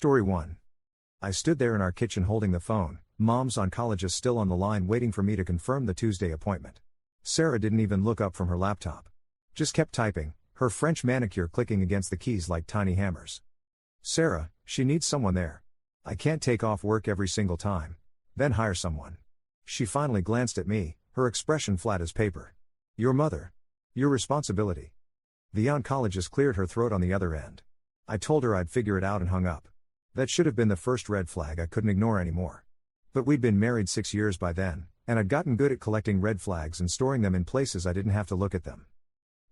Story 1. I stood there in our kitchen holding the phone, Mom's oncologist still on the line waiting for me to confirm the Tuesday appointment. Sarah didn't even look up from her laptop. Just kept typing, her French manicure clicking against the keys like tiny hammers. Sarah, she needs someone there. I can't take off work every single time. Then hire someone. She finally glanced at me, her expression flat as paper. Your mother. Your responsibility. The oncologist cleared her throat on the other end. I told her I'd figure it out and hung up. That should have been the first red flag I couldn't ignore anymore. But we'd been married 6 years by then, and I'd gotten good at collecting red flags and storing them in places I didn't have to look at them.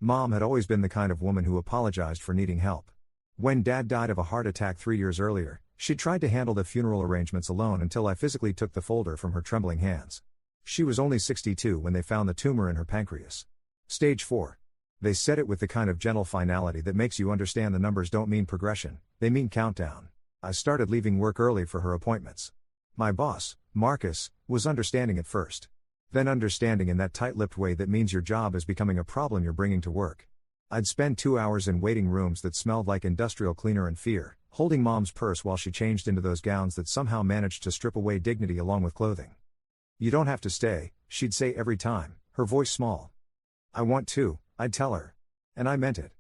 Mom had always been the kind of woman who apologized for needing help. When Dad died of a heart attack 3 years earlier, she tried to handle the funeral arrangements alone until I physically took the folder from her trembling hands. She was only 62 when they found the tumor in her pancreas. Stage 4. They said it with the kind of gentle finality that makes you understand the numbers don't mean progression, they mean countdown. I started leaving work early for her appointments. My boss, Marcus, was understanding at first. Then understanding in that tight-lipped way that means your job is becoming a problem you're bringing to work. I'd spend 2 hours in waiting rooms that smelled like industrial cleaner and fear, holding Mom's purse while she changed into those gowns that somehow managed to strip away dignity along with clothing. You don't have to stay, she'd say every time, her voice small. I want to, I'd tell her. And I meant it.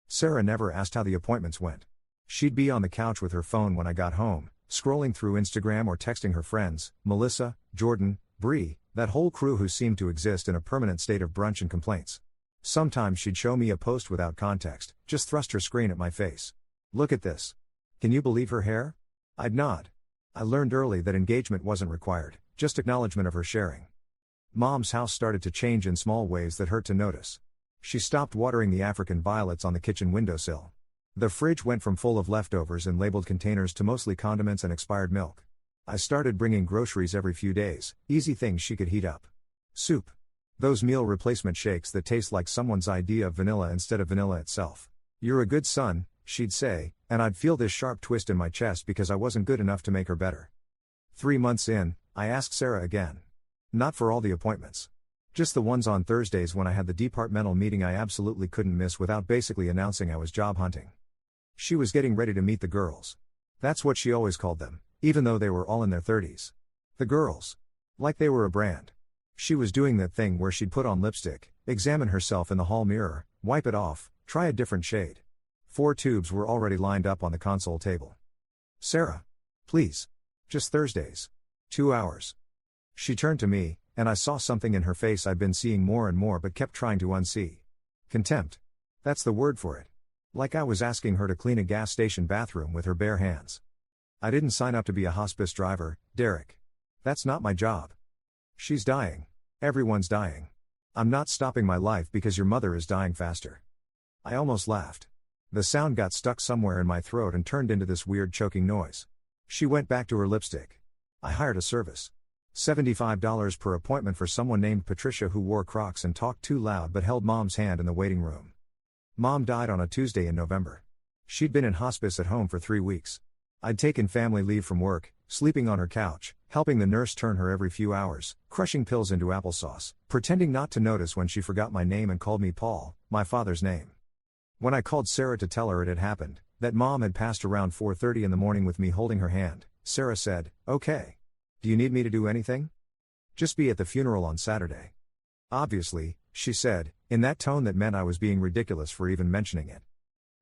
Sarah never asked how the appointments went. She'd be on the couch with her phone when I got home, scrolling through Instagram or texting her friends, Melissa, Jordan, Bree, that whole crew who seemed to exist in a permanent state of brunch and complaints. Sometimes she'd show me a post without context, just thrust her screen at my face. Look at this. Can you believe her hair? I'd nod. I learned early that engagement wasn't required, just acknowledgement of her sharing. Mom's house started to change in small ways that hurt to notice. She stopped watering the African violets on the kitchen windowsill. The fridge went from full of leftovers in labeled containers to mostly condiments and expired milk. I started bringing groceries every few days, easy things she could heat up. Soup. Those meal replacement shakes that taste like someone's idea of vanilla instead of vanilla itself. You're a good son, she'd say, and I'd feel this sharp twist in my chest because I wasn't good enough to make her better. 3 months in, I asked Sarah again. Not for all the appointments. Just the ones on Thursdays when I had the departmental meeting I absolutely couldn't miss without basically announcing I was job hunting. She was getting ready to meet the girls. That's what she always called them, even though they were all in their 30s. The girls. Like they were a brand. She was doing that thing where she'd put on lipstick, examine herself in the hall mirror, wipe it off, try a different shade. 4 tubes were already lined up on the console table. Sarah. Please. Just Thursdays. 2 hours. She turned to me, and I saw something in her face I'd been seeing more and more but kept trying to unsee. Contempt. That's the word for it. Like I was asking her to clean a gas station bathroom with her bare hands. I didn't sign up to be a hospice driver, Derek. That's not my job. She's dying. Everyone's dying. I'm not stopping my life because your mother is dying faster. I almost laughed. The sound got stuck somewhere in my throat and turned into this weird choking noise. She went back to her lipstick. I hired a service. $75 per appointment for someone named Patricia who wore Crocs and talked too loud but held Mom's hand in the waiting room. Mom died on a Tuesday in November. She'd been in hospice at home for 3 weeks. I'd taken family leave from work, sleeping on her couch, helping the nurse turn her every few hours, crushing pills into applesauce, pretending not to notice when she forgot my name and called me Paul, my father's name. When I called Sarah to tell her it had happened, that Mom had passed around 4:30 in the morning with me holding her hand, Sarah said, "Okay. Do you need me to do anything? Just be at the funeral on Saturday." Obviously, she said, in that tone that meant I was being ridiculous for even mentioning it.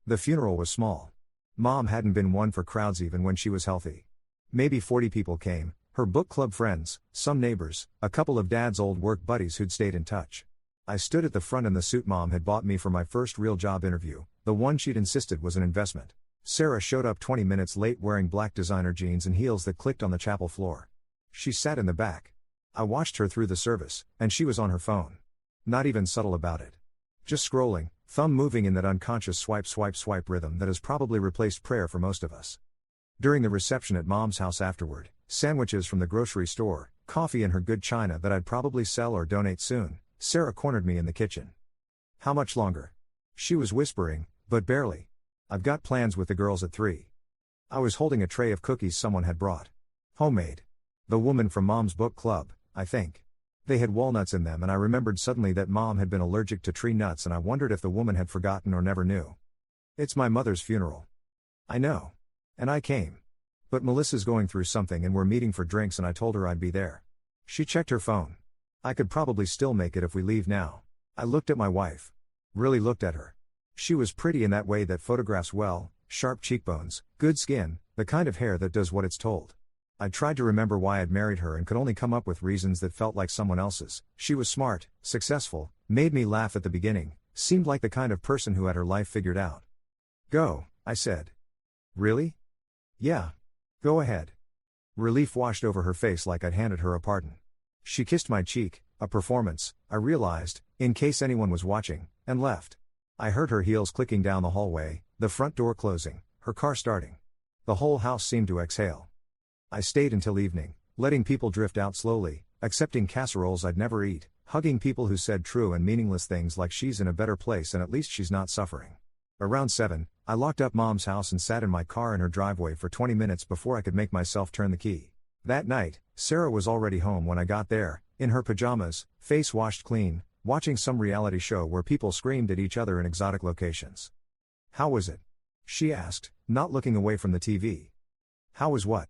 The funeral was small. Mom hadn't been one for crowds even when she was healthy. Maybe 40 people came, her book club friends, some neighbors, a couple of Dad's old work buddies who'd stayed in touch. I stood at the front in the suit Mom had bought me for my first real job interview, the one she'd insisted was an investment. Sarah showed up 20 minutes late wearing black designer jeans and heels that clicked on the chapel floor. She sat in the back. I watched her through the service, and she was on her phone. Not even subtle about it. Just scrolling, thumb moving in that unconscious swipe rhythm that has probably replaced prayer for most of us. During the reception at Mom's house afterward, sandwiches from the grocery store, coffee and her good china that I'd probably sell or donate soon, Sarah cornered me in the kitchen. "How much longer?" She was whispering, but barely. "I've got plans with the girls at 3. I was holding a tray of cookies someone had brought. Homemade. The woman from Mom's book club, I think. They had walnuts in them and I remembered suddenly that Mom had been allergic to tree nuts and I wondered if the woman had forgotten or never knew. "It's my mother's funeral." "I know. And I came. But Melissa's going through something and we're meeting for drinks and I told her I'd be there. She checked her phone. I could probably still make it if we leave now. I looked at my wife. Really looked at her. She was pretty in that way that photographs well, sharp cheekbones, good skin, the kind of hair that does what it's told. I tried to remember why I'd married her and could only come up with reasons that felt like someone else's. She was smart, successful, made me laugh at the beginning, seemed like the kind of person who had her life figured out. Go, I said. Really? Yeah. Go ahead. Relief washed over her face like I'd handed her a pardon. She kissed my cheek, a performance, I realized, in case anyone was watching, and left. I heard her heels clicking down the hallway, the front door closing, her car starting. The whole house seemed to exhale. I stayed until evening, letting people drift out slowly, accepting casseroles I'd never eat, hugging people who said true and meaningless things like she's in a better place and at least she's not suffering. Around 7, I locked up Mom's house and sat in my car in her driveway for 20 minutes before I could make myself turn the key. That night, Sarah was already home when I got there, in her pajamas, face washed clean, watching some reality show where people screamed at each other in exotic locations. How was it? She asked, not looking away from the TV. How was what?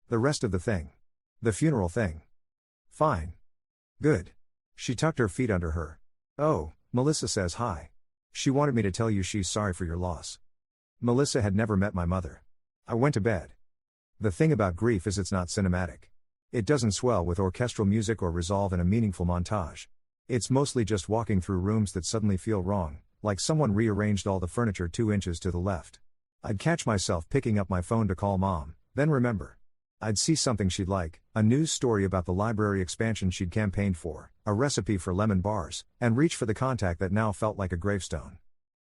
The rest of the thing. The funeral thing. Fine. Good. She tucked her feet under her. Oh, Melissa says hi. She wanted me to tell you she's sorry for your loss. Melissa had never met my mother. I went to bed. The thing about grief is it's not cinematic. It doesn't swell with orchestral music or resolve in a meaningful montage. It's mostly just walking through rooms that suddenly feel wrong, like someone rearranged all the furniture 2 inches to the left. I'd catch myself picking up my phone to call Mom, then remember. I'd see something she'd like, a news story about the library expansion she'd campaigned for, a recipe for lemon bars, and reach for the contact that now felt like a gravestone.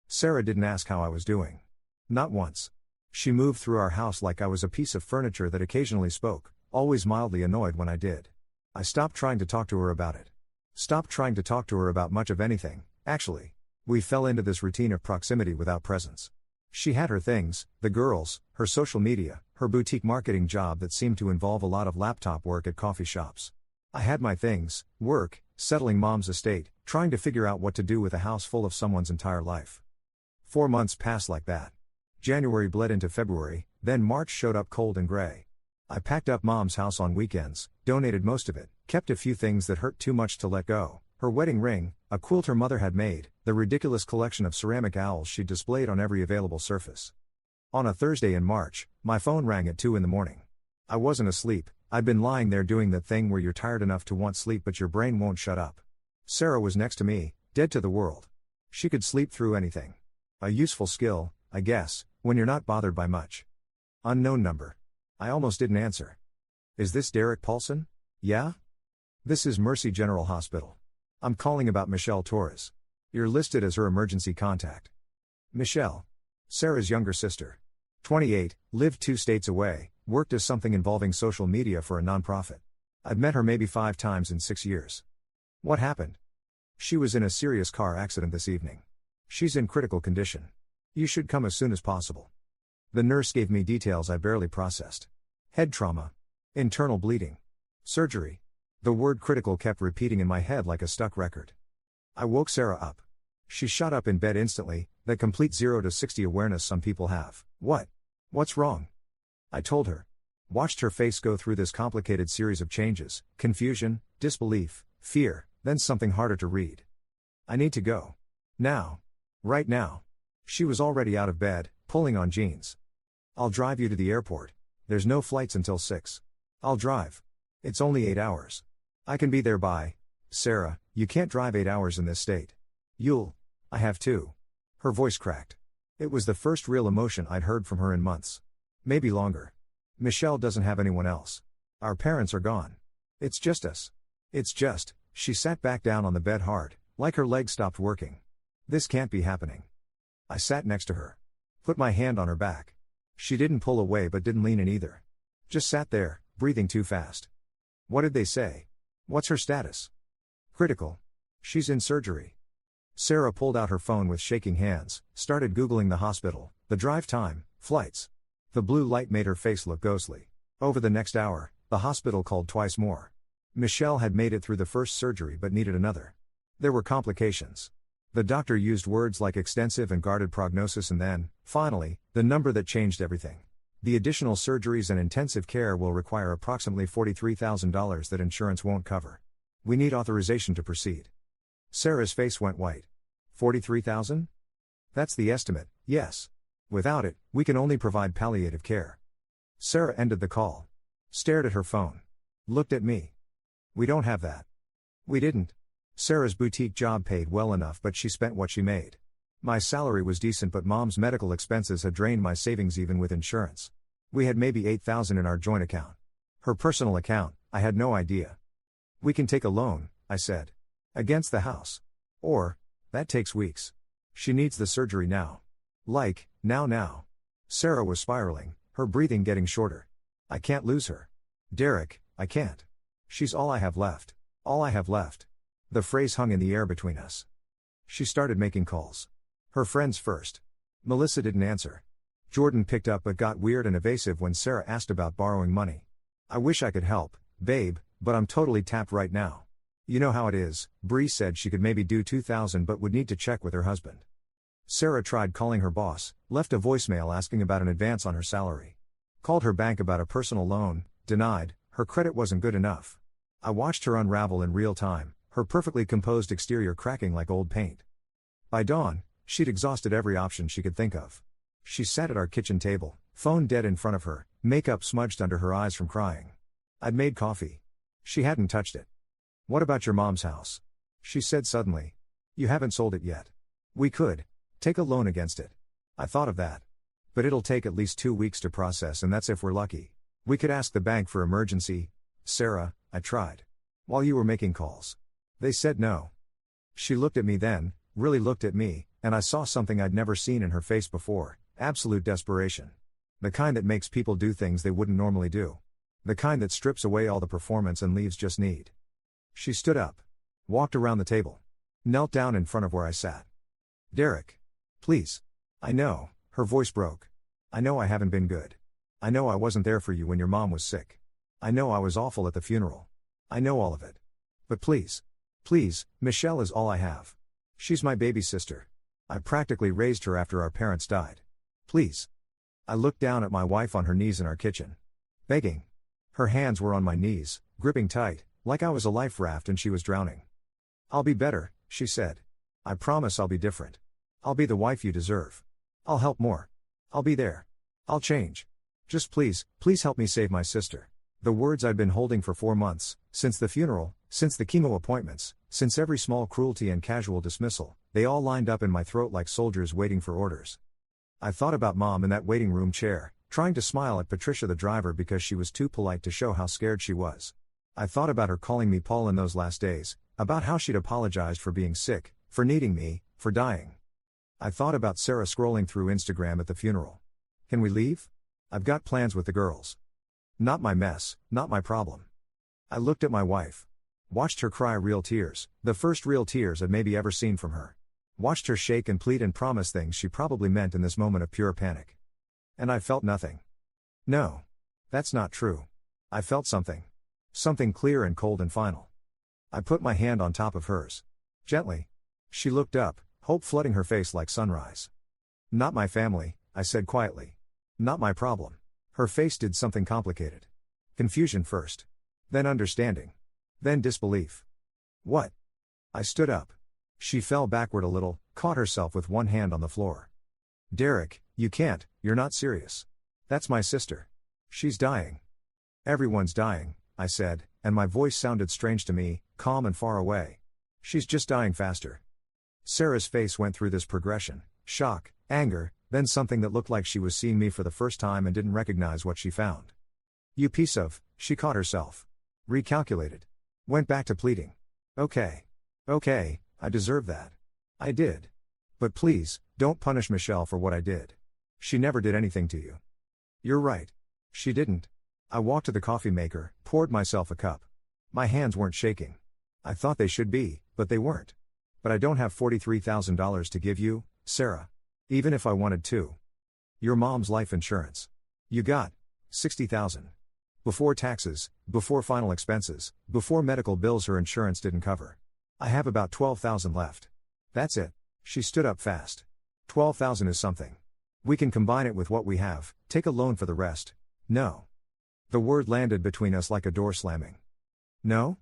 Sarah didn't ask how I was doing. Not once. She moved through our house like I was a piece of furniture that occasionally spoke, always mildly annoyed when I did. I stopped trying to talk to her about it. Stopped trying to talk to her about much of anything, actually. We fell into this routine of proximity without presence. She had her things, the girls, her social media, her boutique marketing job that seemed to involve a lot of laptop work at coffee shops. I had my things, work, settling Mom's estate, trying to figure out what to do with a house full of someone's entire life. 4 months passed like that. January bled into February, then March showed up cold and gray. I packed up Mom's house on weekends, donated most of it, kept a few things that hurt too much to let go. Her wedding ring, a quilt her mother had made, the ridiculous collection of ceramic owls she displayed on every available surface. On a Thursday in March, my phone rang at 2 in the morning. I wasn't asleep, I'd been lying there doing that thing where you're tired enough to want sleep but your brain won't shut up. Sarah was next to me, dead to the world. She could sleep through anything. A useful skill, I guess, when you're not bothered by much. Unknown number. I almost didn't answer. Is this Derek Paulson? Yeah? This is Mercy General Hospital. I'm calling about Michelle Torres. You're listed as her emergency contact. Michelle. Sarah's younger sister. 28, lived 2 states away, worked as something involving social media for a nonprofit. I'd met her maybe 5 times in 6 years. What happened? She was in a serious car accident this evening. She's in critical condition. You should come as soon as possible. The nurse gave me details I barely processed. Head trauma. Internal bleeding. Surgery. The word critical kept repeating in my head like a stuck record. I woke Sarah up. She shot up in bed instantly, that complete 0 to 60 awareness some people have. What? What's wrong? I told her. Watched her face go through this complicated series of changes, confusion, disbelief, fear, then something harder to read. I need to go. Now. Right now. She was already out of bed, pulling on jeans. I'll drive you to the airport. There's no flights until 6. I'll drive. It's only 8 hours. I can be there by. Sarah, you can't drive 8 hours in this state. I have to. Her voice cracked. It was the first real emotion I'd heard from her in months. Maybe longer. Michelle doesn't have anyone else. Our parents are gone. It's just us. She sat back down on the bed hard, like her legs stopped working. This can't be happening. I sat next to her. Put my hand on her back. She didn't pull away but didn't lean in either. Just sat there, breathing too fast. What did they say? What's her status? Critical. She's in surgery. Sarah pulled out her phone with shaking hands, started Googling the hospital, the drive time, flights. The blue light made her face look ghostly. Over the next hour, the hospital called twice more. Michelle had made it through the first surgery but needed another. There were complications. The doctor used words like extensive and guarded prognosis and then, finally, the number that changed everything. The additional surgeries and intensive care will require approximately $43,000 that insurance won't cover. We need authorization to proceed. Sarah's face went white. 43,000? That's the estimate, yes. Without it, we can only provide palliative care. Sarah ended the call. Stared at her phone. Looked at me. We don't have that. We didn't. Sarah's boutique job paid well enough, but she spent what she made. My salary was decent, but Mom's medical expenses had drained my savings even with insurance. We had maybe $8,000 in our joint account. Her personal account, I had no idea. We can take a loan, I said. Against the house. Or, that takes weeks. She needs the surgery now. Like, now. Sarah was spiraling, her breathing getting shorter. I can't lose her. Derek, I can't. She's all I have left. All I have left. The phrase hung in the air between us. She started making calls. Her friends first. Melissa didn't answer. Jordan picked up but got weird and evasive when Sarah asked about borrowing money. I wish I could help, babe, but I'm totally tapped right now. You know how it is. Bree said she could maybe do $2,000 but would need to check with her husband. Sarah tried calling her boss, left a voicemail asking about an advance on her salary. Called her bank about a personal loan, denied, her credit wasn't good enough. I watched her unravel in real time, her perfectly composed exterior cracking like old paint. By dawn, she'd exhausted every option she could think of. She sat at our kitchen table, phone dead in front of her, makeup smudged under her eyes from crying. I'd made coffee. She hadn't touched it. What about your mom's house? She said suddenly. You haven't sold it yet. We could take a loan against it. I thought of that. But it'll take at least 2 weeks to process, and that's if we're lucky. We could ask the bank for emergency. Sarah, I tried. While you were making calls. They said no. She looked at me then, really looked at me, and I saw something I'd never seen in her face before, absolute desperation. The kind that makes people do things they wouldn't normally do. The kind that strips away all the performance and leaves just need. She stood up. Walked around the table. Knelt down in front of where I sat. Derek. Please. I know, her voice broke. I know I haven't been good. I know I wasn't there for you when your mom was sick. I know I was awful at the funeral. I know all of it. But please. Please, Michelle is all I have. She's my baby sister. I practically raised her after our parents died. Please. I looked down at my wife on her knees in our kitchen. Begging. Her hands were on my knees, gripping tight, like I was a life raft and she was drowning. I'll be better, she said. I promise I'll be different. I'll be the wife you deserve. I'll help more. I'll be there. I'll change. Just please, please help me save my sister. The words I'd been holding for 4 months, since the funeral, since the chemo appointments, since every small cruelty and casual dismissal, they all lined up in my throat like soldiers waiting for orders. I thought about Mom in that waiting room chair, trying to smile at Patricia the driver because she was too polite to show how scared she was. I thought about her calling me Paul in those last days, about how she'd apologized for being sick, for needing me, for dying. I thought about Sarah scrolling through Instagram at the funeral. Can we leave? I've got plans with the girls. Not my mess, not my problem. I looked at my wife. Watched her cry real tears, the first real tears I'd maybe ever seen from her. Watched her shake and plead and promise things she probably meant in this moment of pure panic. And I felt nothing. No. That's not true. I felt something. Something clear and cold and final. I put my hand on top of hers. Gently. She looked up, hope flooding her face like sunrise. Not my family, I said quietly. Not my problem. Her face did something complicated. Confusion first. Then understanding. Then disbelief. What? I stood up. She fell backward a little, caught herself with one hand on the floor. Derek, you can't, you're not serious. That's my sister. She's dying. Everyone's dying, I said, and my voice sounded strange to me, calm and far away. She's just dying faster. Sarah's face went through this progression, shock, anger, then something that looked like she was seeing me for the first time and didn't recognize what she found. You piece of, she caught herself. Recalculated. Went back to pleading. Okay, I deserve that. I did. But please, don't punish Michelle for what I did. She never did anything to you. You're right. She didn't. I walked to the coffee maker, poured myself a cup. My hands weren't shaking. I thought they should be, but they weren't. But I don't have $43,000 to give you, Sarah. Even if I wanted to. Your mom's life insurance. You got $60,000. Before taxes, before final expenses, before medical bills her insurance didn't cover. I have about $12,000 left. That's it. She stood up fast. $12,000 is something. We can combine it with what we have, take a loan for the rest. No. The word landed between us like a door slamming. No?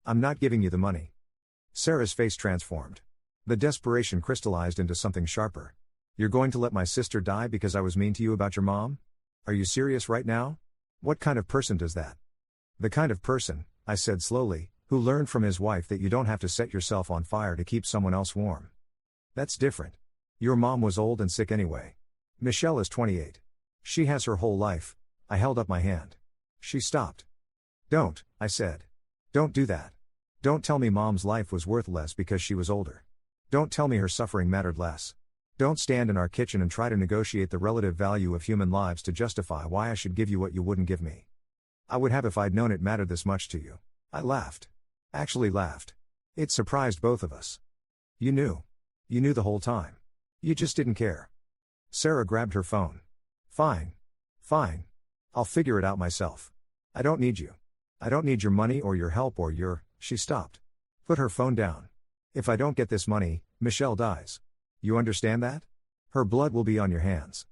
I'm not giving you the money. Sarah's face transformed. The desperation crystallized into something sharper. You're going to let my sister die because I was mean to you about your mom? Are you serious right now? What kind of person does that? The kind of person, I said slowly, who learned from his wife that you don't have to set yourself on fire to keep someone else warm. That's different. Your mom was old and sick anyway. Michelle is 28. She has her whole life. I held up my hand. She stopped. Don't, I said. Don't do that. Don't tell me mom's life was worth less because she was older. Don't tell me her suffering mattered less. Don't stand in our kitchen and try to negotiate the relative value of human lives to justify why I should give you what you wouldn't give me. I would have if I'd known it mattered this much to you. I laughed. Actually laughed. It surprised both of us. You knew. You knew the whole time. You just didn't care. Sarah grabbed her phone. Fine. Fine. I'll figure it out myself. I don't need you. I don't need your money or your help or your. She stopped. Put her phone down. If I don't get this money, Michelle dies. You understand that? Her blood will be on your hands.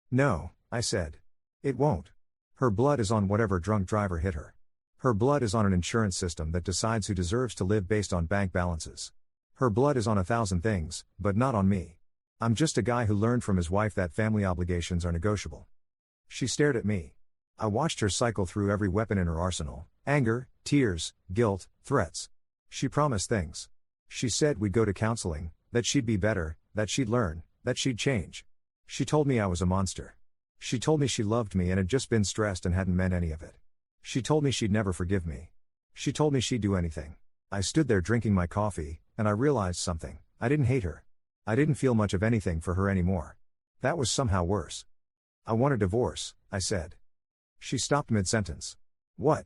No, I said. It won't. Her blood is on whatever drunk driver hit her. Her blood is on an insurance system that decides who deserves to live based on bank balances. Her blood is on 1,000 things, but not on me. I'm just a guy who learned from his wife that family obligations are negotiable. She stared at me. I watched her cycle through every weapon in her arsenal: anger, tears, guilt, threats. She promised things. She said we'd go to counseling, that she'd be better, that she'd learn, that she'd change. She told me I was a monster. She told me she loved me and had just been stressed and hadn't meant any of it. She told me she'd never forgive me. She told me she'd do anything. I stood there drinking my coffee, and I realized something. I didn't hate her. I didn't feel much of anything for her anymore. That was somehow worse. I want a divorce, I said. She stopped mid-sentence. What?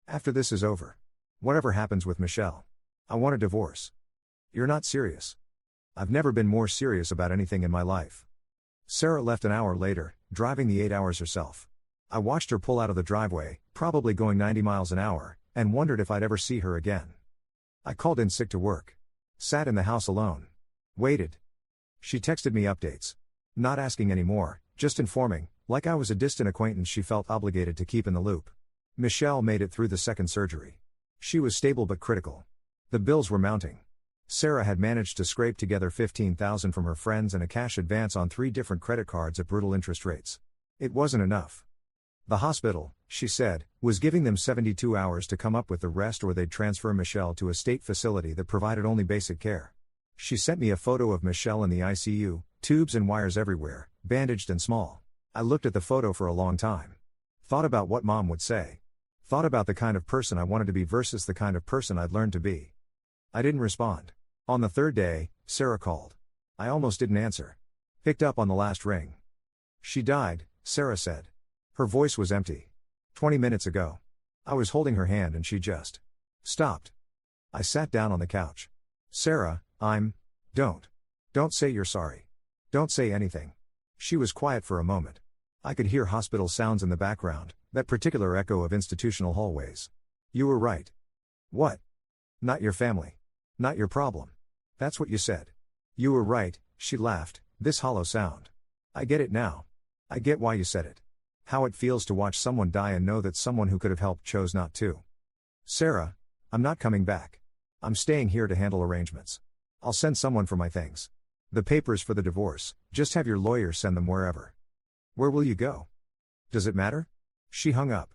After this is over. Whatever happens with Michelle. I want a divorce. You're not serious. I've never been more serious about anything in my life. Sarah left an hour later, driving the 8 hours herself. I watched her pull out of the driveway, probably going 90 miles an hour, and wondered if I'd ever see her again. I called in sick to work. Sat in the house alone. Waited. She texted me updates. Not asking any more, just informing, like I was a distant acquaintance she felt obligated to keep in the loop. Michelle made it through the second surgery. She was stable but critical. The bills were mounting. Sarah had managed to scrape together $15,000 from her friends and a cash advance on 3 different credit cards at brutal interest rates. It wasn't enough. The hospital, she said, was giving them 72 hours to come up with the rest or they'd transfer Michelle to a state facility that provided only basic care. She sent me a photo of Michelle in the ICU, tubes and wires everywhere, bandaged and small. I looked at the photo for a long time. Thought about what Mom would say. Thought about the kind of person I wanted to be versus the kind of person I'd learned to be. I didn't respond. On the third day, Sarah called. I almost didn't answer. Picked up on the last ring. She died, Sarah said. Her voice was empty. 20 minutes ago. I was holding her hand and she just stopped. I sat down on the couch. Sarah, Don't say you're sorry. Don't say anything. She was quiet for a moment. I could hear hospital sounds in the background, that particular echo of institutional hallways. You were right. What? Not your family. Not your problem. That's what you said. You were right, she laughed, this hollow sound. I get it now. I get why you said it. How it feels to watch someone die and know that someone who could have helped chose not to. Sarah, I'm not coming back. I'm staying here to handle arrangements. I'll send someone for my things. The papers for the divorce, just have your lawyer send them wherever. Where will you go? Does it matter? She hung up.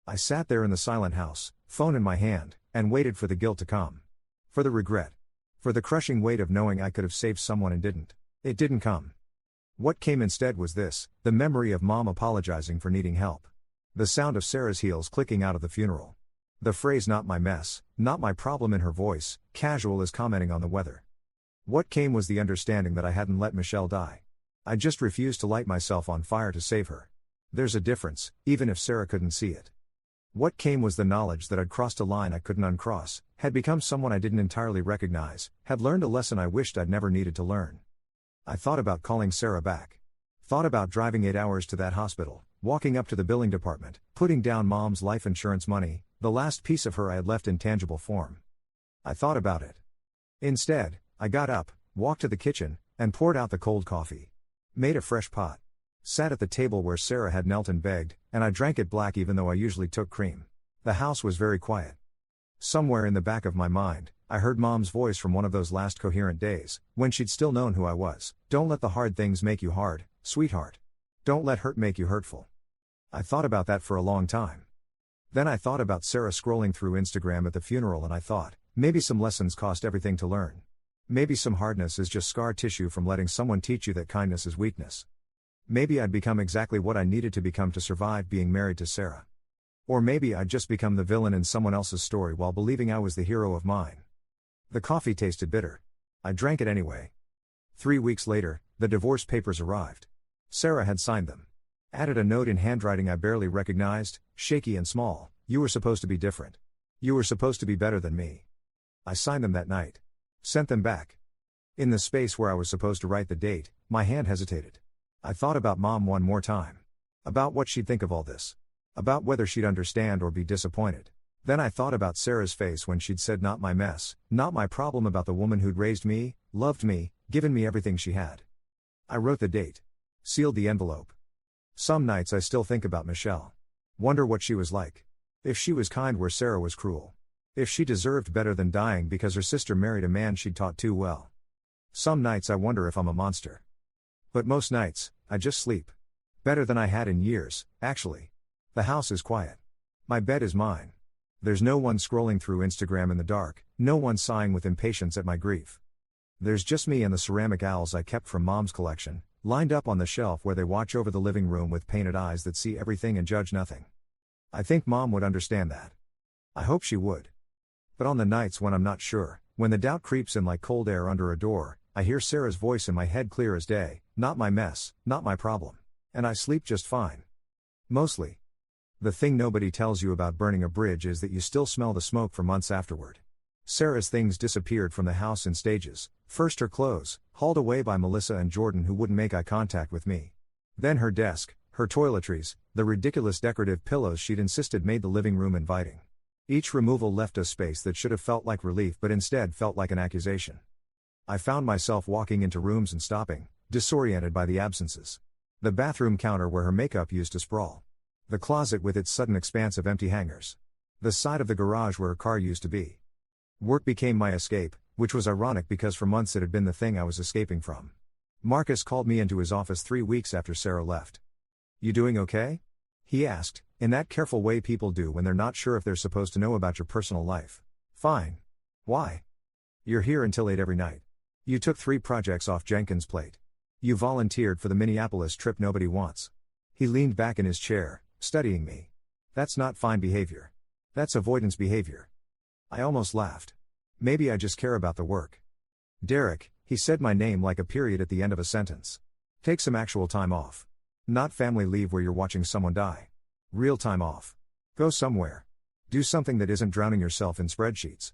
I sat there in the silent house, phone in my hand, and waited for the guilt to come. For the regret. For the crushing weight of knowing I could have saved someone and didn't. It didn't come. What came instead was this, the memory of Mom apologizing for needing help. The sound of Sarah's heels clicking out of the funeral. The phrase "not my mess, not my problem" in her voice, casual as commenting on the weather. What came was the understanding that I hadn't let Michelle die. I just refused to light myself on fire to save her. There's a difference, even if Sarah couldn't see it. What came was the knowledge that I'd crossed a line I couldn't uncross, had become someone I didn't entirely recognize, had learned a lesson I wished I'd never needed to learn. I thought about calling Sarah back. Thought about driving 8 hours to that hospital, walking up to the billing department, putting down Mom's life insurance money, the last piece of her I had left in tangible form. I thought about it. Instead, I got up, walked to the kitchen, and poured out the cold coffee. Made a fresh pot. Sat at the table where Sarah had knelt and begged, and I drank it black even though I usually took cream. The house was very quiet. Somewhere in the back of my mind, I heard Mom's voice from one of those last coherent days, when she'd still known who I was. Don't let the hard things make you hard, sweetheart. Don't let hurt make you hurtful. I thought about that for a long time. Then I thought about Sarah scrolling through Instagram at the funeral and I thought, maybe some lessons cost everything to learn. Maybe some hardness is just scar tissue from letting someone teach you that kindness is weakness. Maybe I'd become exactly what I needed to become to survive being married to Sarah. Or maybe I'd just become the villain in someone else's story while believing I was the hero of mine. The coffee tasted bitter. I drank it anyway. 3 weeks later, the divorce papers arrived. Sarah had signed them. Added a note in handwriting I barely recognized, shaky and small. You were supposed to be different. You were supposed to be better than me. I signed them that night. Sent them back. In the space where I was supposed to write the date, my hand hesitated. I thought about Mom one more time. About what she'd think of all this. About whether she'd understand or be disappointed. Then I thought about Sarah's face when she'd said not my mess, not my problem about the woman who'd raised me, loved me, given me everything she had. I wrote the date. Sealed the envelope. Some nights I still think about Michelle. Wonder what she was like. If she was kind where Sarah was cruel. If she deserved better than dying because her sister married a man she'd taught too well. Some nights I wonder if I'm a monster. But most nights, I just sleep. Better than I had in years, actually. The house is quiet. My bed is mine. There's no one scrolling through Instagram in the dark, no one sighing with impatience at my grief. There's just me and the ceramic owls I kept from Mom's collection, lined up on the shelf where they watch over the living room with painted eyes that see everything and judge nothing. I think Mom would understand that. I hope she would. But on the nights when I'm not sure, when the doubt creeps in like cold air under a door, I hear Sarah's voice in my head clear as day, not my mess, not my problem. And I sleep just fine. Mostly. The thing nobody tells you about burning a bridge is that you still smell the smoke for months afterward. Sarah's things disappeared from the house in stages, first her clothes, hauled away by Melissa and Jordan who wouldn't make eye contact with me. Then her desk, her toiletries, the ridiculous decorative pillows she'd insisted made the living room inviting. Each removal left a space that should have felt like relief but instead felt like an accusation. I found myself walking into rooms and stopping, disoriented by the absences. The bathroom counter where her makeup used to sprawl. The closet with its sudden expanse of empty hangers. The side of the garage where her car used to be. Work became my escape, which was ironic because for months it had been the thing I was escaping from. Marcus called me into his office 3 weeks after Sarah left. You doing okay? He asked, in that careful way people do when they're not sure if they're supposed to know about your personal life. Fine. Why? You're here until 8 every night. You took 3 projects off Jenkins' plate. You volunteered for the Minneapolis trip nobody wants. He leaned back in his chair, studying me. That's not fine behavior. That's avoidance behavior. I almost laughed. Maybe I just care about the work. Derek, he said my name like a period at the end of a sentence. Take some actual time off. Not family leave where you're watching someone die. Real time off. Go somewhere. Do something that isn't drowning yourself in spreadsheets.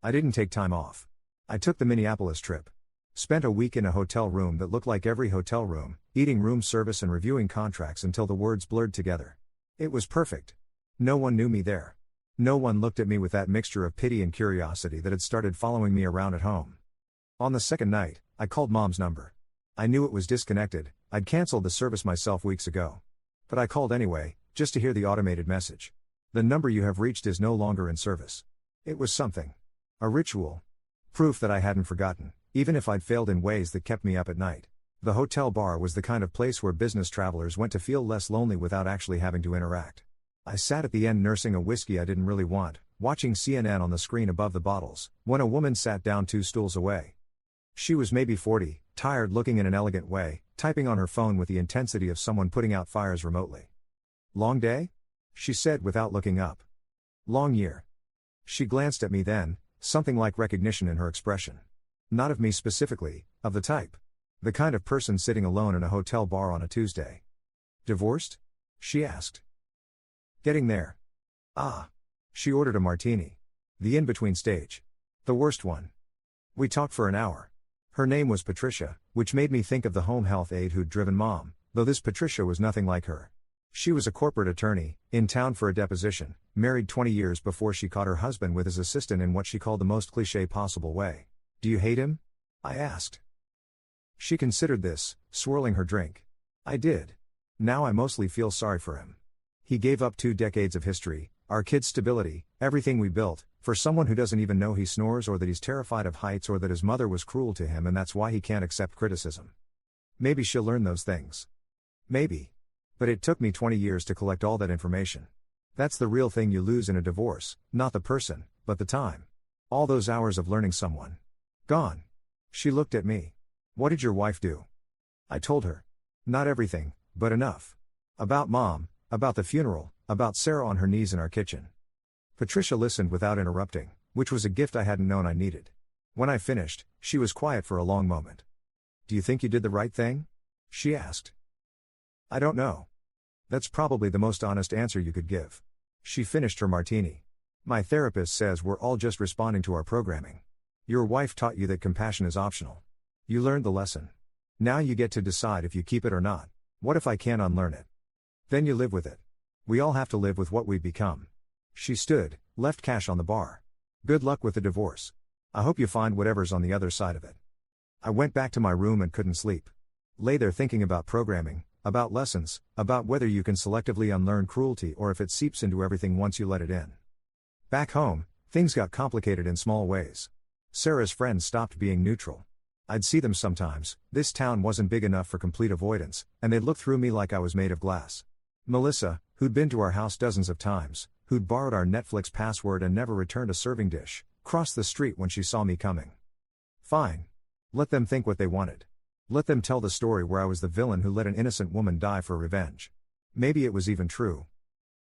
I didn't take time off. I took the Minneapolis trip. Spent a week in a hotel room that looked like every hotel room, eating room service and reviewing contracts until the words blurred together. It was perfect. No one knew me there. No one looked at me with that mixture of pity and curiosity that had started following me around at home. On the second night, I called Mom's number. I knew it was disconnected, I'd canceled the service myself weeks ago. But I called anyway, just to hear the automated message. The number you have reached is no longer in service. It was something. A ritual. Proof that I hadn't forgotten, even if I'd failed in ways that kept me up at night. The hotel bar was the kind of place where business travelers went to feel less lonely without actually having to interact. I sat at the end nursing a whiskey I didn't really want, watching CNN on the screen above the bottles, when a woman sat down 2 stools away. She was maybe 40, tired looking in an elegant way, typing on her phone with the intensity of someone putting out fires remotely. Long day? She said without looking up. Long year. She glanced at me then, something like recognition in her expression. Not of me specifically, of the type. The kind of person sitting alone in a hotel bar on a Tuesday. Divorced? She asked. Getting there. Ah. She ordered a martini. The in-between stage. The worst one. We talked for an hour. Her name was Patricia, which made me think of the home health aide who'd driven Mom, though this Patricia was nothing like her. She was a corporate attorney, in town for a deposition, married 20 years before she caught her husband with his assistant in what she called the most cliché possible way. Do you hate him? I asked. She considered this, swirling her drink. I did. Now I mostly feel sorry for him. He gave up 2 decades of history, our kids' stability, everything we built, for someone who doesn't even know he snores or that he's terrified of heights or that his mother was cruel to him and that's why he can't accept criticism. Maybe she'll learn those things. Maybe. But it took me 20 years to collect all that information. That's the real thing you lose in a divorce, not the person, but the time. All those hours of learning someone. Gone. She looked at me. What did your wife do? I told her. Not everything, but enough. About Mom, about the funeral, about Sarah on her knees in our kitchen. Patricia listened without interrupting, which was a gift I hadn't known I needed. When I finished, she was quiet for a long moment. Do you think you did the right thing? She asked. I don't know. That's probably the most honest answer you could give. She finished her martini. My therapist says we're all just responding to our programming. Your wife taught you that compassion is optional. You learned the lesson. Now you get to decide if you keep it or not. What if I can't unlearn it? Then you live with it. We all have to live with what we've become. She stood, left cash on the bar. Good luck with the divorce. I hope you find whatever's on the other side of it. I went back to my room and couldn't sleep. Lay there thinking about programming, about lessons, about whether you can selectively unlearn cruelty or if it seeps into everything once you let it in. Back home, things got complicated in small ways. Sarah's friends stopped being neutral. I'd see them sometimes, this town wasn't big enough for complete avoidance, and they'd look through me like I was made of glass. Melissa, who'd been to our house dozens of times, who'd borrowed our Netflix password and never returned a serving dish, crossed the street when she saw me coming. Fine. Let them think what they wanted. Let them tell the story where I was the villain who let an innocent woman die for revenge. Maybe it was even true.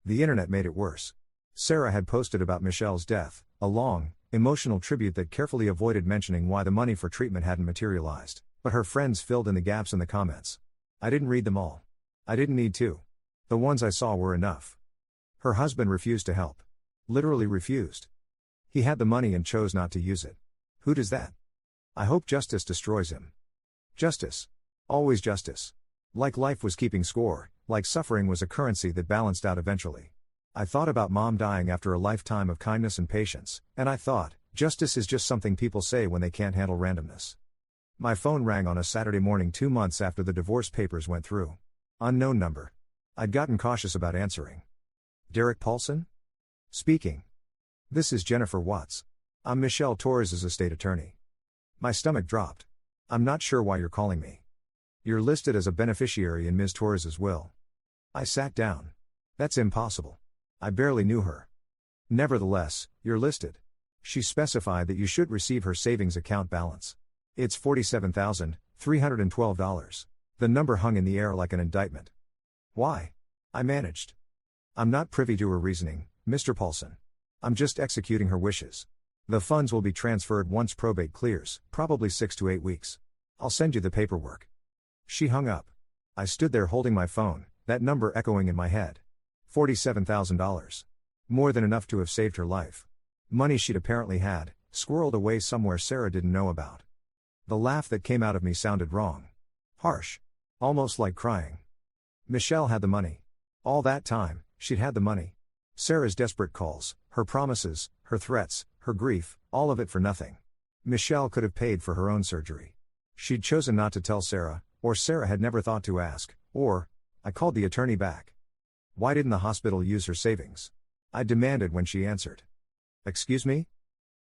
The internet made it worse. Sarah had posted about Michelle's death, a long, emotional tribute that carefully avoided mentioning why the money for treatment hadn't materialized, but her friends filled in the gaps in the comments. I didn't read them all. I didn't need to. The ones I saw were enough. Her husband refused to help. Literally refused. He had the money and chose not to use it. Who does that? I hope justice destroys him. Justice. Always justice. Like life was keeping score, like suffering was a currency that balanced out eventually. I thought about Mom dying after a lifetime of kindness and patience, and I thought, justice is just something people say when they can't handle randomness. My phone rang on a Saturday morning 2 months after the divorce papers went through. Unknown number. I'd gotten cautious about answering. Derek Paulson? Speaking. This is Jennifer Watts. I'm Michelle Torres' estate attorney. My stomach dropped. I'm not sure why you're calling me. You're listed as a beneficiary in Ms. Torres' will. I sat down. That's impossible. I barely knew her. Nevertheless, you're listed. She specified that you should receive her savings account balance. It's $47,312. The number hung in the air like an indictment. Why? I managed. I'm not privy to her reasoning, Mr. Paulson. I'm just executing her wishes. The funds will be transferred once probate clears, probably 6 to 8 weeks. I'll send you the paperwork. She hung up. I stood there holding my phone, that number echoing in my head. $47,000. More than enough to have saved her life. Money she'd apparently had, squirreled away somewhere Sarah didn't know about. The laugh that came out of me sounded wrong. Harsh. Almost like crying. Michelle had the money. All that time, she'd had the money. Sarah's desperate calls, her promises, her threats, her grief, all of it for nothing. Michelle could have paid for her own surgery. She'd chosen not to tell Sarah, or Sarah had never thought to ask, or, I called the attorney back. Why didn't the hospital use her savings? I demanded when she answered. Excuse me?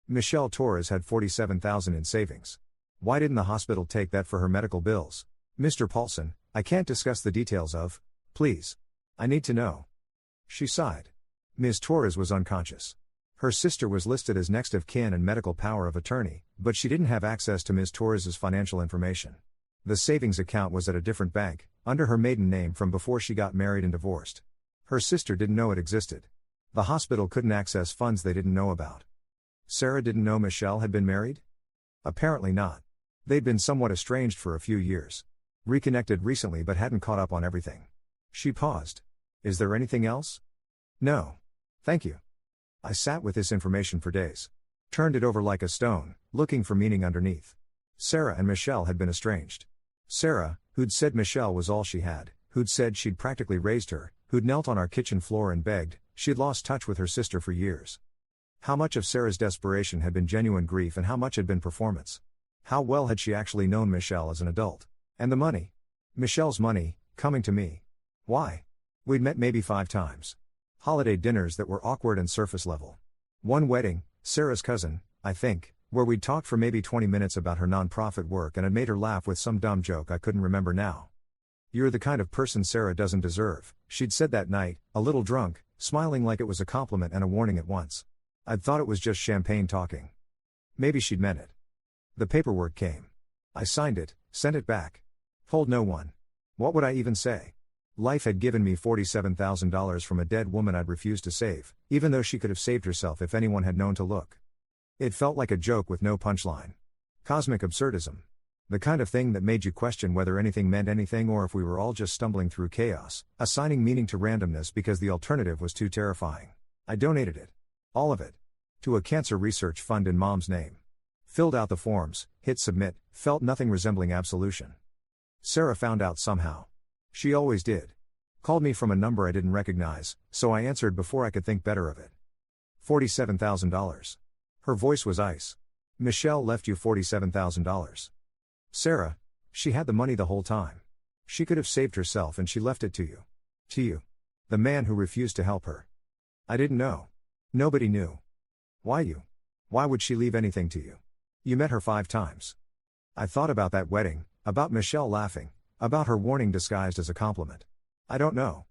Michelle Torres had $47,000 in savings. Why didn't the hospital take that for her medical bills? Mr. Paulson, I can't discuss the details of. Please. I need to know. She sighed. Ms. Torres was unconscious. Her sister was listed as next of kin and medical power of attorney, but she didn't have access to Ms. Torres' financial information. The savings account was at a different bank, under her maiden name from before she got married and divorced. Her sister didn't know it existed. The hospital couldn't access funds they didn't know about. Sarah didn't know Michelle had been married? Apparently not. They'd been somewhat estranged for a few years. Reconnected recently but hadn't caught up on everything. She paused. Is there anything else? No. Thank you. I sat with this information for days. Turned it over like a stone, looking for meaning underneath. Sarah and Michelle had been estranged. Sarah, who'd said Michelle was all she had, who'd said she'd practically raised her, who'd knelt on our kitchen floor and begged, she'd lost touch with her sister for years. How much of Sarah's desperation had been genuine grief and how much had been performance? How well had she actually known Michelle as an adult? And the money? Michelle's money, coming to me. Why? We'd met maybe 5 times. Holiday dinners that were awkward and surface level. One wedding, Sarah's cousin, I think, where we'd talked for maybe 20 minutes about her nonprofit work and had made her laugh with some dumb joke I couldn't remember now. "You're the kind of person Sarah doesn't deserve," she'd said that night, a little drunk, smiling like it was a compliment and a warning at once. I'd thought it was just champagne talking. Maybe she'd meant it. The paperwork came. I signed it, sent it back. Told no one. What would I even say? Life had given me $47,000 from a dead woman I'd refused to save, even though she could have saved herself if anyone had known to look. It felt like a joke with no punchline. Cosmic absurdism. The kind of thing that made you question whether anything meant anything or if we were all just stumbling through chaos, assigning meaning to randomness because the alternative was too terrifying. I donated it. All of it. To a cancer research fund in Mom's name. Filled out the forms, hit submit, felt nothing resembling absolution. Sarah found out somehow. She always did. Called me from a number I didn't recognize, so I answered before I could think better of it. $47,000. Her voice was ice. Michelle left you $47,000. Sarah, she had the money the whole time. She could have saved herself and she left it to you. To you. The man who refused to help her. I didn't know. Nobody knew. Why you? Why would she leave anything to you? You met her 5 times. I thought about that wedding, about Michelle laughing, about her warning disguised as a compliment. I don't know.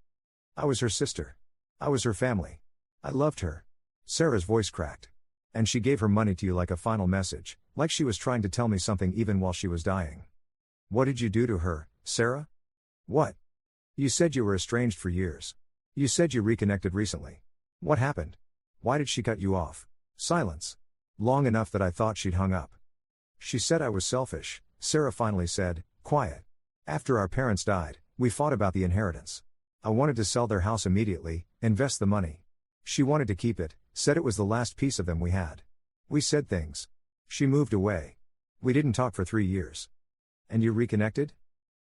I was her sister. I was her family. I loved her. Sarah's voice cracked. And she gave her money to you like a final message, like she was trying to tell me something even while she was dying. What did you do to her, Sarah? What? You said you were estranged for years. You said you reconnected recently. What happened? Why did she cut you off? Silence. Long enough that I thought she'd hung up. She said I was selfish, Sarah finally said, quiet. After our parents died, we fought about the inheritance. I wanted to sell their house immediately, invest the money. She wanted to keep it, said it was the last piece of them we had. We said things. She moved away. We didn't talk for 3 years. And you reconnected?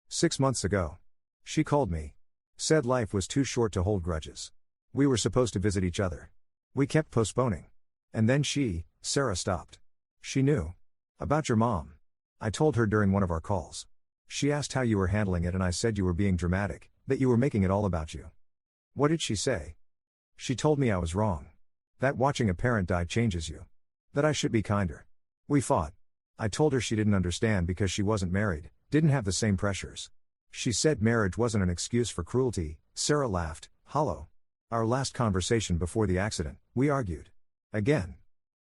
6 months ago. She called me. Said life was too short to hold grudges. We were supposed to visit each other. We kept postponing. And then Sarah stopped. She knew. About your mom. I told her during one of our calls. She asked how you were handling it and I said you were being dramatic, that you were making it all about you. What did she say? She told me I was wrong. That watching a parent die changes you. That I should be kinder. We fought. I told her she didn't understand because she wasn't married, didn't have the same pressures. She said marriage wasn't an excuse for cruelty. Sarah laughed, hollow. Our last conversation before the accident, we argued. Again.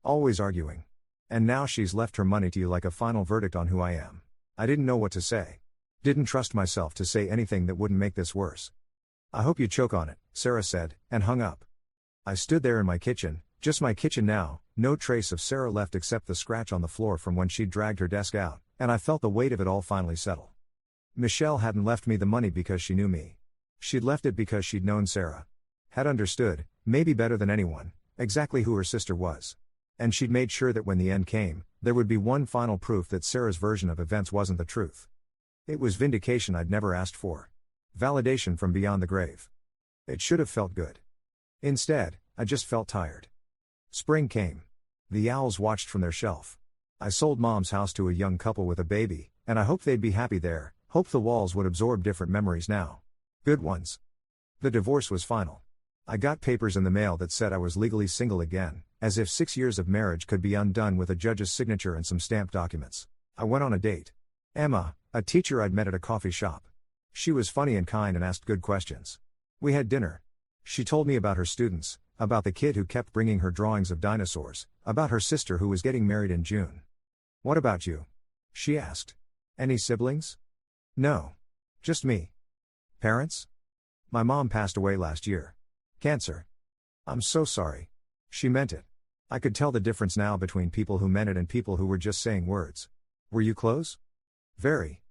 Always arguing. And now she's left her money to you like a final verdict on who I am. I didn't know what to say. Didn't trust myself to say anything that wouldn't make this worse. I hope you choke on it, Sarah said, and hung up. I stood there in my kitchen, just my kitchen now, no trace of Sarah left except the scratch on the floor from when she'd dragged her desk out, and I felt the weight of it all finally settle. Michelle hadn't left me the money because she knew me. She'd left it because she'd known Sarah. Had understood, maybe better than anyone, exactly who her sister was. And she'd made sure that when the end came, there would be one final proof that Sarah's version of events wasn't the truth. It was vindication I'd never asked for. Validation from beyond the grave. It should have felt good. Instead, I just felt tired. Spring came. The owls watched from their shelf. I sold Mom's house to a young couple with a baby, and I hoped they'd be happy there, hoped the walls would absorb different memories now. Good ones. The divorce was final. I got papers in the mail that said I was legally single again, as if 6 years of marriage could be undone with a judge's signature and some stamped documents. I went on a date. Emma, a teacher I'd met at a coffee shop. She was funny and kind and asked good questions. We had dinner. She told me about her students, about the kid who kept bringing her drawings of dinosaurs, about her sister who was getting married in June. What about you? She asked. Any siblings? No. Just me. Parents? My mom passed away last year. Cancer. I'm so sorry. She meant it. I could tell the difference now between people who meant it and people who were just saying words. Were you close? Very.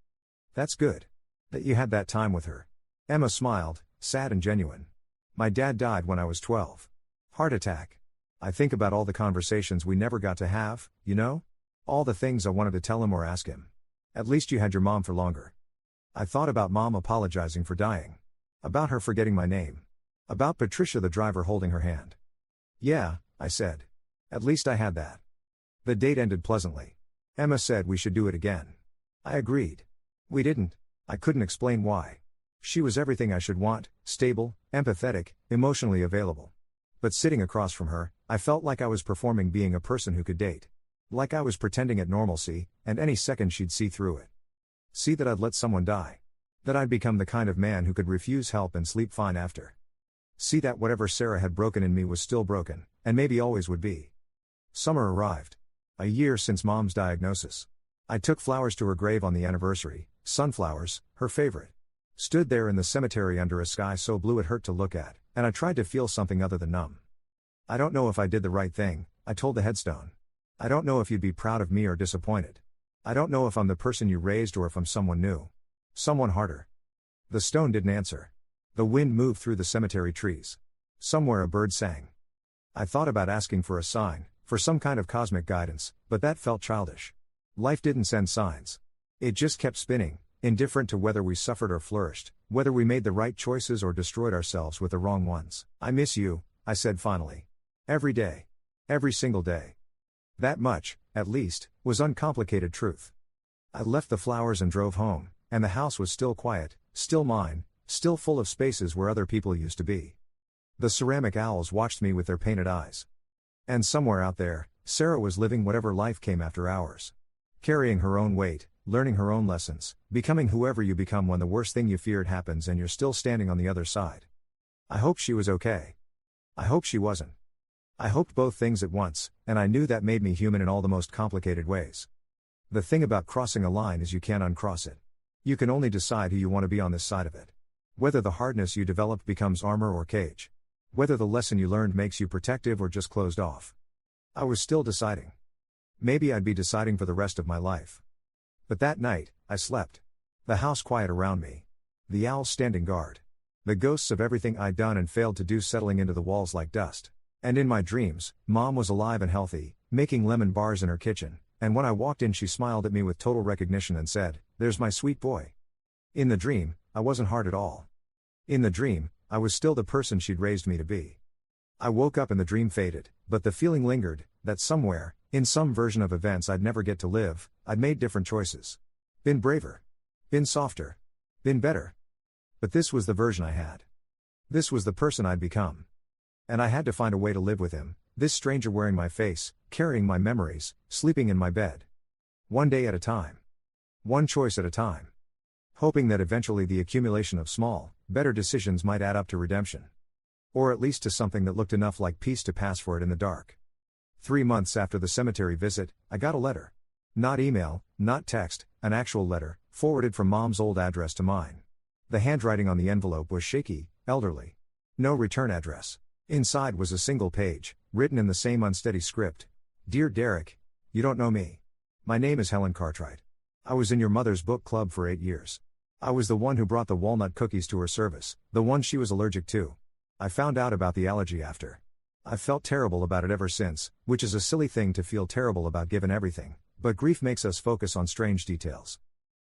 That's good. That you had that time with her. Emma smiled, sad and genuine. My dad died when I was 12. Heart attack. I think about all the conversations we never got to have, you know? All the things I wanted to tell him or ask him. At least you had your mom for longer. I thought about Mom apologizing for dying. About her forgetting my name. About Patricia the driver holding her hand. Yeah, I said. At least I had that. The date ended pleasantly. Emma said we should do it again. I agreed. We didn't. I couldn't explain why. She was everything I should want, stable, empathetic, emotionally available. But sitting across from her, I felt like I was performing being a person who could date. Like I was pretending at normalcy, and any second she'd see through it. See that I'd let someone die. That I'd become the kind of man who could refuse help and sleep fine after. See that whatever Sarah had broken in me was still broken, and maybe always would be. Summer arrived. A year since Mom's diagnosis. I took flowers to her grave on the anniversary, sunflowers, her favorite. Stood there in the cemetery under a sky so blue it hurt to look at, and I tried to feel something other than numb. I don't know if I did the right thing, I told the headstone. I don't know if you'd be proud of me or disappointed. I don't know if I'm the person you raised or if I'm someone new. Someone harder. The stone didn't answer. The wind moved through the cemetery trees. Somewhere a bird sang. I thought about asking for a sign, for some kind of cosmic guidance, but that felt childish. Life didn't send signs. It just kept spinning, indifferent to whether we suffered or flourished, whether we made the right choices or destroyed ourselves with the wrong ones. I miss you, I said finally. Every day. Every single day. That much, at least, was uncomplicated truth. I left the flowers and drove home, and the house was still quiet, still mine, still full of spaces where other people used to be. The ceramic owls watched me with their painted eyes. And somewhere out there, Sarah was living whatever life came after ours. Carrying her own weight, learning her own lessons, becoming whoever you become when the worst thing you feared happens and you're still standing on the other side. I hoped she was okay. I hoped she wasn't. I hoped both things at once, and I knew that made me human in all the most complicated ways. The thing about crossing a line is you can't uncross it. You can only decide who you want to be on this side of it. Whether the hardness you developed becomes armor or cage. Whether the lesson you learned makes you protective or just closed off. I was still deciding. Maybe I'd be deciding for the rest of my life. But that night, I slept. The house quiet around me. The owls standing guard. The ghosts of everything I'd done and failed to do settling into the walls like dust. And in my dreams, Mom was alive and healthy, making lemon bars in her kitchen, and when I walked in she smiled at me with total recognition and said, "There's my sweet boy." In the dream, I wasn't hard at all. In the dream, I was still the person she'd raised me to be. I woke up and the dream faded, but the feeling lingered, that somewhere, in some version of events I'd never get to live, I'd made different choices. Been braver. Been softer. Been better. But this was the version I had. This was the person I'd become. And I had to find a way to live with him, this stranger wearing my face, carrying my memories, sleeping in my bed. One day at a time. One choice at a time. Hoping that eventually the accumulation of small, better decisions might add up to redemption. Or at least to something that looked enough like peace to pass for it in the dark. 3 months after the cemetery visit, I got a letter. Not email, not text, an actual letter, forwarded from Mom's old address to mine. The handwriting on the envelope was shaky, elderly. No return address. Inside was a single page, written in the same unsteady script. Dear Derek, you don't know me. My name is Helen Cartwright. I was in your mother's book club for 8 years. I was the one who brought the walnut cookies to her service, the one she was allergic to. I found out about the allergy after. I've felt terrible about it ever since, which is a silly thing to feel terrible about given everything, but grief makes us focus on strange details.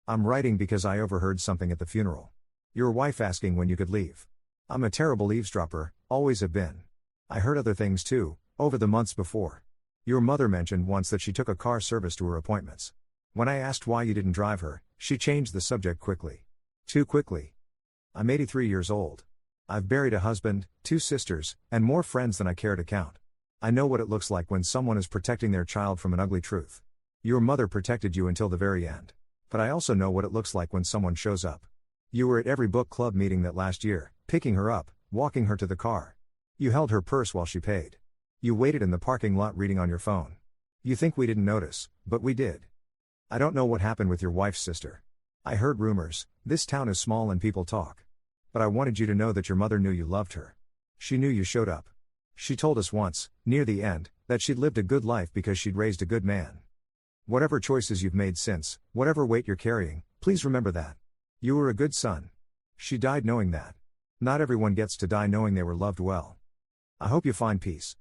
I'm writing because I overheard something at the funeral. Your wife asking when you could leave. I'm a terrible eavesdropper, always have been. I heard other things too, over the months before. Your mother mentioned once that she took a car service to her appointments. When I asked why you didn't drive her, she changed the subject quickly. Too quickly. I'm 83 years old. I've buried a husband, 2 sisters, and more friends than I care to count. I know what it looks like when someone is protecting their child from an ugly truth. Your mother protected you until the very end. But I also know what it looks like when someone shows up. You were at every book club meeting that last year, picking her up, walking her to the car. You held her purse while she paid. You waited in the parking lot reading on your phone. You think we didn't notice, but we did. I don't know what happened with your wife's sister. I heard rumors, this town is small and people talk. But I wanted you to know that your mother knew you loved her. She knew you showed up. She told us once, near the end, that she'd lived a good life because she'd raised a good man. Whatever choices you've made since, whatever weight you're carrying, please remember that. You were a good son. She died knowing that. Not everyone gets to die knowing they were loved well. I hope you find peace.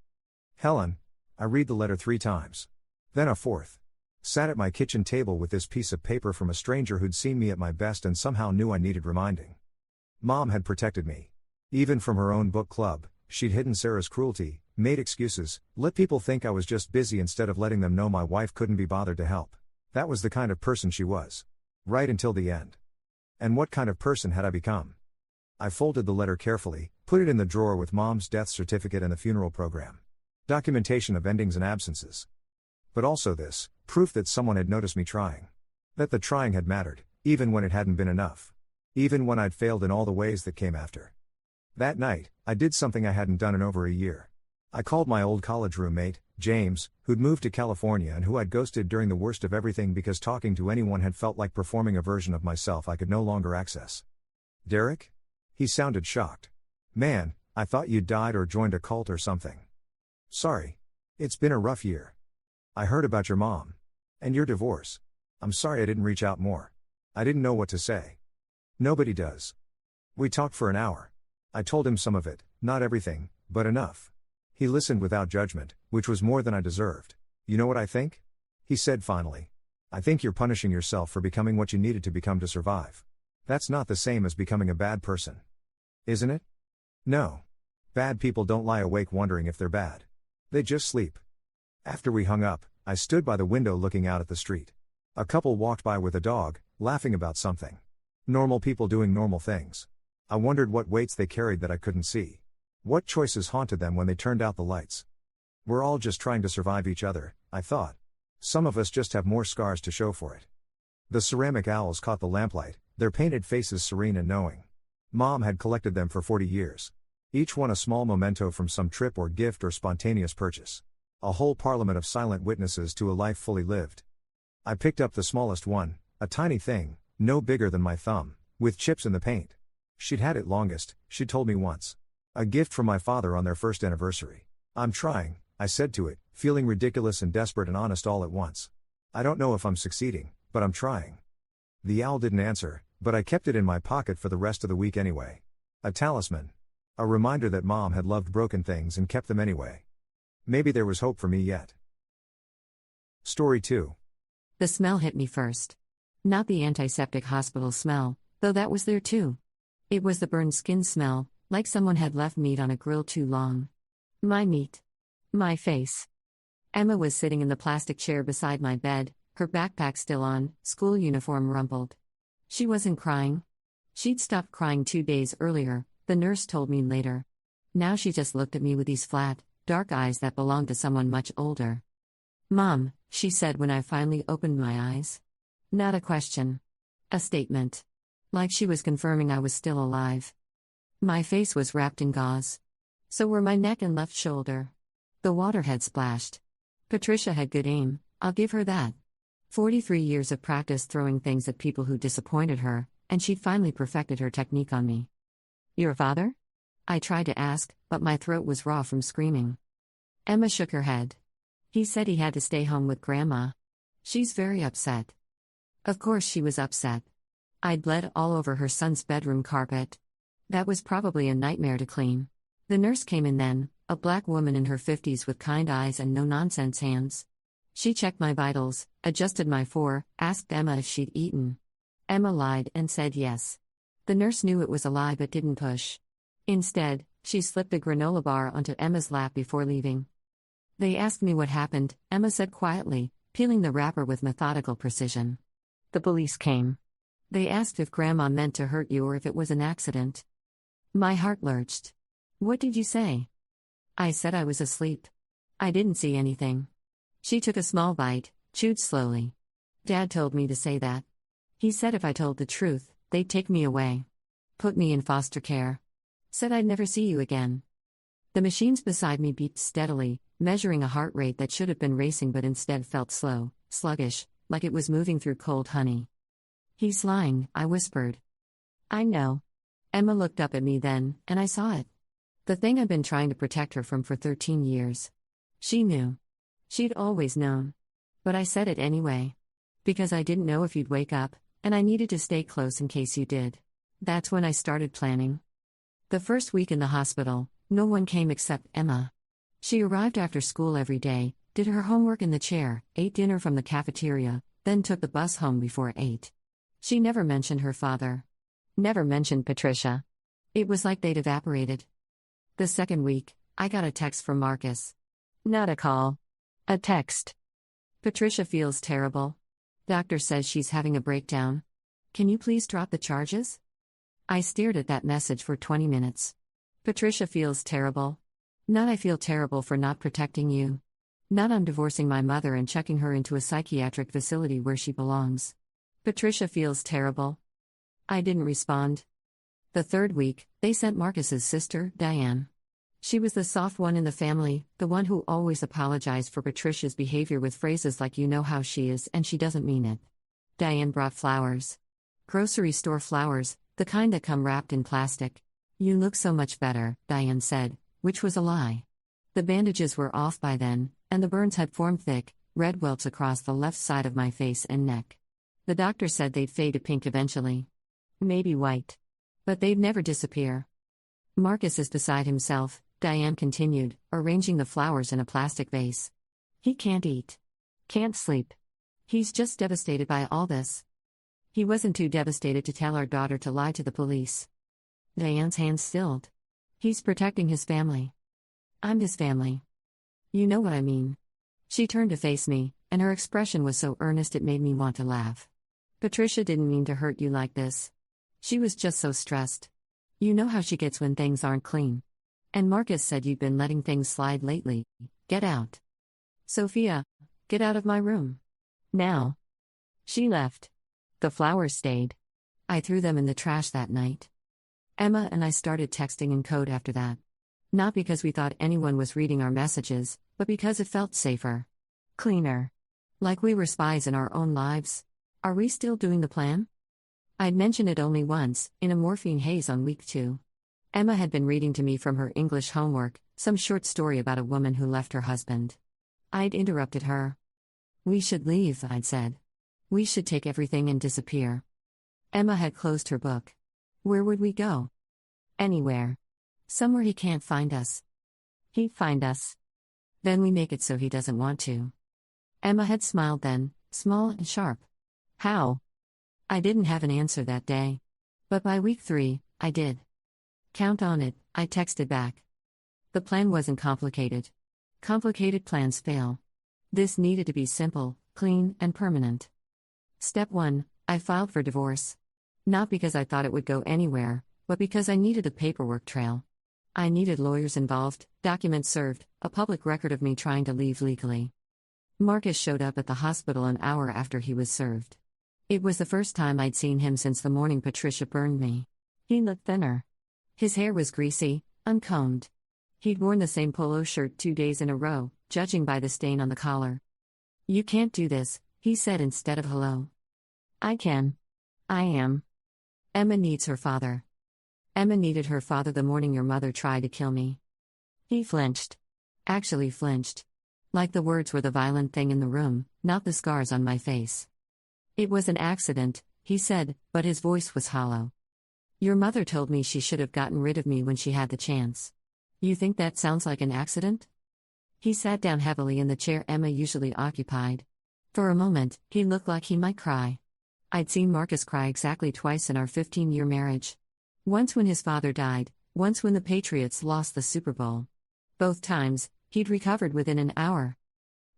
Helen. I read the letter 3 times. Then a 4th. Sat at my kitchen table with this piece of paper from a stranger who'd seen me at my best and somehow knew I needed reminding. Mom had protected me. Even from her own book club, she'd hidden Sarah's cruelty, made excuses, let people think I was just busy instead of letting them know my wife couldn't be bothered to help. That was the kind of person she was. Right until the end. And what kind of person had I become? I folded the letter carefully, put it in the drawer with Mom's death certificate and the funeral program. Documentation of endings and absences. But also this, proof that someone had noticed me trying. That the trying had mattered, even when it hadn't been enough. Even when I'd failed in all the ways that came after. That night, I did something I hadn't done in over a year. I called my old college roommate, James, who'd moved to California and who I'd ghosted during the worst of everything because talking to anyone had felt like performing a version of myself I could no longer access. Derek? He sounded shocked. Man, I thought you'd died or joined a cult or something. Sorry. It's been a rough year. I heard about your mom. And your divorce. I'm sorry I didn't reach out more. I didn't know what to say. Nobody does. We talked for an hour. I told him some of it, not everything, but enough. He listened without judgment, which was more than I deserved. You know what I think? He said finally. I think you're punishing yourself for becoming what you needed to become to survive. That's not the same as becoming a bad person. Isn't it? No. Bad people don't lie awake wondering if they're bad. They just sleep. After we hung up, I stood by the window looking out at the street. A couple walked by with a dog, laughing about something. Normal people doing normal things. I wondered what weights they carried that I couldn't see. What choices haunted them when they turned out the lights. We're all just trying to survive each other, I thought. Some of us just have more scars to show for it. The ceramic owls caught the lamplight, their painted faces serene and knowing. Mom had collected them for 40 years. Each one a small memento from some trip or gift or spontaneous purchase. A whole parliament of silent witnesses to a life fully lived. I picked up the smallest one, a tiny thing, no bigger than my thumb, with chips in the paint. She'd had it longest, she told me once. A gift from my father on their first anniversary. I'm trying, I said to it, feeling ridiculous and desperate and honest all at once. I don't know if I'm succeeding, but I'm trying. The owl didn't answer, but I kept it in my pocket for the rest of the week anyway. A talisman. A reminder that Mom had loved broken things and kept them anyway. Maybe there was hope for me yet. Story 2. The smell hit me first. Not the antiseptic hospital smell, though that was there too. It was the burned skin smell, like someone had left meat on a grill too long. My meat. My face. Emma was sitting in the plastic chair beside my bed, her backpack still on, school uniform rumpled. She wasn't crying. She'd stopped crying 2 days earlier, the nurse told me later. Now she just looked at me with these flat, dark eyes that belonged to someone much older. Mom, she said when I finally opened my eyes. Not a question. A statement. Like she was confirming I was still alive. My face was wrapped in gauze. So were my neck and left shoulder. The water had splashed. Patricia had good aim, I'll give her that. 43 years of practice throwing things at people who disappointed her, and she'd finally perfected her technique on me. Your father? I tried to ask, but my throat was raw from screaming. Emma shook her head. He said he had to stay home with Grandma. She's very upset. Of course she was upset. I'd bled all over her son's bedroom carpet. That was probably a nightmare to clean. The nurse came in then, a black woman in her 50s with kind eyes and no-nonsense hands. She checked my vitals, adjusted my asked Emma if she'd eaten. Emma lied and said yes. The nurse knew it was a lie but didn't push. Instead, she slipped a granola bar onto Emma's lap before leaving. They asked me what happened, Emma said quietly, peeling the wrapper with methodical precision. The police came. They asked if Grandma meant to hurt you or if it was an accident. My heart lurched. What did you say? I said I was asleep. I didn't see anything. She took a small bite, chewed slowly. Dad told me to say that. He said if I told the truth, they'd take me away. Put me in foster care. Said I'd never see you again. The machines beside me beeped steadily, measuring a heart rate that should have been racing but instead felt slow, sluggish, like it was moving through cold honey. He's lying, I whispered. I know. Emma looked up at me then, and I saw it. The thing I'd been trying to protect her from for 13 years. She knew. She'd always known. But I said it anyway. Because I didn't know if you'd wake up, and I needed to stay close in case you did. That's when I started planning. The first week in the hospital, no one came except Emma. She arrived after school every day, did her homework in the chair, ate dinner from the cafeteria, then took the bus home before 8. She never mentioned her father. Never mentioned Patricia. It was like they'd evaporated. The second week, I got a text from Marcus. Not a call. A text. Patricia feels terrible. Doctor says she's having a breakdown. Can you please drop the charges? I stared at that message for 20 minutes. Patricia feels terrible. Not I feel terrible for not protecting you. Not I'm divorcing my mother and checking her into a psychiatric facility where she belongs. Patricia feels terrible. I didn't respond. The third week, they sent Marcus's sister, Diane. She was the soft one in the family, the one who always apologized for Patricia's behavior with phrases like you know how she is and she doesn't mean it. Diane brought flowers. Grocery store flowers, the kind that come wrapped in plastic. You look so much better, Diane said, which was a lie. The bandages were off by then, and the burns had formed thick, red welts across the left side of my face and neck. The doctor said they'd fade to pink eventually. Maybe white. But they'd never disappear. Marcus is beside himself, Diane continued, arranging the flowers in a plastic vase. He can't eat. Can't sleep. He's just devastated by all this. He wasn't too devastated to tell our daughter to lie to the police. Diane's hands stilled. He's protecting his family. I'm his family. You know what I mean. She turned to face me, and her expression was so earnest it made me want to laugh. Patricia didn't mean to hurt you like this. She was just so stressed. You know how she gets when things aren't clean. And Marcus said you'd been letting things slide lately. Get out. Sophia, get out of my room. Now. She left. The flowers stayed. I threw them in the trash that night. Emma and I started texting in code after that. Not because we thought anyone was reading our messages, but because it felt safer. Cleaner. Like we were spies in our own lives. Are we still doing the plan? I'd mentioned it only once, in a morphine haze on week 2. Emma had been reading to me from her English homework, some short story about a woman who left her husband. I'd interrupted her. We should leave, I'd said. We should take everything and disappear. Emma had closed her book. Where would we go? Anywhere. Somewhere he can't find us. He'd find us. Then we make it so he doesn't want to. Emma had smiled then, small and sharp. How? I didn't have an answer that day. But by week 3, I did. Count on it, I texted back. The plan wasn't complicated. Complicated plans fail. This needed to be simple, clean, and permanent. Step 1, I filed for divorce. Not because I thought it would go anywhere, but because I needed a paperwork trail. I needed lawyers involved, documents served, a public record of me trying to leave legally. Marcus showed up at the hospital an hour after he was served. It was the first time I'd seen him since the morning Patricia burned me. He looked thinner. His hair was greasy, uncombed. He'd worn the same polo shirt 2 days in a row, judging by the stain on the collar. You can't do this, he said instead of hello. I can. I am. Emma needs her father. Emma needed her father the morning your mother tried to kill me. He flinched. Actually flinched. Like the words were the violent thing in the room, not the scars on my face. It was an accident, he said, but his voice was hollow. Your mother told me she should have gotten rid of me when she had the chance. You think that sounds like an accident? He sat down heavily in the chair Emma usually occupied. For a moment, he looked like he might cry. I'd seen Marcus cry exactly twice in our 15-year marriage. Once when his father died, once when the Patriots lost the Super Bowl. Both times, he'd recovered within an hour.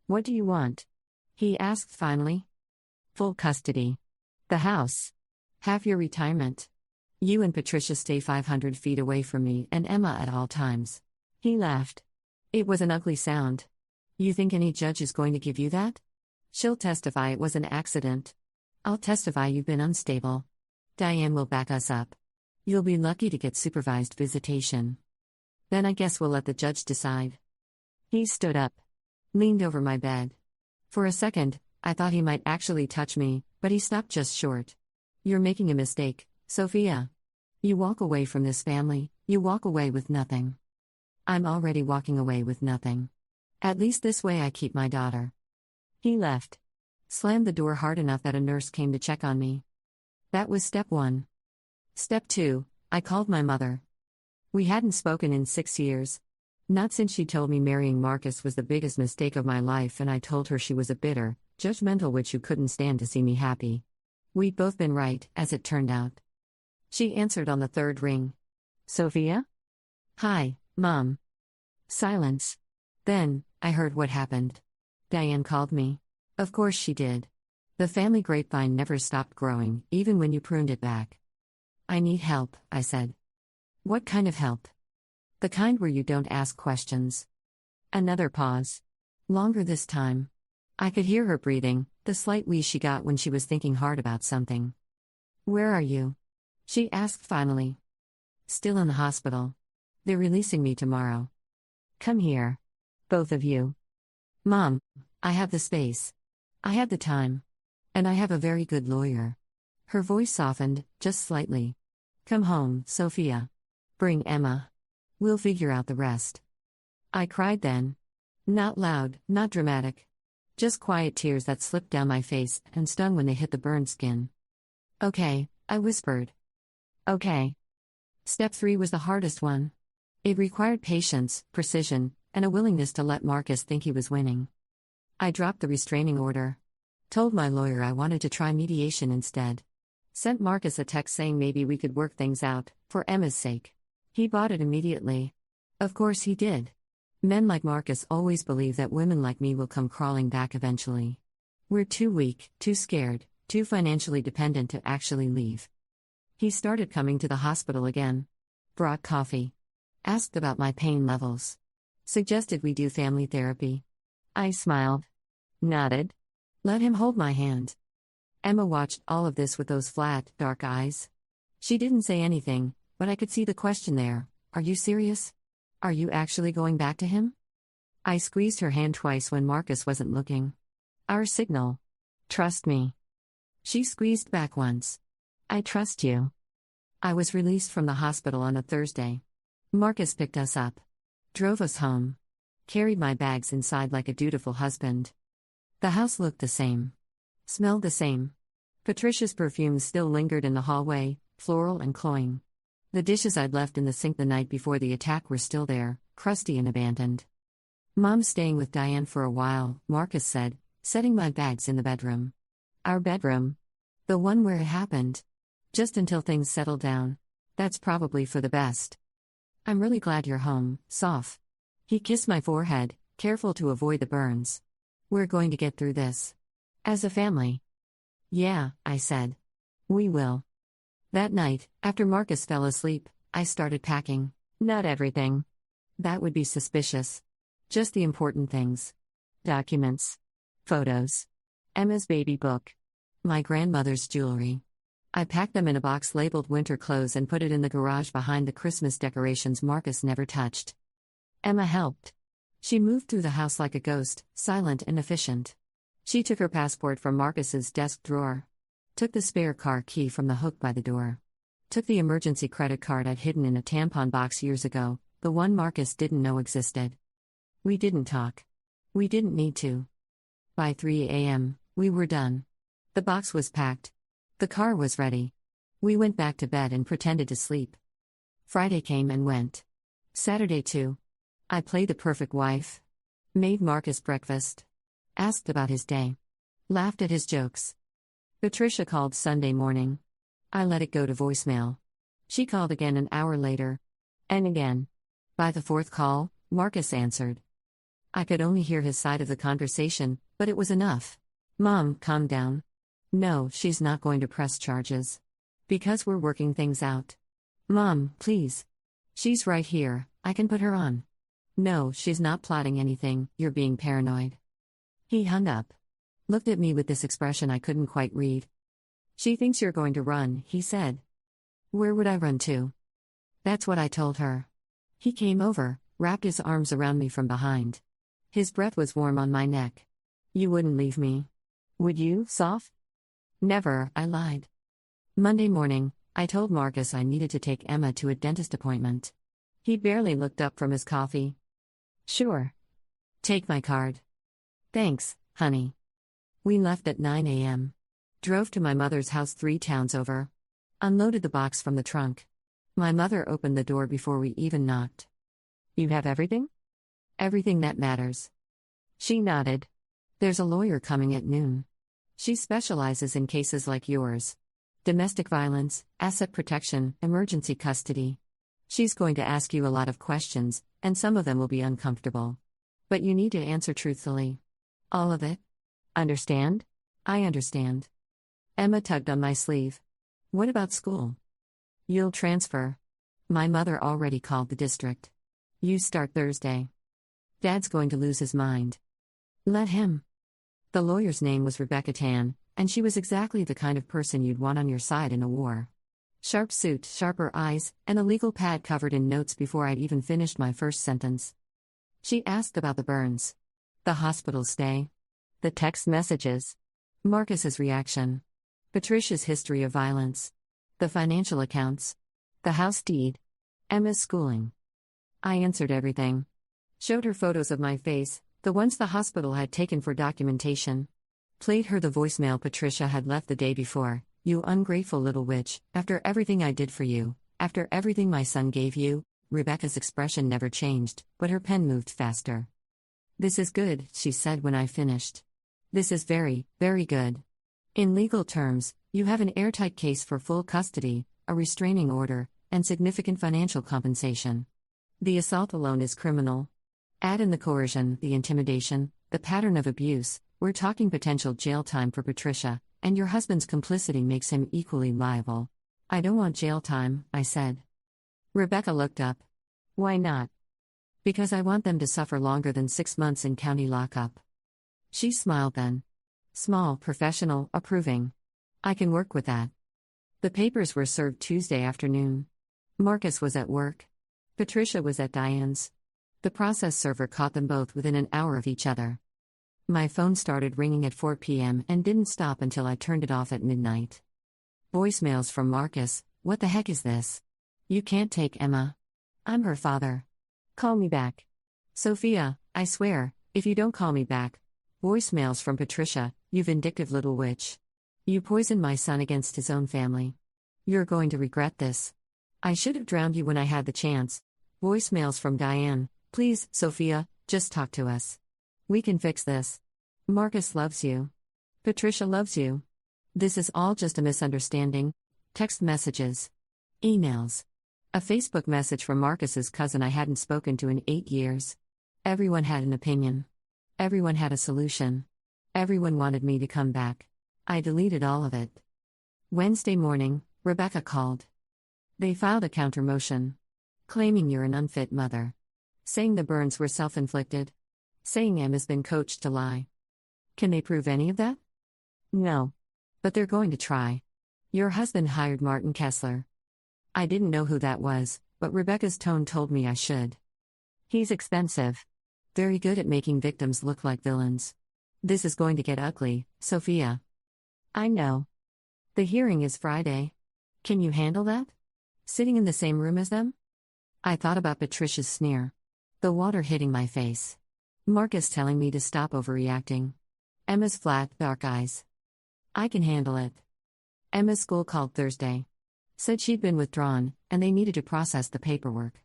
What do you want? He asked finally. Full custody. The house. Half your retirement. You and Patricia stay 500 feet away from me and Emma at all times. He laughed. It was an ugly sound. You think any judge is going to give you that? She'll testify it was an accident. I'll testify you've been unstable. Diane will back us up. You'll be lucky to get supervised visitation. Then I guess we'll let the judge decide. He stood up. Leaned over my bed. For a second, I thought he might actually touch me, but he stopped just short. You're making a mistake, Sophia. You walk away from this family, you walk away with nothing. I'm already walking away with nothing. At least this way I keep my daughter. He left. Slammed the door hard enough that a nurse came to check on me. That was step 1. Step 2, I called my mother. We hadn't spoken in 6 years. Not since she told me marrying Marcus was the biggest mistake of my life and I told her she was a bitter, judgmental witch who couldn't stand to see me happy. We'd both been right, as it turned out. She answered on the 3rd ring. Sophia? Hi, Mom. Silence. Then, I heard what happened. Diane called me. Of course she did. The family grapevine never stopped growing, even when you pruned it back. I need help, I said. What kind of help? The kind where you don't ask questions. Another pause. Longer this time. I could hear her breathing, the slight wheeze she got when she was thinking hard about something. Where are you? She asked finally. Still in the hospital. They're releasing me tomorrow. Come here. Both of you. Mom, I have the space. I have the time. And I have a very good lawyer. Her voice softened, just slightly. Come home, Sophia. Bring Emma. We'll figure out the rest. I cried then. Not loud, not dramatic. Just quiet tears that slipped down my face and stung when they hit the burned skin. Okay, I whispered. Okay. Step 3 was the hardest one. It required patience, precision, and a willingness to let Marcus think he was winning. I dropped the restraining order. Told my lawyer I wanted to try mediation instead. Sent Marcus a text saying maybe we could work things out, for Emma's sake. He bought it immediately. Of course he did. Men like Marcus always believe that women like me will come crawling back eventually. We're too weak, too scared, too financially dependent to actually leave. He started coming to the hospital again. Brought coffee. Asked about my pain levels. Suggested we do family therapy. I smiled. Nodded. Let him hold my hand. Emma watched all of this with those flat, dark eyes. She didn't say anything, but I could see the question there. Are you serious? Are you actually going back to him? I squeezed her hand twice when Marcus wasn't looking. Our signal. Trust me. She squeezed back once. I trust you. I was released from the hospital on a Thursday. Marcus picked us up. Drove us home. Carried my bags inside like a dutiful husband. The house looked the same. Smelled the same. Patricia's perfume still lingered in the hallway, floral and cloying. The dishes I'd left in the sink the night before the attack were still there, crusty and abandoned. Mom's staying with Diane for a while, Marcus said, setting my bags in the bedroom. Our bedroom. The one where it happened. Just until things settle down. That's probably for the best. I'm really glad you're home, Soph. He kissed my forehead, careful to avoid the burns. We're going to get through this. As a family. Yeah, I said. We will. That night, after Marcus fell asleep, I started packing. Not everything. That would be suspicious. Just the important things. Documents. Photos. Emma's baby book. My grandmother's jewelry. I packed them in a box labeled winter clothes and put it in the garage behind the Christmas decorations Marcus never touched. Emma helped. She moved through the house like a ghost, silent and efficient. She took her passport from Marcus's desk drawer. Took the spare car key from the hook by the door. Took the emergency credit card I'd hidden in a tampon box years ago, the one Marcus didn't know existed. We didn't talk. We didn't need to. By 3 a.m., we were done. The box was packed. The car was ready. We went back to bed and pretended to sleep. Friday came and went. Saturday too. I played the perfect wife. Made Marcus breakfast. Asked about his day. Laughed at his jokes. Patricia called Sunday morning. I let it go to voicemail. She called again an hour later. And again. By the fourth call, Marcus answered. I could only hear his side of the conversation, but it was enough. Mom, calm down. No, she's not going to press charges. Because we're working things out. Mom, please. She's right here, I can put her on. No, she's not plotting anything, you're being paranoid. He hung up. Looked at me with this expression I couldn't quite read. She thinks you're going to run, he said. Where would I run to? That's what I told her. He came over, wrapped his arms around me from behind. His breath was warm on my neck. You wouldn't leave me. Would you, Soph? Never, I lied. Monday morning, I told Marcus I needed to take Emma to a dentist appointment. He barely looked up from his coffee. Sure. Take my card. Thanks, honey. We left at 9 a.m. Drove to my mother's house 3 towns over. Unloaded the box from the trunk. My mother opened the door before we even knocked. You have everything? Everything that matters. She nodded. There's a lawyer coming at noon. She specializes in cases like yours. Domestic violence, asset protection, emergency custody. She's going to ask you a lot of questions, and some of them will be uncomfortable. But you need to answer truthfully. All of it. Understand? I understand. Emma tugged on my sleeve. What about school? You'll transfer. My mother already called the district. You start Thursday. Dad's going to lose his mind. Let him. The lawyer's name was Rebecca Tan, and she was exactly the kind of person you'd want on your side in a war. Sharp suit, sharper eyes, and a legal pad covered in notes before I'd even finished my first sentence. She asked about the burns. The hospital stay. The text messages. Marcus's reaction. Patricia's history of violence. The financial accounts. The house deed. Emma's schooling. I answered everything. Showed her photos of my face, the ones the hospital had taken for documentation. Played her the voicemail Patricia had left the day before. You ungrateful little witch, after everything I did for you, after everything my son gave you. Rebecca's expression never changed, but her pen moved faster. This is good, she said when I finished. This is very, very good. In legal terms, you have an airtight case for full custody, a restraining order, and significant financial compensation. The assault alone is criminal. Add in the coercion, the intimidation, the pattern of abuse, we're talking potential jail time for Patricia, and your husband's complicity makes him equally liable. I don't want jail time, I said. Rebecca looked up. Why not? Because I want them to suffer longer than 6 months in county lockup. She smiled then. Small, professional, approving. I can work with that. The papers were served Tuesday afternoon. Marcus was at work. Patricia was at Diane's. The process server caught them both within an hour of each other. My phone started ringing at 4 p.m. and didn't stop until I turned it off at midnight. Voicemails from Marcus. What the heck is this? You can't take Emma. I'm her father. Call me back. Sophia, I swear, if you don't call me back. Voicemails from Patricia. You vindictive little witch. You poisoned my son against his own family. You're going to regret this. I should have drowned you when I had the chance. Voicemails from Diane. Please, Sophia, just talk to us. We can fix this. Marcus loves you. Patricia loves you. This is all just a misunderstanding. Text messages. Emails. A Facebook message from Marcus's cousin I hadn't spoken to in 8 years. Everyone had an opinion. Everyone had a solution. Everyone wanted me to come back. I deleted all of it. Wednesday morning, Rebecca called. They filed a counter-motion. Claiming you're an unfit mother. Saying the burns were self-inflicted. Saying Emma's been coached to lie. Can they prove any of that? No. But they're going to try. Your husband hired Martin Kessler. I didn't know who that was, but Rebecca's tone told me I should. He's expensive. Very good at making victims look like villains. This is going to get ugly, Sophia. I know. The hearing is Friday. Can you handle that? Sitting in the same room as them? I thought about Patricia's sneer. The water hitting my face. Marcus telling me to stop overreacting. Emma's flat, dark eyes. I can handle it. Emma's school called Thursday. Said she'd been withdrawn, and they needed to process the paperwork.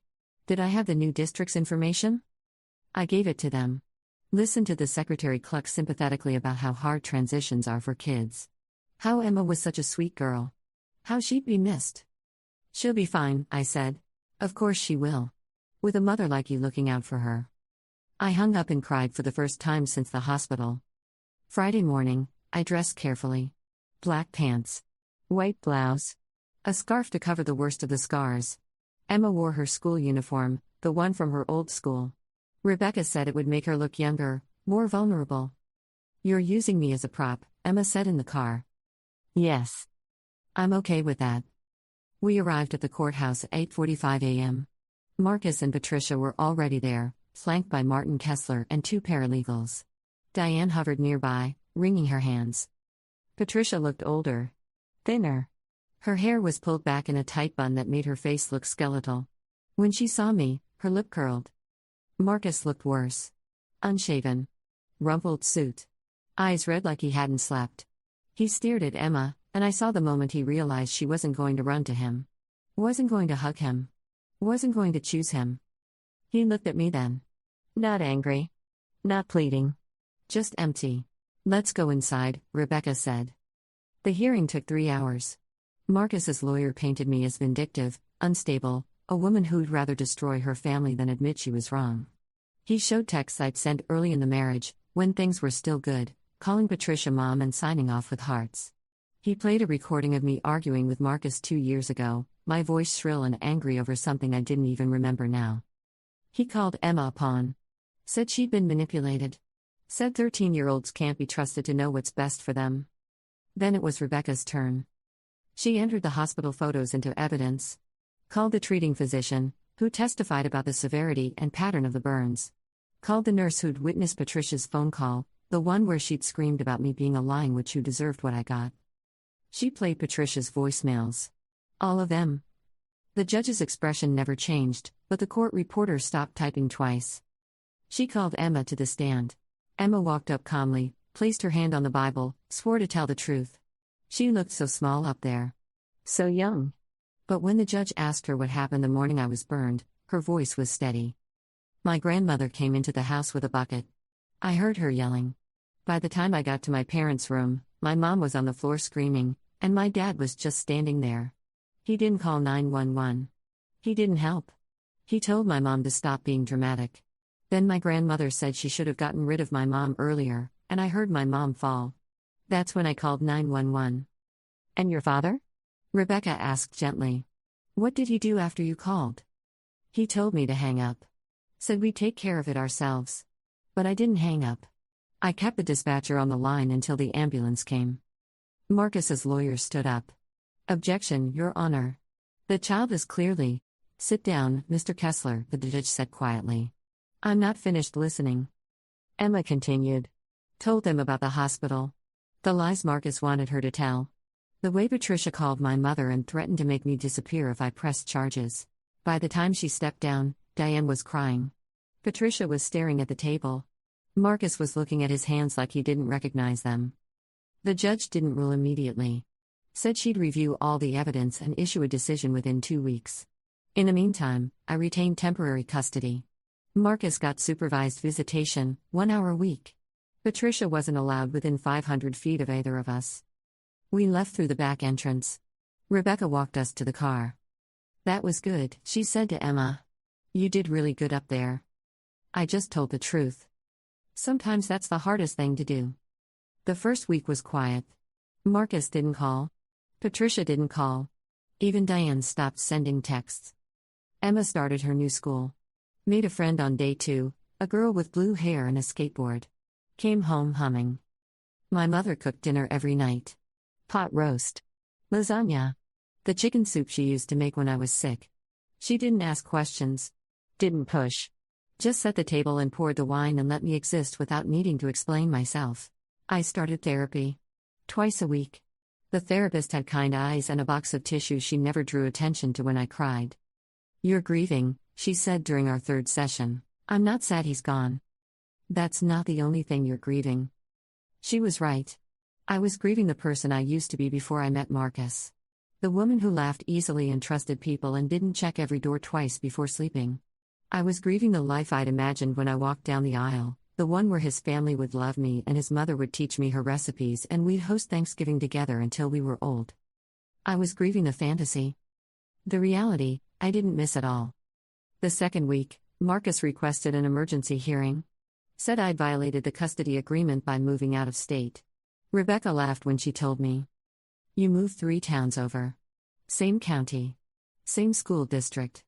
Did I have the new district's information? I gave it to them. Listened to the secretary cluck sympathetically about how hard transitions are for kids. How Emma was such a sweet girl. How she'd be missed. She'll be fine, I said. Of course she will. With a mother like you looking out for her. I hung up and cried for the first time since the hospital. Friday morning, I dressed carefully. Black pants. White blouse. A scarf to cover the worst of the scars. Emma wore her school uniform, the one from her old school. Rebecca said it would make her look younger, more vulnerable. You're using me as a prop, Emma said in the car. Yes. I'm okay with that. We arrived at the courthouse at 8:45 a.m. Marcus and Patricia were already there, flanked by Martin Kessler and 2 paralegals. Diane hovered nearby, wringing her hands. Patricia looked older. Thinner. Her hair was pulled back in a tight bun that made her face look skeletal. When she saw me, her lip curled. Marcus looked worse. Unshaven. Rumpled suit. Eyes red like he hadn't slept. He stared at Emma, and I saw the moment he realized she wasn't going to run to him. Wasn't going to hug him. Wasn't going to choose him. He looked at me then. Not angry. Not pleading. Just empty. Let's go inside, Rebecca said. The hearing took 3 hours. Marcus's lawyer painted me as vindictive, unstable, a woman who'd rather destroy her family than admit she was wrong. He showed texts I'd sent early in the marriage, when things were still good, calling Patricia mom and signing off with hearts. He played a recording of me arguing with Marcus 2 years ago, my voice shrill and angry over something I didn't even remember now. He called Emma a pawn. Said she'd been manipulated. Said 13-year-olds can't be trusted to know what's best for them. Then it was Rebecca's turn. She entered the hospital photos into evidence. Called the treating physician, who testified about the severity and pattern of the burns. Called the nurse who'd witnessed Patricia's phone call, the one where she'd screamed about me being a lying witch who deserved what I got. She played Patricia's voicemails. All of them. The judge's expression never changed, but the court reporter stopped typing twice. She called Emma to the stand. Emma walked up calmly, placed her hand on the Bible, swore to tell the truth. She looked so small up there. So young. But when the judge asked her what happened the morning I was burned, her voice was steady. My grandmother came into the house with a bucket. I heard her yelling. By the time I got to my parents' room, my mom was on the floor screaming, and my dad was just standing there. He didn't call 911. He didn't help. He told my mom to stop being dramatic. Then my grandmother said she should have gotten rid of my mom earlier, and I heard my mom fall. That's when I called 911. And your father? Rebecca asked gently. What did he do after you called? He told me to hang up. Said we'd take care of it ourselves. But I didn't hang up. I kept the dispatcher on the line until the ambulance came. Marcus's lawyer stood up. Objection, Your Honor. The child is clearly. Sit down, Mr. Kessler, the judge said quietly. I'm not finished listening. Emma continued. Told them about the hospital. The lies Marcus wanted her to tell. The way Patricia called my mother and threatened to make me disappear if I pressed charges. By the time she stepped down, Diane was crying. Patricia was staring at the table. Marcus was looking at his hands like he didn't recognize them. The judge didn't rule immediately. Said she'd review all the evidence and issue a decision within 2 weeks. In the meantime, I retained temporary custody. Marcus got supervised visitation, 1 hour a week. Patricia wasn't allowed within 500 feet of either of us. We left through the back entrance. Rebecca walked us to the car. That was good, she said to Emma. You did really good up there. I just told the truth. Sometimes that's the hardest thing to do. The first week was quiet. Marcus didn't call. Patricia didn't call. Even Diane stopped sending texts. Emma started her new school. Made a friend on day 2, a girl with blue hair and a skateboard. Came home humming. My mother cooked dinner every night. Pot roast. Lasagna. The chicken soup she used to make when I was sick. She didn't ask questions. Didn't push. Just set the table and poured the wine and let me exist without needing to explain myself. I started therapy. Twice a week. The therapist had kind eyes and a box of tissues she never drew attention to when I cried. You're grieving, she said during our 3rd session. I'm not sad he's gone. That's not the only thing you're grieving. She was right. I was grieving the person I used to be before I met Marcus. The woman who laughed easily and trusted people and didn't check every door twice before sleeping. I was grieving the life I'd imagined when I walked down the aisle, the one where his family would love me and his mother would teach me her recipes and we'd host Thanksgiving together until we were old. I was grieving the fantasy. The reality, I didn't miss at all. The second week, Marcus requested an emergency hearing. Said I'd violated the custody agreement by moving out of state. Rebecca laughed when she told me. You moved 3 towns over. Same county. Same school district.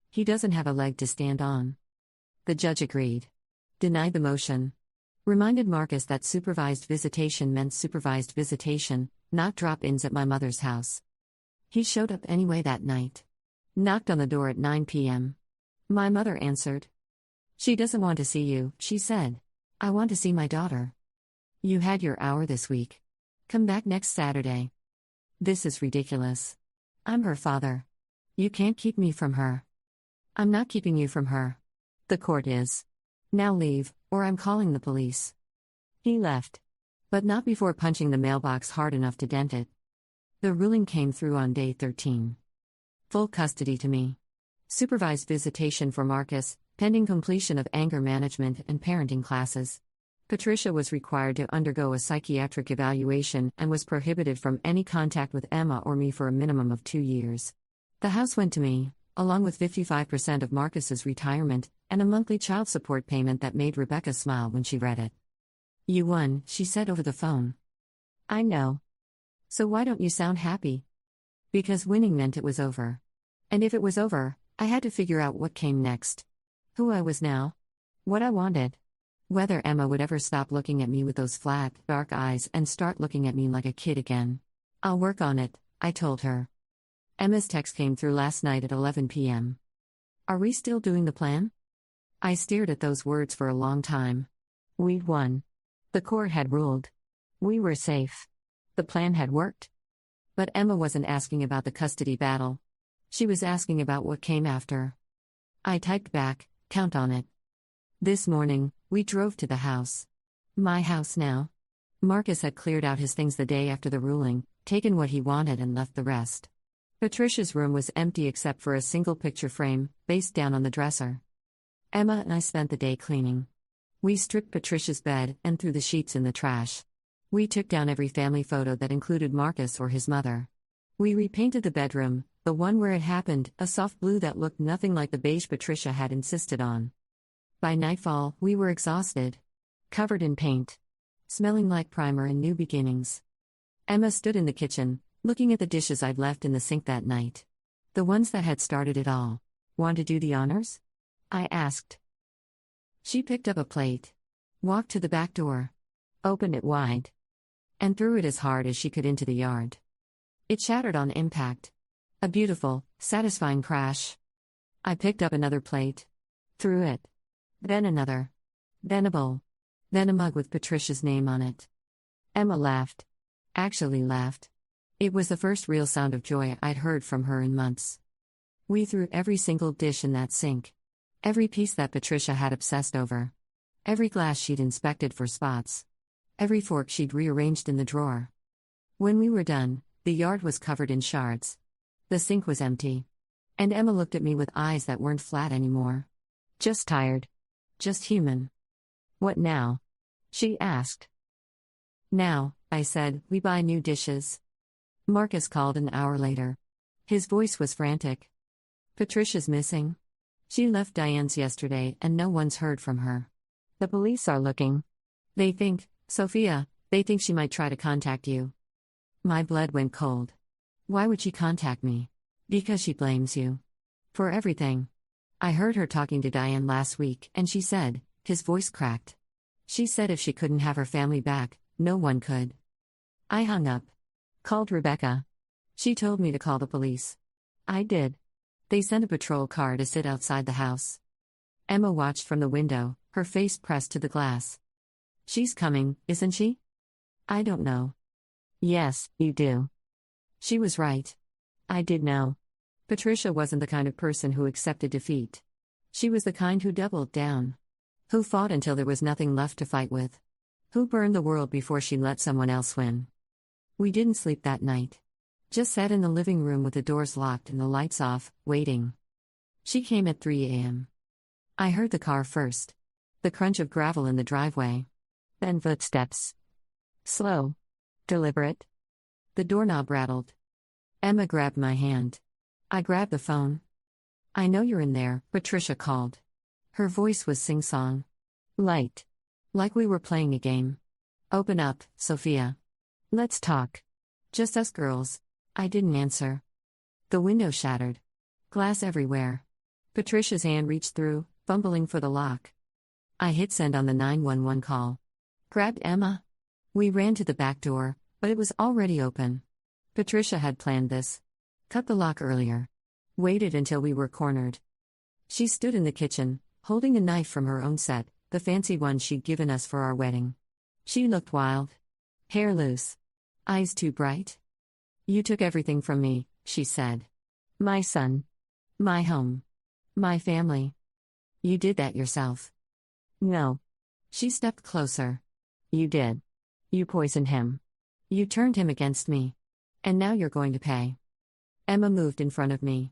He doesn't have a leg to stand on. The judge agreed. Denied the motion. Reminded Marcus that supervised visitation meant supervised visitation, not drop-ins at my mother's house. He showed up anyway that night. Knocked on the door at 9 p.m. My mother answered. She doesn't want to see you, she said. I want to see my daughter. You had your hour this week. Come back next Saturday. This is ridiculous. I'm her father. You can't keep me from her. I'm not keeping you from her. The court is. Now leave, or I'm calling the police. He left. But not before punching the mailbox hard enough to dent it. The ruling came through on day 13. Full custody to me. Supervised visitation for Marcus, pending completion of anger management and parenting classes. Patricia was required to undergo a psychiatric evaluation and was prohibited from any contact with Emma or me for a minimum of 2 years. The house went to me, along with 55% of Marcus's retirement, and a monthly child support payment that made Rebecca smile when she read it. You won, she said over the phone. I know. So why don't you sound happy? Because winning meant it was over. And if it was over, I had to figure out what came next. Who I was now. What I wanted. Whether Emma would ever stop looking at me with those flat, dark eyes and start looking at me like a kid again. I'll work on it, I told her. Emma's text came through last night at 11 p.m. Are we still doing the plan? I stared at those words for a long time. We'd won. The court had ruled. We were safe. The plan had worked. But Emma wasn't asking about the custody battle. She was asking about what came after. I typed back, count on it. This morning, we drove to the house. My house now. Marcus had cleared out his things the day after the ruling, taken what he wanted and left the rest. Patricia's room was empty except for a single picture frame, based down on the dresser. Emma and I spent the day cleaning. We stripped Patricia's bed and threw the sheets in the trash. We took down every family photo that included Marcus or his mother. We repainted the bedroom, the one where it happened, a soft blue that looked nothing like the beige Patricia had insisted on. By nightfall, we were exhausted. Covered in paint. Smelling like primer and new beginnings. Emma stood in the kitchen, looking at the dishes I'd left in the sink that night. The ones that had started it all. Want to do the honors? I asked. She picked up a plate. Walked to the back door. Opened it wide. And threw it as hard as she could into the yard. It shattered on impact. A beautiful, satisfying crash. I picked up another plate. Threw it. Then another. Then a bowl. Then a mug with Patricia's name on it. Emma laughed. Actually laughed. It was the first real sound of joy I'd heard from her in months. We threw every single dish in that sink. Every piece that Patricia had obsessed over. Every glass she'd inspected for spots. Every fork she'd rearranged in the drawer. When we were done, the yard was covered in shards. The sink was empty. And Emma looked at me with eyes that weren't flat anymore. Just tired. Just human. What now? She asked. Now, I said, we buy new dishes. Marcus called an hour later. His voice was frantic. Patricia's missing. She left Diane's yesterday and no one's heard from her. The police are looking. They think, Sophia, they think she might try to contact you. My blood went cold. Why would she contact me? Because she blames you. For everything. I heard her talking to Diane last week and she said, his voice cracked. She said if she couldn't have her family back, no one could. I hung up. Called Rebecca. She told me to call the police. I did. They sent a patrol car to sit outside the house. Emma watched from the window, her face pressed to the glass. She's coming, isn't she? I don't know. Yes, you do. She was right. I did know. Patricia wasn't the kind of person who accepted defeat. She was the kind who doubled down. Who fought until there was nothing left to fight with. Who burned the world before she let someone else win. We didn't sleep that night. Just sat in the living room with the doors locked and the lights off, waiting. She came at 3 a.m. I heard the car first. The crunch of gravel in the driveway. Then footsteps. Slow. Deliberate. The doorknob rattled. Emma grabbed my hand. I grabbed the phone. I know you're in there, Patricia called. Her voice was sing-song. Light. Like we were playing a game. Open up, Sophia. Let's talk. Just us girls. I didn't answer. The window shattered. Glass everywhere. Patricia's hand reached through, fumbling for the lock. I hit send on the 911 call. Grabbed Emma. We ran to the back door, but it was already open. Patricia had planned this. Cut the lock earlier. Waited until we were cornered. She stood in the kitchen, holding a knife from her own set, the fancy one she'd given us for our wedding. She looked wild. Hair loose. Eyes too bright. You took everything from me, she said. My son. My home. My family. You did that yourself. No. She stepped closer. You did. You poisoned him. You turned him against me. And now you're going to pay. Emma moved in front of me.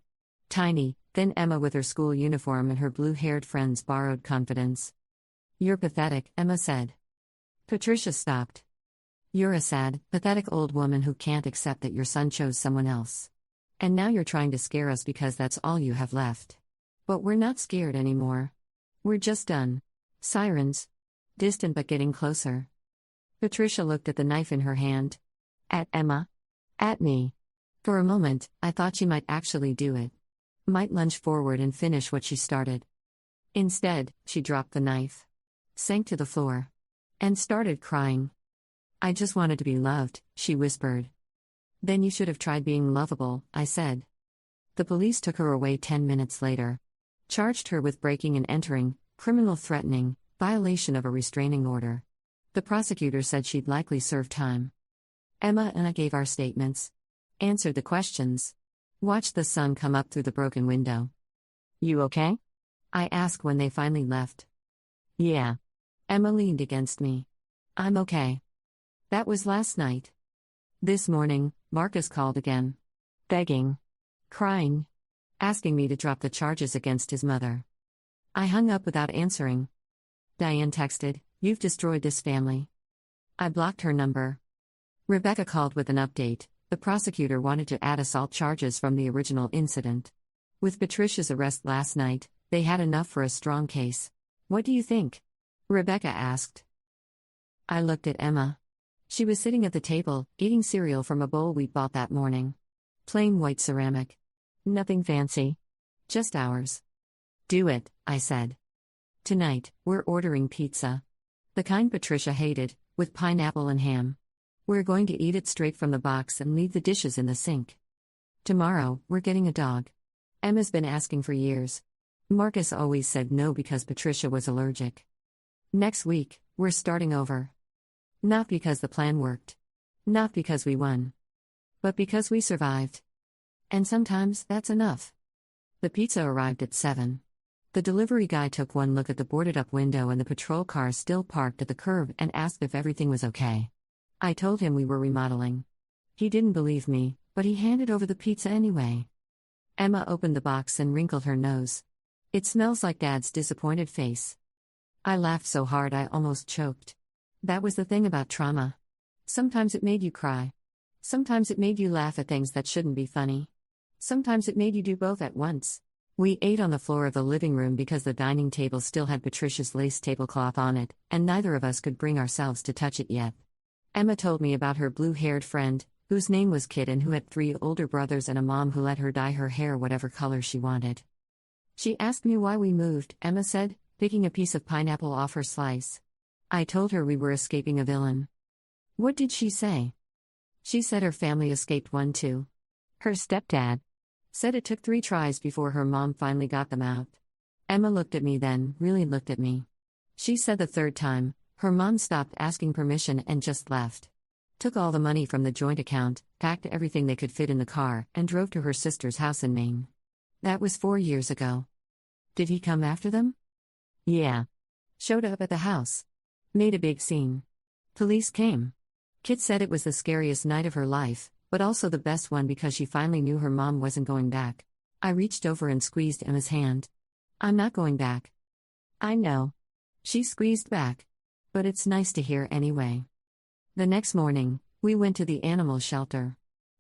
Tiny, thin Emma with her school uniform and her blue-haired friends borrowed confidence. You're pathetic, Emma said. Patricia stopped. You're a sad, pathetic old woman who can't accept that your son chose someone else. And now you're trying to scare us because that's all you have left. But we're not scared anymore. We're just done. Sirens. Distant but getting closer. Patricia looked at the knife in her hand. At Emma? At me. For a moment, I thought she might actually do it. Might lunge forward and finish what she started. Instead, she dropped the knife, sank to the floor, and started crying. I just wanted to be loved, she whispered. Then you should have tried being lovable, I said. The police took her away 10 minutes later. Charged her with breaking and entering, criminal threatening, violation of a restraining order. The prosecutor said she'd likely serve time. Emma and I gave our statements. Answered the questions. Watched the sun come up through the broken window. You okay? I asked when they finally left. Yeah. Emma leaned against me. I'm okay. That was last night. This morning, Marcus called again. Begging. Crying. Asking me to drop the charges against his mother. I hung up without answering. Diane texted, "You've destroyed this family." I blocked her number. Rebecca called with an update. The prosecutor wanted to add assault charges from the original incident. With Patricia's arrest last night, they had enough for a strong case. What do you think? Rebecca asked. I looked at Emma. She was sitting at the table, eating cereal from a bowl we'd bought that morning. Plain white ceramic. Nothing fancy. Just ours. Do it, I said. Tonight, we're ordering pizza. The kind Patricia hated, with pineapple and ham. We're going to eat it straight from the box and leave the dishes in the sink. Tomorrow, we're getting a dog. Emma's been asking for years. Marcus always said no because Patricia was allergic. Next week, we're starting over. Not because the plan worked. Not because we won. But because we survived. And sometimes, that's enough. The pizza arrived at 7. The delivery guy took one look at the boarded-up window and the patrol car still parked at the curb and asked if everything was okay. I told him we were remodeling. He didn't believe me, but he handed over the pizza anyway. Emma opened the box and wrinkled her nose. It smells like Dad's disappointed face. I laughed so hard I almost choked. That was the thing about trauma. Sometimes it made you cry. Sometimes it made you laugh at things that shouldn't be funny. Sometimes it made you do both at once. We ate on the floor of the living room because the dining table still had Patricia's lace tablecloth on it, and neither of us could bring ourselves to touch it yet. Emma told me about her blue-haired friend, whose name was Kit and who had 3 older brothers and a mom who let her dye her hair whatever color she wanted. She asked me why we moved, Emma said, picking a piece of pineapple off her slice. I told her we were escaping a villain. What did she say? She said her family escaped one too. Her stepdad said it took 3 tries before her mom finally got them out. Emma looked at me then, really looked at me. She said the 3rd time, her mom stopped asking permission and just left. Took all the money from the joint account, packed everything they could fit in the car, and drove to her sister's house in Maine. That was 4 years ago. Did he come after them? Yeah. Showed up at the house. Made a big scene. Police came. Kit said it was the scariest night of her life, but also the best one because she finally knew her mom wasn't going back. I reached over and squeezed Emma's hand. I'm not going back. I know. She squeezed back. But it's nice to hear anyway. The next morning, we went to the animal shelter.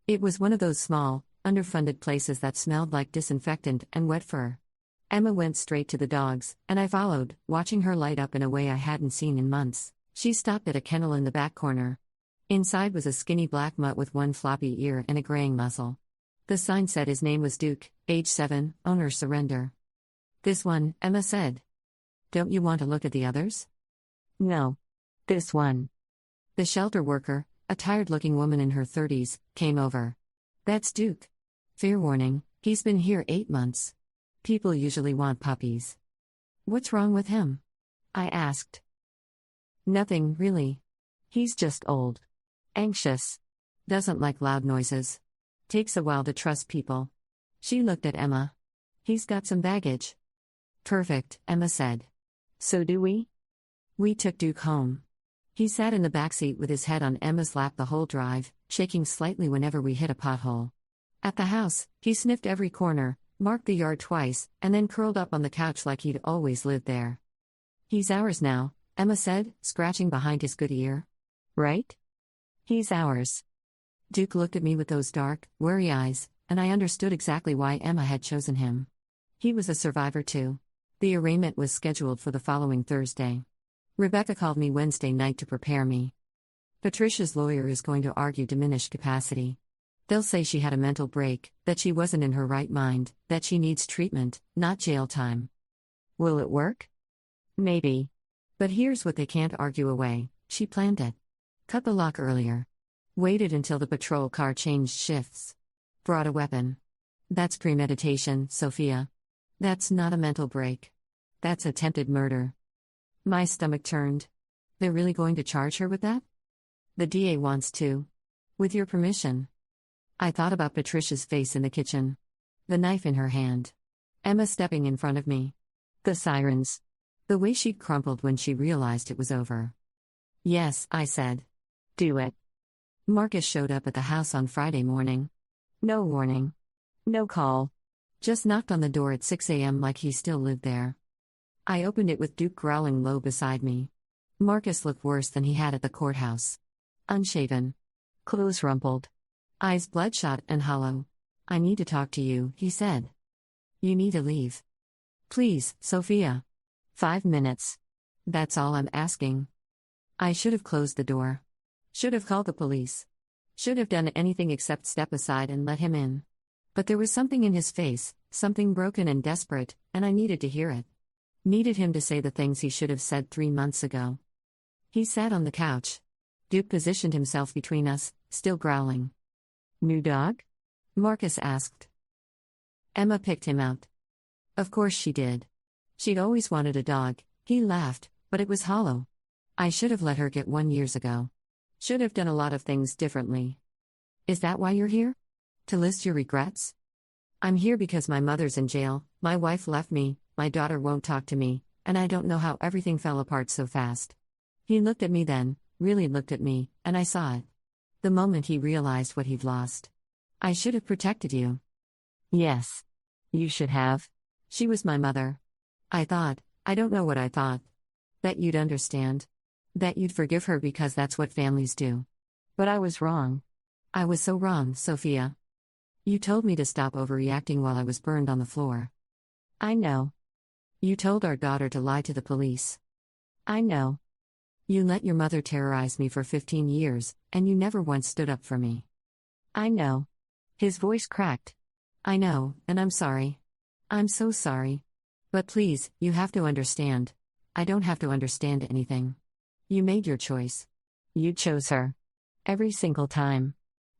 It was one of those small, underfunded places that smelled like disinfectant and wet fur. Emma went straight to the dogs, and I followed, watching her light up in a way I hadn't seen in months. She stopped at a kennel in the back corner. Inside was a skinny black mutt with one floppy ear and a graying muzzle. The sign said his name was Duke, age 7, owner surrender. This one, Emma said. Don't you want to look at the others? No. This one. The shelter worker, a tired-looking woman in her 30s, came over. That's Duke. Fair warning, he's been here 8 months. People usually want puppies. What's wrong with him? I asked. Nothing, really. He's just old. Anxious. Doesn't like loud noises. Takes a while to trust people. She looked at Emma. He's got some baggage. Perfect, Emma said. So do we? We took Duke home. He sat in the backseat with his head on Emma's lap the whole drive, shaking slightly whenever we hit a pothole. At the house, he sniffed every corner, marked the yard twice, and then curled up on the couch like he'd always lived there. He's ours now, Emma said, scratching behind his good ear. Right? He's ours. Duke looked at me with those dark, wary eyes, and I understood exactly why Emma had chosen him. He was a survivor too. The arraignment was scheduled for the following Thursday. Rebecca called me Wednesday night to prepare me. Patricia's lawyer is going to argue diminished capacity. They'll say she had a mental break, that she wasn't in her right mind, that she needs treatment, not jail time. Will it work? Maybe. But here's what they can't argue away: she planned it. Cut the lock earlier. Waited until the patrol car changed shifts. Brought a weapon. That's premeditation, Sophia. That's not a mental break. That's attempted murder. My stomach turned. They're really going to charge her with that? The DA wants to. With your permission. I thought about Patricia's face in the kitchen. The knife in her hand. Emma stepping in front of me. The sirens. The way she'd crumpled when she realized it was over. Yes, I said. Do it. Marcus showed up at the house on Friday morning. No warning. No call. Just knocked on the door at 6 a.m. like he still lived there. I opened it with Duke growling low beside me. Marcus looked worse than he had at the courthouse. Unshaven. Clothes rumpled. Eyes bloodshot and hollow. I need to talk to you, he said. You need to leave. Please, Sophia. 5 minutes. That's all I'm asking. I should have closed the door. Should have called the police. Should have done anything except step aside and let him in. But there was something in his face, something broken and desperate, and I needed to hear it. Needed him to say the things he should have said 3 months ago. He sat on the couch. Duke positioned himself between us, still growling. New dog? Marcus asked. Emma picked him out. Of course she did. She'd always wanted a dog, he laughed, but it was hollow. I should have let her get one years ago. Should have done a lot of things differently. Is that why you're here? To list your regrets? I'm here because my mother's in jail, my wife left me, my daughter won't talk to me, and I don't know how everything fell apart so fast. He looked at me then, really looked at me, and I saw it. The moment he realized what he'd lost. I should have protected you. Yes. You should have. She was my mother. I don't know what I thought. That you'd understand. That you'd forgive her because that's what families do. But I was wrong. I was so wrong, Sophia. You told me to stop overreacting while I was burned on the floor. I know. You told our daughter to lie to the police. I know. You let your mother terrorize me for 15 years, and you never once stood up for me. I know. His voice cracked. I know, and I'm sorry. I'm so sorry. But please, you have to understand. I don't have to understand anything. You made your choice. You chose her. Every single time.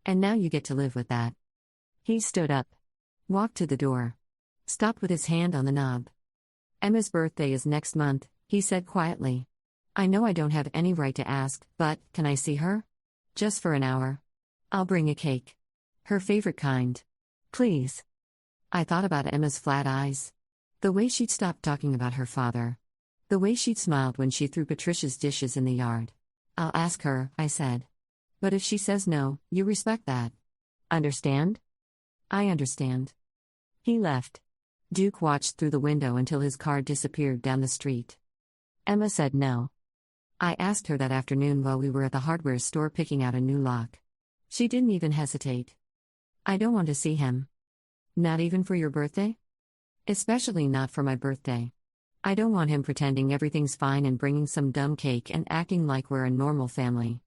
And now you get to live with that. He stood up. Walked to the door. Stopped with his hand on the knob. Emma's birthday is next month, he said quietly. I know I don't have any right to ask, but can I see her? Just for an hour. I'll bring a cake. Her favorite kind. Please. I thought about Emma's flat eyes. The way she'd stopped talking about her father. The way she'd smiled when she threw Patricia's dishes in the yard. I'll ask her, I said. But if she says no, you respect that. Understand? I understand. He left. Duke watched through the window until his car disappeared down the street. Emma said no. I asked her that afternoon while we were at the hardware store picking out a new lock. She didn't even hesitate. I don't want to see him. Not even for your birthday? Especially not for my birthday. I don't want him pretending everything's fine and bringing some dumb cake and acting like we're a normal family.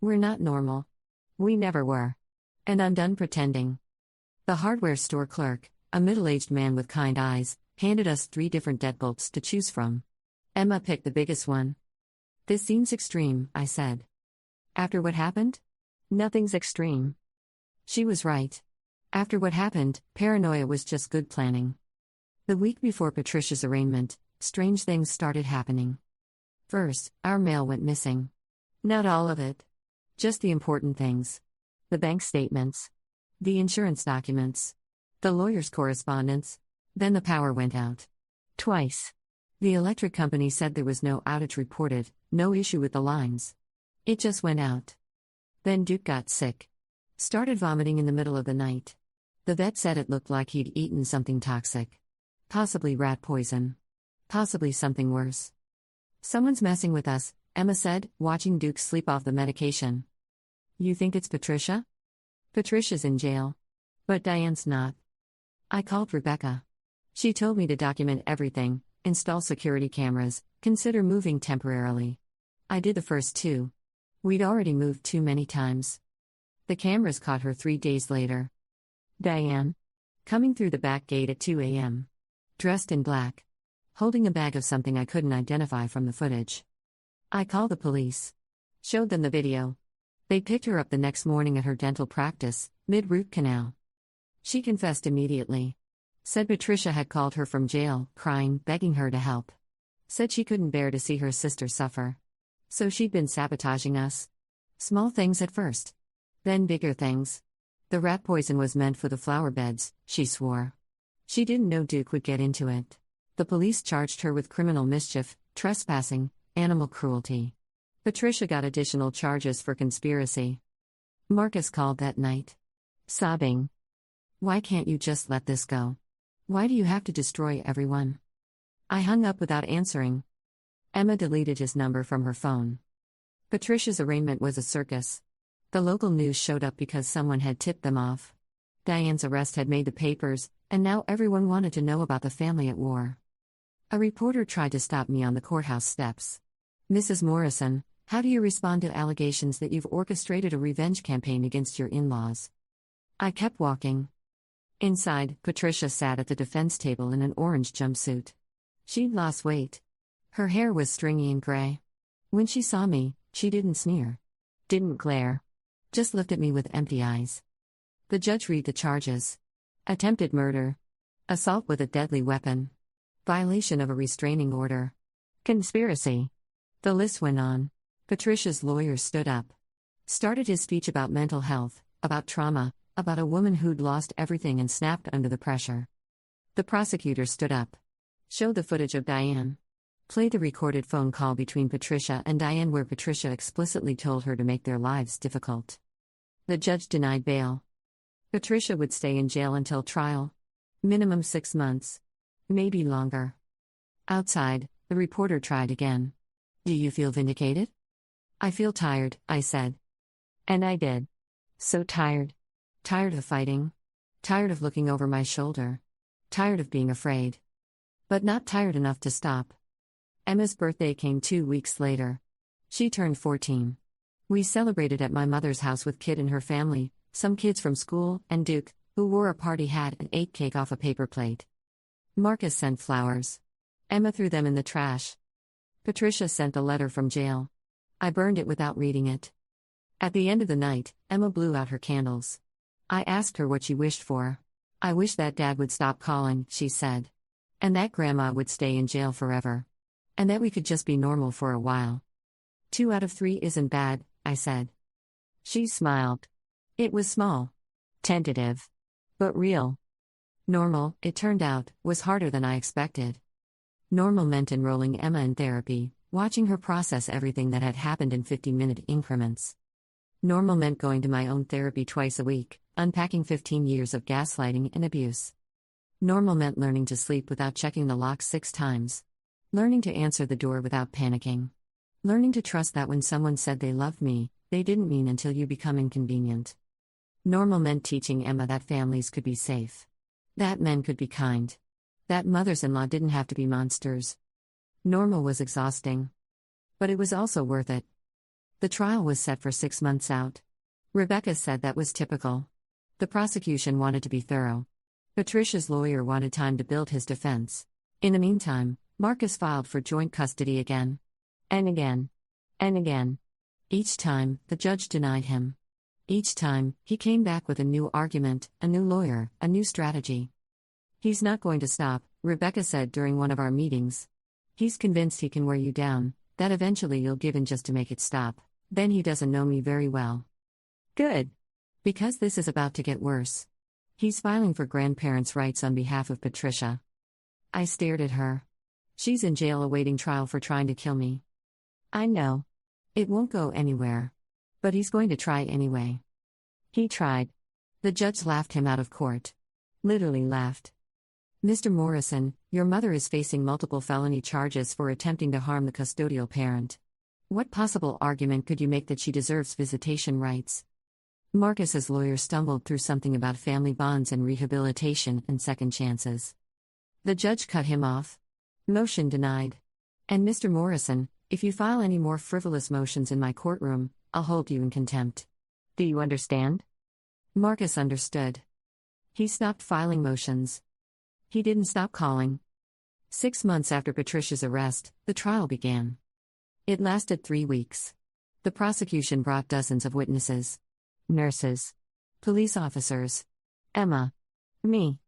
We're not normal. We never were. And I'm done pretending. The hardware store clerk, a middle-aged man with kind eyes, handed us 3 different deadbolts to choose from. Emma picked the biggest one. This seems extreme, I said. After what happened? Nothing's extreme. She was right. After what happened, paranoia was just good planning. The week before Patricia's arraignment, strange things started happening. First, our mail went missing. Not all of it. Just the important things. The bank statements. The insurance documents. The lawyer's correspondence. Then the power went out. Twice. The electric company said there was no outage reported, no issue with the lines. It just went out. Then Duke got sick. Started vomiting in the middle of the night. The vet said it looked like he'd eaten something toxic. Possibly rat poison. Possibly something worse. Someone's messing with us, Emma said, watching Duke sleep off the medication. You think it's Patricia? Patricia's in jail. But Diane's not. I called Rebecca. She told me to document everything, install security cameras, consider moving temporarily. I did the first 2. We'd already moved too many times. The cameras caught her 3 days later. Diane. Coming through the back gate at 2 a.m. Dressed in black. Holding a bag of something I couldn't identify from the footage. I called the police. Showed them the video. They picked her up the next morning at her dental practice, mid-root canal. She confessed immediately. Said Patricia had called her from jail, crying, begging her to help. Said she couldn't bear to see her sister suffer. So she'd been sabotaging us. Small things at first. Then bigger things. The rat poison was meant for the flower beds, she swore. She didn't know Duke would get into it. The police charged her with criminal mischief, trespassing, animal cruelty. Patricia got additional charges for conspiracy. Marcus called that night. Sobbing. Why can't you just let this go? Why do you have to destroy everyone? I hung up without answering. Emma deleted his number from her phone. Patricia's arraignment was a circus. The local news showed up because someone had tipped them off. Diane's arrest had made the papers, and now everyone wanted to know about the family at war. A reporter tried to stop me on the courthouse steps. Mrs. Morrison, how do you respond to allegations that you've orchestrated a revenge campaign against your in-laws? I kept walking. Inside, Patricia sat at the defense table in an orange jumpsuit. She'd lost weight. Her hair was stringy and gray. When she saw me, she didn't sneer. Didn't glare. Just looked at me with empty eyes. The judge read the charges. Attempted murder. Assault with a deadly weapon. Violation of a restraining order. Conspiracy. The list went on. Patricia's lawyer stood up. Started his speech about mental health, about trauma, about a woman who'd lost everything and snapped under the pressure. The prosecutor stood up. Showed the footage of Diane. Played the recorded phone call between Patricia and Diane where Patricia explicitly told her to make their lives difficult. The judge denied bail. Patricia would stay in jail until trial. Minimum 6 months. Maybe longer. Outside, the reporter tried again. Do you feel vindicated? I feel tired, I said. And I did. So tired. Tired of fighting. Tired of looking over my shoulder. Tired of being afraid. But not tired enough to stop. Emma's birthday came 2 weeks later. She turned 14. We celebrated at my mother's house with Kid and her family, some kids from school, and Duke, who wore a party hat and ate cake off a paper plate. Marcus sent flowers. Emma threw them in the trash. Patricia sent the letter from jail. I burned it without reading it. At the end of the night, Emma blew out her candles. I asked her what she wished for. I wish that Dad would stop calling, she said. And that Grandma would stay in jail forever. And that we could just be normal for a while. 2 out of 3 isn't bad, I said. She smiled. It was small. Tentative. But real. Normal, it turned out, was harder than I expected. Normal meant enrolling Emma in therapy, watching her process everything that had happened in 50-minute increments. Normal meant going to my own therapy twice a week, unpacking 15 years of gaslighting and abuse. Normal meant learning to sleep without checking the lock 6 times. Learning to answer the door without panicking. Learning to trust that when someone said they loved me, they didn't mean until you become inconvenient. Normal meant teaching Emma that families could be safe. That men could be kind. That mothers-in-law didn't have to be monsters. Normal was exhausting. But it was also worth it. The trial was set for 6 months out. Rebecca said that was typical. The prosecution wanted to be thorough. Patricia's lawyer wanted time to build his defense. In the meantime, Marcus filed for joint custody again. And again. And again. Each time, the judge denied him. Each time, he came back with a new argument, a new lawyer, a new strategy. He's not going to stop, Rebecca said during one of our meetings. He's convinced he can wear you down, that eventually you'll give in just to make it stop. Then he doesn't know me very well. Good. Because this is about to get worse. He's filing for grandparents' rights on behalf of Patricia. I stared at her. She's in jail awaiting trial for trying to kill me. I know. It won't go anywhere. But he's going to try anyway. He tried. The judge laughed him out of court. Literally laughed. Mr. Morrison, your mother is facing multiple felony charges for attempting to harm the custodial parent. What possible argument could you make that she deserves visitation rights? Marcus's lawyer stumbled through something about family bonds and rehabilitation and second chances. The judge cut him off. Motion denied. And Mr. Morrison, If you file any more frivolous motions in my courtroom, I'll hold you in contempt. Do you understand? Marcus understood. He stopped filing motions. He didn't stop calling. 6 months after Patricia's arrest, the trial began. It lasted 3 weeks. The prosecution brought dozens of witnesses. Nurses. Police officers. Emma. Me.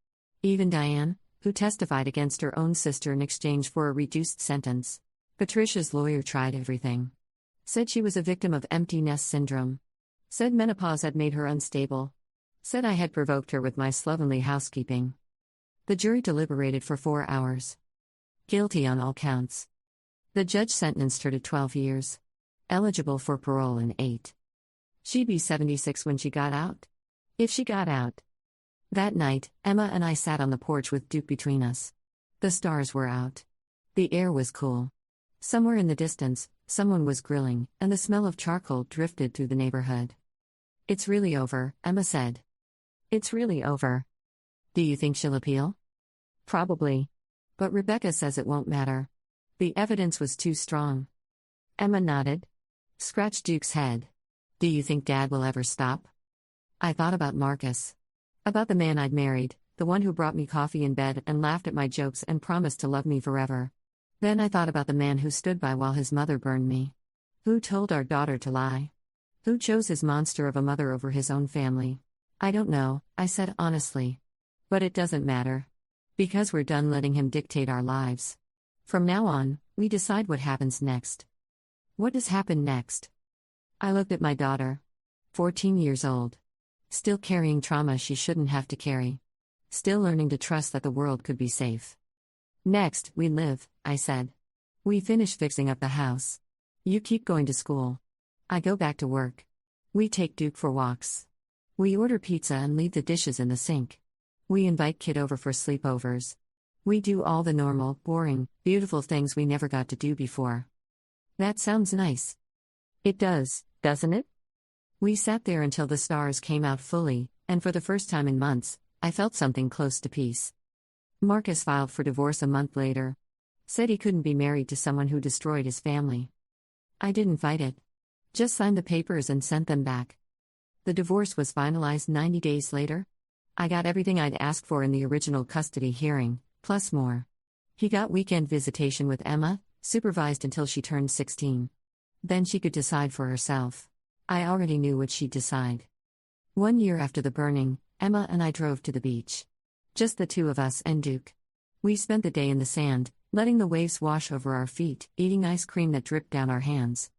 Even Diane, who testified against her own sister in exchange for a reduced sentence. Patricia's lawyer tried everything. Said she was a victim of empty nest syndrome. Said menopause had made her unstable. Said I had provoked her with my slovenly housekeeping. The jury deliberated for 4 hours. Guilty on all counts. The judge sentenced her to 12 years. Eligible for parole in 8. She'd be 76 when she got out. If she got out. That night, Emma and I sat on the porch with Duke between us. The stars were out. The air was cool. Somewhere in the distance, someone was grilling, and the smell of charcoal drifted through the neighborhood. It's really over, Emma said. It's really over. Do you think she'll appeal? Probably. But Rebecca says it won't matter. The evidence was too strong. Emma nodded. Scratched Duke's head. Do you think Dad will ever stop? I thought about Marcus. About the man I'd married, the one who brought me coffee in bed and laughed at my jokes and promised to love me forever. Then I thought about the man who stood by while his mother burned me. Who told our daughter to lie? Who chose his monster of a mother over his own family? I don't know, I said honestly. But it doesn't matter. Because we're done letting him dictate our lives. From now on, we decide what happens next. What does happen next? I looked at my daughter. 14 years old. Still carrying trauma she shouldn't have to carry. Still learning to trust that the world could be safe. Next, we live, I said. We finish fixing up the house. You keep going to school. I go back to work. We take Duke for walks. We order pizza and leave the dishes in the sink. We invite Kid over for sleepovers. We do all the normal, boring, beautiful things we never got to do before. That sounds nice. It does, doesn't it? We sat there until the stars came out fully, and for the first time in months, I felt something close to peace. Marcus filed for divorce a month later. Said he couldn't be married to someone who destroyed his family. I didn't fight it. Just signed the papers and sent them back. The divorce was finalized 90 days later. I got everything I'd asked for in the original custody hearing, plus more. He got weekend visitation with Emma, supervised until she turned 16. Then she could decide for herself. I already knew what she'd decide. 1 year after the burning, Emma and I drove to the beach. Just the two of us and Duke. We spent the day in the sand, letting the waves wash over our feet, eating ice cream that dripped down our hands.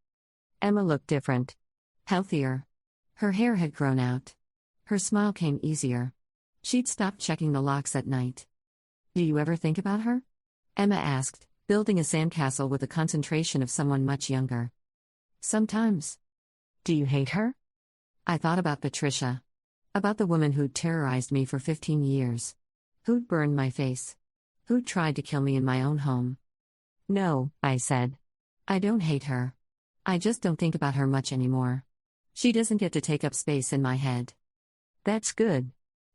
Emma looked different. Healthier. Her hair had grown out. Her smile came easier. She'd stopped checking the locks at night. Do you ever think about her? Emma asked, building a sandcastle with a concentration of someone much younger. Sometimes. Do you hate her? I thought about Patricia. About the woman who'd terrorized me for 15 years. Who'd burned my face. Who'd tried to kill me in my own home. No, I said. I don't hate her. I just don't think about her much anymore. She doesn't get to take up space in my head. That's good.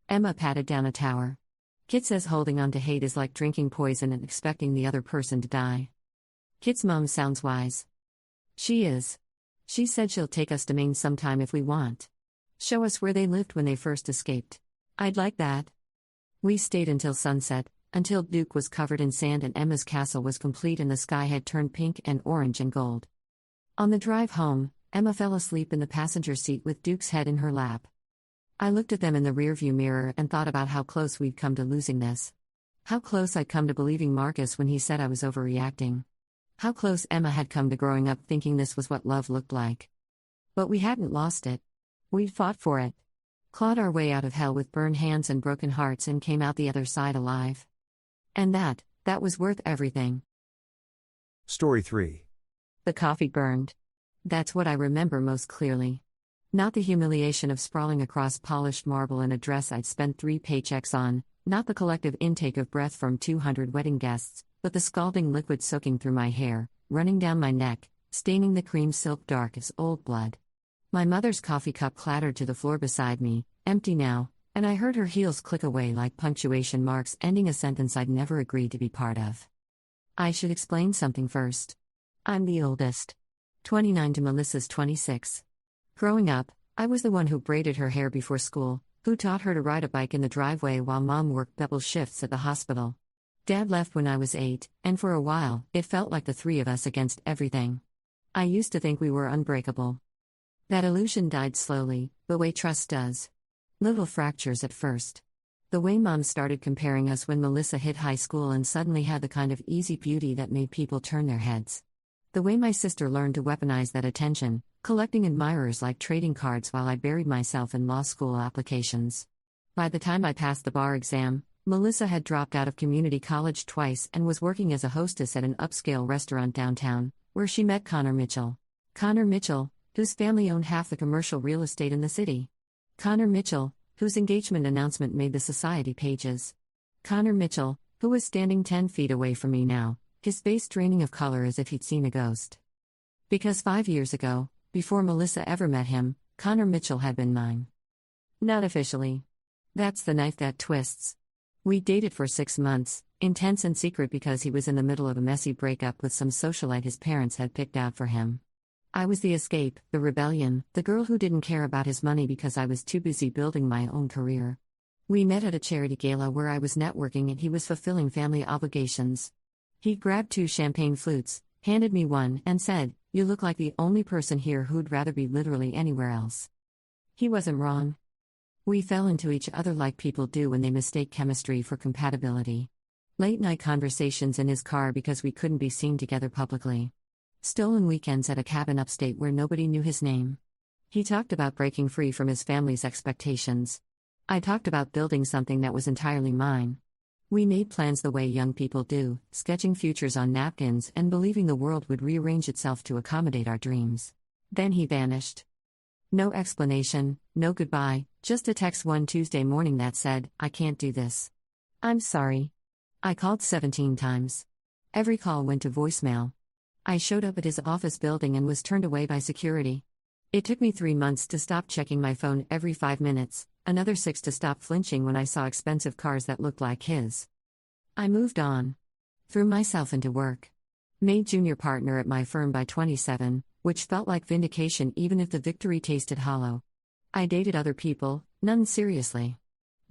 Emma patted down a tower. Kit says holding on to hate is like drinking poison and expecting the other person to die. Kit's mom sounds wise. She is. She said she'll take us to Maine sometime if we want. Show us where they lived when they first escaped. I'd like that. We stayed until sunset, until Duke was covered in sand and Emma's castle was complete and the sky had turned pink and orange and gold. On the drive home, Emma fell asleep in the passenger seat with Duke's head in her lap. I looked at them in the rearview mirror and thought about how close we'd come to losing this. How close I'd come to believing Marcus when he said I was overreacting. How close Emma had come to growing up thinking this was what love looked like. But we hadn't lost it. We'd fought for it. Clawed our way out of hell with burned hands and broken hearts and came out the other side alive. And that was worth everything. Story 3. The coffee burned. That's what I remember most clearly. Not the humiliation of sprawling across polished marble in a dress I'd spent 3 paychecks on, not the collective intake of breath from 200 wedding guests, but the scalding liquid soaking through my hair, running down my neck, staining the cream silk dark as old blood. My mother's coffee cup clattered to the floor beside me, empty now, and I heard her heels click away like punctuation marks ending a sentence I'd never agreed to be part of. I should explain something first. I'm the oldest. 29 to Melissa's 26. Growing up, I was the one who braided her hair before school, who taught her to ride a bike in the driveway while mom worked double shifts at the hospital. Dad left when I was 8, and for a while, it felt like the three of us against everything. I used to think we were unbreakable. That illusion died slowly, the way trust does. Little fractures at first. The way mom started comparing us when Melissa hit high school and suddenly had the kind of easy beauty that made people turn their heads. The way my sister learned to weaponize that attention, collecting admirers like trading cards while I buried myself in law school applications. By the time I passed the bar exam, Melissa had dropped out of community college twice and was working as a hostess at an upscale restaurant downtown, where she met Connor Mitchell. Connor Mitchell, whose family owned half the commercial real estate in the city. Connor Mitchell, whose engagement announcement made the society pages. Connor Mitchell, who was standing 10 feet away from me now, his face draining of color as if he'd seen a ghost. Because 5 years ago, before Melissa ever met him, Connor Mitchell had been mine. Not officially. That's the knife that twists. We dated for 6 months, intense and secret because he was in the middle of a messy breakup with some socialite his parents had picked out for him. I was the escape, the rebellion, the girl who didn't care about his money because I was too busy building my own career. We met at a charity gala where I was networking and he was fulfilling family obligations. He grabbed 2 champagne flutes, handed me one, and said, "You look like the only person here who'd rather be literally anywhere else." He wasn't wrong. We fell into each other like people do when they mistake chemistry for compatibility. Late-night conversations in his car because we couldn't be seen together publicly. Stolen weekends at a cabin upstate where nobody knew his name. He talked about breaking free from his family's expectations. I talked about building something that was entirely mine. We made plans the way young people do, sketching futures on napkins and believing the world would rearrange itself to accommodate our dreams. Then he vanished. No explanation, no goodbye, just a text one Tuesday morning that said, "I can't do this. I'm sorry." I called 17 times. Every call went to voicemail. I showed up at his office building and was turned away by security. It took me 3 months to stop checking my phone every 5 minutes, another 6 to stop flinching when I saw expensive cars that looked like his. I moved on. Threw myself into work. Made junior partner at my firm by 27, which felt like vindication even if the victory tasted hollow. I dated other people, none seriously.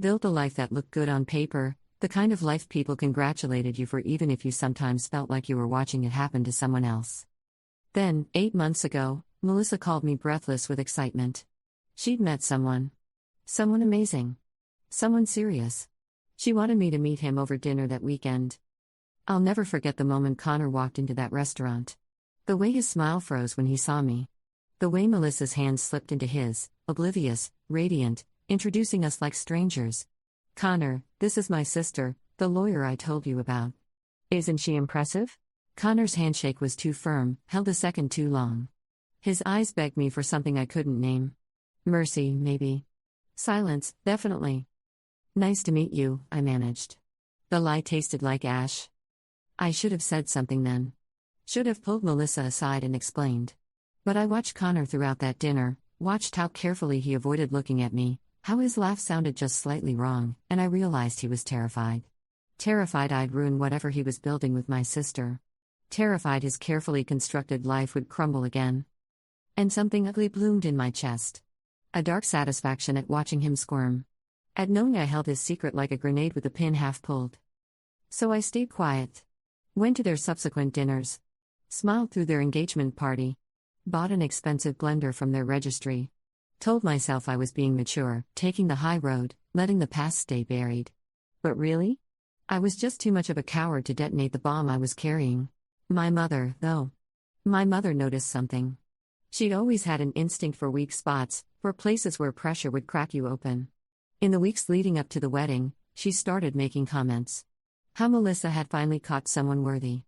Built a life that looked good on paper, the kind of life people congratulated you for even if you sometimes felt like you were watching it happen to someone else. Then, 8 months ago, Melissa called me breathless with excitement. She'd met someone. Someone amazing. Someone serious. She wanted me to meet him over dinner that weekend. I'll never forget the moment Connor walked into that restaurant. The way his smile froze when he saw me. The way Melissa's hand slipped into his, oblivious, radiant, introducing us like strangers. "Connor, this is my sister, the lawyer I told you about. Isn't she impressive?" Connor's handshake was too firm, held a second too long. His eyes begged me for something I couldn't name. Mercy, maybe. Silence, definitely. "Nice to meet you," I managed. The lie tasted like ash. I should have said something then. Should have pulled Melissa aside and explained. But I watched Connor throughout that dinner, watched how carefully he avoided looking at me, how his laugh sounded just slightly wrong, and I realized he was terrified. Terrified I'd ruin whatever he was building with my sister. Terrified his carefully constructed life would crumble again. And something ugly bloomed in my chest. A dark satisfaction at watching him squirm. At knowing I held his secret like a grenade with the pin half pulled. So I stayed quiet. Went to their subsequent dinners. Smiled through their engagement party. Bought an expensive blender from their registry. Told myself I was being mature, taking the high road, letting the past stay buried. But really? I was just too much of a coward to detonate the bomb I was carrying. My mother, though. My mother noticed something. She'd always had an instinct for weak spots, for places where pressure would crack you open. In the weeks leading up to the wedding, she started making comments. How Melissa had finally caught someone worthy.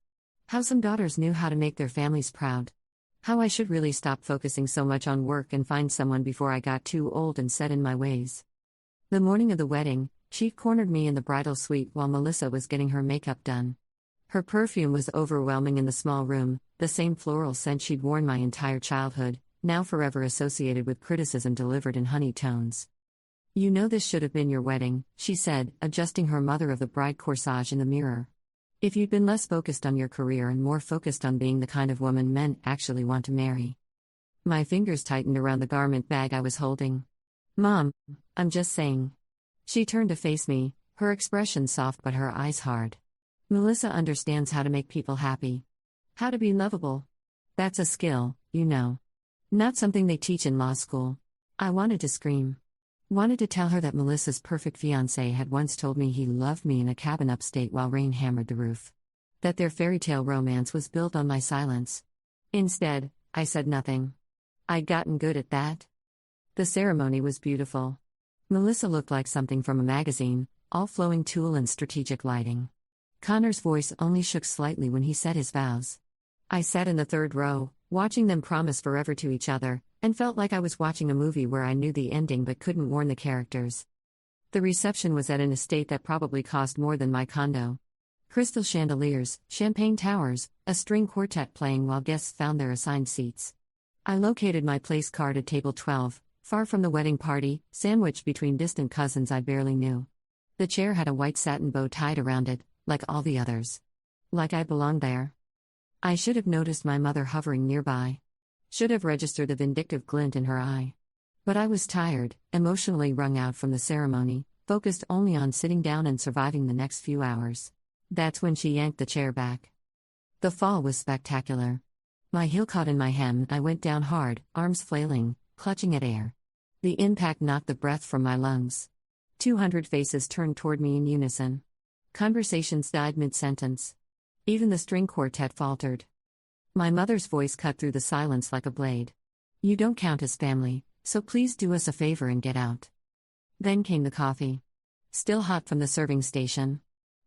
How some daughters knew how to make their families proud. How I should really stop focusing so much on work and find someone before I got too old and set in my ways. The morning of the wedding, she cornered me in the bridal suite while Melissa was getting her makeup done. Her perfume was overwhelming in the small room, the same floral scent she'd worn my entire childhood, now forever associated with criticism delivered in honey tones. "You know this should have been your wedding," she said, adjusting her mother of the bride corsage in the mirror. If you'd been less focused on your career and more focused on being the kind of woman men actually want to marry. My fingers tightened around the garment bag I was holding. Mom, I'm just saying. She turned to face me, her expression soft but her eyes hard. Melissa understands how to make people happy. How to be lovable. That's a skill, you know. Not something they teach in law school. I wanted to scream. Wanted to tell her that Melissa's perfect fiancé had once told me he loved me in a cabin upstate while rain hammered the roof. That their fairy tale romance was built on my silence. Instead, I said nothing. I'd gotten good at that. The ceremony was beautiful. Melissa looked like something from a magazine, all flowing tulle and strategic lighting. Connor's voice only shook slightly when he said his vows. I sat in the third row, watching them promise forever to each other, and felt like I was watching a movie where I knew the ending but couldn't warn the characters. The reception was at an estate that probably cost more than my condo. Crystal chandeliers, champagne towers, a string quartet playing while guests found their assigned seats. I located my place card at table 12, far from the wedding party, sandwiched between distant cousins I barely knew. The chair had a white satin bow tied around it, like all the others. Like I belonged there. I should have noticed my mother hovering nearby. Should have registered the vindictive glint in her eye. But I was tired, emotionally wrung out from the ceremony, focused only on sitting down and surviving the next few hours. That's when she yanked the chair back. The fall was spectacular. My heel caught in my hem and I went down hard, arms flailing, clutching at air. The impact knocked the breath from my lungs. 200 faces turned toward me in unison. Conversations died mid-sentence. Even the string quartet faltered. My mother's voice cut through the silence like a blade. You don't count as family, so please do us a favor and get out. Then came the coffee. Still hot from the serving station.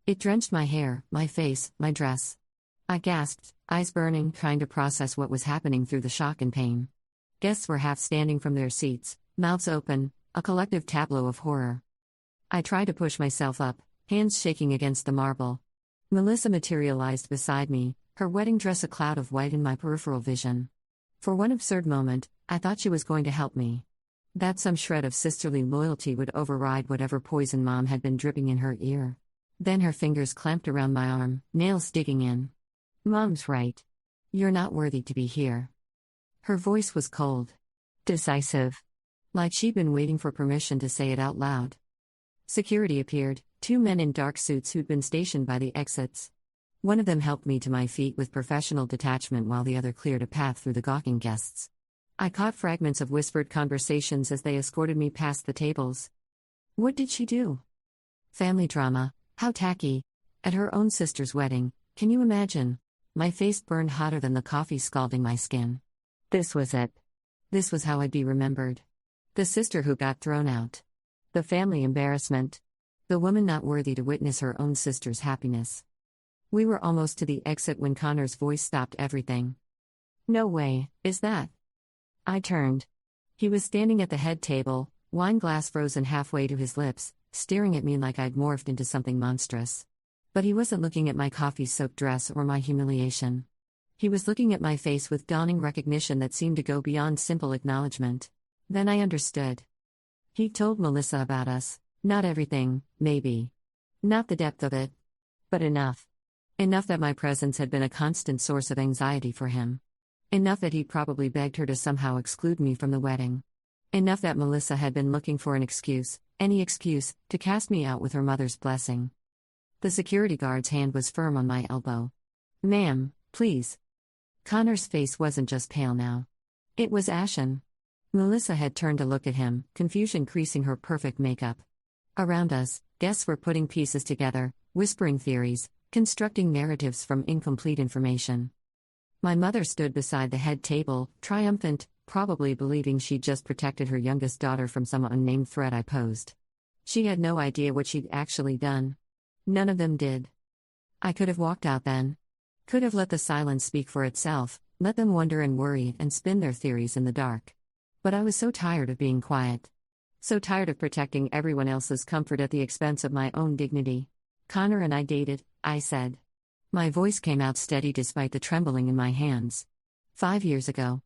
It drenched my hair, my face, my dress. I gasped, eyes burning, trying to process what was happening through the shock and pain. Guests were half standing from their seats, mouths open, a collective tableau of horror. I tried to push myself up, hands shaking against the marble. Melissa materialized beside me, her wedding dress a cloud of white in my peripheral vision. For one absurd moment, I thought she was going to help me. That some shred of sisterly loyalty would override whatever poison Mom had been dripping in her ear. Then her fingers clamped around my arm, nails digging in. Mom's right. You're not worthy to be here. Her voice was cold. Decisive. Like she'd been waiting for permission to say it out loud. Security appeared, 2 men in dark suits who'd been stationed by the exits. One of them helped me to my feet with professional detachment while the other cleared a path through the gawking guests. I caught fragments of whispered conversations as they escorted me past the tables. What did she do? Family drama, how tacky. At her own sister's wedding, can you imagine? My face burned hotter than the coffee scalding my skin. This was it. This was how I'd be remembered. The sister who got thrown out. The family embarrassment. The woman not worthy to witness her own sister's happiness. We were almost to the exit when Connor's voice stopped everything. No way, is that? I turned. He was standing at the head table, wine glass frozen halfway to his lips, staring at me like I'd morphed into something monstrous. But he wasn't looking at my coffee-soaked dress or my humiliation. He was looking at my face with dawning recognition that seemed to go beyond simple acknowledgement. Then I understood. He told Melissa about us. Not everything, maybe. Not the depth of it. But enough. Enough that my presence had been a constant source of anxiety for him. Enough that he'd probably begged her to somehow exclude me from the wedding. Enough that Melissa had been looking for an excuse, any excuse, to cast me out with her mother's blessing. The security guard's hand was firm on my elbow. Ma'am, please. Connor's face wasn't just pale now. It was ashen. Melissa had turned to look at him, confusion creasing her perfect makeup. Around us, guests were putting pieces together, whispering theories, constructing narratives from incomplete information. My mother stood beside the head table, triumphant, probably believing she'd just protected her youngest daughter from some unnamed threat I posed. She had no idea what she'd actually done. None of them did. I could have walked out then. Could have let the silence speak for itself, let them wonder and worry and spin their theories in the dark. But I was so tired of being quiet. So tired of protecting everyone else's comfort at the expense of my own dignity. Connor and I dated, I said. My voice came out steady despite the trembling in my hands. 5 years ago.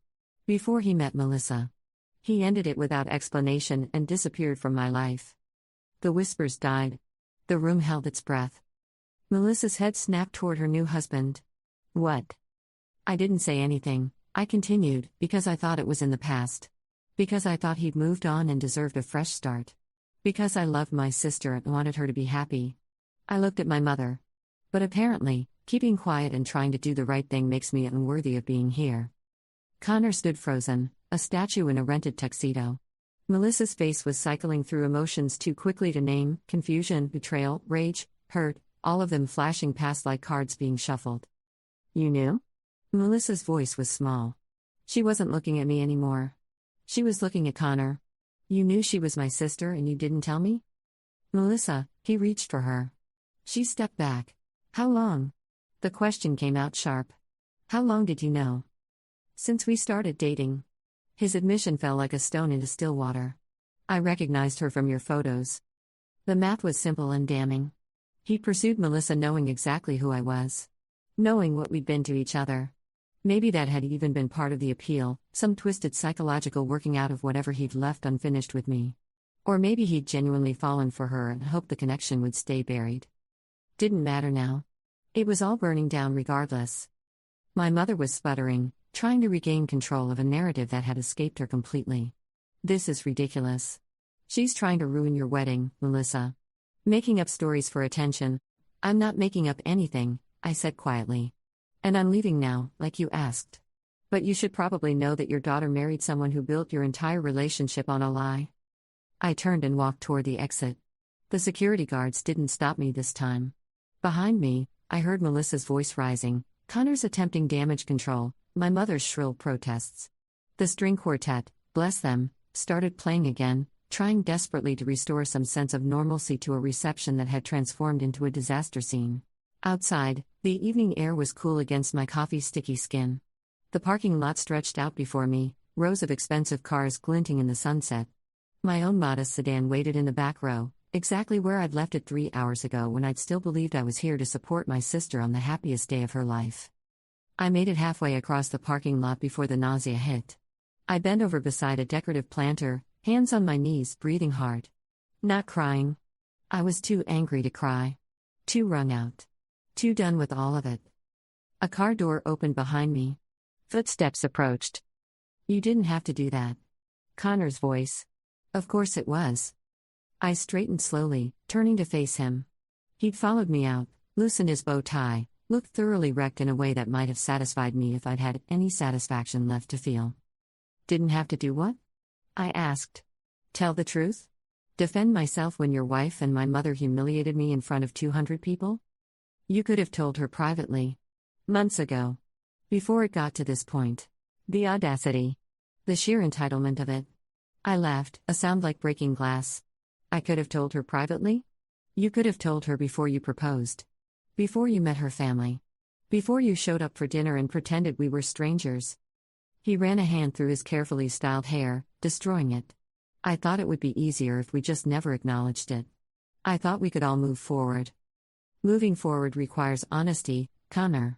Before he met Melissa. He ended it without explanation and disappeared from my life. The whispers died. The room held its breath. Melissa's head snapped toward her new husband. What? I didn't say anything, I continued, because I thought it was in the past. Because I thought he'd moved on and deserved a fresh start. Because I loved my sister and wanted her to be happy. I looked at my mother. But apparently, keeping quiet and trying to do the right thing makes me unworthy of being here. Connor stood frozen, a statue in a rented tuxedo. Melissa's face was cycling through emotions too quickly to name: confusion, betrayal, rage, hurt, all of them flashing past like cards being shuffled. You knew? Melissa's voice was small. She wasn't looking at me anymore. She was looking at Connor. You knew she was my sister and you didn't tell me? Melissa, he reached for her. She stepped back. How long? The question came out sharp. How long did you know? Since we started dating. His admission fell like a stone into still water. I recognized her from your photos. The math was simple and damning. He pursued Melissa knowing exactly who I was. Knowing what we'd been to each other. Maybe that had even been part of the appeal, some twisted psychological working out of whatever he'd left unfinished with me. Or maybe he'd genuinely fallen for her and hoped the connection would stay buried. Didn't matter now. It was all burning down regardless. My mother was sputtering, trying to regain control of a narrative that had escaped her completely. This is ridiculous. She's trying to ruin your wedding, Melissa. Making up stories for attention. I'm not making up anything, I said quietly. And I'm leaving now, like you asked. But you should probably know that your daughter married someone who built your entire relationship on a lie. I turned and walked toward the exit. The security guards didn't stop me this time. Behind me, I heard Melissa's voice rising, Connor's attempting damage control, my mother's shrill protests. The string quartet, bless them, started playing again, trying desperately to restore some sense of normalcy to a reception that had transformed into a disaster scene. Outside, the evening air was cool against my coffee-sticky skin. The parking lot stretched out before me, rows of expensive cars glinting in the sunset. My own modest sedan waited in the back row, exactly where I'd left it 3 hours ago when I'd still believed I was here to support my sister on the happiest day of her life. I made it halfway across the parking lot before the nausea hit. I bent over beside a decorative planter, hands on my knees, breathing hard. Not crying. I was too angry to cry. Too wrung out. Too done with all of it. A car door opened behind me. Footsteps approached. You didn't have to do that. Connor's voice. Of course it was. I straightened slowly, turning to face him. He'd followed me out, loosened his bow tie, looked thoroughly wrecked in a way that might have satisfied me if I'd had any satisfaction left to feel. Didn't have to do what? I asked. Tell the truth? Defend myself when your wife and my mother humiliated me in front of 200 people? You could have told her privately. Months ago. Before it got to this point. The audacity. The sheer entitlement of it. I laughed, a sound like breaking glass. I could have told her privately? You could have told her before you proposed. Before you met her family. Before you showed up for dinner and pretended we were strangers. He ran a hand through his carefully styled hair, destroying it. I thought it would be easier if we just never acknowledged it. I thought we could all move forward. Moving forward requires honesty, Connor.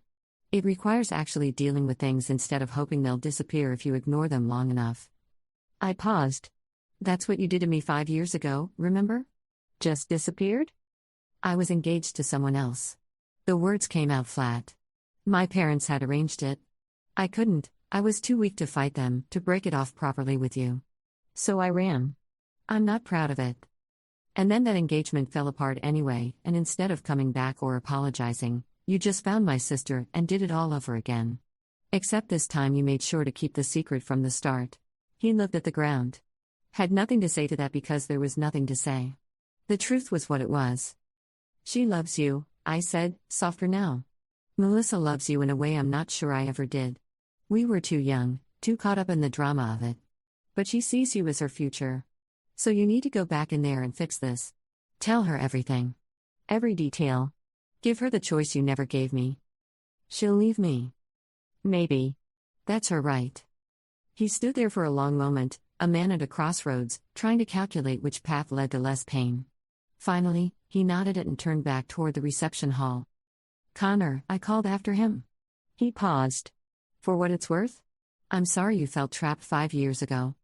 It requires actually dealing with things instead of hoping they'll disappear if you ignore them long enough. I paused. That's what you did to me 5 years ago, remember? Just disappeared? I was engaged to someone else. The words came out flat. My parents had arranged it. I couldn't, I was too weak to fight them, to break it off properly with you. So I ran. I'm not proud of it. And then that engagement fell apart anyway, and instead of coming back or apologizing, you just found my sister and did it all over again. Except this time you made sure to keep the secret from the start. He looked at the ground. Had nothing to say to that because there was nothing to say. The truth was what it was. She loves you, I said, softer now. Melissa loves you in a way I'm not sure I ever did. We were too young, too caught up in the drama of it. But she sees you as her future. So you need to go back in there and fix this. Tell her everything. Every detail. Give her the choice you never gave me. She'll leave me. Maybe. That's her right. He stood there for a long moment, a man at a crossroads, trying to calculate which path led to less pain. Finally, he nodded it and turned back toward the reception hall. Connor, I called after him. He paused. For what it's worth? I'm sorry you felt trapped 5 years ago.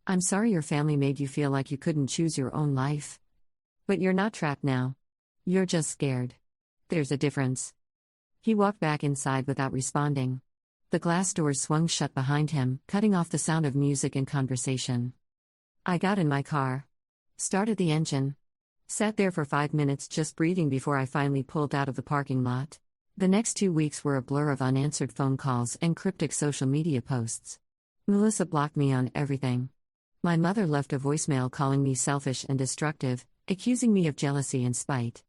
I'm sorry your family made you feel like you couldn't choose your own life. But you're not trapped now. You're just scared. There's a difference. He walked back inside without responding. The glass doors swung shut behind him, cutting off the sound of music and conversation. I got in my car. Started the engine. Sat there for 5 minutes just breathing before I finally pulled out of the parking lot. The next 2 weeks were a blur of unanswered phone calls and cryptic social media posts. Melissa blocked me on everything. My mother left a voicemail calling me selfish and destructive, accusing me of jealousy and spite.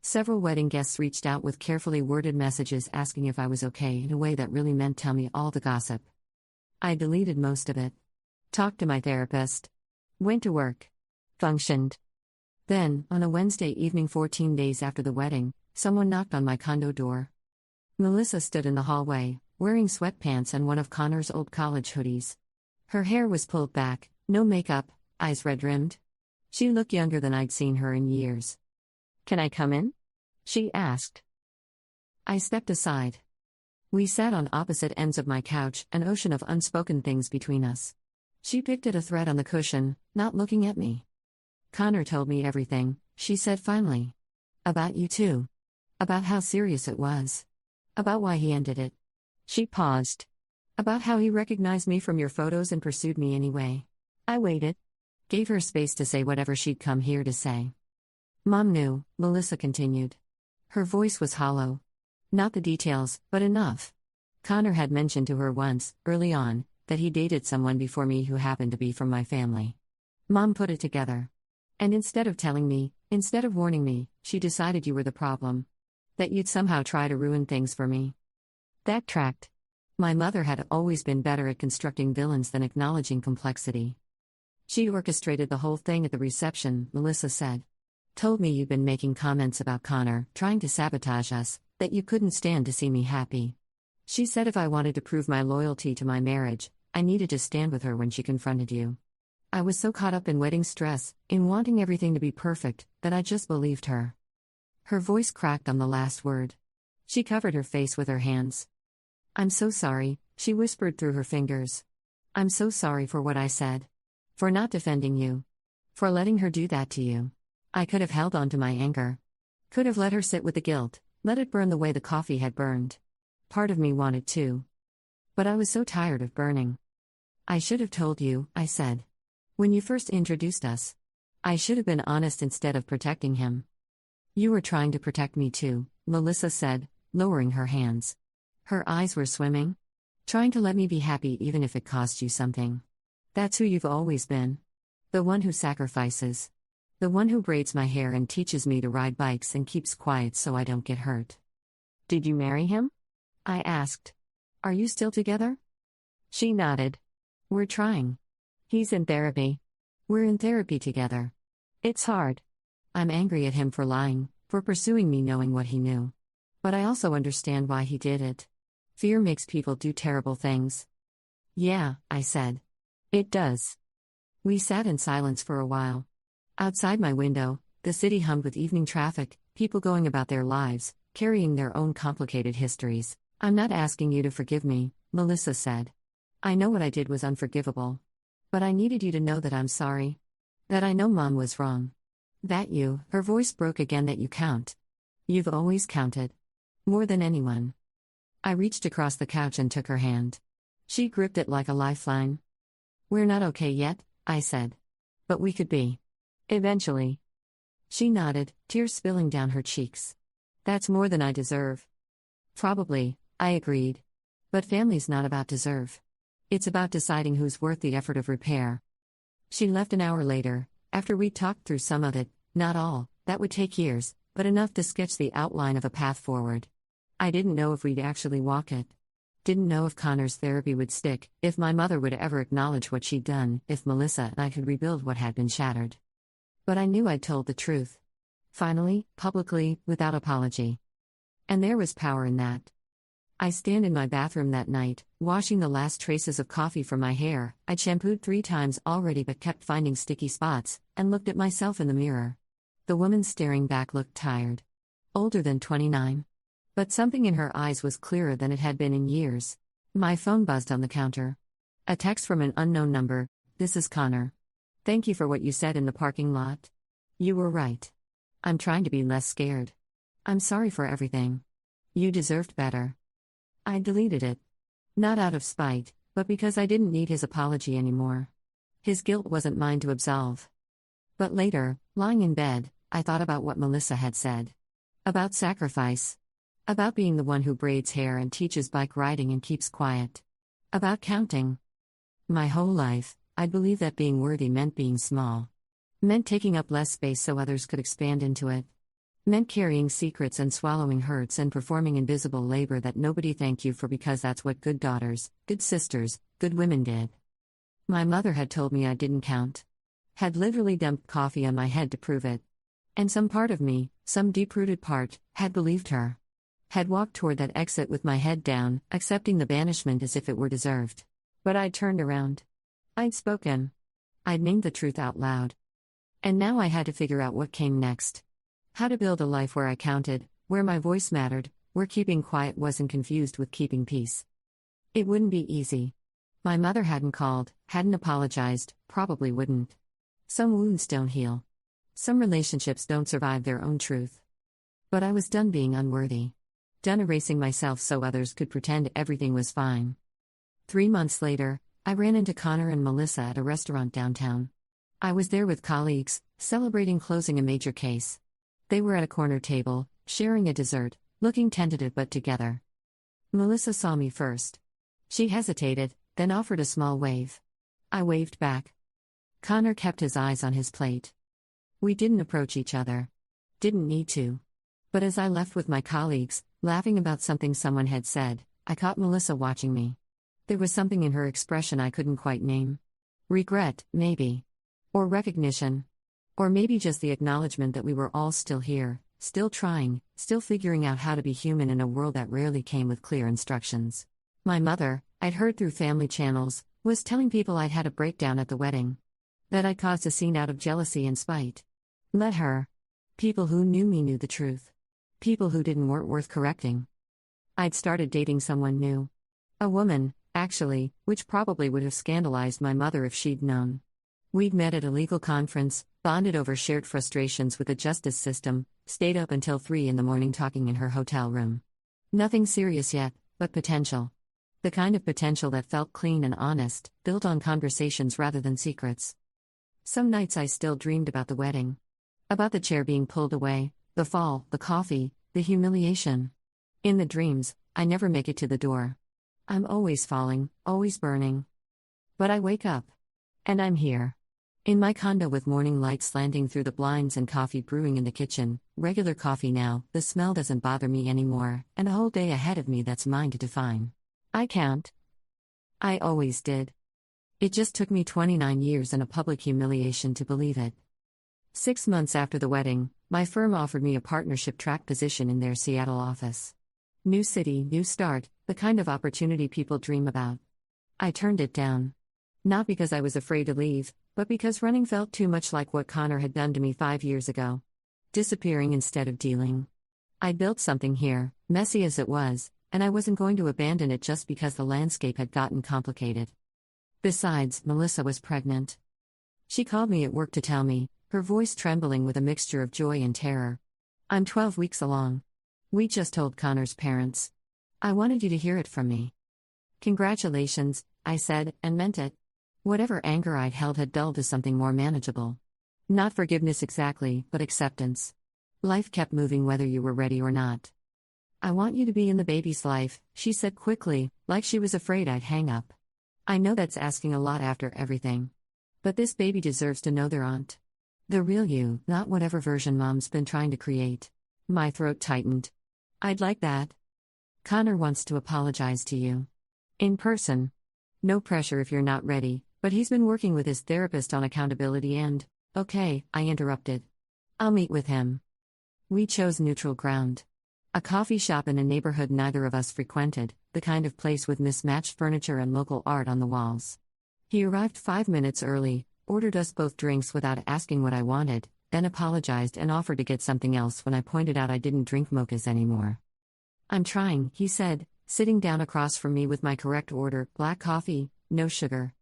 Several wedding guests reached out with carefully worded messages asking if I was okay in a way that really meant tell me all the gossip. I deleted most of it. Talked to my therapist. Went to work. Functioned. Then, on a Wednesday evening 14 days after the wedding, someone knocked on my condo door. Melissa stood in the hallway, wearing sweatpants and one of Connor's old college hoodies. Her hair was pulled back, no makeup, eyes red-rimmed. She looked younger than I'd seen her in years. "Can I come in?" she asked. I stepped aside. We sat on opposite ends of my couch, an ocean of unspoken things between us. She picked at a thread on the cushion, not looking at me. "Connor told me everything," she said finally. "About you too. About how serious it was. About why he ended it." She paused. "About how he recognized me from your photos and pursued me anyway." I waited. Gave her space to say whatever she'd come here to say. "Mom knew," Melissa continued. Her voice was hollow. Not the details, but enough. Connor had mentioned to her once, early on, that he dated someone before me who happened to be from my family. Mom put it together. And instead of telling me, instead of warning me, she decided you were the problem. That you'd somehow try to ruin things for me. That tracked. My mother had always been better at constructing villains than acknowledging complexity. "She orchestrated the whole thing at the reception," Melissa said. "Told me you'd been making comments about Connor, trying to sabotage us, that you couldn't stand to see me happy. She said if I wanted to prove my loyalty to my marriage, I needed to stand with her when she confronted you. I was so caught up in wedding stress, in wanting everything to be perfect, that I just believed her." Her voice cracked on the last word. She covered her face with her hands. "I'm so sorry," she whispered through her fingers. "I'm so sorry for what I said. For not defending you. For letting her do that to you. I could have held on to my anger. Could have let her sit with the guilt, let it burn the way the coffee had burned. Part of me wanted to. But I was so tired of burning. I should have told you," I said. "When you first introduced us. I should have been honest instead of protecting him." "You were trying to protect me too," Melissa said, lowering her hands. Her eyes were swimming. "Trying to let me be happy even if it cost you something. That's who you've always been. The one who sacrifices. The one who braids my hair and teaches me to ride bikes and keeps quiet so I don't get hurt." "Did you marry him?" I asked. "Are you still together?" She nodded. "We're trying. He's in therapy. We're in therapy together. It's hard. I'm angry at him for lying, for pursuing me knowing what he knew. But I also understand why he did it. Fear makes people do terrible things." "Yeah," I said. "It does." We sat in silence for a while. Outside my window, the city hummed with evening traffic, people going about their lives, carrying their own complicated histories. "I'm not asking you to forgive me," Melissa said. "I know what I did was unforgivable. But I needed you to know that I'm sorry. That I know Mom was wrong. That you," her voice broke again, "that you count. You've always counted. More than anyone." I reached across the couch and took her hand. She gripped it like a lifeline. "We're not okay yet," I said. "But we could be. Eventually." She nodded, tears spilling down her cheeks. "That's more than I deserve." "Probably," I agreed. "But family's not about deserve. It's about deciding who's worth the effort of repair." She left an hour later, after we talked through some of it, not all, that would take years, but enough to sketch the outline of a path forward. I didn't know if we'd actually walk it. Didn't know if Connor's therapy would stick, if my mother would ever acknowledge what she'd done, if Melissa and I could rebuild what had been shattered. But I knew I'd told the truth. Finally, publicly, without apology. And there was power in that. I stand in my bathroom that night, washing the last traces of coffee from my hair. I'd shampooed 3 times already but kept finding sticky spots, and looked at myself in the mirror. The woman staring back looked tired. Older than 29. But something in her eyes was clearer than it had been in years. My phone buzzed on the counter. A text from an unknown number. "This is Connor. Thank you for what you said in the parking lot. You were right. I'm trying to be less scared. I'm sorry for everything. You deserved better. I deleted it. Not out of spite, but because I didn't need his apology anymore. His guilt wasn't mine to absolve. But later, lying in bed, I thought about what Melissa had said. About sacrifice. About being the one who braids hair and teaches bike riding and keeps quiet. About counting. My whole life, I'd believed that being worthy meant being small. Meant taking up less space so others could expand into it. Meant carrying secrets and swallowing hurts and performing invisible labor that nobody thanked you for because that's what good daughters, good sisters, good women did. My mother had told me I didn't count. Had literally dumped coffee on my head to prove it. And some part of me, some deep-rooted part, had believed her. Had walked toward that exit with my head down, accepting the banishment as if it were deserved. But I'd turned around. I'd spoken. I'd named the truth out loud. And now I had to figure out what came next. How to build a life where I counted, where my voice mattered, where keeping quiet wasn't confused with keeping peace. It wouldn't be easy. My mother hadn't called, hadn't apologized, probably wouldn't. Some wounds don't heal. Some relationships don't survive their own truth. But I was done being unworthy. Done erasing myself so others could pretend everything was fine. 3 months later, I ran into Connor and Melissa at a restaurant downtown. I was there with colleagues, celebrating closing a major case. They were at a corner table, sharing a dessert, looking tentative but together. Melissa saw me first. She hesitated, then offered a small wave. I waved back. Connor kept his eyes on his plate. We didn't approach each other. Didn't need to. But as I left with my colleagues, laughing about something someone had said, I caught Melissa watching me. There was something in her expression I couldn't quite name. Regret, maybe. Or recognition. Or maybe just the acknowledgement that we were all still here, still trying, still figuring out how to be human in a world that rarely came with clear instructions. My mother, I'd heard through family channels, was telling people I'd had a breakdown at the wedding. That I'd caused a scene out of jealousy and spite. Let her. People who knew me knew the truth. People who didn't weren't worth correcting. I'd started dating someone new. A woman, actually, which probably would have scandalized my mother if she'd known. We'd met at a legal conference, bonded over shared frustrations with the justice system, stayed up until 3 a.m. talking in her hotel room. Nothing serious yet, but potential. The kind of potential that felt clean and honest, built on conversations rather than secrets. Some nights I still dreamed about the wedding. About the chair being pulled away, the fall, the coffee, the humiliation. In the dreams, I never make it to the door. I'm always falling, always burning. But I wake up. And I'm here. In my condo with morning light slanting through the blinds and coffee brewing in the kitchen, regular coffee now, the smell doesn't bother me anymore, and a whole day ahead of me that's mine to define. I count. I always did. It just took me 29 years and a public humiliation to believe it. 6 months after the wedding, my firm offered me a partnership track position in their Seattle office. New city, new start, the kind of opportunity people dream about. I turned it down. Not because I was afraid to leave, but because running felt too much like what Connor had done to me 5 years ago. Disappearing instead of dealing. I'd built something here, messy as it was, and I wasn't going to abandon it just because the landscape had gotten complicated. Besides, Melissa was pregnant. She called me at work to tell me, her voice trembling with a mixture of joy and terror. I'm 12 weeks along. We just told Connor's parents. I wanted you to hear it from me. Congratulations, I said, and meant it. Whatever anger I'd held had dulled to something more manageable. Not forgiveness exactly, but acceptance. Life kept moving whether you were ready or not. I want you to be in the baby's life, she said quickly, like she was afraid I'd hang up. I know that's asking a lot after everything. But this baby deserves to know their aunt. The real you, not whatever version mom's been trying to create. My throat tightened. I'd like that. Connor wants to apologize to you. In person. No pressure if you're not ready, but he's been working with his therapist on accountability and, okay, I interrupted. I'll meet with him. We chose neutral ground. A coffee shop in a neighborhood neither of us frequented, the kind of place with mismatched furniture and local art on the walls. He arrived 5 minutes early, ordered us both drinks without asking what I wanted, then apologized and offered to get something else when I pointed out I didn't drink mochas anymore. I'm trying, he said, sitting down across from me with my correct order, black coffee, no sugar.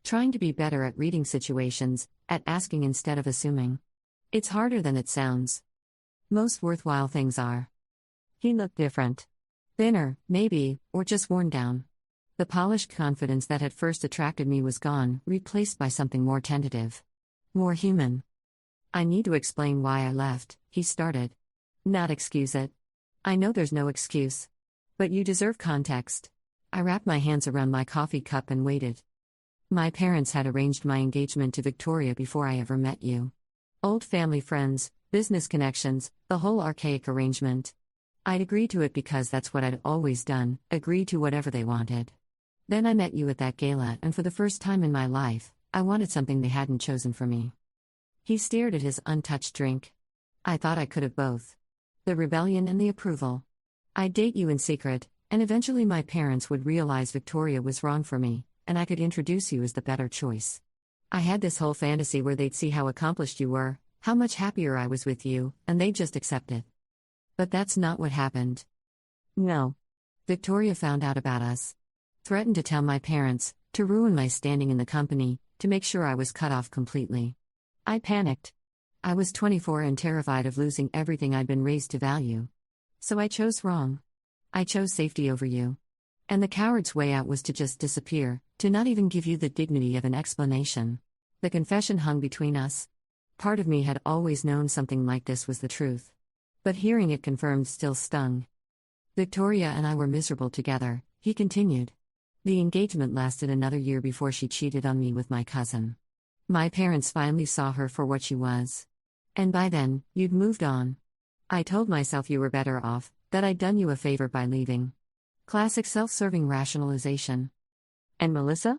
Trying to be better at reading situations, at asking instead of assuming. It's harder than it sounds. Most worthwhile things are. He looked different. Thinner, maybe, or just worn down. The polished confidence that had first attracted me was gone, replaced by something more tentative. More human. I need to explain why I left, he started. Not excuse it. I know there's no excuse. But you deserve context. I wrapped my hands around my coffee cup and waited. My parents had arranged my engagement to Victoria before I ever met you. Old family friends, business connections, the whole archaic arrangement. I'd agreed to it because that's what I'd always done, agree to whatever they wanted. Then I met you at that gala, and for the first time in my life, I wanted something they hadn't chosen for me. He stared at his untouched drink. I thought I could have both. The rebellion and the approval. I'd date you in secret, and eventually my parents would realize Victoria was wrong for me, and I could introduce you as the better choice. I had this whole fantasy where they'd see how accomplished you were, how much happier I was with you, and they'd just accept it. But that's not what happened. No. Victoria found out about us. Threatened to tell my parents, to ruin my standing in the company, to make sure I was cut off completely. I panicked. I was 24 and terrified of losing everything I'd been raised to value. So I chose wrong. I chose safety over you. And the coward's way out was to just disappear, to not even give you the dignity of an explanation. The confession hung between us. Part of me had always known something like this was the truth. But hearing it confirmed still stung. Victoria and I were miserable together, he continued. The engagement lasted another year before she cheated on me with my cousin. My parents finally saw her for what she was. And by then, you'd moved on. I told myself you were better off, that I'd done you a favor by leaving. Classic self-serving rationalization. And Melissa?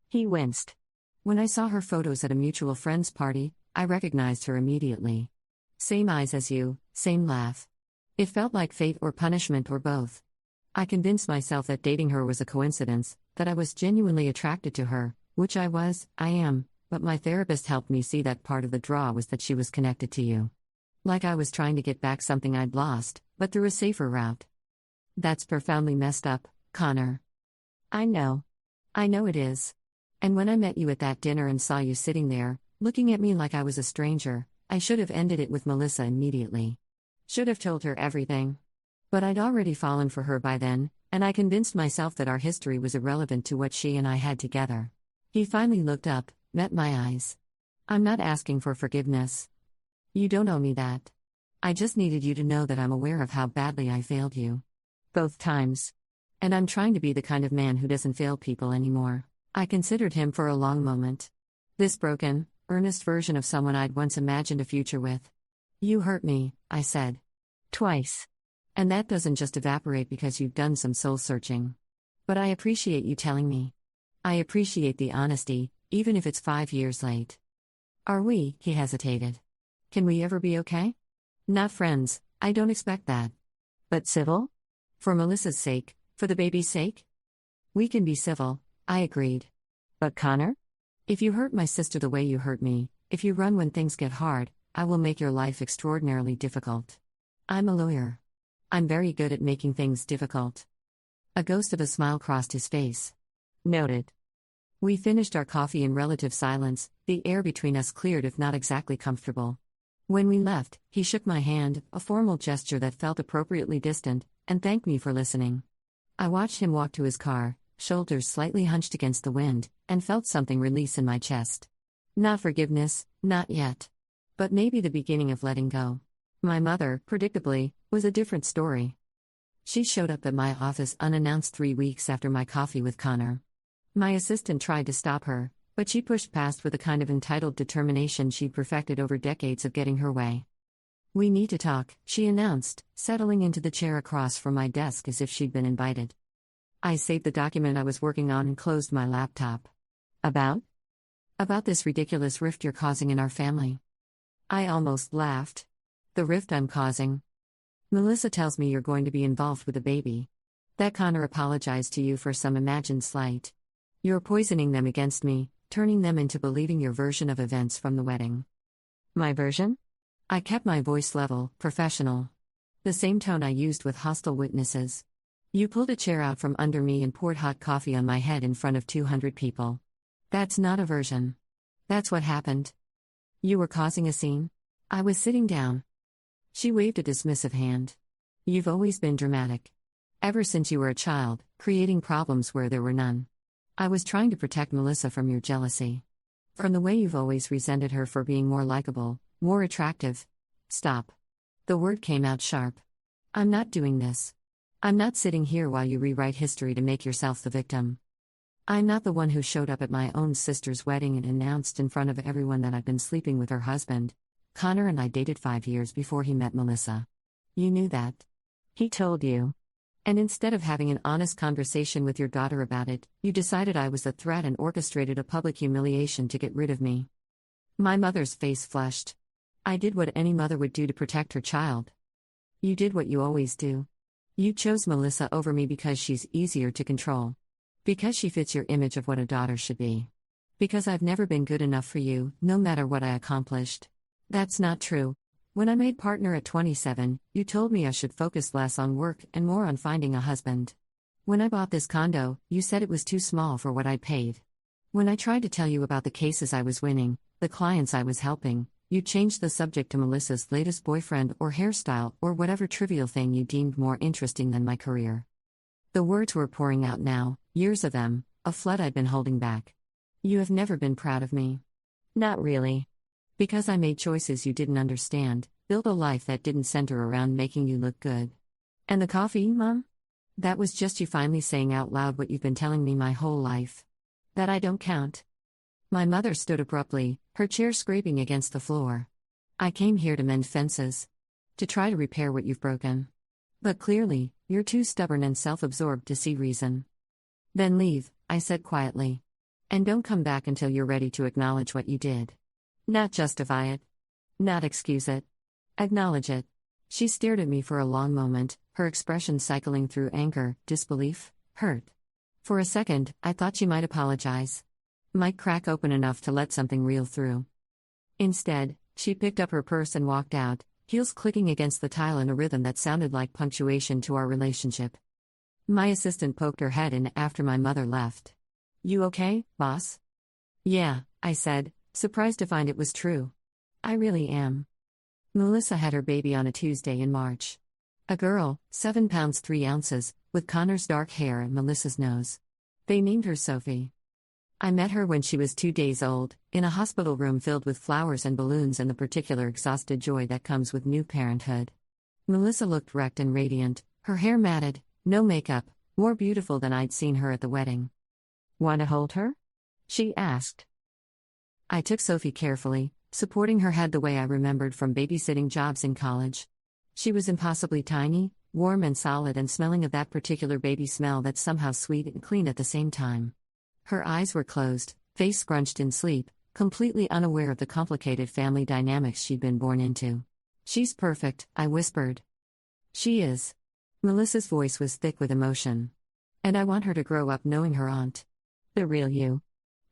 He winced. When I saw her photos at a mutual friend's party, I recognized her immediately. Same eyes as you, same laugh. It felt like fate or punishment or both. I convinced myself that dating her was a coincidence, that I was genuinely attracted to her, which I am, but my therapist helped me see that part of the draw was that she was connected to you. Like I was trying to get back something I'd lost, but through a safer route. That's profoundly messed up, Connor. I know. I know it is. And when I met you at that dinner and saw you sitting there, looking at me like I was a stranger, I should have ended it with Melissa immediately. Should have told her everything. But I'd already fallen for her by then, and I convinced myself that our history was irrelevant to what she and I had together. He finally looked up, met my eyes. I'm not asking for forgiveness. You don't owe me that. I just needed you to know that I'm aware of how badly I failed you. Both times. And I'm trying to be the kind of man who doesn't fail people anymore. I considered him for a long moment. This broken, earnest version of someone I'd once imagined a future with. You hurt me, I said. Twice. And that doesn't just evaporate because you've done some soul searching. But I appreciate you telling me. I appreciate the honesty, even if it's 5 years late. Are we? He hesitated. Can we ever be okay? Not friends, I don't expect that. But civil? For Melissa's sake, for the baby's sake? We can be civil, I agreed. But Connor? If you hurt my sister the way you hurt me, if you run when things get hard, I will make your life extraordinarily difficult. I'm a lawyer. I'm very good at making things difficult. A ghost of a smile crossed his face. Noted. We finished our coffee in relative silence, the air between us cleared if not exactly comfortable. When we left, he shook my hand, a formal gesture that felt appropriately distant, and thanked me for listening. I watched him walk to his car, shoulders slightly hunched against the wind, and felt something release in my chest. Not forgiveness, not yet. But maybe the beginning of letting go. My mother, predictably, was a different story. She showed up at my office unannounced 3 weeks after my coffee with Connor. My assistant tried to stop her, but she pushed past with a kind of entitled determination she'd perfected over decades of getting her way. We need to talk, she announced, settling into the chair across from my desk as if she'd been invited. I saved the document I was working on and closed my laptop. About? About this ridiculous rift you're causing in our family. I almost laughed. The rift I'm causing. Melissa tells me you're going to be involved with a baby. That Connor apologized to you for some imagined slight. You're poisoning them against me, turning them into believing your version of events from the wedding. My version? I kept my voice level, professional. The same tone I used with hostile witnesses. You pulled a chair out from under me and poured hot coffee on my head in front of 200 people. That's not a version. That's what happened. You were causing a scene? I was sitting down. She waved a dismissive hand. You've always been dramatic. Ever since you were a child, creating problems where there were none. I was trying to protect Melissa from your jealousy. From the way you've always resented her for being more likable, more attractive. Stop. The word came out sharp. I'm not doing this. I'm not sitting here while you rewrite history to make yourself the victim. I'm not the one who showed up at my own sister's wedding and announced in front of everyone that I'd been sleeping with her husband. Connor and I dated 5 years before he met Melissa. You knew that. He told you. And instead of having an honest conversation with your daughter about it, you decided I was a threat and orchestrated a public humiliation to get rid of me. My mother's face flushed. I did what any mother would do to protect her child. You did what you always do. You chose Melissa over me because she's easier to control. Because she fits your image of what a daughter should be. Because I've never been good enough for you, no matter what I accomplished. That's not true. When I made partner at 27, you told me I should focus less on work and more on finding a husband. When I bought this condo, you said it was too small for what I paid. When I tried to tell you about the cases I was winning, the clients I was helping, you changed the subject to Melissa's latest boyfriend or hairstyle or whatever trivial thing you deemed more interesting than my career. The words were pouring out now, years of them, a flood I'd been holding back. You have never been proud of me. Not really. Because I made choices you didn't understand, built a life that didn't center around making you look good. And the coffee, Mom? That was just you finally saying out loud what you've been telling me my whole life. That I don't count. My mother stood abruptly, her chair scraping against the floor. I came here to mend fences. To try to repair what you've broken. But clearly, you're too stubborn and self-absorbed to see reason. Then leave, I said quietly. And don't come back until you're ready to acknowledge what you did. Not justify it. Not excuse it. Acknowledge it. She stared at me for a long moment, her expression cycling through anger, disbelief, hurt. For a second, I thought she might apologize. Might crack open enough to let something reel through. Instead, she picked up her purse and walked out, heels clicking against the tile in a rhythm that sounded like punctuation to our relationship. My assistant poked her head in after my mother left. You okay, boss? Yeah, I said, surprised to find it was true. I really am. Melissa had her baby on a Tuesday in March. A girl, 7 pounds 3 ounces, with Connor's dark hair and Melissa's nose. They named her Sophie. I met her when she was 2 days old, in a hospital room filled with flowers and balloons and the particular exhausted joy that comes with new parenthood. Melissa looked wrecked and radiant, her hair matted, no makeup, more beautiful than I'd seen her at the wedding. Want to hold her? She asked. I took Sophie carefully, supporting her head the way I remembered from babysitting jobs in college. She was impossibly tiny, warm and solid and smelling of that particular baby smell that's somehow sweet and clean at the same time. Her eyes were closed, face scrunched in sleep, completely unaware of the complicated family dynamics she'd been born into. She's perfect, I whispered. She is. Melissa's voice was thick with emotion. And I want her to grow up knowing her aunt. The real you.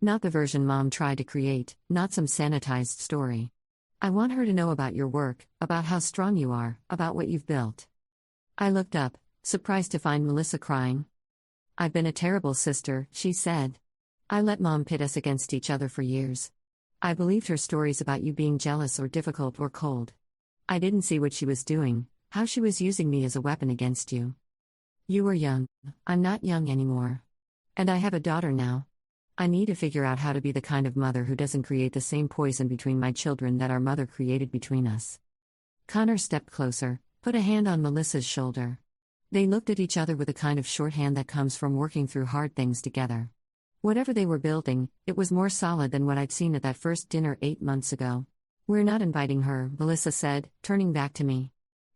Not the version Mom tried to create, not some sanitized story. I want her to know about your work, about how strong you are, about what you've built. I looked up, surprised to find Melissa crying. I've been a terrible sister, she said. I let Mom pit us against each other for years. I believed her stories about you being jealous or difficult or cold. I didn't see what she was doing, how she was using me as a weapon against you. You were young, I'm not young anymore. And I have a daughter now. I need to figure out how to be the kind of mother who doesn't create the same poison between my children that our mother created between us. Connor stepped closer, put a hand on Melissa's shoulder. They looked at each other with a kind of shorthand that comes from working through hard things together. Whatever they were building, it was more solid than what I'd seen at that first dinner 8 months ago. We're not inviting her, Melissa said, turning back to me.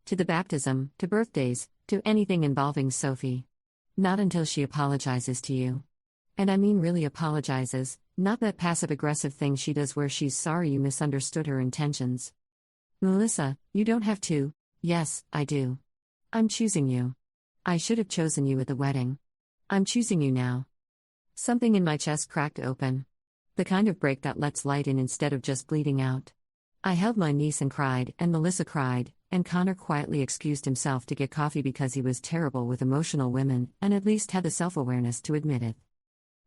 To the baptism, to birthdays, to anything involving Sophie. Not until she apologizes to you. And I mean really apologizes, not that passive-aggressive thing she does where she's sorry you misunderstood her intentions. Melissa, you don't have to. Yes, I do. I'm choosing you. I should have chosen you at the wedding. I'm choosing you now. Something in my chest cracked open. The kind of break that lets light in instead of just bleeding out. I held my niece and cried, and Melissa cried, and Connor quietly excused himself to get coffee because he was terrible with emotional women and at least had the self-awareness to admit it.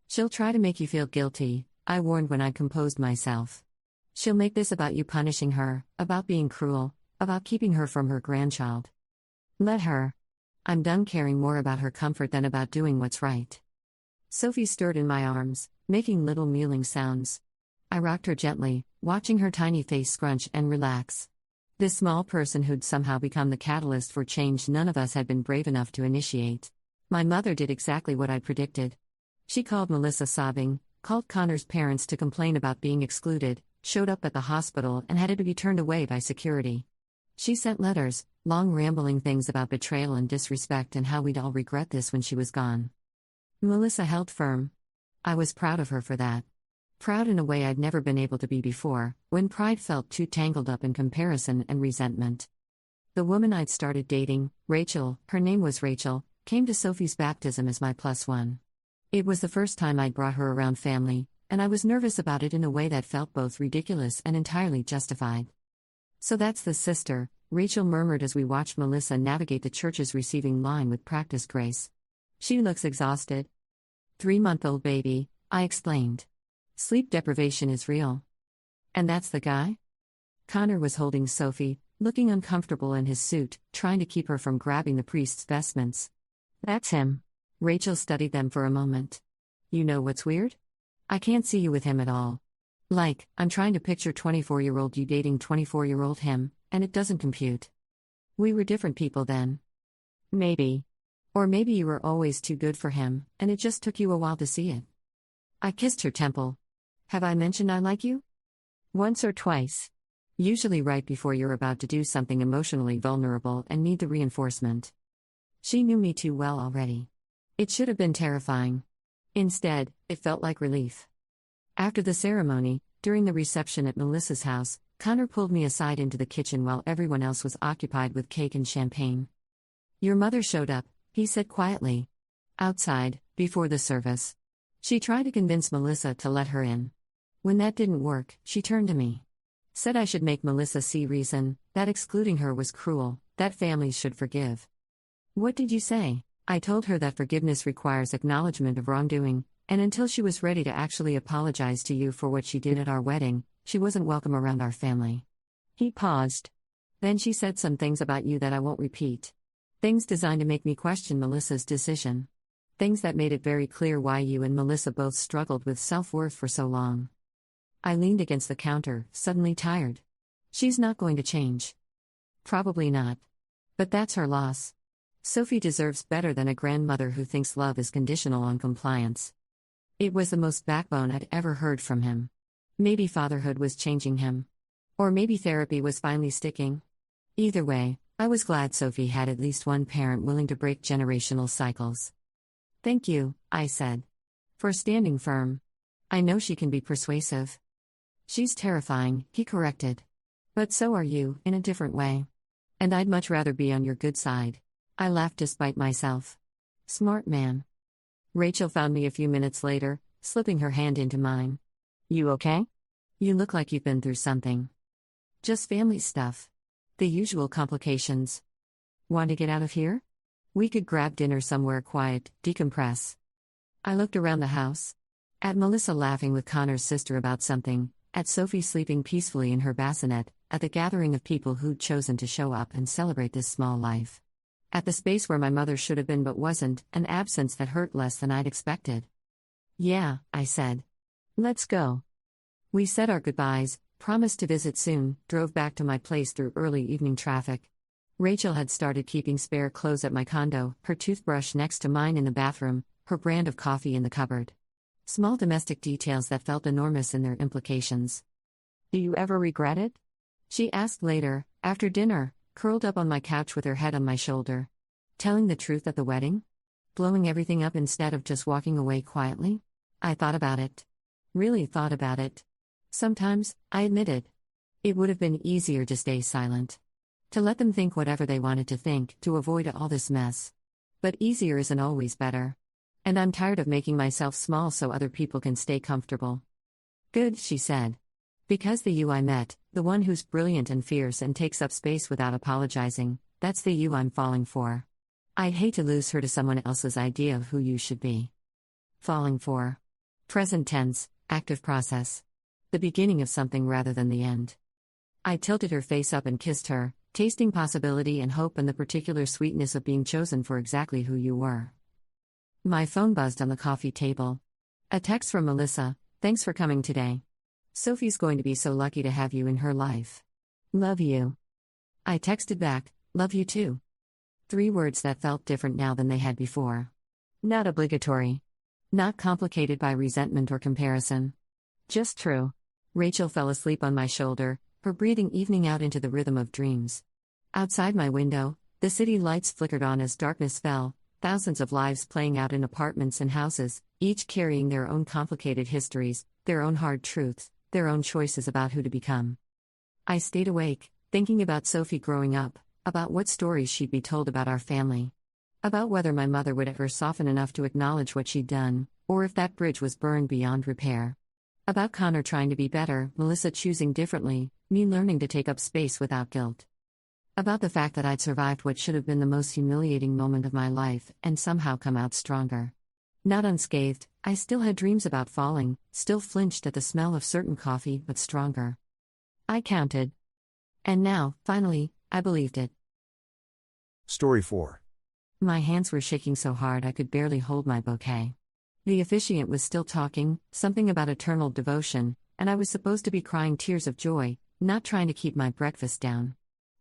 She'll try to make you feel guilty, I warned when I composed myself. She'll make this about you punishing her, about being cruel, about keeping her from her grandchild. Let her. I'm done caring more about her comfort than about doing what's right. Sophie stirred in my arms, making little mewling sounds. I rocked her gently, watching her tiny face scrunch and relax. This small person who'd somehow become the catalyst for change none of us had been brave enough to initiate. My mother did exactly what I'd predicted. She called Melissa sobbing, called Connor's parents to complain about being excluded, showed up at the hospital and had to be turned away by security. She sent letters, long rambling things about betrayal and disrespect and how we'd all regret this when she was gone. Melissa held firm. I was proud of her for that. Proud in a way I'd never been able to be before, when pride felt too tangled up in comparison and resentment. The woman I'd started dating, Rachel, her name was Rachel, came to Sophie's baptism as my +1. It was the first time I'd brought her around family, and I was nervous about it in a way that felt both ridiculous and entirely justified. So that's the sister, Rachel murmured as we watched Melissa navigate the church's receiving line with practiced grace. She looks exhausted. 3-month-old baby, I explained. Sleep deprivation is real. And that's the guy? Connor was holding Sophie, looking uncomfortable in his suit, trying to keep her from grabbing the priest's vestments. That's him. Rachel studied them for a moment. You know what's weird? I can't see you with him at all. Like, I'm trying to picture 24-year-old you dating 24-year-old him, and it doesn't compute. We were different people then. Maybe. Or maybe you were always too good for him, and it just took you a while to see it. I kissed her temple. Have I mentioned I like you? Once or twice. Usually right before you're about to do something emotionally vulnerable and need the reinforcement. She knew me too well already. It should have been terrifying. Instead, it felt like relief. After the ceremony, during the reception at Melissa's house, Connor pulled me aside into the kitchen while everyone else was occupied with cake and champagne. Your mother showed up, he said quietly. Outside, before the service. She tried to convince Melissa to let her in. When that didn't work, she turned to me. Said I should make Melissa see reason, that excluding her was cruel, that families should forgive. What did you say? I told her that forgiveness requires acknowledgement of wrongdoing, and until she was ready to actually apologize to you for what she did at our wedding, she wasn't welcome around our family. He paused. Then she said some things about you that I won't repeat. Things designed to make me question Melissa's decision. Things that made it very clear why you and Melissa both struggled with self-worth for so long. I leaned against the counter, suddenly tired. She's not going to change. Probably not. But that's her loss. Sophie deserves better than a grandmother who thinks love is conditional on compliance. It was the most backbone I'd ever heard from him. Maybe fatherhood was changing him. Or maybe therapy was finally sticking. Either way, I was glad Sophie had at least one parent willing to break generational cycles. Thank you, I said. For standing firm. I know she can be persuasive. She's terrifying, he corrected. But so are you, in a different way. And I'd much rather be on your good side. I laughed despite myself. Smart man. Rachel found me a few minutes later, slipping her hand into mine. You okay? You look like you've been through something. Just family stuff. The usual complications. Want to get out of here? We could grab dinner somewhere quiet, decompress. I looked around the house. At Melissa laughing with Connor's sister about something, at Sophie sleeping peacefully in her bassinet, at the gathering of people who'd chosen to show up and celebrate this small life. At the space where my mother should have been but wasn't, an absence that hurt less than I'd expected. Yeah, I said. Let's go. We said our goodbyes, promised to visit soon, drove back to my place through early evening traffic. Rachel had started keeping spare clothes at my condo, her toothbrush next to mine in the bathroom, her brand of coffee in the cupboard. Small domestic details that felt enormous in their implications. Do you ever regret it? She asked later, after dinner, curled up on my couch with her head on my shoulder. Telling the truth at the wedding? Blowing everything up instead of just walking away quietly? I thought about it. Really thought about it. Sometimes, I admitted. It would have been easier to stay silent. To let them think whatever they wanted to think, to avoid all this mess. But easier isn't always better. And I'm tired of making myself small so other people can stay comfortable. Good, she said. Because the you I met, the one who's brilliant and fierce and takes up space without apologizing, that's the you I'm falling for. I'd hate to lose her to someone else's idea of who you should be. Falling for. Present tense, active process. The beginning of something rather than the end. I tilted her face up and kissed her, tasting possibility and hope and the particular sweetness of being chosen for exactly who you were. My phone buzzed on the coffee table. A text from Melissa: "Thanks for coming today. Sophie's going to be so lucky to have you in her life. Love you." I texted back, "Love you too." 3 words that felt different now than they had before. Not obligatory. Not complicated by resentment or comparison. Just true. Rachel fell asleep on my shoulder, her breathing evening out into the rhythm of dreams. Outside my window, the city lights flickered on as darkness fell, thousands of lives playing out in apartments and houses, each carrying their own complicated histories, their own hard truths, their own choices about who to become. I stayed awake, thinking about Sophie growing up, about what stories she'd be told about our family. About whether my mother would ever soften enough to acknowledge what she'd done, or if that bridge was burned beyond repair. About Connor trying to be better, Melissa choosing differently, me learning to take up space without guilt. About the fact that I'd survived what should have been the most humiliating moment of my life, and somehow come out stronger. Not unscathed, I still had dreams about falling, still flinched at the smell of certain coffee, but stronger. I counted. And now, finally, I believed it. Story 4. My hands were shaking so hard I could barely hold my bouquet. The officiant was still talking, something about eternal devotion, and I was supposed to be crying tears of joy, not trying to keep my breakfast down.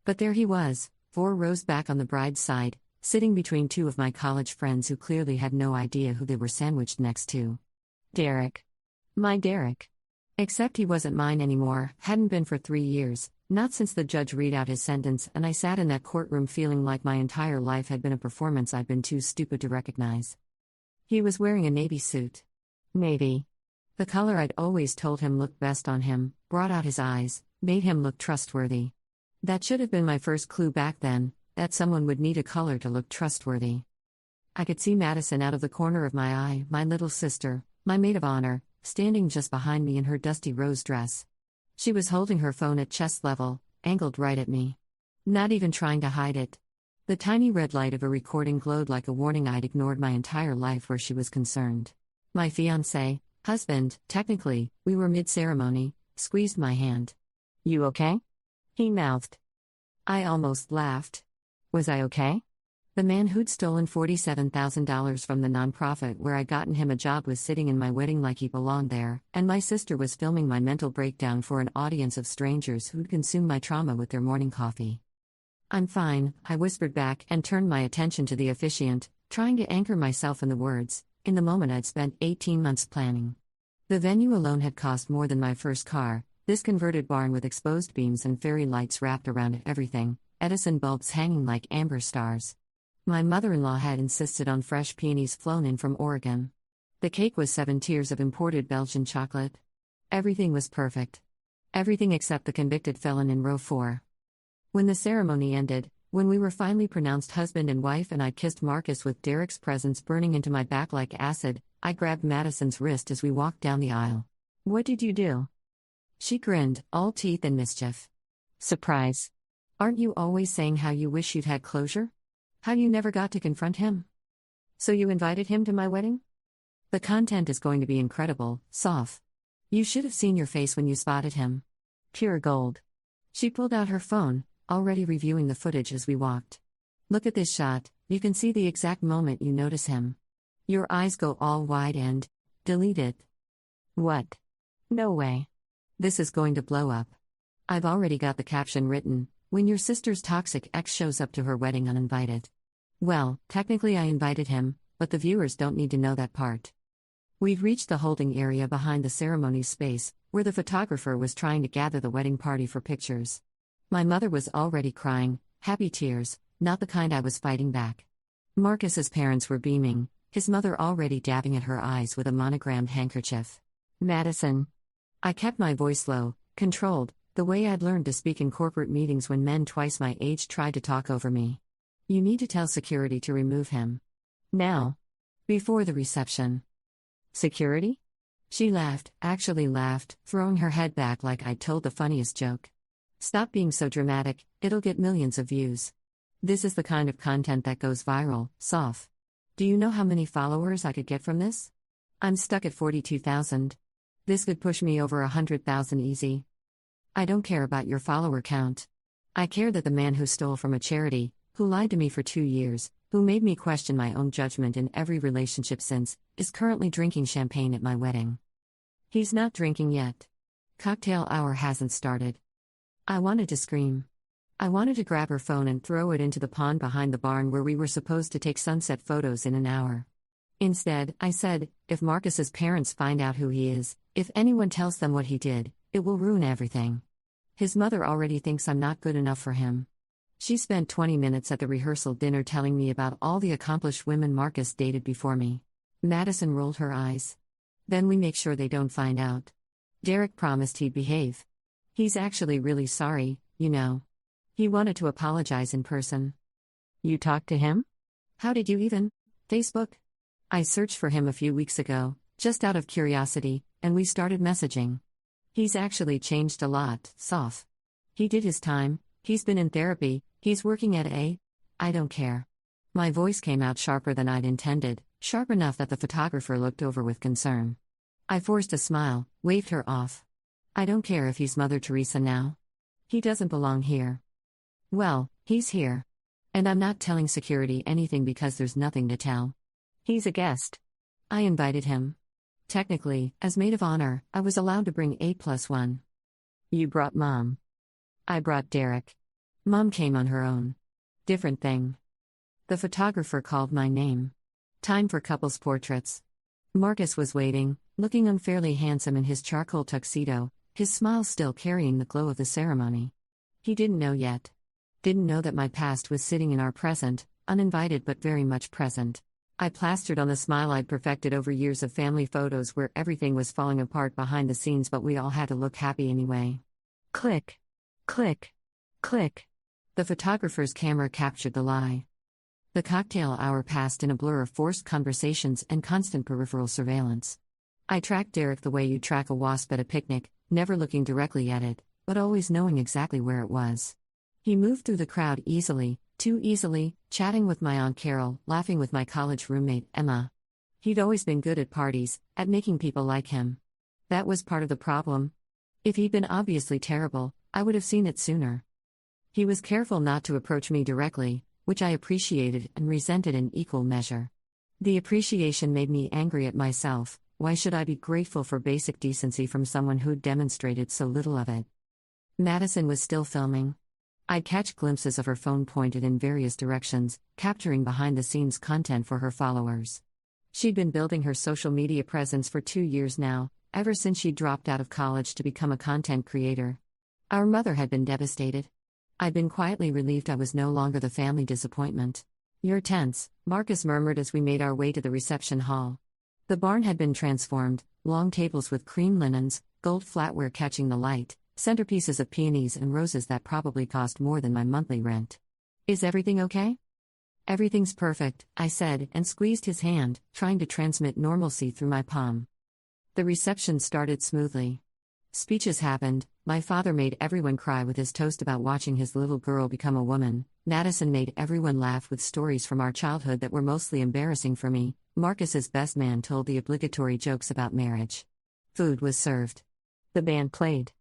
But there he was, 4 rows back on the bride's side, sitting between 2 of my college friends who clearly had no idea who they were sandwiched next to. Derek. My Derek. Except he wasn't mine anymore, hadn't been for 3 years, not since the judge read out his sentence, and I sat in that courtroom feeling like my entire life had been a performance I'd been too stupid to recognize. He was wearing a navy suit. Navy. The color I'd always told him looked best on him, brought out his eyes, made him look trustworthy. That should have been my first clue back then, that someone would need a color to look trustworthy. I could see Madison out of the corner of my eye, my little sister, my maid of honor, standing just behind me in her dusty rose dress. She was holding her phone at chest level, angled right at me. Not even trying to hide it. The tiny red light of a recording glowed like a warning I'd ignored my entire life where she was concerned. My fiancé, husband, technically, we were mid-ceremony, squeezed my hand. "You okay?" he mouthed. I almost laughed. Was I okay? The man who'd stolen $47,000 from the nonprofit where I'd gotten him a job was sitting in my wedding like he belonged there, and my sister was filming my mental breakdown for an audience of strangers who'd consumed my trauma with their morning coffee. "I'm fine," I whispered back and turned my attention to the officiant, trying to anchor myself in the words, in the moment I'd spent 18 months planning. The venue alone had cost more than my first car, this converted barn with exposed beams and fairy lights wrapped around everything, Edison bulbs hanging like amber stars. My mother-in-law had insisted on fresh peonies flown in from Oregon. The cake was 7 tiers of imported Belgian chocolate. Everything was perfect. Everything except the convicted felon in row 4. When the ceremony ended, when we were finally pronounced husband and wife and I kissed Marcus with Derek's presence burning into my back like acid, I grabbed Madison's wrist as we walked down the aisle. "What did you do?" She grinned, all teeth and mischief. "Surprise. Aren't you always saying how you wish you'd had closure? How you never got to confront him? So you invited him to my wedding? The content is going to be incredible, Soph. You should have seen your face when you spotted him. Pure gold." She pulled out her phone, already reviewing the footage as we walked. "Look at this shot, you can see the exact moment you notice him. Your eyes go all wide and... delete it." "What? No way. This is going to blow up. I've already got the caption written, when your sister's toxic ex shows up to her wedding uninvited." Well, technically I invited him, but the viewers don't need to know that part. We'd reached the holding area behind the ceremony space, where the photographer was trying to gather the wedding party for pictures. My mother was already crying, happy tears, not the kind I was fighting back. Marcus's parents were beaming, his mother already dabbing at her eyes with a monogrammed handkerchief. "Madison." I kept my voice low, controlled, the way I'd learned to speak in corporate meetings when men twice my age tried to talk over me. "You need to tell security to remove him. Now. Before the reception." "Security?" She laughed, actually laughed, throwing her head back like I'd told the funniest joke. "Stop being so dramatic, it'll get millions of views. This is the kind of content that goes viral, Soph. Do you know how many followers I could get from this? I'm stuck at 42,000. This could push me over 100,000 easy. I don't care about your follower count. I care that the man who stole from a charity, who lied to me for 2 years, who made me question my own judgment in every relationship since, is currently drinking champagne at my wedding. He's not drinking yet. Cocktail hour hasn't started. I wanted to scream. I wanted to grab her phone and throw it into the pond behind the barn where we were supposed to take sunset photos in an hour. Instead, I said, if Marcus's parents find out who he is, if anyone tells them what he did, it will ruin everything. His mother already thinks I'm not good enough for him. She spent 20 minutes at the rehearsal dinner telling me about all the accomplished women Marcus dated before me. Madison rolled her eyes. Then we make sure they don't find out. Derek promised he'd behave. He's actually really sorry, you know. He wanted to apologize in person. You talked to him? How did you even? Facebook? I searched for him a few weeks ago, just out of curiosity, and we started messaging. He's actually changed a lot, Soph. He did his time, he's been in therapy, he's working at I don't care. My voice came out sharper than I'd intended, sharp enough that the photographer looked over with concern. I forced a smile, waved her off. I don't care if he's Mother Teresa now. He doesn't belong here. Well, he's here. And I'm not telling security anything because there's nothing to tell. He's a guest. I invited him. Technically, as maid of honor, I was allowed to bring A+1. You brought Mom. I brought Derek. Mom came on her own. Different thing. The photographer called my name. Time for couples portraits. Marcus was waiting, looking unfairly handsome in his charcoal tuxedo, his smile still carrying the glow of the ceremony. He didn't know yet. Didn't know that my past was sitting in our present, uninvited but very much present. I plastered on the smile I'd perfected over years of family photos where everything was falling apart behind the scenes but we all had to look happy anyway. Click. Click. Click. The photographer's camera captured the lie. The cocktail hour passed in a blur of forced conversations and constant peripheral surveillance. I tracked Derek the way you track a wasp at a picnic, never looking directly at it, but always knowing exactly where it was. He moved through the crowd easily, too easily, chatting with my Aunt Carol, laughing with my college roommate, Emma. He'd always been good at parties, at making people like him. That was part of the problem. If he'd been obviously terrible, I would have seen it sooner. He was careful not to approach me directly, which I appreciated and resented in equal measure. The appreciation made me angry at myself. Why should I be grateful for basic decency from someone who'd demonstrated so little of it? Madison was still filming. I'd catch glimpses of her phone pointed in various directions, capturing behind-the-scenes content for her followers. She'd been building her social media presence for 2 years now, ever since she dropped out of college to become a content creator. Our mother had been devastated. I'd been quietly relieved I was no longer the family disappointment. You're tense, Marcus murmured as we made our way to the reception hall. The barn had been transformed, long tables with cream linens, gold flatware catching the light, centerpieces of peonies and roses that probably cost more than my monthly rent. Is everything okay? Everything's perfect, I said, and squeezed his hand, trying to transmit normalcy through my palm. The reception started smoothly. Speeches happened. My father made everyone cry with his toast about watching his little girl become a woman. Madison made everyone laugh with stories from our childhood that were mostly embarrassing for me. Marcus's best man told the obligatory jokes about marriage. Food was served. The band played.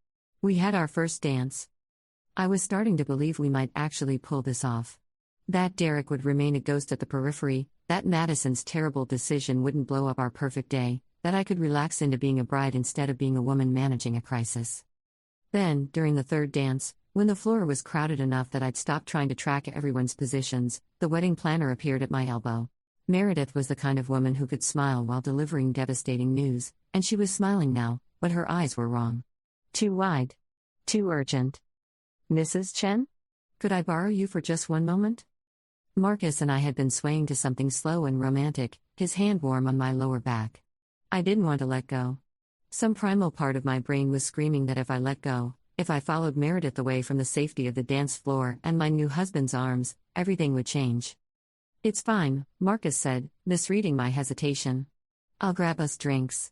We had our first dance. I was starting to believe we might actually pull this off. That Derek would remain a ghost at the periphery, that Madison's terrible decision wouldn't blow up our perfect day, that I could relax into being a bride instead of being a woman managing a crisis. Then, during the third dance, when the floor was crowded enough that I'd stopped trying to track everyone's positions, the wedding planner appeared at my elbow. Meredith was the kind of woman who could smile while delivering devastating news, and she was smiling now, but her eyes were wrong. Too wide. Too urgent. Mrs. Chen? Could I borrow you for just one moment? Marcus and I had been swaying to something slow and romantic, his hand warm on my lower back. I didn't want to let go. Some primal part of my brain was screaming that if I let go, if I followed Meredith away from the safety of the dance floor and my new husband's arms, everything would change. It's fine, Marcus said, misreading my hesitation. I'll grab us drinks.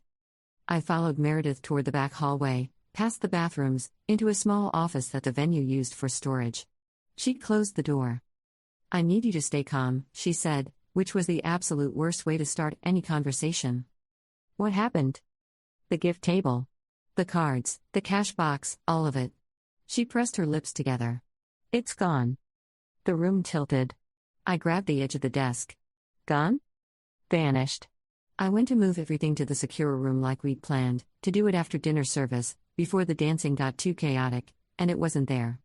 I followed Meredith toward the back hallway, past the bathrooms, into a small office that the venue used for storage. She closed the door. I need you to stay calm, she said, which was the absolute worst way to start any conversation. What happened? The gift table. The cards, the cash box, all of it. She pressed her lips together. It's gone. The room tilted. I grabbed the edge of the desk. Gone? Vanished. I went to move everything to the secure room like we'd planned, to do it after dinner service, before the dancing got too chaotic, and it wasn't there.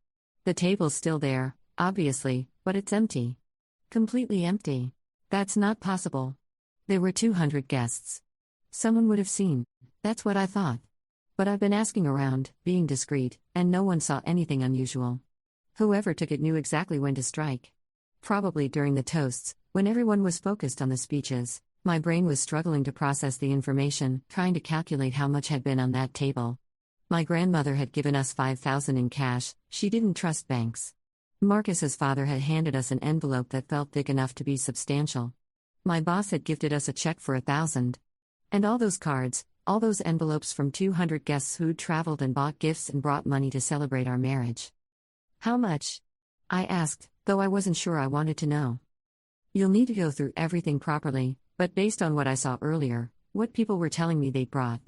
The table's still there, obviously, but it's empty. Completely empty. That's not possible. There were 200 guests. Someone would have seen. That's what I thought. But I've been asking around, being discreet, and no one saw anything unusual. Whoever took it knew exactly when to strike. Probably during the toasts, when everyone was focused on the speeches, my brain was struggling to process the information, trying to calculate how much had been on that table. My grandmother had given us $5,000 in cash. She didn't trust banks. Marcus's father had handed us an envelope that felt thick enough to be substantial. My boss had gifted us a check for $1,000. And all those cards, all those envelopes from 200 guests who'd traveled and bought gifts and brought money to celebrate our marriage. How much? I asked, though I wasn't sure I wanted to know. You'll need to go through everything properly, but based on what I saw earlier, what people were telling me they brought.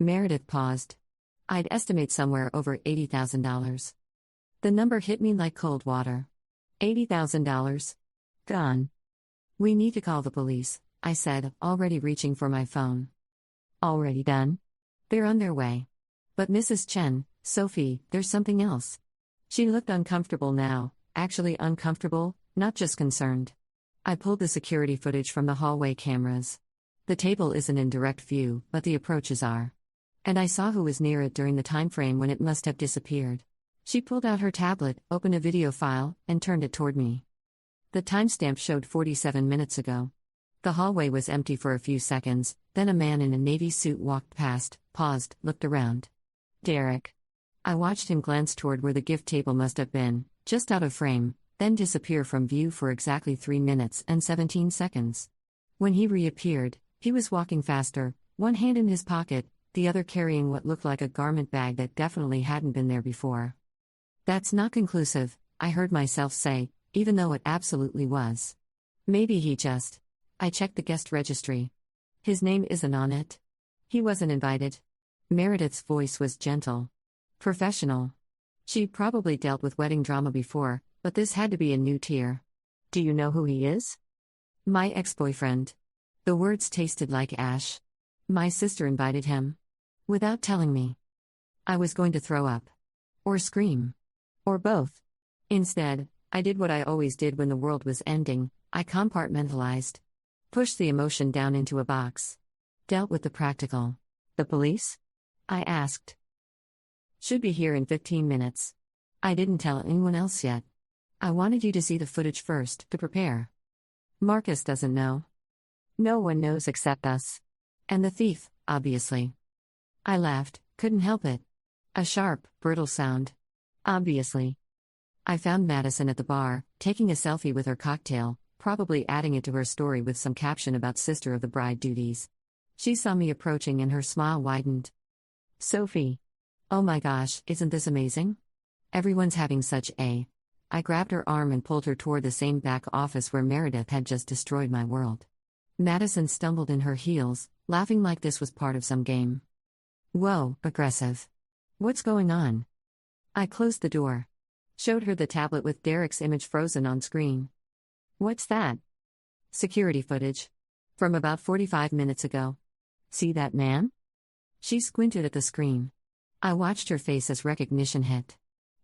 Meredith paused. I'd estimate somewhere over $80,000. The number hit me like cold water. $80,000. Gone. We need to call the police, I said, already reaching for my phone. Already done? They're on their way. But Mrs. Chen, Sophie, there's something else. She looked uncomfortable now, actually uncomfortable, not just concerned. I pulled the security footage from the hallway cameras. The table isn't in direct view, but the approaches are. And I saw who was near it during the time frame when it must have disappeared. She pulled out her tablet, opened a video file, and turned it toward me. The timestamp showed 47 minutes ago. The hallway was empty for a few seconds, then a man in a navy suit walked past, paused, looked around. Derek. I watched him glance toward where the gift table must have been, just out of frame, then disappear from view for exactly 3 minutes and 17 seconds. When he reappeared, he was walking faster, one hand in his pocket, the other carrying what looked like a garment bag that definitely hadn't been there before. That's not conclusive, I heard myself say, even though it absolutely was. Maybe he just. I checked the guest registry. His name isn't on it. He wasn't invited. Meredith's voice was gentle. Professional. She'd probably dealt with wedding drama before, but this had to be a new tier. Do you know who he is? My ex-boyfriend. The words tasted like ash. My sister invited him. Without telling me. I was going to throw up. Or scream. Or both. Instead, I did what I always did when the world was ending, I compartmentalized. Pushed the emotion down into a box. Dealt with the practical. The police? I asked. Should be here in 15 minutes. I didn't tell anyone else yet. I wanted you to see the footage first, to prepare. Marcus doesn't know. No one knows except us. And the thief, obviously. I laughed, couldn't help it. A sharp, brittle sound. Obviously. I found Madison at the bar, taking a selfie with her cocktail, probably adding it to her story with some caption about sister of the bride duties. She saw me approaching and her smile widened. Sophie. Oh my gosh, isn't this amazing? Everyone's having such a. I grabbed her arm and pulled her toward the same back office where Meredith had just destroyed my world. Madison stumbled in her heels, laughing like this was part of some game. Whoa, aggressive. What's going on? I closed the door. Showed her the tablet with Derek's image frozen on screen. What's that? Security footage. From about 45 minutes ago. See that man? She squinted at the screen. I watched her face as recognition hit.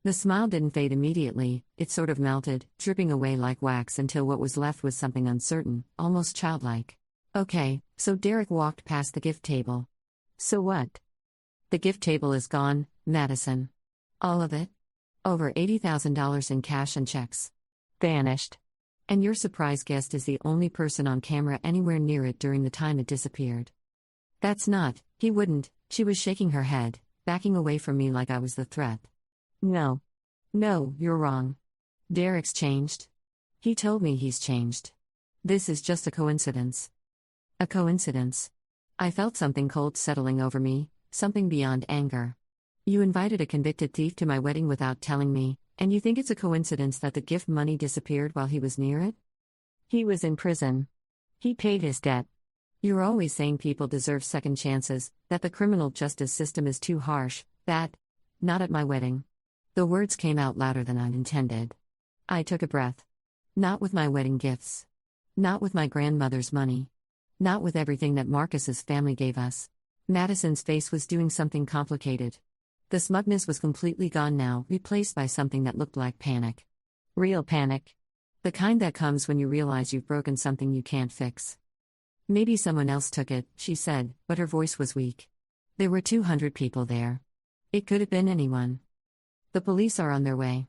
The smile didn't fade immediately, it sort of melted, dripping away like wax until what was left was something uncertain, almost childlike. Okay, so Derek walked past the gift table. So what? The gift table is gone, Madison. All of it? Over $80,000 in cash and checks. Vanished. And your surprise guest is the only person on camera anywhere near it during the time it disappeared. That's not, he wouldn't, she was shaking her head, backing away from me like I was the threat. No. No, you're wrong. Derek's changed. He told me he's changed. This is just a coincidence. A coincidence. I felt something cold settling over me, something beyond anger. You invited a convicted thief to my wedding without telling me, and you think it's a coincidence that the gift money disappeared while he was near it? He was in prison. He paid his debt. You're always saying people deserve second chances, that the criminal justice system is too harsh, that. Not at my wedding. The words came out louder than I'd intended. I took a breath. Not with my wedding gifts. Not with my grandmother's money. Not with everything that Marcus's family gave us. Madison's face was doing something complicated. The smugness was completely gone now, replaced by something that looked like panic. Real panic. The kind that comes when you realize you've broken something you can't fix. Maybe someone else took it, she said, but her voice was weak. There were 200 people there. It could have been anyone. The police are on their way.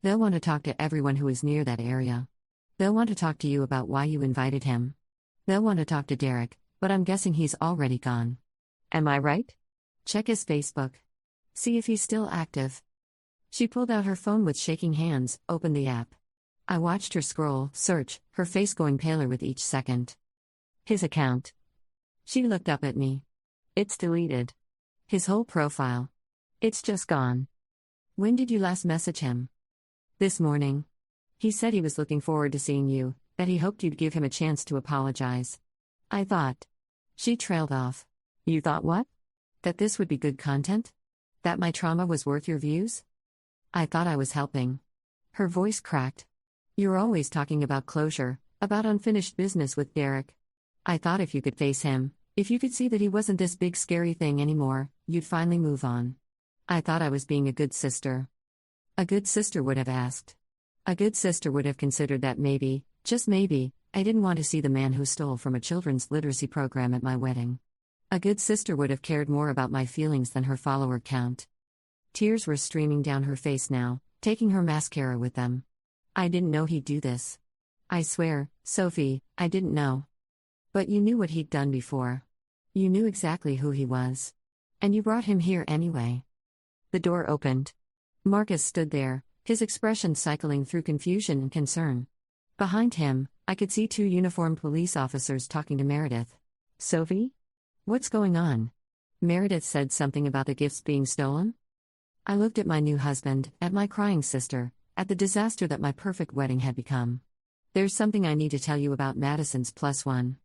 They'll want to talk to everyone who is near that area. They'll want to talk to you about why you invited him. They'll want to talk to Derek, but I'm guessing he's already gone. Am I right? Check his Facebook. See if he's still active. She pulled out her phone with shaking hands, opened the app. I watched her scroll, search, her face going paler with each second. His account. She looked up at me. It's deleted. His whole profile. It's just gone. When did you last message him? This morning. He said he was looking forward to seeing you, that he hoped you'd give him a chance to apologize. I thought. She trailed off. You thought what? That this would be good content? That my trauma was worth your views? I thought I was helping. Her voice cracked. You're always talking about closure, about unfinished business with Derek. I thought if you could face him, if you could see that he wasn't this big scary thing anymore, you'd finally move on. I thought I was being a good sister. A good sister would have asked. A good sister would have considered that maybe, just maybe, I didn't want to see the man who stole from a children's literacy program at my wedding. A good sister would have cared more about my feelings than her follower count. Tears were streaming down her face now, taking her mascara with them. I didn't know he'd do this. I swear, Sophie, I didn't know. But you knew what he'd done before. You knew exactly who he was. And you brought him here anyway. The door opened. Marcus stood there, his expression cycling through confusion and concern. Behind him, I could see 2 uniformed police officers talking to Meredith. Sophie? What's going on? Meredith said something about the gifts being stolen? I looked at my new husband, at my crying sister, at the disaster that my perfect wedding had become. There's something I need to tell you about Madison's +1.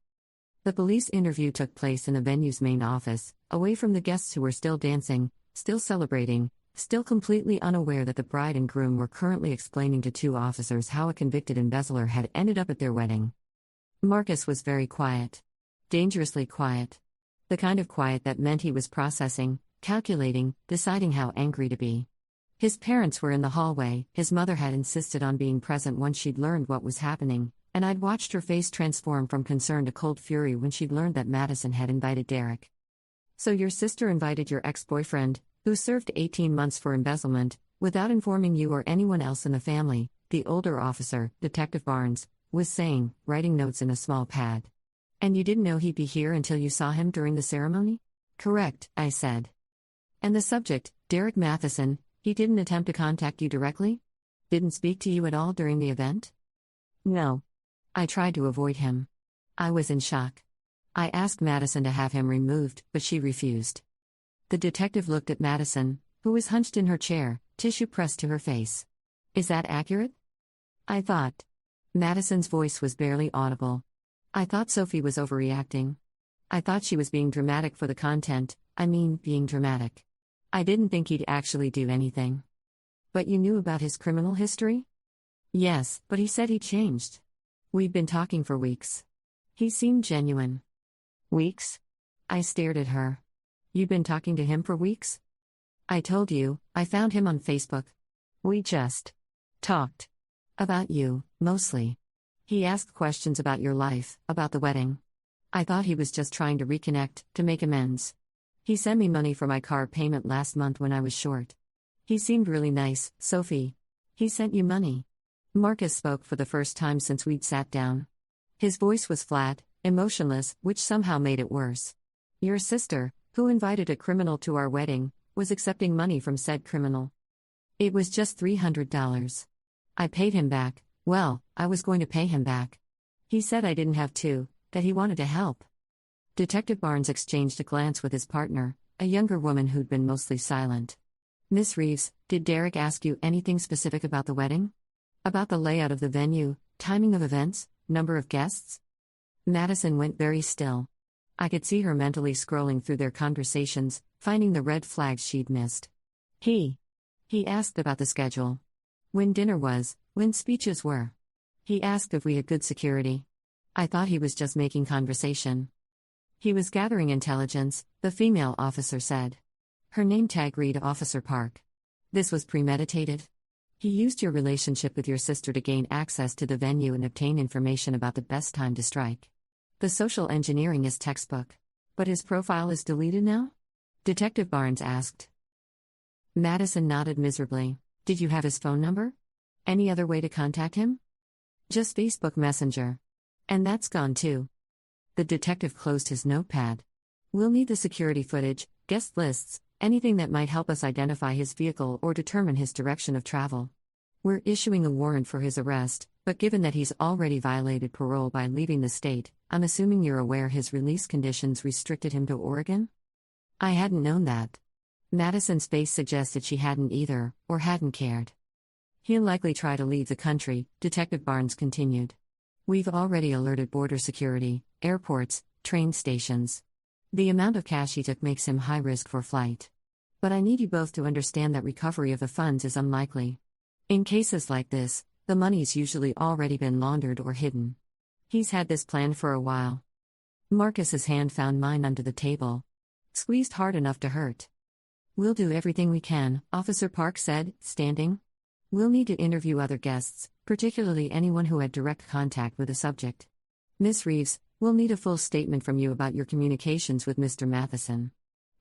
The police interview took place in the venue's main office, away from the guests who were still dancing, still celebrating, still completely unaware that the bride and groom were currently explaining to 2 officers how a convicted embezzler had ended up at their wedding. Marcus was very quiet. Dangerously quiet. The kind of quiet that meant he was processing, calculating, deciding how angry to be. His parents were in the hallway. His mother had insisted on being present once she'd learned what was happening, and I'd watched her face transform from concern to cold fury when she'd learned that Madison had invited Derek. So your sister invited your ex-boyfriend, who served 18 months for embezzlement, without informing you or anyone else in the family, the older officer, Detective Barnes, was saying, writing notes in a small pad. And you didn't know he'd be here until you saw him during the ceremony? Correct, I said. And the subject, Derek Matheson, he didn't attempt to contact you directly? Didn't speak to you at all during the event? No. I tried to avoid him. I was in shock. I asked Madison to have him removed, but she refused. The detective looked at Madison, who was hunched in her chair, tissue pressed to her face. Is that accurate? I thought. Madison's voice was barely audible. I thought Sophie was overreacting. I thought she was being dramatic for the content, being dramatic. I didn't think he'd actually do anything. But you knew about his criminal history? Yes, but he said he changed. We'd been talking for weeks. He seemed genuine. Weeks? I stared at her. You'd been talking to him for weeks? I told you, I found him on Facebook. We just talked. About you, mostly. He asked questions about your life, about the wedding. I thought he was just trying to reconnect, to make amends. He sent me money for my car payment last month when I was short. He seemed really nice, Sophie. He sent you money. Marcus spoke for the first time since we'd sat down. His voice was flat, emotionless, which somehow made it worse. Your sister, who invited a criminal to our wedding, was accepting money from said criminal. It was just $300. I paid him back. Well, I was going to pay him back. He said I didn't have to, that he wanted to help. Detective Barnes exchanged a glance with his partner, a younger woman who'd been mostly silent. Miss Reeves, did Derek ask you anything specific about the wedding? About the layout of the venue, timing of events, number of guests? Madison went very still. I could see her mentally scrolling through their conversations, finding the red flags she'd missed. He asked about the schedule. When dinner was, when speeches were. He asked if we had good security. I thought he was just making conversation. He was gathering intelligence, the female officer said. Her name tag read Officer Park. This was premeditated. He used your relationship with your sister to gain access to the venue and obtain information about the best time to strike. The social engineering is textbook. But his profile is deleted now? Detective Barnes asked. Madison nodded miserably. Did you have his phone number? Any other way to contact him? Just Facebook Messenger. And that's gone too. The detective closed his notepad. We'll need the security footage, guest lists, anything that might help us identify his vehicle or determine his direction of travel. We're issuing a warrant for his arrest, but given that he's already violated parole by leaving the state, I'm assuming you're aware his release conditions restricted him to Oregon? I hadn't known that. Madison's face suggested she hadn't either, or hadn't cared. He'll likely try to leave the country, Detective Barnes continued. We've already alerted border security, airports, train stations. The amount of cash he took makes him high risk for flight. But I need you both to understand that recovery of the funds is unlikely. In cases like this, the money's usually already been laundered or hidden. He's had this plan for a while. Marcus's hand found mine under the table. Squeezed hard enough to hurt. We'll do everything we can, Officer Park said, standing. We'll need to interview other guests, particularly anyone who had direct contact with the subject. Miss Reeves, we'll need a full statement from you about your communications with Mr. Matheson.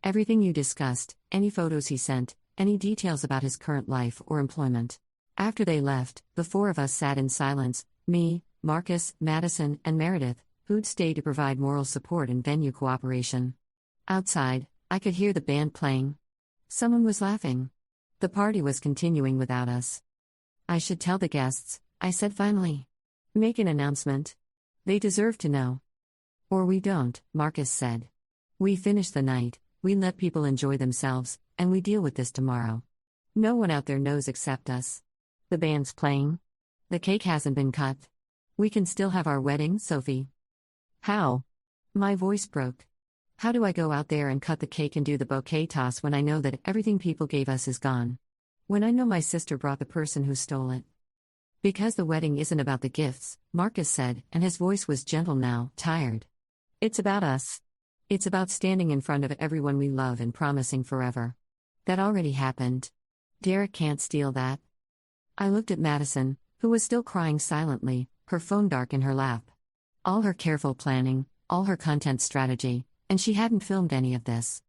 Everything you discussed, any photos he sent, any details about his current life or employment. After they left, the four of us sat in silence, me, Marcus, Madison, and Meredith, who'd stay to provide moral support and venue cooperation. Outside, I could hear the band playing. Someone was laughing. The party was continuing without us. I should tell the guests, I said finally. Make an announcement. They deserve to know. Or we don't, Marcus said. We finish the night, we let people enjoy themselves, and we deal with this tomorrow. No one out there knows except us. The band's playing. The cake hasn't been cut. We can still have our wedding, Sophie. How? My voice broke. How do I go out there and cut the cake and do the bouquet toss when I know that everything people gave us is gone? When I know my sister brought the person who stole it? Because the wedding isn't about the gifts, Marcus said, and his voice was gentle now, tired. It's about us. It's about standing in front of everyone we love and promising forever. That already happened. Derek can't steal that. I looked at Madison, who was still crying silently, her phone dark in her lap. All her careful planning, all her content strategy, and she hadn't filmed any of this.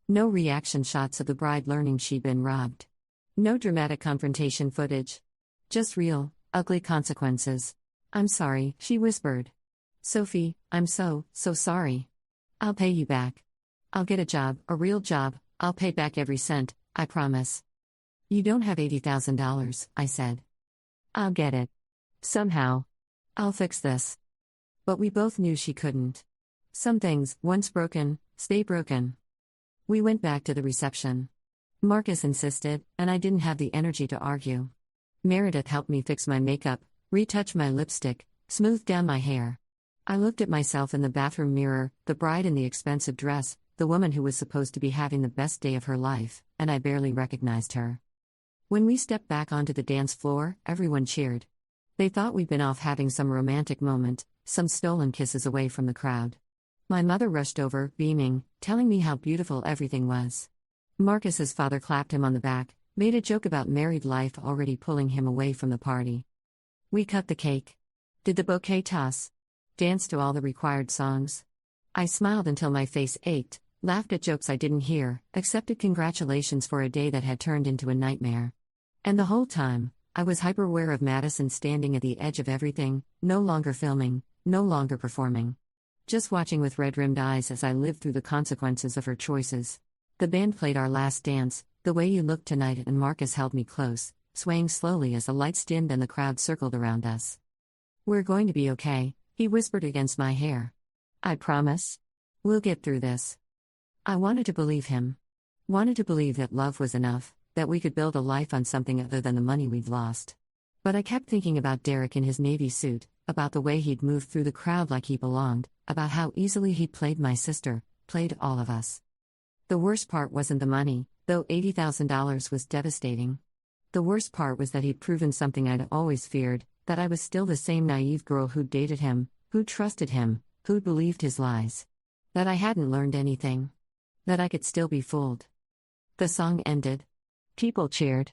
No reaction shots of the bride learning she'd been robbed. No dramatic confrontation footage. Just real, ugly consequences. I'm sorry, she whispered. Sophie, I'm so sorry. I'll pay you back. I'll get a job, a real job, I'll pay back every cent, I promise. You don't have $80,000, I said. I'll get it. Somehow. I'll fix this. But we both knew she couldn't. Some things, once broken, stay broken. We went back to the reception. Marcus insisted, and I didn't have the energy to argue. Meredith helped me fix my makeup, retouch my lipstick, smooth down my hair. I looked at myself in the bathroom mirror, the bride in the expensive dress, the woman who was supposed to be having the best day of her life, and I barely recognized her. When we stepped back onto the dance floor, everyone cheered. They thought we'd been off having some romantic moment, some stolen kisses away from the crowd. My mother rushed over, beaming, telling me how beautiful everything was. Marcus's father clapped him on the back, made a joke about married life already pulling him away from the party. We cut the cake. Did the bouquet toss. Danced to all the required songs. I smiled until my face ached, laughed at jokes I didn't hear, accepted congratulations for a day that had turned into a nightmare. And the whole time, I was hyper-aware of Madison standing at the edge of everything, no longer filming, no longer performing. Just watching with red-rimmed eyes as I lived through the consequences of her choices. The band played our last dance, The Way You Look Tonight, and Marcus held me close, swaying slowly as the lights dimmed and the crowd circled around us. We're going to be okay, he whispered against my hair. I promise. We'll get through this. I wanted to believe him. Wanted to believe that love was enough, that we could build a life on something other than the money we'd lost. But I kept thinking about Derek in his navy suit, about the way he'd moved through the crowd like he belonged, about how easily he'd played my sister, played all of us. The worst part wasn't the money, though $80,000 was devastating. The worst part was that he'd proven something I'd always feared, that I was still the same naive girl who'd dated him, who'd trusted him, who'd believed his lies. That I hadn't learned anything. That I could still be fooled. The song ended. People cheered.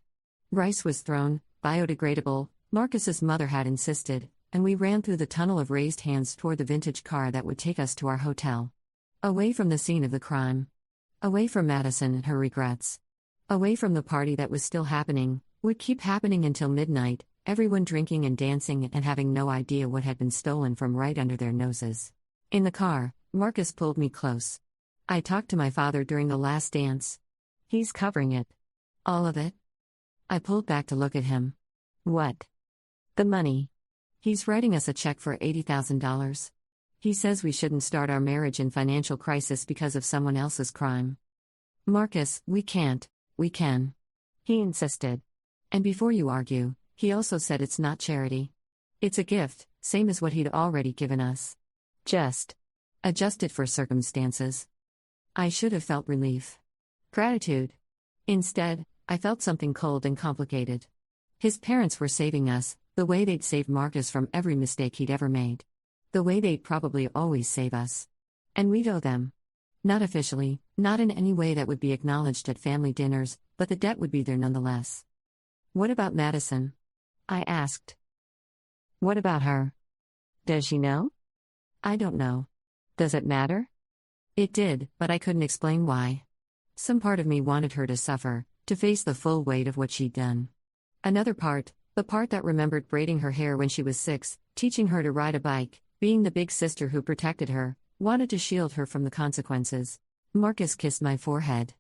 Rice was thrown, biodegradable, Marcus's mother had insisted, and we ran through the tunnel of raised hands toward the vintage car that would take us to our hotel. Away from the scene of the crime. Away from Madison and her regrets. Away from the party that was still happening, would keep happening until midnight, everyone drinking and dancing and having no idea what had been stolen from right under their noses. In the car, Marcus pulled me close. I talked to my father during the last dance. He's covering it. All of it? I pulled back to look at him. What? The money. He's writing us a check for $80,000. He says we shouldn't start our marriage in financial crisis because of someone else's crime. Marcus, we can't. We can. He insisted. And before you argue, he also said it's not charity. It's a gift, same as what he'd already given us. Just adjusted for circumstances. I should have felt relief. Gratitude. Instead, I felt something cold and complicated. His parents were saving us, the way they'd save Marcus from every mistake he'd ever made. The way they'd probably always save us. And we'd owe them. Not officially, not in any way that would be acknowledged at family dinners, but the debt would be there nonetheless. What about Madison? I asked. What about her? Does she know? I don't know. Does it matter? It did, but I couldn't explain why. Some part of me wanted her to suffer, to face the full weight of what she'd done. Another part, the part that remembered braiding her hair when she was 6, teaching her to ride a bike, being the big sister who protected her, wanted to shield her from the consequences. Marcus kissed my forehead.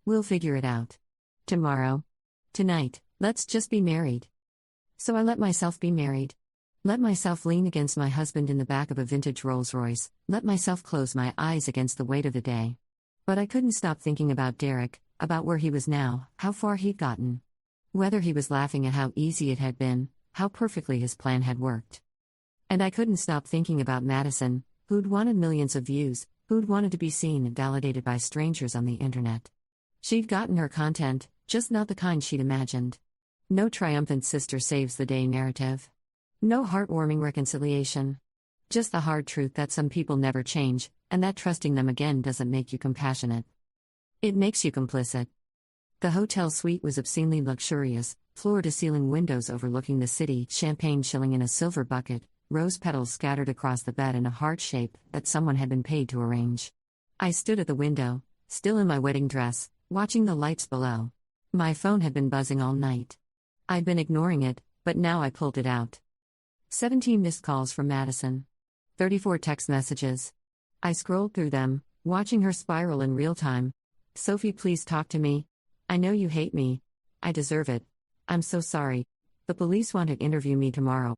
We'll figure it out. Tomorrow. Tonight, let's just be married. So I let myself be married. Let myself lean against my husband in the back of a vintage Rolls-Royce, let myself close my eyes against the weight of the day. But I couldn't stop thinking about Derek, about where he was now, how far he'd gotten. Whether he was laughing at how easy it had been, how perfectly his plan had worked. And I couldn't stop thinking about Madison, who'd wanted millions of views, who'd wanted to be seen and validated by strangers on the internet. She'd gotten her content, just not the kind she'd imagined. No triumphant sister saves the day narrative. No heartwarming reconciliation. Just the hard truth that some people never change, and that trusting them again doesn't make you compassionate. It makes you complicit. The hotel suite was obscenely luxurious, floor-to-ceiling windows overlooking the city, champagne chilling in a silver bucket, rose petals scattered across the bed in a heart shape that someone had been paid to arrange. I stood at the window, still in my wedding dress, watching the lights below. My phone had been buzzing all night. I'd been ignoring it, but now I pulled it out. 17 missed calls from Madison. 34 text messages. I scrolled through them, watching her spiral in real time. Sophie, please talk to me. I know you hate me. I deserve it. I'm so sorry. The police want to interview me tomorrow.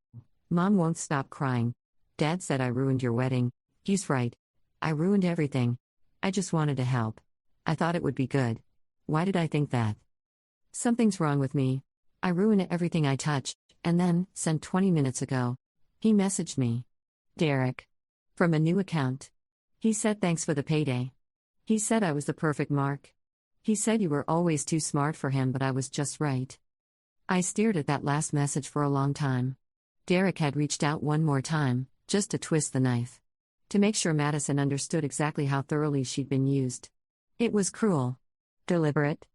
Mom won't stop crying. Dad said I ruined your wedding. He's right. I ruined everything. I just wanted to help. I thought it would be good. Why did I think that? Something's wrong with me. I ruin everything I touch. And then, sent 20 minutes ago. He messaged me. Derek. From a new account. He said thanks for the payday. He said I was the perfect mark. He said you were always too smart for him, but I was just right. I stared at that last message for a long time. Derek had reached out one more time, just to twist the knife. To make sure Madison understood exactly how thoroughly she'd been used. It was cruel. Deliberate.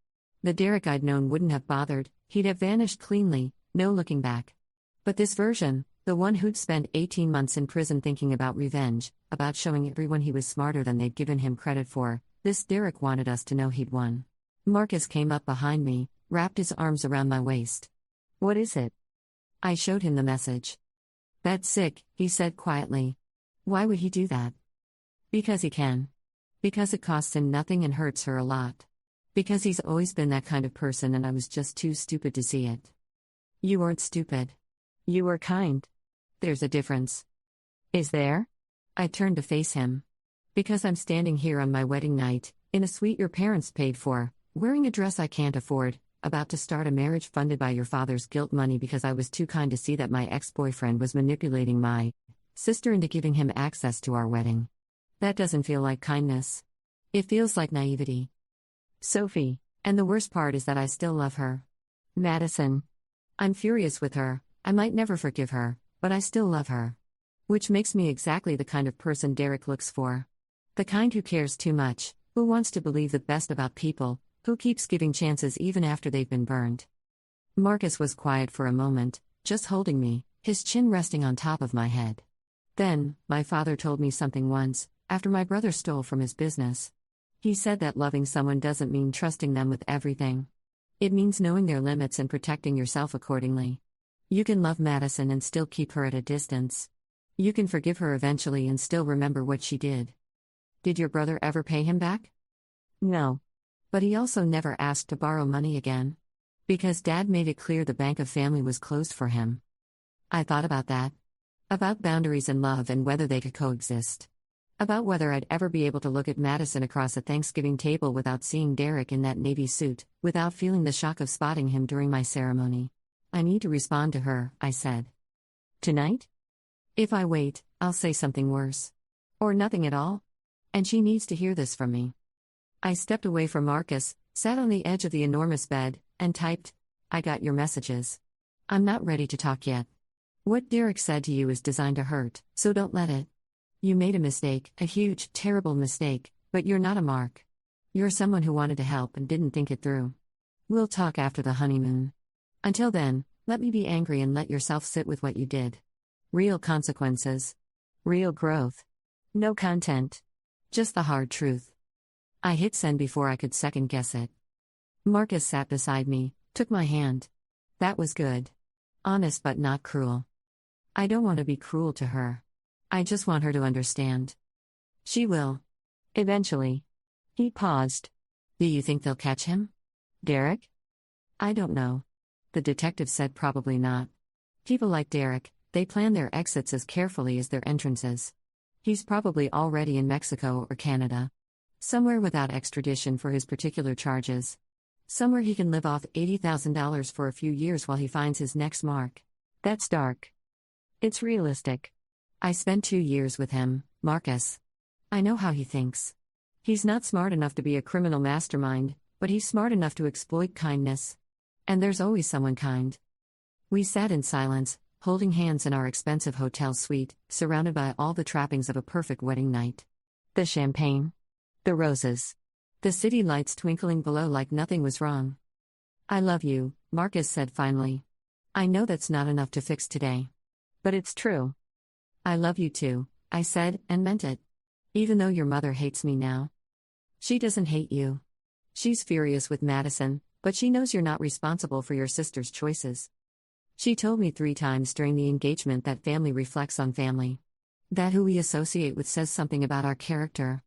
The Derek I'd known wouldn't have bothered, he'd have vanished cleanly, no looking back. But this version, the one who'd spent 18 months in prison thinking about revenge, about showing everyone he was smarter than they'd given him credit for, this Derek wanted us to know he'd won. Marcus came up behind me, wrapped his arms around my waist. What is it? I showed him the message. That's sick, he said quietly. Why would he do that? Because he can. Because it costs him nothing and hurts her a lot. Because he's always been that kind of person and I was just too stupid to see it. You weren't stupid. You were kind. There's a difference. Is there? I turned to face him. Because I'm standing here on my wedding night, in a suite your parents paid for, wearing a dress I can't afford, about to start a marriage funded by your father's guilt money because I was too kind to see that my ex-boyfriend was manipulating my sister into giving him access to our wedding. That doesn't feel like kindness. It feels like naivety. Sophie, and the worst part is that I still love her. Madison. I'm furious with her, I might never forgive her, but I still love her. Which makes me exactly the kind of person Derek looks for. The kind who cares too much, who wants to believe the best about people, who keeps giving chances even after they've been burned. Marcus was quiet for a moment, just holding me, his chin resting on top of my head. Then, my father told me something once, after my brother stole from his business. He said that loving someone doesn't mean trusting them with everything. It means knowing their limits and protecting yourself accordingly. You can love Madison and still keep her at a distance. You can forgive her eventually and still remember what she did. Did your brother ever pay him back? No. But he also never asked to borrow money again. Because Dad made it clear the bank of family was closed for him. I thought about that. About boundaries in love and whether they could coexist. About whether I'd ever be able to look at Madison across a Thanksgiving table without seeing Derek in that navy suit, without feeling the shock of spotting him during my ceremony. I need to respond to her, I said. Tonight? If I wait, I'll say something worse. Or nothing at all. And she needs to hear this from me. I stepped away from Marcus, sat on the edge of the enormous bed, and typed, I got your messages. I'm not ready to talk yet. What Derek said to you is designed to hurt, so don't let it. You made a mistake, a huge, terrible mistake, but you're not a mark. You're someone who wanted to help and didn't think it through. We'll talk after the honeymoon. Until then, let me be angry and let yourself sit with what you did. Real consequences. Real growth. No content. Just the hard truth. I hit send before I could second guess it. Marcus sat beside me, took my hand. That was good. Honest but not cruel. I don't want to be cruel to her. I just want her to understand. She will. Eventually. He paused. Do you think they'll catch him? Derek? I don't know. The detective said probably not. People like Derek, they plan their exits as carefully as their entrances. He's probably already in Mexico or Canada. Somewhere without extradition for his particular charges. Somewhere he can live off $80,000 for a few years while he finds his next mark. That's dark. It's realistic. I spent 2 years with him, Marcus. I know how he thinks. He's not smart enough to be a criminal mastermind, but he's smart enough to exploit kindness. And there's always someone kind. We sat in silence, holding hands in our expensive hotel suite, surrounded by all the trappings of a perfect wedding night. The champagne. The roses. The city lights twinkling below like nothing was wrong. I love you, Marcus said finally. I know that's not enough to fix today. But it's true. I love you too, I said, and meant it. Even though your mother hates me now. She doesn't hate you. She's furious with Madison, but she knows you're not responsible for your sister's choices. She told me 3 times during the engagement that family reflects on family. That who we associate with says something about our character.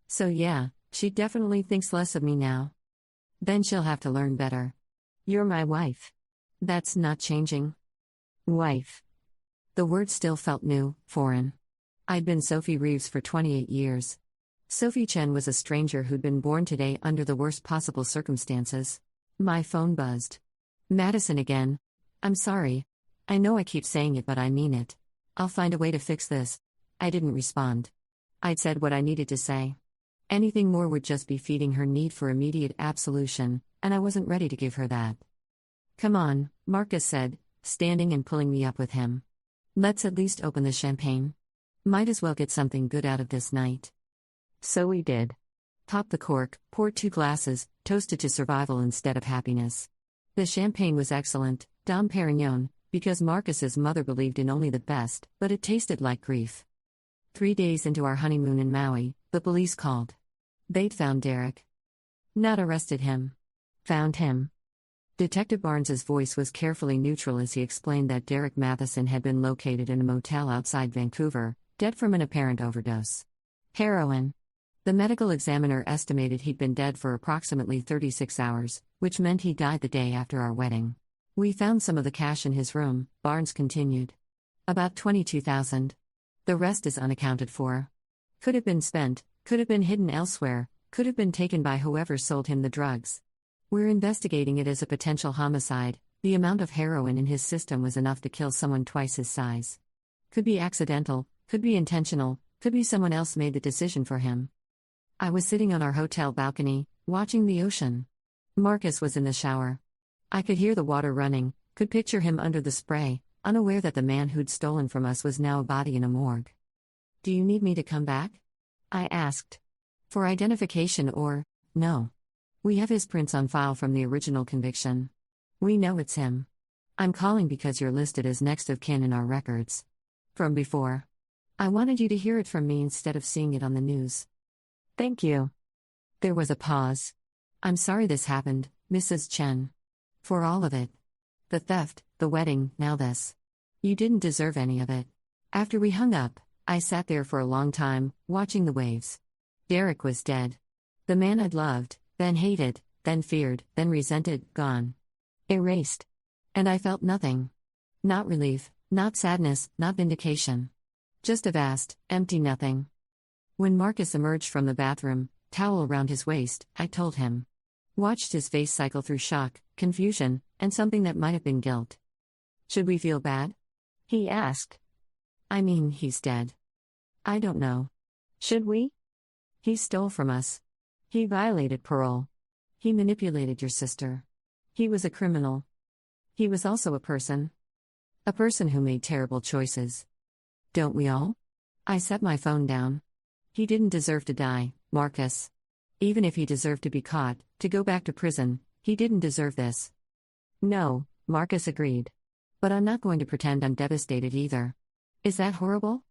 So yeah, she definitely thinks less of me now. Then she'll have to learn better. You're my wife. That's not changing. Wife. The word still felt new, foreign. I'd been Sophie Reeves for 28 years. Sophie Chen was a stranger who'd been born today under the worst possible circumstances. My phone buzzed. Madison again. I'm sorry. I know I keep saying it, but I mean it. I'll find a way to fix this. I didn't respond. I'd said what I needed to say. Anything more would just be feeding her need for immediate absolution, and I wasn't ready to give her that. Come on, Marcus said, standing and pulling me up with him. Let's at least open the champagne. Might as well get something good out of this night. So we did. Popped the cork, poured 2 glasses, toasted to survival instead of happiness. The champagne was excellent, Dom Perignon, because Marcus's mother believed in only the best, but it tasted like grief. 3 days into our honeymoon in Maui, the police called. They'd found Derek. Not arrested him. Found him. Detective Barnes's voice was carefully neutral as he explained that Derek Matheson had been located in a motel outside Vancouver, dead from an apparent overdose. Heroin. The medical examiner estimated he'd been dead for approximately 36 hours, which meant he died the day after our wedding. We found some of the cash in his room, Barnes continued. About $22,000. The rest is unaccounted for. Could have been spent, could have been hidden elsewhere, could have been taken by whoever sold him the drugs. We're investigating it as a potential homicide. The amount of heroin in his system was enough to kill someone twice his size. Could be accidental, could be intentional, could be someone else made the decision for him. I was sitting on our hotel balcony, watching the ocean. Marcus was in the shower. I could hear the water running, could picture him under the spray, unaware that the man who'd stolen from us was now a body in a morgue. "Do you need me to come back?" I asked. "For identification or, no? We have his prints on file from the original conviction. We know it's him. I'm calling because you're listed as next of kin in our records. From before. I wanted you to hear it from me instead of seeing it on the news." "Thank you." There was a pause. "I'm sorry this happened, Mrs. Chen. For all of it. The theft, the wedding, now this. You didn't deserve any of it." After we hung up, I sat there for a long time, watching the waves. Derek was dead. The man I'd loved, then hated, then feared, then resented, gone. Erased. And I felt nothing. Not relief, not sadness, not vindication. Just a vast, empty nothing. When Marcus emerged from the bathroom, towel around his waist, I told him. Watched his face cycle through shock, confusion, and something that might have been guilt. "Should we feel bad?" he asked. "I mean, he's dead." "I don't know. Should we? He stole from us. He violated parole. He manipulated your sister. He was a criminal. He was also a person. A person who made terrible choices. Don't we all?" I set my phone down. He didn't deserve to die, Marcus. Even if he deserved to be caught, to go back to prison, he didn't deserve this. "No," Marcus agreed. "But I'm not going to pretend I'm devastated either. Is that horrible?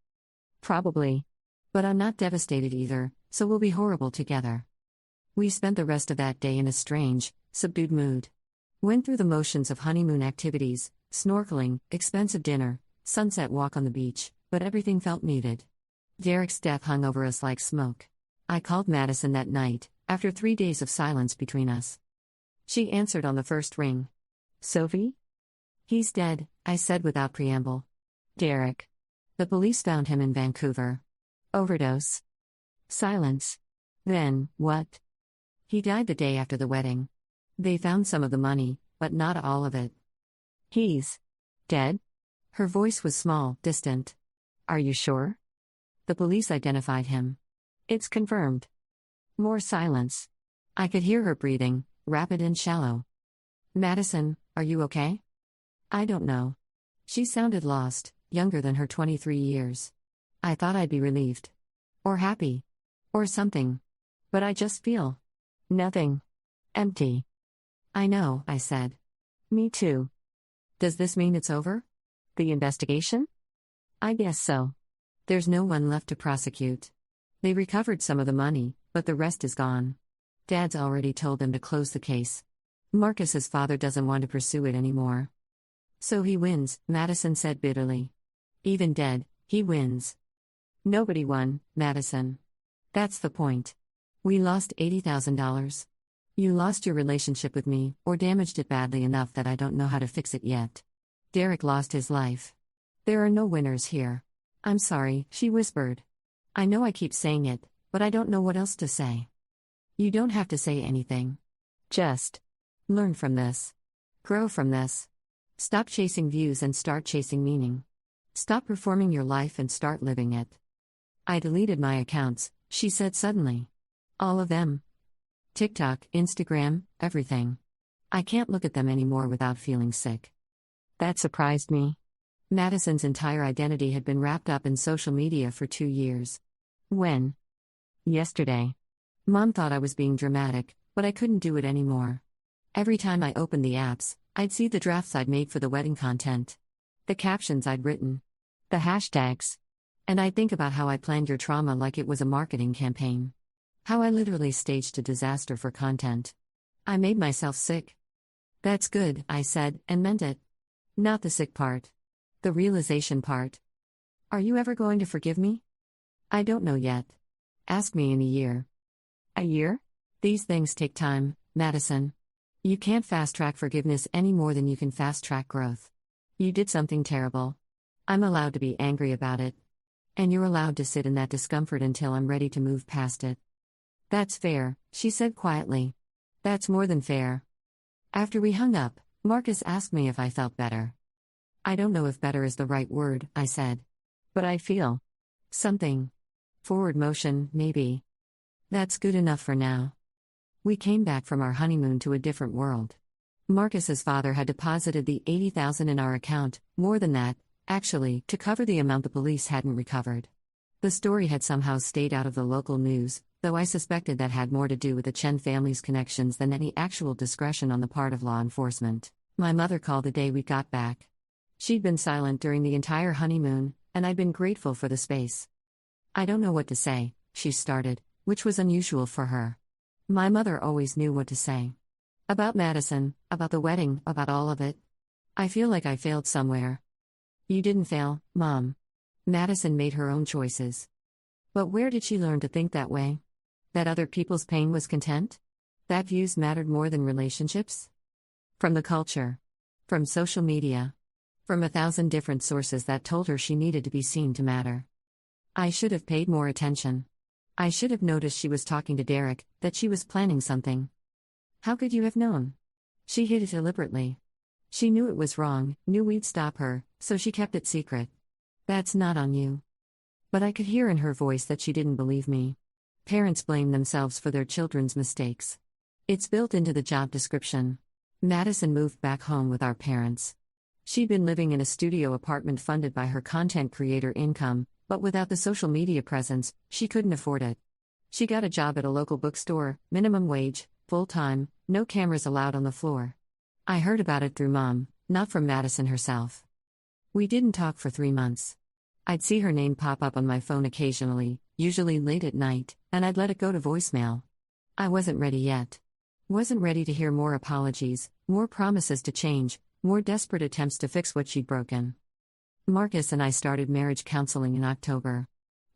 Probably. But I'm not devastated either, so we'll be horrible together." We spent the rest of that day in a strange, subdued mood. Went through the motions of honeymoon activities, snorkeling, expensive dinner, sunset walk on the beach, but everything felt muted. Derek's death hung over us like smoke. I called Madison that night, after 3 days of silence between us. She answered on the first ring. "Sophie?" "He's dead," I said without preamble. "Derek. The police found him in Vancouver. Overdose." Silence. "Then, what?" "He died the day after the wedding. They found some of the money, but not all of it." "He's dead?" Her voice was small, distant. "Are you sure?" "The police identified him. It's confirmed." More silence. I could hear her breathing, rapid and shallow. "Madison, are you okay?" "I don't know." She sounded lost, younger than her 23 years. I thought I'd be relieved. Or happy. Or something. But I just feel nothing. Empty. "I know," I said. "Me too." "Does this mean it's over? The investigation?" "I guess so. There's no one left to prosecute. They recovered some of the money, but the rest is gone. Dad's already told them to close the case. Marcus's father doesn't want to pursue it anymore." "So he wins," Madison said bitterly. "Even dead, he wins." "Nobody won, Madison. That's the point. We lost $80,000. You lost your relationship with me, or damaged it badly enough that I don't know how to fix it yet. Derek lost his life. There are no winners here. I'm sorry," she whispered. "I know I keep saying it, but I don't know what else to say." "You don't have to say anything. Just learn from this. Grow from this. Stop chasing views and start chasing meaning. Stop performing your life and start living it." "I deleted my accounts," she said suddenly. "All of them. TikTok, Instagram, everything. I can't look at them anymore without feeling sick." That surprised me. Madison's entire identity had been wrapped up in social media for 2 years. When? Yesterday. Mom thought I was being dramatic, but I couldn't do it anymore. Every time I opened the apps, I'd see the drafts I'd made for the wedding content. The captions I'd written. The hashtags. And I'd think about how I planned your trauma like it was a marketing campaign. How I literally staged a disaster for content. I made myself sick. "That's good," I said, and meant it. Not the sick part. The realization part. "Are you ever going to forgive me?" "I don't know yet. Ask me in a year." "A year?" "These things take time, Madison. You can't fast-track forgiveness any more than you can fast-track growth. You did something terrible. I'm allowed to be angry about it. And you're allowed to sit in that discomfort until I'm ready to move past it." "That's fair," she said quietly. "That's more than fair." After we hung up, Marcus asked me if I felt better. "I don't know if better is the right word," I said. "But I feel something. Forward motion, maybe. That's good enough for now." We came back from our honeymoon to a different world. Marcus's father had deposited the $80,000 in our account, more than that, actually, to cover the amount the police hadn't recovered. The story had somehow stayed out of the local news, though I suspected that had more to do with the Chen family's connections than any actual discretion on the part of law enforcement. My mother called the day we got back. She'd been silent during the entire honeymoon, and I'd been grateful for the space. "I don't know what to say," she started, which was unusual for her. My mother always knew what to say. "About Madison, about the wedding, about all of it. I feel like I failed somewhere." "You didn't fail, Mom. Madison made her own choices." "But where did she learn to think that way? That other people's pain was content? That views mattered more than relationships?" From the culture. From social media. From 1,000 different sources that told her she needed to be seen to matter. I should have paid more attention. I should have noticed she was talking to Derek, that she was planning something. "How could you have known?" "She hid it deliberately. She knew it was wrong, knew we'd stop her, so she kept it secret." "That's not on you." But I could hear in her voice that she didn't believe me. Parents blame themselves for their children's mistakes. It's built into the job description. Madison moved back home with our parents. She'd been living in a studio apartment funded by her content creator income, but without the social media presence, she couldn't afford it. She got a job at a local bookstore, minimum wage, full-time, no cameras allowed on the floor. I heard about it through Mom, not from Madison herself. We didn't talk for 3 months. I'd see her name pop up on my phone occasionally, usually late at night, and I'd let it go to voicemail. I wasn't ready yet. Wasn't ready to hear more apologies, more promises to change, more desperate attempts to fix what she'd broken. Marcus and I started marriage counseling in October.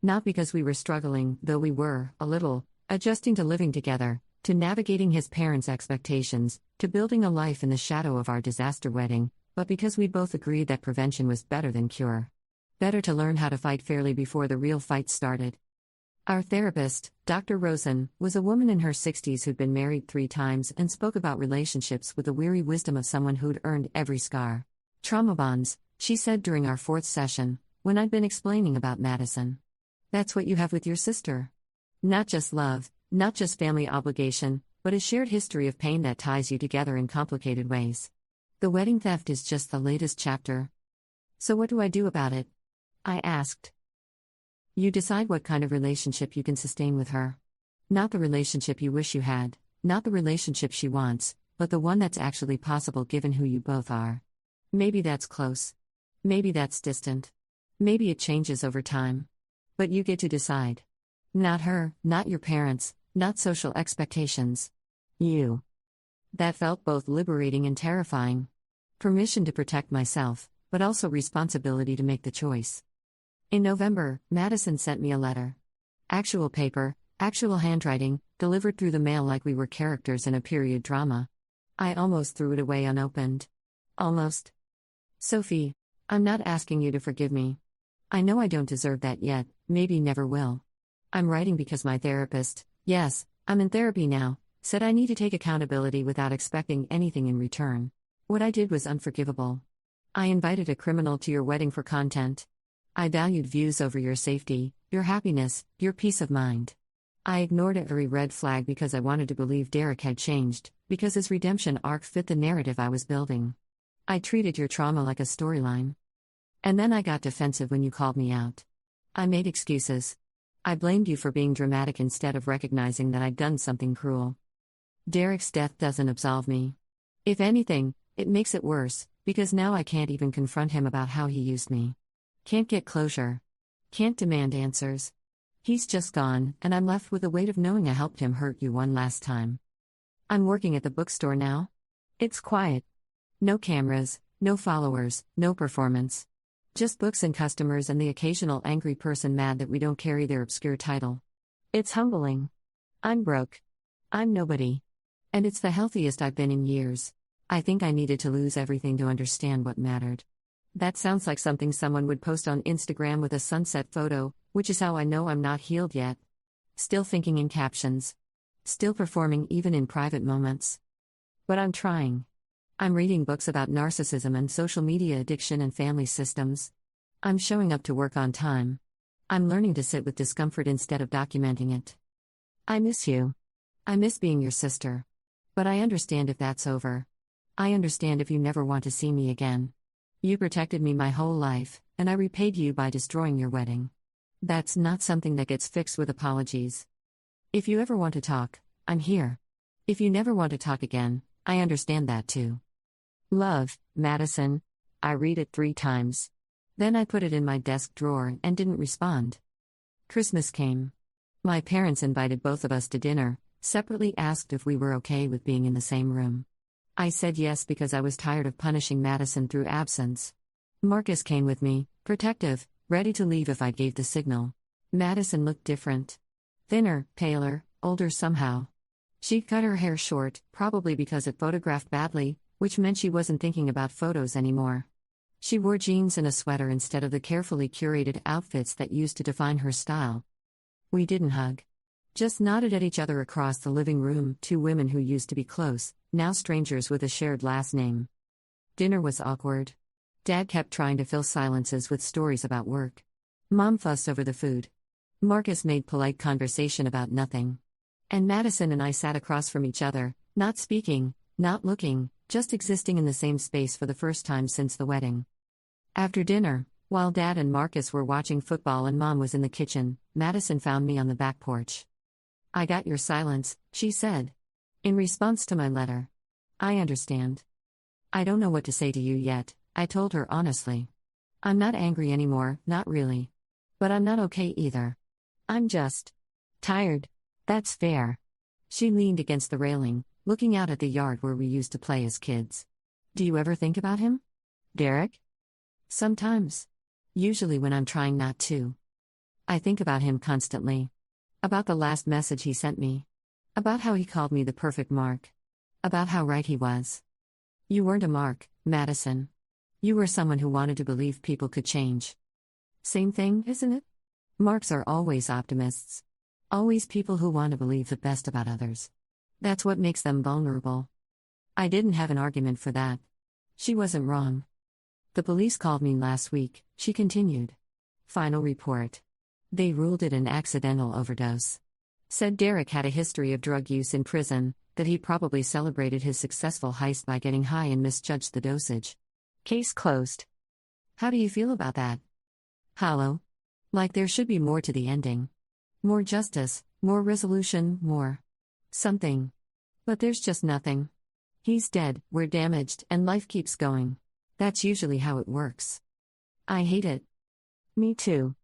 Not because we were struggling, though we were, a little, adjusting to living together, to navigating his parents' expectations, to building a life in the shadow of our disaster wedding, but because we both agreed that prevention was better than cure. Better to learn how to fight fairly before the real fight started. Our therapist, Dr. Rosen, was a woman in her 60s who'd been married 3 times and spoke about relationships with the weary wisdom of someone who'd earned every scar. "Trauma bonds," she said during our 4th session, when I'd been explaining about Madison. "That's what you have with your sister. Not just love, not just family obligation, but a shared history of pain that ties you together in complicated ways. The wedding theft is just the latest chapter." "So what do I do about it?" I asked. "You decide what kind of relationship you can sustain with her. Not the relationship you wish you had, not the relationship she wants, but the one that's actually possible given who you both are. Maybe that's close. Maybe that's distant. Maybe it changes over time. But you get to decide. Not her, not your parents, not social expectations. You." That felt both liberating and terrifying. Permission to protect myself, but also responsibility to make the choice. In November, Madison sent me a letter. Actual paper, actual handwriting, delivered through the mail like we were characters in a period drama. I almost threw it away unopened. Almost. "Sophie, I'm not asking you to forgive me. I know I don't deserve that yet, maybe never will. I'm writing because my therapist, yes, I'm in therapy now, said I need to take accountability without expecting anything in return. What I did was unforgivable. I invited a criminal to your wedding for content. I valued views over your safety, your happiness, your peace of mind. I ignored every red flag because I wanted to believe Derek had changed, because his redemption arc fit the narrative I was building. I treated your trauma like a storyline. And then I got defensive when you called me out. I made excuses. I blamed you for being dramatic instead of recognizing that I'd done something cruel. Derek's death doesn't absolve me. If anything, it makes it worse, because now I can't even confront him about how he used me. Can't get closure. Can't demand answers. He's just gone, and I'm left with the weight of knowing I helped him hurt you one last time. I'm working at the bookstore now. It's quiet. No cameras, no followers, no performance. Just books and customers and the occasional angry person mad that we don't carry their obscure title. It's humbling. I'm broke. I'm nobody. And it's the healthiest I've been in years. I think I needed to lose everything to understand what mattered. That sounds like something someone would post on Instagram with a sunset photo, which is how I know I'm not healed yet. Still thinking in captions. Still performing even in private moments. But I'm trying. I'm reading books about narcissism and social media addiction and family systems. I'm showing up to work on time. I'm learning to sit with discomfort instead of documenting it. I miss you. I miss being your sister. But I understand if that's over. I understand if you never want to see me again. You protected me my whole life, and I repaid you by destroying your wedding. That's not something that gets fixed with apologies. If you ever want to talk, I'm here. If you never want to talk again, I understand that too. Love, Madison. I read it 3 times. Then I put it in my desk drawer and didn't respond. Christmas came. My parents invited both of us to dinner, separately asked if we were okay with being in the same room. I said yes because I was tired of punishing Madison through absence. Marcus came with me, protective, ready to leave if I gave the signal. Madison looked different. Thinner, paler, older somehow. She'd cut her hair short, probably because it photographed badly, which meant she wasn't thinking about photos anymore. She wore jeans and a sweater instead of the carefully curated outfits that used to define her style. We didn't hug. Just nodded at each other across the living room, 2 women who used to be close, now strangers with a shared last name. Dinner was awkward. Dad kept trying to fill silences with stories about work. Mom fussed over the food. Marcus made polite conversation about nothing. And Madison and I sat across from each other, not speaking, not looking, just existing in the same space for the first time since the wedding. After dinner, while Dad and Marcus were watching football and Mom was in the kitchen, Madison found me on the back porch. I got your silence, she said. In response to my letter. I understand. I don't know what to say to you yet, I told her honestly. I'm not angry anymore, not really. But I'm not okay either. I'm just tired. That's fair. She leaned against the railing, looking out at the yard where we used to play as kids. Do you ever think about him? Derek? Sometimes. Usually when I'm trying not to. I think about him constantly. About the last message he sent me. About how he called me the perfect mark. About how right he was. You weren't a mark, Madison. You were someone who wanted to believe people could change. Same thing, isn't it? Marks are always optimists. Always people who want to believe the best about others. That's what makes them vulnerable. I didn't have an argument for that. She wasn't wrong. The police called me last week, she continued. Final report. They ruled it an accidental overdose. Said Derek had a history of drug use in prison, that he probably celebrated his successful heist by getting high and misjudged the dosage. Case closed. How do you feel about that? Hollow. Like there should be more to the ending. More justice, more resolution, more something. But there's just nothing. He's dead, we're damaged, and life keeps going. That's usually how it works. I hate it. Me too.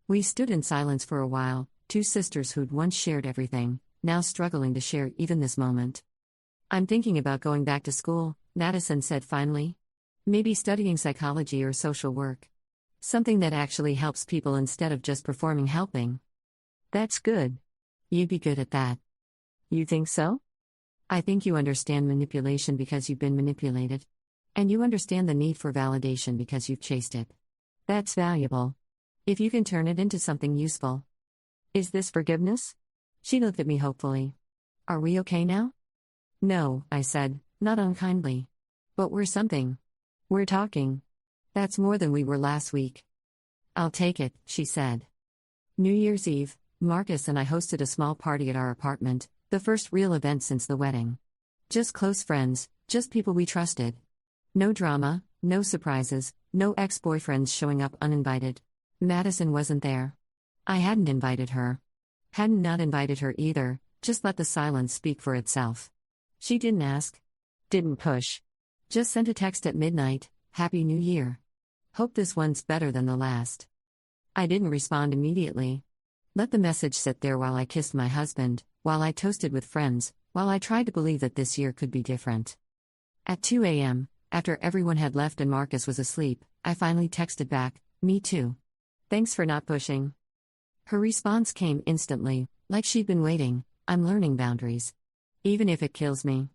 We stood in silence for a while, 2 sisters who'd once shared everything, now struggling to share even this moment. I'm thinking about going back to school, Madison said finally. Maybe studying psychology or social work. Something that actually helps people instead of just performing helping. That's good. You'd be good at that. You think so? I think you understand manipulation because you've been manipulated. And you understand the need for validation because you've chased it. That's valuable. If you can turn it into something useful. Is this forgiveness? She looked at me hopefully. Are we okay now? No, I said, not unkindly. But we're something. We're talking. That's more than we were last week. I'll take it, she said. New Year's Eve, Marcus and I hosted a small party at our apartment, the first real event since the wedding. Just close friends, just people we trusted. No drama, no surprises, no ex-boyfriends showing up uninvited. Madison wasn't there. I hadn't invited her. Hadn't not invited her either, just let the silence speak for itself. She didn't ask. Didn't push. Just sent a text at midnight, Happy New Year. Hope this one's better than the last. I didn't respond immediately. Let the message sit there while I kissed my husband, while I toasted with friends, while I tried to believe that this year could be different. At 2 a.m., after everyone had left and Marcus was asleep, I finally texted back, me too. Thanks for not pushing. Her response came instantly, like she'd been waiting, I'm learning boundaries. Even if it kills me.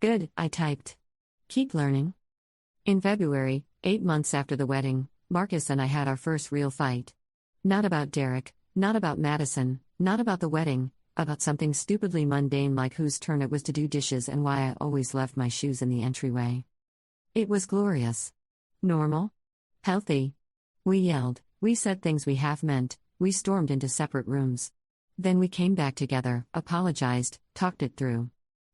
Good, I typed. Keep learning. In February, 8 months after the wedding, Marcus and I had our first real fight. Not about Derek, not about Madison, not about the wedding, about something stupidly mundane like whose turn it was to do dishes and why I always left my shoes in the entryway. It was glorious. Normal. Healthy. We yelled, we said things we half meant, we stormed into separate rooms. Then we came back together, apologized, talked it through.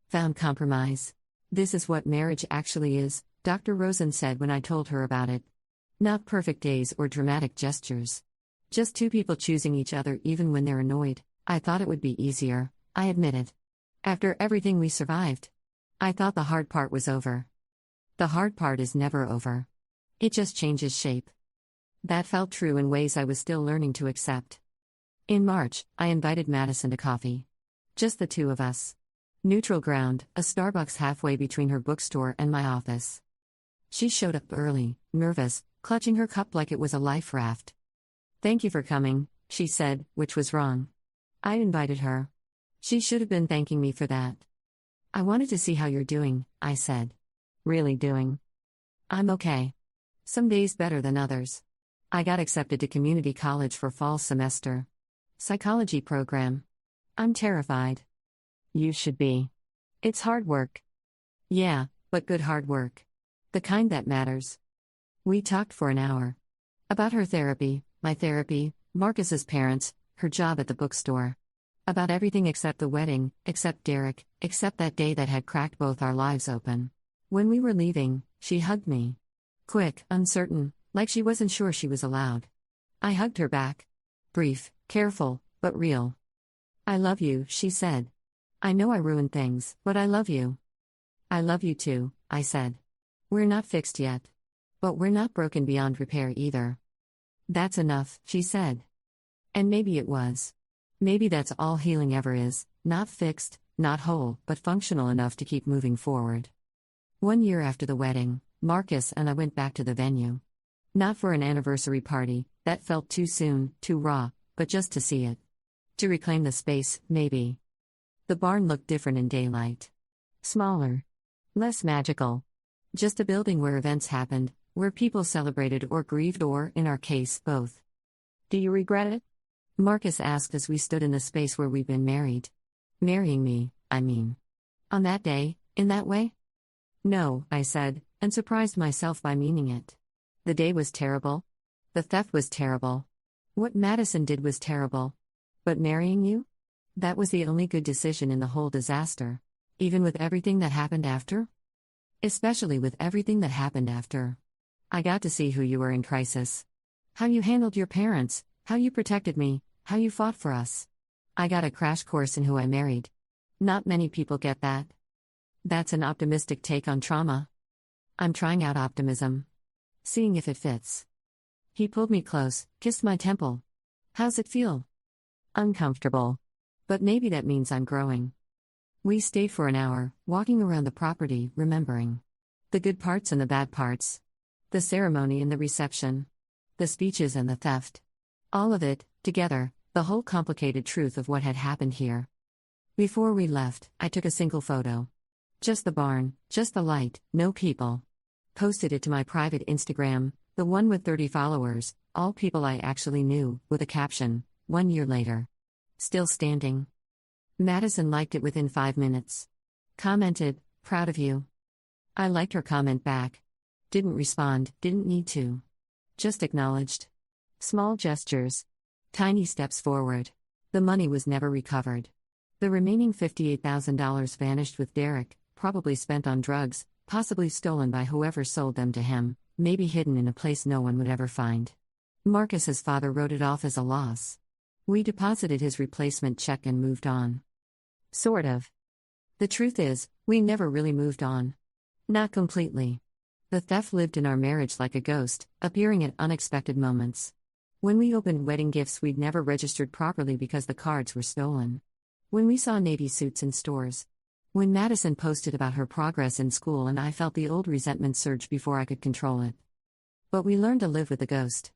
Found compromise. This is what marriage actually is, Dr. Rosen said when I told her about it. Not perfect days or dramatic gestures. Just two people choosing each other even when they're annoyed. I thought it would be easier, I admitted. After everything we survived. I thought the hard part was over. The hard part is never over. It just changes shape. That felt true in ways I was still learning to accept. In March, I invited Madison to coffee. Just the two of us. Neutral ground, a Starbucks halfway between her bookstore and my office. She showed up early, nervous, clutching her cup like it was a life raft. "Thank you for coming," she said, which was wrong. I invited her. She should have been thanking me for that. "I wanted to see how you're doing," I said. "Really doing?" "I'm okay. Some days better than others. I got accepted to community college for fall semester. Psychology program. I'm terrified." "You should be. It's hard work." "Yeah, but good hard work. The kind that matters." We talked for an hour. About her therapy, my therapy, Marcus's parents, her job at the bookstore. About everything except the wedding, except Derek, except that day that had cracked both our lives open. When we were leaving, she hugged me. Quick, uncertain, like she wasn't sure she was allowed. I hugged her back. Brief, careful, but real. "I love you," she said. "I know I ruined things, but I love you." "I love you too," I said. "We're not fixed yet. But we're not broken beyond repair either." "That's enough," she said. And maybe it was. Maybe that's all healing ever is, not fixed, not whole, but functional enough to keep moving forward. 1 year after the wedding, Marcus and I went back to the venue. Not for an anniversary party, that felt too soon, too raw, but just to see it. To reclaim the space, maybe. The barn looked different in daylight. Smaller. Less magical. Just a building where events happened, where people celebrated or grieved or, in our case, both. "Do you regret it?" Marcus asked as we stood in the space where we'd been married. Marrying me, I mean. On that day, in that way? "No," I said, and surprised myself by meaning it. The day was terrible. The theft was terrible. What Madison did was terrible. But marrying you? That was the only good decision in the whole disaster. Even with everything that happened after? Especially with everything that happened after. I got to see who you were in crisis. How you handled your parents, how you protected me, how you fought for us. I got a crash course in who I married. Not many people get that. That's an optimistic take on trauma. I'm trying out optimism. Seeing if it fits. He pulled me close, kissed my temple. "How's it feel?" "Uncomfortable. But maybe that means I'm growing." We stayed for an hour, walking around the property, remembering. The good parts and the bad parts. The ceremony and the reception. The speeches and the theft. All of it, together, the whole complicated truth of what had happened here. Before we left, I took a single photo. Just the barn, just the light, no people. Posted it to my private Instagram, the one with 30 followers, all people I actually knew, with a caption, 1 year later. Still standing. Madison liked it within 5 minutes. Commented, "Proud of you." I liked her comment back. Didn't respond, didn't need to. Just acknowledged. Small gestures. Tiny steps forward. The money was never recovered. The remaining $58,000 vanished with Derek, probably spent on drugs, possibly stolen by whoever sold them to him, maybe hidden in a place no one would ever find. Marcus's father wrote it off as a loss. We deposited his replacement check and moved on. Sort of. The truth is, we never really moved on. Not completely. The theft lived in our marriage like a ghost, appearing at unexpected moments. When we opened wedding gifts we'd never registered properly because the cards were stolen. When we saw navy suits in stores. When Madison posted about her progress in school and I felt the old resentment surge before I could control it. But we learned to live with the ghost.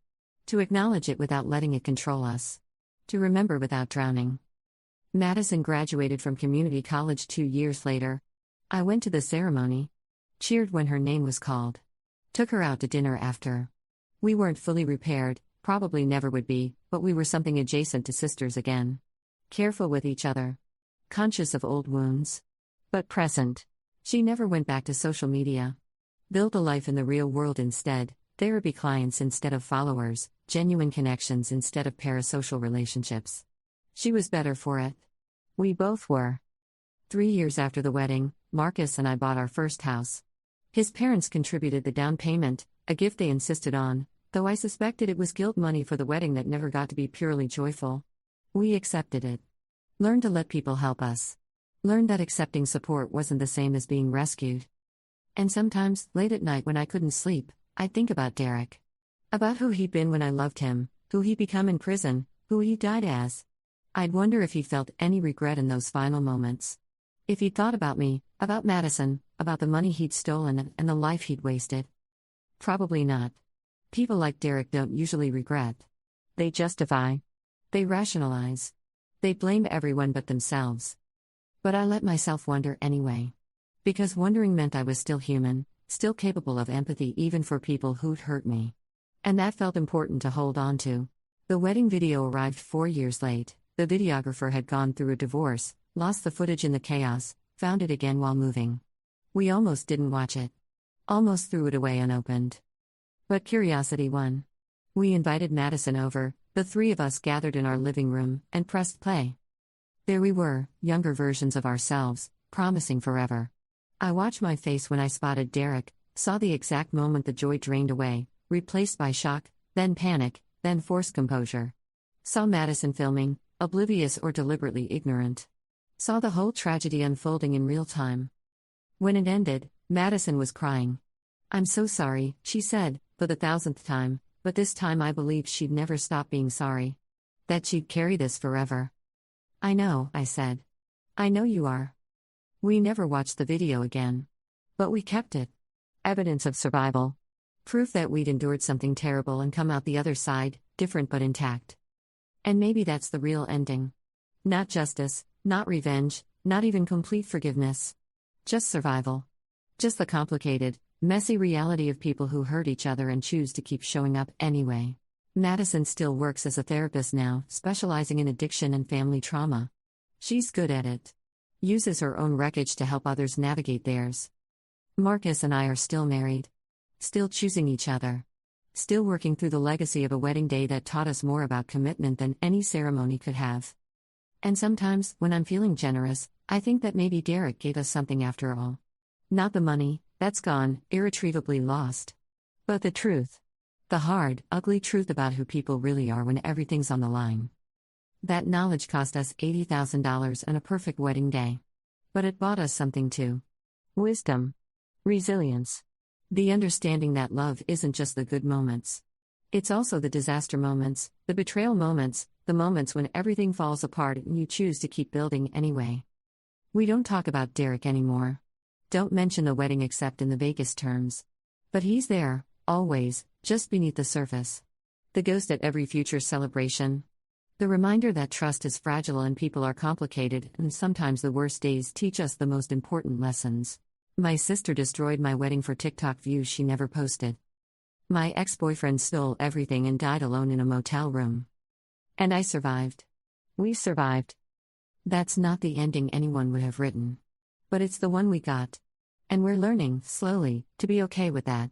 To acknowledge it without letting it control us. To remember without drowning. Madison graduated from community college 2 years later. I went to the ceremony. Cheered when her name was called. Took her out to dinner after. We weren't fully repaired, probably never would be, but we were something adjacent to sisters again. Careful with each other. Conscious of old wounds. But present. She never went back to social media. Built a life in the real world instead, therapy clients instead of followers, genuine connections instead of parasocial relationships. She was better for it. We both were. 3 years after the wedding, Marcus and I bought our first house. His parents contributed the down payment, a gift they insisted on, though I suspected it was guilt money for the wedding that never got to be purely joyful. We accepted it. Learned to let people help us. Learned that accepting support wasn't the same as being rescued. And sometimes, late at night when I couldn't sleep, I'd think about Derek. About who he'd been when I loved him, who he'd become in prison, who he died as. I'd wonder if he felt any regret in those final moments. If he'd thought about me, about Madison, about the money he'd stolen and the life he'd wasted. Probably not. People like Derek don't usually regret. They justify. They rationalize. They blame everyone but themselves. But I let myself wonder anyway. Because wondering meant I was still human, still capable of empathy even for people who'd hurt me. And that felt important to hold on to. The wedding video arrived 4 years late. The videographer had gone through a divorce, lost the footage in the chaos, found it again while moving. We almost didn't watch it. Almost threw it away unopened. But curiosity won. We invited Madison over, the three of us gathered in our living room, and pressed play. There we were, younger versions of ourselves, promising forever. I watched my face when I spotted Derek, saw the exact moment the joy drained away, replaced by shock, then panic, then forced composure. Saw Madison filming, oblivious or deliberately ignorant. Saw the whole tragedy unfolding in real time. When it ended, Madison was crying. "I'm so sorry," she said, for the 1,000th time, but this time I believed she'd never stop being sorry. That she'd carry this forever. "I know," I said. "I know you are." We never watched the video again. But we kept it. Evidence of survival. Proof that we'd endured something terrible and come out the other side, different but intact. And maybe that's the real ending. Not justice, not revenge, not even complete forgiveness. Just survival. Just the complicated, messy reality of people who hurt each other and choose to keep showing up anyway. Madison still works as a therapist now, specializing in addiction and family trauma. She's good at it. Uses her own wreckage to help others navigate theirs. Marcus and I are still married. Still choosing each other. Still working through the legacy of a wedding day that taught us more about commitment than any ceremony could have. And sometimes, when I'm feeling generous, I think that maybe Derek gave us something after all. Not the money, that's gone, irretrievably lost. But the truth. The hard, ugly truth about who people really are when everything's on the line. That knowledge cost us $80,000 and a perfect wedding day. But it bought us something too. Wisdom. Resilience. The understanding that love isn't just the good moments. It's also the disaster moments, the betrayal moments, the moments when everything falls apart and you choose to keep building anyway. We don't talk about Derek anymore. Don't mention the wedding except in the vaguest terms. But he's there, always, just beneath the surface. The ghost at every future celebration. The reminder that trust is fragile and people are complicated, and sometimes the worst days teach us the most important lessons. My sister destroyed my wedding for TikTok views she never posted. My ex-boyfriend stole everything and died alone in a motel room. And I survived. We survived. That's not the ending anyone would have written. But it's the one we got. And we're learning, slowly, to be okay with that.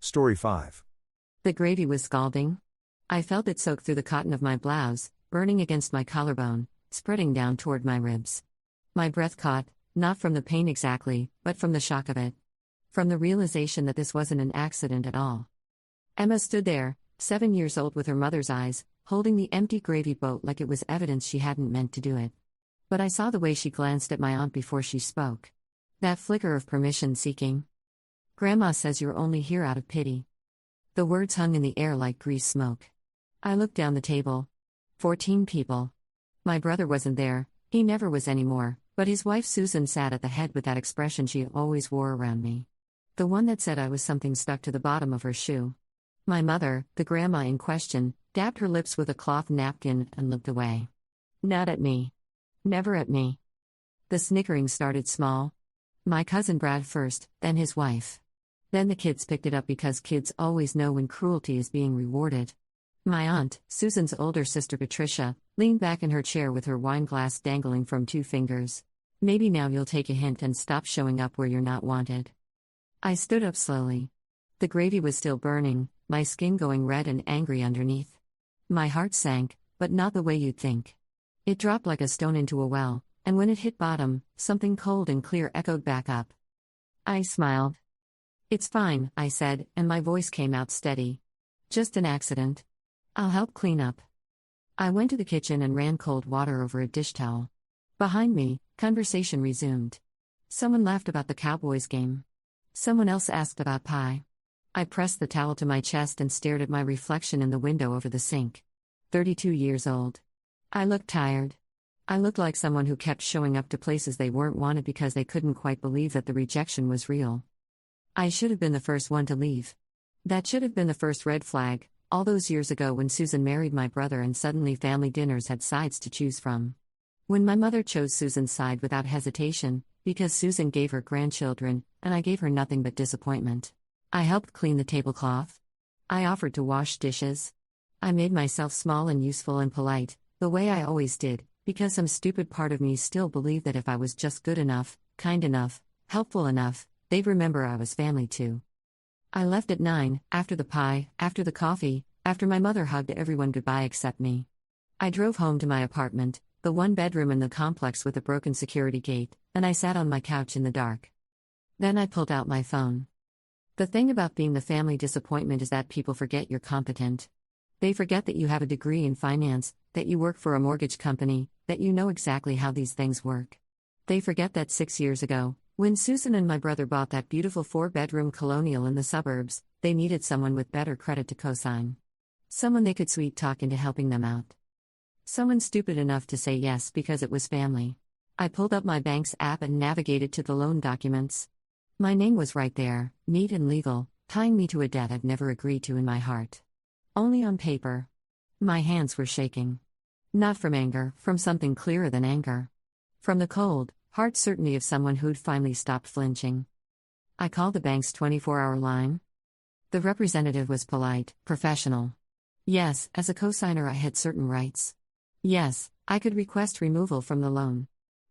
Story 5. The gravy was scalding. I felt it soak through the cotton of my blouse, burning against my collarbone, spreading down toward my ribs. My breath caught, not from the pain exactly, but from the shock of it. From the realization that this wasn't an accident at all. Emma stood there, 7 years old with her mother's eyes, holding the empty gravy boat like it was evidence she hadn't meant to do it. But I saw the way she glanced at my aunt before she spoke. That flicker of permission-seeking. "Grandma says you're only here out of pity." The words hung in the air like grease smoke. I looked down the table. 14 people. My brother wasn't there, he never was anymore, but his wife Susan sat at the head with that expression she always wore around me. The one that said I was something stuck to the bottom of her shoe. My mother, the grandma in question, dabbed her lips with a cloth napkin and looked away. Not at me. Never at me. The snickering started small. My cousin Brad first, then his wife. Then the kids picked it up because kids always know when cruelty is being rewarded. My aunt, Susan's older sister Patricia, leaned back in her chair with her wine glass dangling from 2 fingers. "Maybe now you'll take a hint and stop showing up where you're not wanted." I stood up slowly. The gravy was still burning, my skin going red and angry underneath. My heart sank, but not the way you'd think. It dropped like a stone into a well, and when it hit bottom, something cold and clear echoed back up. I smiled. "It's fine," I said, and my voice came out steady. "Just an accident. I'll help clean up." I went to the kitchen and ran cold water over a dish towel. Behind me, conversation resumed. Someone laughed about the Cowboys game. Someone else asked about pie. I pressed the towel to my chest and stared at my reflection in the window over the sink. 32 years old. I looked tired. I looked like someone who kept showing up to places they weren't wanted because they couldn't quite believe that the rejection was real. I should have been the first one to leave. That should have been the first red flag, all those years ago when Susan married my brother and suddenly family dinners had sides to choose from. When my mother chose Susan's side without hesitation, because Susan gave her grandchildren, and I gave her nothing but disappointment. I helped clean the tablecloth. I offered to wash dishes. I made myself small and useful and polite, the way I always did, because some stupid part of me still believed that if I was just good enough, kind enough, helpful enough, they'd remember I was family too. I left at 9, after the pie, after the coffee, after my mother hugged everyone goodbye except me. I drove home to my apartment, the one bedroom in the complex with a broken security gate, and I sat on my couch in the dark. Then I pulled out my phone. The thing about being the family disappointment is that people forget you're competent. They forget that you have a degree in finance, that you work for a mortgage company, that you know exactly how these things work. They forget that 6 years ago, when Susan and my brother bought that beautiful 4-bedroom colonial in the suburbs, they needed someone with better credit to co-sign. Someone they could sweet talk into helping them out. Someone stupid enough to say yes because it was family. I pulled up my bank's app and navigated to the loan documents. My name was right there, neat and legal, tying me to a debt I've never agreed to in my heart. Only on paper. My hands were shaking. Not from anger, from something clearer than anger. From the cold, hard certainty of someone who'd finally stopped flinching. I called the bank's 24-hour line. The representative was polite, professional. Yes, as a cosigner I had certain rights. Yes, I could request removal from the loan.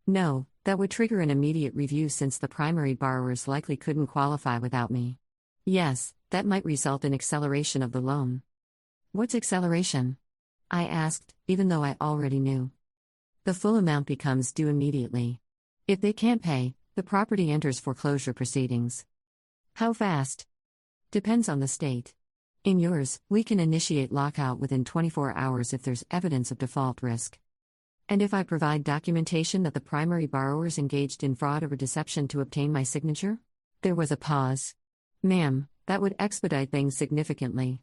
No, that would trigger an immediate review since the primary borrowers likely couldn't qualify without me. Yes, that might result in acceleration of the loan. What's acceleration? I asked, even though I already knew. The full amount becomes due immediately. If they can't pay, the property enters foreclosure proceedings. How fast? Depends on the state. In yours, we can initiate lockout within 24 hours if there's evidence of default risk. And if I provide documentation that the primary borrowers engaged in fraud or deception to obtain my signature? There was a pause. Ma'am, that would expedite things significantly.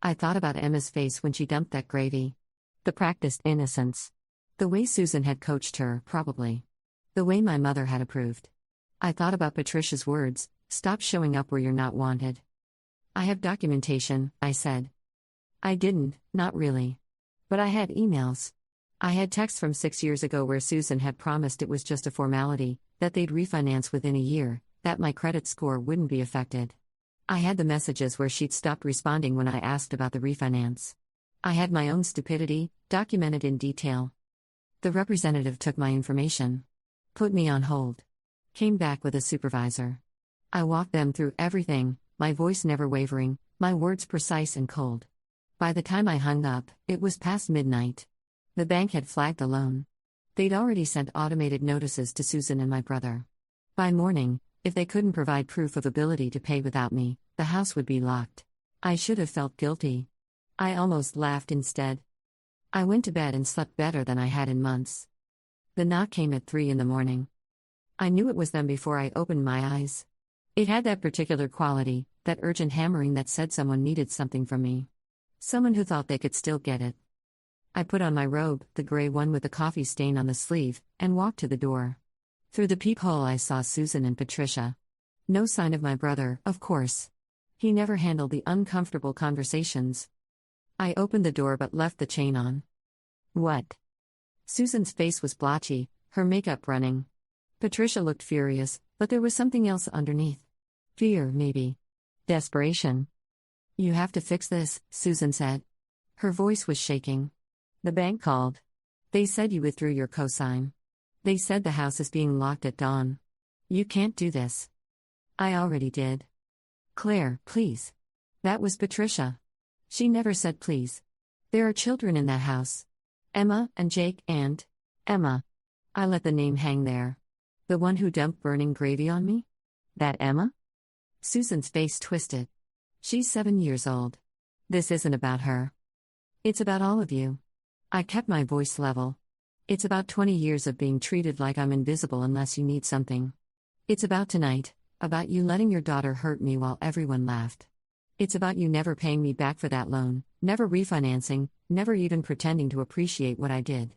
I thought about Emma's face when she dumped that gravy. The practiced innocence. The way Susan had coached her, probably. The way my mother had approved. I thought about Patricia's words, stop showing up where you're not wanted. I have documentation, I said. I didn't, not really. But I had emails. I had texts from 6 years ago where Susan had promised it was just a formality, that they'd refinance within a year, that my credit score wouldn't be affected. I had the messages where she'd stopped responding when I asked about the refinance. I had my own stupidity, documented in detail. The representative took my information. Put me on hold. Came back with a supervisor. I walked them through everything, my voice never wavering, my words precise and cold. By the time I hung up, it was past midnight. The bank had flagged the loan. They'd already sent automated notices to Susan and my brother. By morning, if they couldn't provide proof of ability to pay without me, the house would be locked. I should have felt guilty. I almost laughed instead. I went to bed and slept better than I had in months. The knock came at 3 a.m. I knew it was them before I opened my eyes. It had that particular quality, that urgent hammering that said someone needed something from me. Someone who thought they could still get it. I put on my robe, the gray one with the coffee stain on the sleeve, and walked to the door. Through the peephole I saw Susan and Patricia. No sign of my brother, of course. He never handled the uncomfortable conversations. I opened the door but left the chain on. What? Susan's face was blotchy, her makeup running. Patricia looked furious, but there was something else underneath. Fear, maybe. Desperation. You have to fix this, Susan said. Her voice was shaking. The bank called. They said you withdrew your cosign. They said the house is being locked at dawn. You can't do this. I already did. Claire, please. That was Patricia. She never said please. There are children in that house. Emma and Jake and Emma. I let the name hang there. The one who dumped burning gravy on me? That Emma? Susan's face twisted. She's 7 years old. This isn't about her. It's about all of you. I kept my voice level. It's about 20 years of being treated like I'm invisible unless you need something. It's about tonight, about you letting your daughter hurt me while everyone laughed. It's about you never paying me back for that loan, never refinancing, never even pretending to appreciate what I did.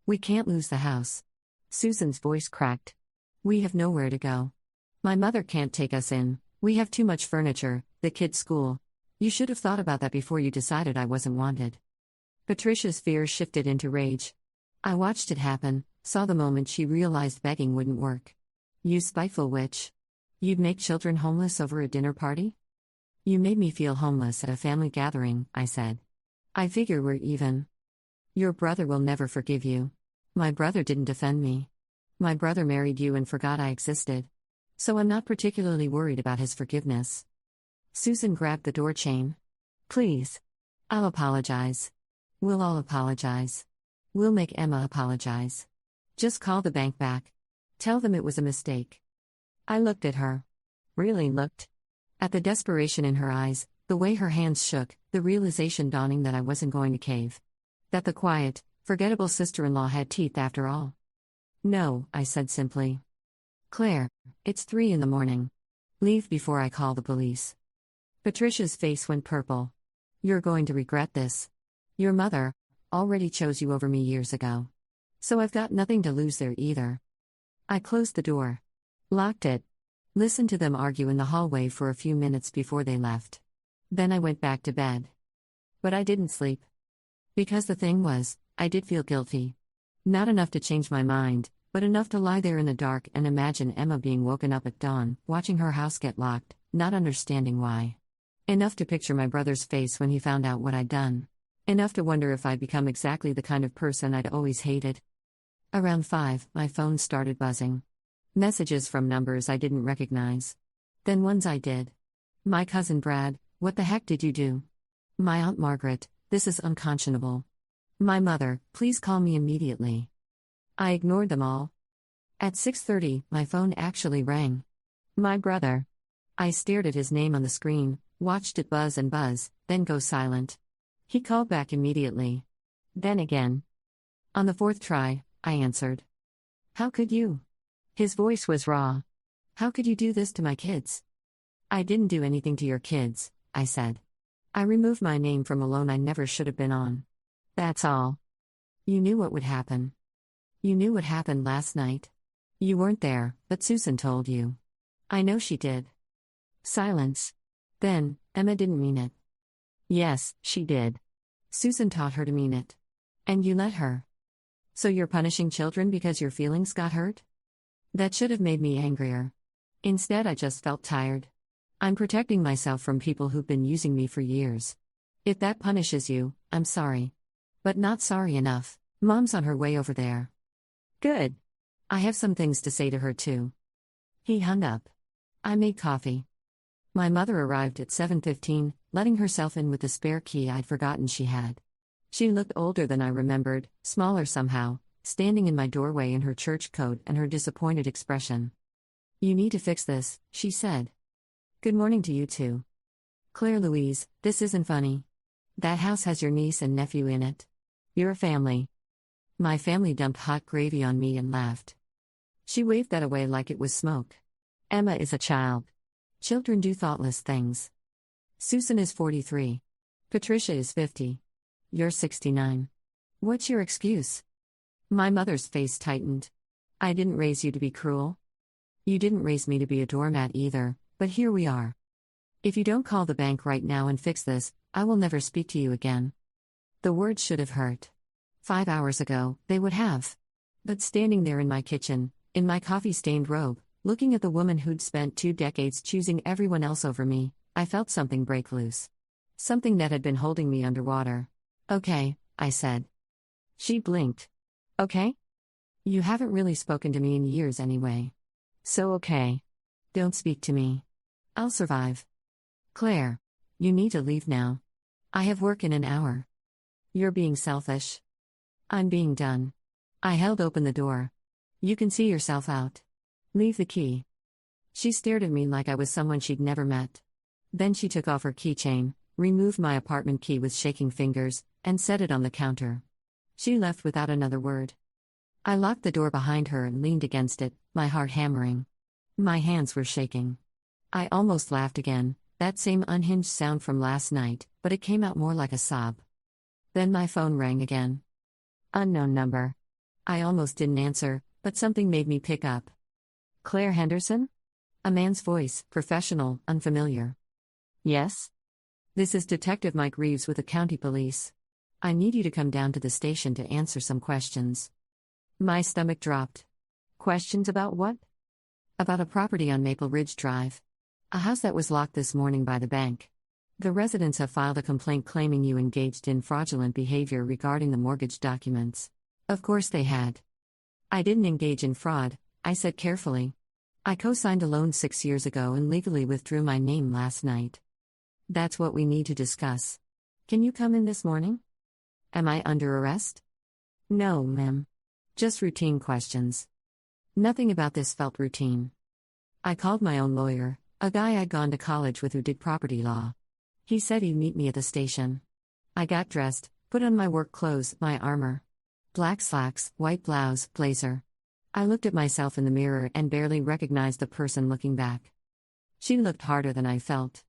We can't lose the house. Susan's voice cracked. We have nowhere to go. My mother can't take us in, we have too much furniture, the kids' school. You should have thought about that before you decided I wasn't wanted. Patricia's fear shifted into rage. I watched it happen, saw the moment she realized begging wouldn't work. You spiteful witch. You'd make children homeless over a dinner party? You made me feel homeless at a family gathering, I said. I figure we're even. Your brother will never forgive you. My brother didn't defend me. My brother married you and forgot I existed. So I'm not particularly worried about his forgiveness. Susan grabbed the door chain. Please. I'll apologize. We'll all apologize. We'll make Emma apologize. Just call the bank back. Tell them it was a mistake. I looked at her. Really looked. At the desperation in her eyes, the way her hands shook, the realization dawning that I wasn't going to cave. That the quiet, forgettable sister-in-law had teeth after all. No, I said simply. Claire, it's 3 a.m. Leave before I call the police. Patricia's face went purple. You're going to regret this. Your mother already chose you over me years ago. So I've got nothing to lose there either. I closed the door. Locked it. Listened to them argue in the hallway for a few minutes before they left. Then I went back to bed. But I didn't sleep. Because the thing was, I did feel guilty. Not enough to change my mind, but enough to lie there in the dark and imagine Emma being woken up at dawn, watching her house get locked, not understanding why. Enough to picture my brother's face when he found out what I'd done. Enough to wonder if I'd become exactly the kind of person I'd always hated. Around 5, my phone started buzzing. Messages from numbers I didn't recognize. Then ones I did. My cousin Brad, what the heck did you do? My Aunt Margaret, this is unconscionable. My mother, please call me immediately. I ignored them all. At 6:30, my phone actually rang. My brother. I stared at his name on the screen, watched it buzz and buzz, then go silent. He called back immediately. Then again. On the 4th try, I answered. How could you? His voice was raw. How could you do this to my kids? I didn't do anything to your kids, I said. I removed my name from a loan I never should have been on. That's all. You knew what would happen. You knew what happened last night. You weren't there, but Susan told you. I know she did. Silence. Then, Emma didn't mean it. Yes, she did. Susan taught her to mean it. And you let her. So you're punishing children because your feelings got hurt? That should have made me angrier. Instead, I just felt tired. I'm protecting myself from people who've been using me for years. If that punishes you, I'm sorry. But not sorry enough. Mom's on her way over there. Good. I have some things to say to her too. He hung up. I made coffee. My mother arrived at 7:15, letting herself in with the spare key I'd forgotten she had. She looked older than I remembered, smaller somehow, standing in my doorway in her church coat and her disappointed expression. You need to fix this, she said. Good morning to you too. Claire Louise, this isn't funny. That house has your niece and nephew in it. You're a family. My family dumped hot gravy on me and laughed. She waved that away like it was smoke. Emma is a child. Children do thoughtless things. Susan is 43. Patricia is 50. You're 69. What's your excuse? My mother's face tightened. I didn't raise you to be cruel. You didn't raise me to be a doormat either, but here we are. If you don't call the bank right now and fix this, I will never speak to you again. The words should have hurt. 5 hours ago, they would have. But standing there in my kitchen, in my coffee-stained robe, looking at the woman who'd spent 2 decades choosing everyone else over me, I felt something break loose. Something that had been holding me underwater. Okay, I said. She blinked. Okay? You haven't really spoken to me in years anyway. So okay. Don't speak to me. I'll survive. Claire, you need to leave now. I have work in an hour. You're being selfish. I'm being done. I held open the door. You can see yourself out. Leave the key. She stared at me like I was someone she'd never met. Then she took off her keychain, removed my apartment key with shaking fingers, and set it on the counter. She left without another word. I locked the door behind her and leaned against it, my heart hammering. My hands were shaking. I almost laughed again, that same unhinged sound from last night, but it came out more like a sob. Then my phone rang again. Unknown number. I almost didn't answer, but something made me pick up. Claire Henderson? A man's voice, professional, unfamiliar. Yes? This is Detective Mike Reeves with the county police. I need you to come down to the station to answer some questions. My stomach dropped. Questions about what? About a property on Maple Ridge Drive. A house that was locked this morning by the bank. The residents have filed a complaint claiming you engaged in fraudulent behavior regarding the mortgage documents. Of course they had. I didn't engage in fraud, I said carefully. I co-signed a loan 6 years ago and legally withdrew my name last night. That's what we need to discuss. Can you come in this morning? Am I under arrest? No, ma'am. Just routine questions. Nothing about this felt routine. I called my own lawyer, a guy I'd gone to college with who did property law. He said he'd meet me at the station. I got dressed, put on my work clothes, my armor. Black slacks, white blouse, blazer. I looked at myself in the mirror and barely recognized the person looking back. She looked harder than I felt.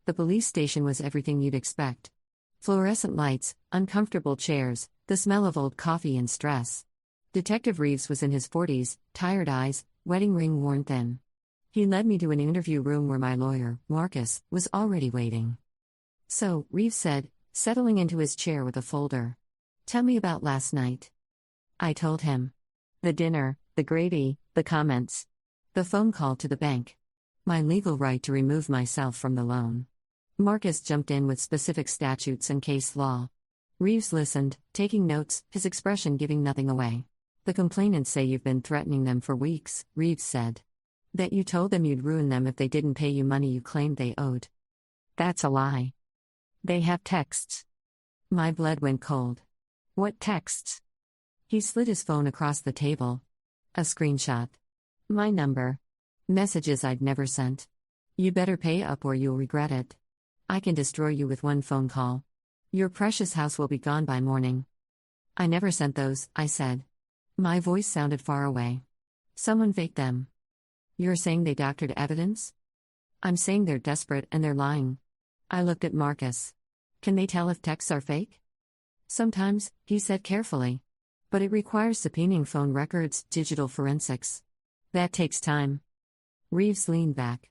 The police station was everything you'd expect. Fluorescent lights, uncomfortable chairs, the smell of old coffee and stress. Detective Reeves was in his 40s, tired eyes, wedding ring worn thin. He led me to an interview room where my lawyer, Marcus, was already waiting. So, Reeves said, settling into his chair with a folder. Tell me about last night. I told him. The dinner, the gravy, the comments. The phone call to the bank. My legal right to remove myself from the loan. Marcus jumped in with specific statutes and case law. Reeves listened, taking notes, his expression giving nothing away. The complainants say you've been threatening them for weeks, Reeves said. That you told them you'd ruin them if they didn't pay you money you claimed they owed. That's a lie. They have texts. My blood went cold. What texts? He slid his phone across the table. A screenshot. My number. Messages I'd never sent. You better pay up or you'll regret it. I can destroy you with one phone call. Your precious house will be gone by morning. I never sent those, I said. My voice sounded far away. Someone faked them. You're saying they doctored evidence? I'm saying they're desperate and they're lying. I looked at Marcus. Can they tell if texts are fake? Sometimes, he said carefully. But it requires subpoenaing phone records, digital forensics. That takes time. Reeves leaned back.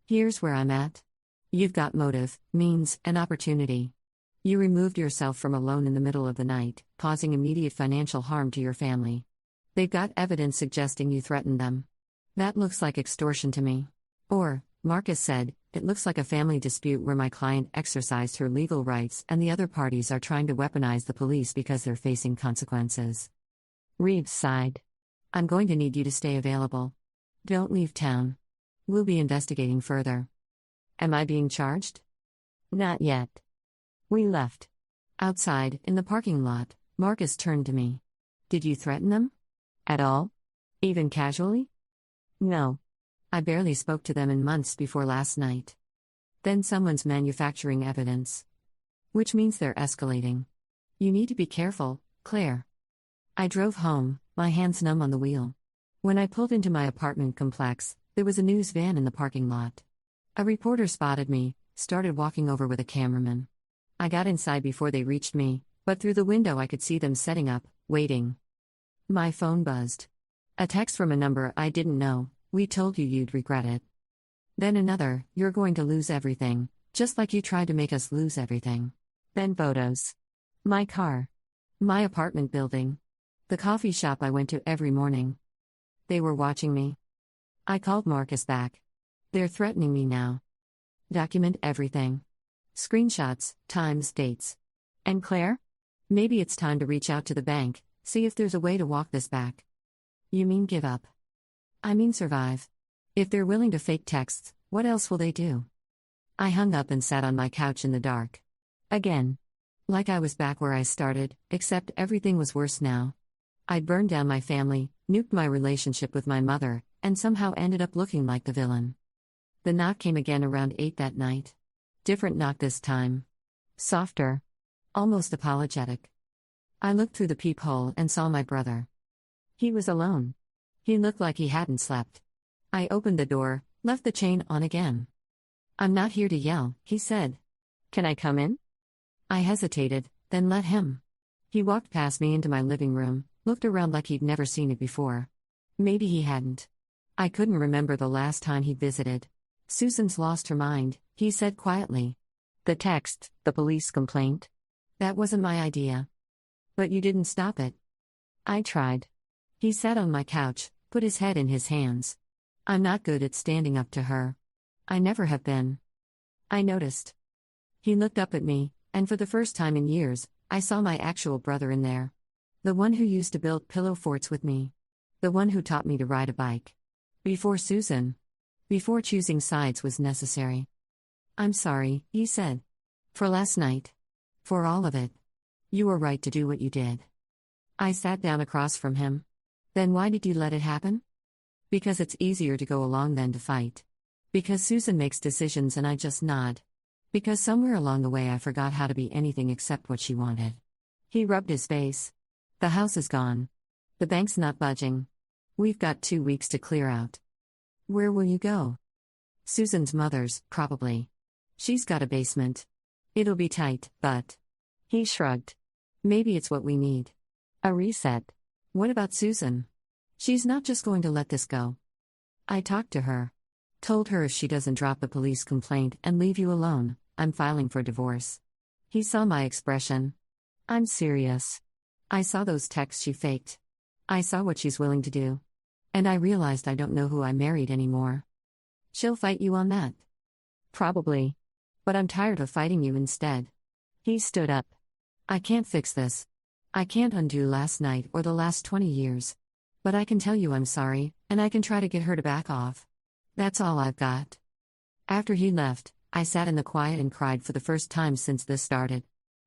Here's where I'm at. You've got motive, means, and opportunity. You removed yourself from a loan in the middle of the night, causing immediate financial harm to your family. They've got evidence suggesting you threatened them. That looks like extortion to me. Or, Marcus said, it looks like a family dispute where my client exercised her legal rights and the other parties are trying to weaponize the police because they're facing consequences. Reeves sighed. I'm going to need you to stay available. Don't leave town. We'll be investigating further. Am I being charged? Not yet. We left. Outside, in the parking lot, Marcus turned to me. Did you threaten them? At all? Even casually? No. I barely spoke to them in months before last night. Then someone's manufacturing evidence. Which means they're escalating. You need to be careful, Claire. I drove home, my hands numb on the wheel. When I pulled into my apartment complex, there was a news van in the parking lot. A reporter spotted me, started walking over with a cameraman. I got inside before they reached me, but through the window I could see them setting up, waiting. My phone buzzed. A text from a number I didn't know. We told you you'd regret it. Then another, you're going to lose everything, just like you tried to make us lose everything. Then photos. My car. My apartment building. The coffee shop I went to every morning. They were watching me. I called Marcus back. They're threatening me now. Document everything. Screenshots, times, dates. And Claire? Maybe it's time to reach out to the bank, see if there's a way to walk this back. You mean give up? I mean survive. If they're willing to fake texts, what else will they do? I hung up and sat on my couch in the dark. Again. Like I was back where I started, except everything was worse now. I burned down my family, nuked my relationship with my mother, and somehow ended up looking like the villain. The knock came again around 8 that night. Different knock this time. Softer. Almost apologetic. I looked through the peephole and saw my brother. He was alone. He looked like he hadn't slept. I opened the door, left the chain on again. "I'm not here to yell," he said. "Can I come in?" I hesitated, then let him. He walked past me into my living room, looked around like he'd never seen it before. Maybe he hadn't. I couldn't remember the last time he'd visited. "Susan's lost her mind," he said quietly. "The text, the police complaint. That wasn't my idea." "But you didn't stop it." "I tried." He sat on my couch, put his head in his hands. "I'm not good at standing up to her. I never have been." I noticed. He looked up at me, and for the first time in years, I saw my actual brother in there. The one who used to build pillow forts with me. The one who taught me to ride a bike. Before Susan. Before choosing sides was necessary. "I'm sorry," he said. "For last night. For all of it. You were right to do what you did." I sat down across from him. "Then why did you let it happen?" "Because it's easier to go along than to fight. Because Susan makes decisions and I just nod. Because somewhere along the way I forgot how to be anything except what she wanted." He rubbed his face. "The house is gone. The bank's not budging. We've got 2 weeks to clear out." "Where will you go?" "Susan's mother's, probably. She's got a basement. It'll be tight, but..." He shrugged. "Maybe it's what we need. A reset." "What about Susan? She's not just going to let this go." "I talked to her. Told her if she doesn't drop the police complaint and leave you alone, I'm filing for divorce." He saw my expression. "I'm serious. I saw those texts she faked. I saw what she's willing to do. And I realized I don't know who I married anymore." "She'll fight you on that." "Probably. But I'm tired of fighting you instead." He stood up. "I can't fix this. I can't undo last night or the last 20 years. But I can tell you I'm sorry, and I can try to get her to back off. That's all I've got." After he left, I sat in the quiet and cried for the first time since this started.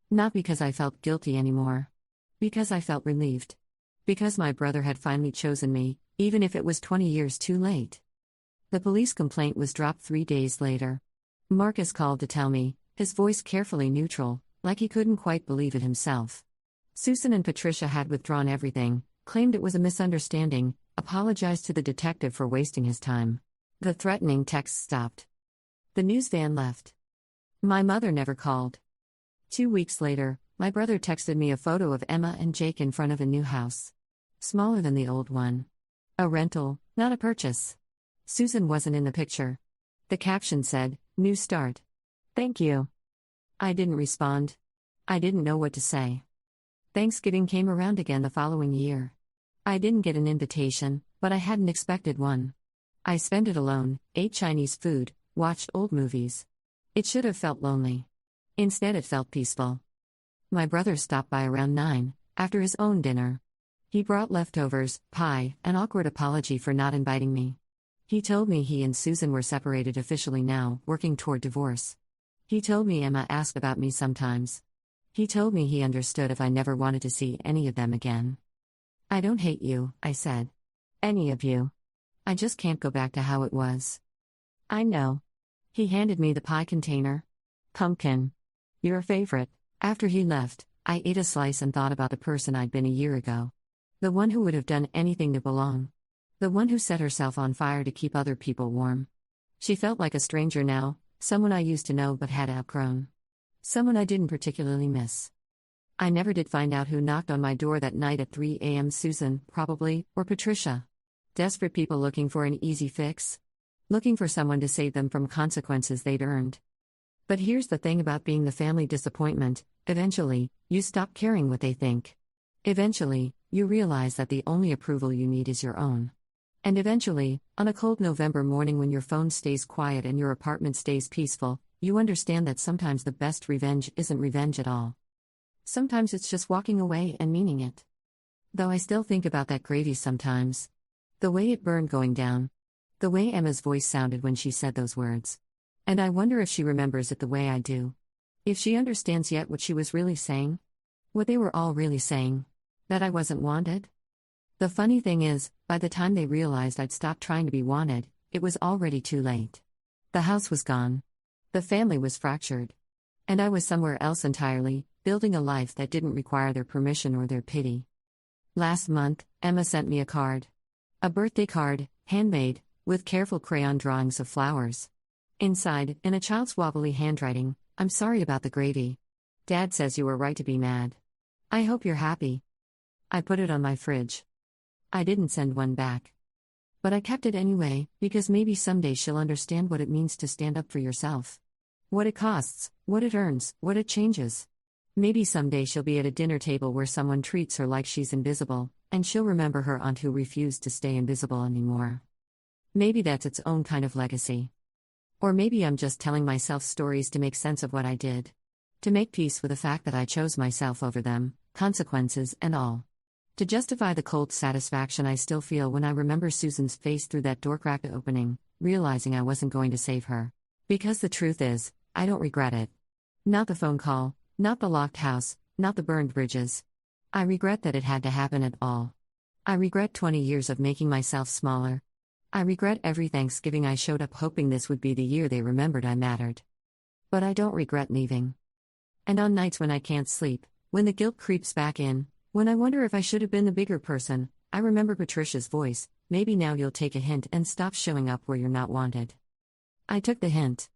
Not because I felt guilty anymore. Because I felt relieved. Because my brother had finally chosen me, even if it was 20 years too late. The police complaint was dropped 3 days later. Marcus called to tell me, his voice carefully neutral, like he couldn't quite believe it himself. Susan and Patricia had withdrawn everything, claimed it was a misunderstanding, apologized to the detective for wasting his time. The threatening texts stopped. The news van left. My mother never called. 2 weeks later, my brother texted me a photo of Emma and Jake in front of a new house. Smaller than the old one. A rental, not a purchase. Susan wasn't in the picture. The caption said, "New start. Thank you." I didn't respond. I didn't know what to say. Thanksgiving came around again the following year. I didn't get an invitation, but I hadn't expected one. I spent it alone, ate Chinese food, watched old movies. It should have felt lonely. Instead it felt peaceful. My brother stopped by around 9, after his own dinner. He brought leftovers, pie, an awkward apology for not inviting me. He told me he and Susan were separated officially now, working toward divorce. He told me Emma asked about me sometimes. He told me he understood if I never wanted to see any of them again. "I don't hate you," I said. "Any of you. I just can't go back to how it was." "I know." He handed me the pie container. "Pumpkin. Your favorite." After he left, I ate a slice and thought about the person I'd been a year ago. The one who would have done anything to belong. The one who set herself on fire to keep other people warm. She felt like a stranger now, someone I used to know but had outgrown. Someone I didn't particularly miss. I never did find out who knocked on my door that night at 3 a.m. Susan, probably, or Patricia. Desperate people looking for an easy fix. Looking for someone to save them from consequences they'd earned. But here's the thing about being the family disappointment: eventually, you stop caring what they think. Eventually, you realize that the only approval you need is your own. And eventually, on a cold November morning when your phone stays quiet and your apartment stays peaceful, you understand that sometimes the best revenge isn't revenge at all. Sometimes it's just walking away and meaning it. Though I still think about that gravy sometimes. The way it burned going down. The way Emma's voice sounded when she said those words. And I wonder if she remembers it the way I do. If she understands yet what she was really saying. What they were all really saying. That I wasn't wanted. The funny thing is, by the time they realized I'd stopped trying to be wanted, it was already too late. The house was gone. The family was fractured. And I was somewhere else entirely, building a life that didn't require their permission or their pity. Last month, Emma sent me a card. A birthday card, handmade, with careful crayon drawings of flowers. Inside, in a child's wobbly handwriting, "I'm sorry about the gravy. Dad says you were right to be mad. I hope you're happy." I put it on my fridge. I didn't send one back. But I kept it anyway, because maybe someday she'll understand what it means to stand up for yourself. What it costs, what it earns, what it changes. Maybe someday she'll be at a dinner table where someone treats her like she's invisible, and she'll remember her aunt who refused to stay invisible anymore. Maybe that's its own kind of legacy. Or maybe I'm just telling myself stories to make sense of what I did. To make peace with the fact that I chose myself over them, consequences and all. To justify the cold satisfaction I still feel when I remember Susan's face through that door crack opening, realizing I wasn't going to save her. Because the truth is, I don't regret it. Not the phone call, not the locked house, not the burned bridges. I regret that it had to happen at all. I regret 20 years of making myself smaller. I regret every Thanksgiving I showed up hoping this would be the year they remembered I mattered. But I don't regret leaving. And on nights when I can't sleep, when the guilt creeps back in, when I wonder if I should have been the bigger person, I remember Patricia's voice, "Maybe now you'll take a hint and stop showing up where you're not wanted." I took the hint.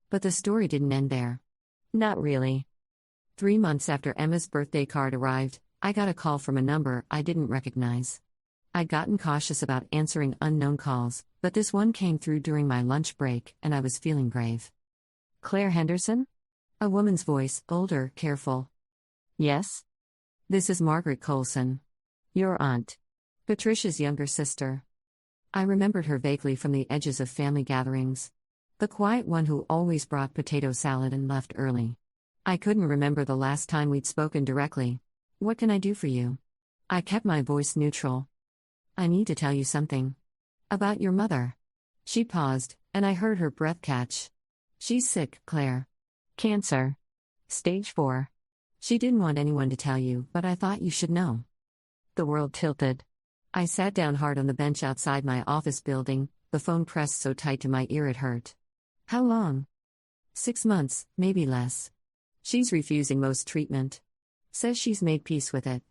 But the story didn't end there. Not really. 3 months after Emma's birthday card arrived, I got a call from a number I didn't recognize. I'd gotten cautious about answering unknown calls, but this one came through during my lunch break, and I was feeling brave. "Claire Henderson?" A woman's voice, older, careful. "Yes? This is Margaret Colson. Your aunt. Patricia's younger sister." I remembered her vaguely from the edges of family gatherings. The quiet one who always brought potato salad and left early. I couldn't remember the last time we'd spoken directly. "What can I do for you?" I kept my voice neutral. "I need to tell you something. About your mother." She paused, and I heard her breath catch. "She's sick, Claire. Cancer. Stage 4. She didn't want anyone to tell you, but I thought you should know." The world tilted. I sat down hard on the bench outside my office building, the phone pressed so tight to my ear it hurt. "How long?" 6 months, maybe less. She's refusing most treatment. Says she's made peace with it."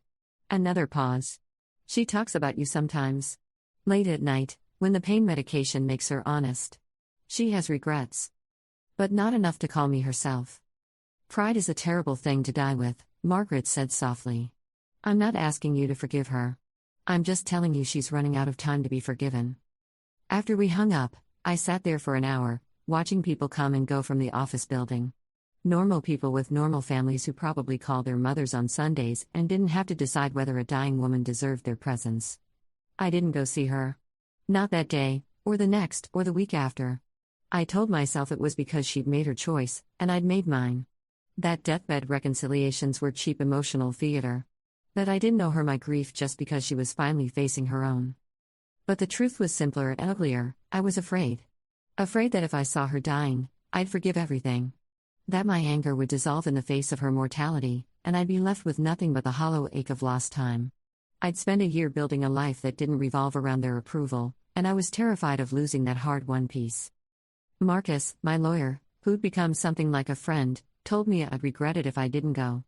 Another pause. "She talks about you sometimes. Late at night, when the pain medication makes her honest. She has regrets. But not enough to call me herself." "Pride is a terrible thing to die with," Margaret said softly. "I'm not asking you to forgive her. I'm just telling you she's running out of time to be forgiven." After we hung up, I sat there for an hour, watching people come and go from the office building. Normal people with normal families who probably called their mothers on Sundays and didn't have to decide whether a dying woman deserved their presence. I didn't go see her. Not that day, or the next, or the week after. I told myself it was because she'd made her choice, and I'd made mine. That deathbed reconciliations were cheap emotional theater. That I didn't owe her my grief just because she was finally facing her own. But the truth was simpler and uglier. I was afraid. Afraid that if I saw her dying, I'd forgive everything. That my anger would dissolve in the face of her mortality, and I'd be left with nothing but the hollow ache of lost time. I'd spent a year building a life that didn't revolve around their approval, and I was terrified of losing that hard-won piece. Marcus, my lawyer, who'd become something like a friend, told me I'd regret it if I didn't go.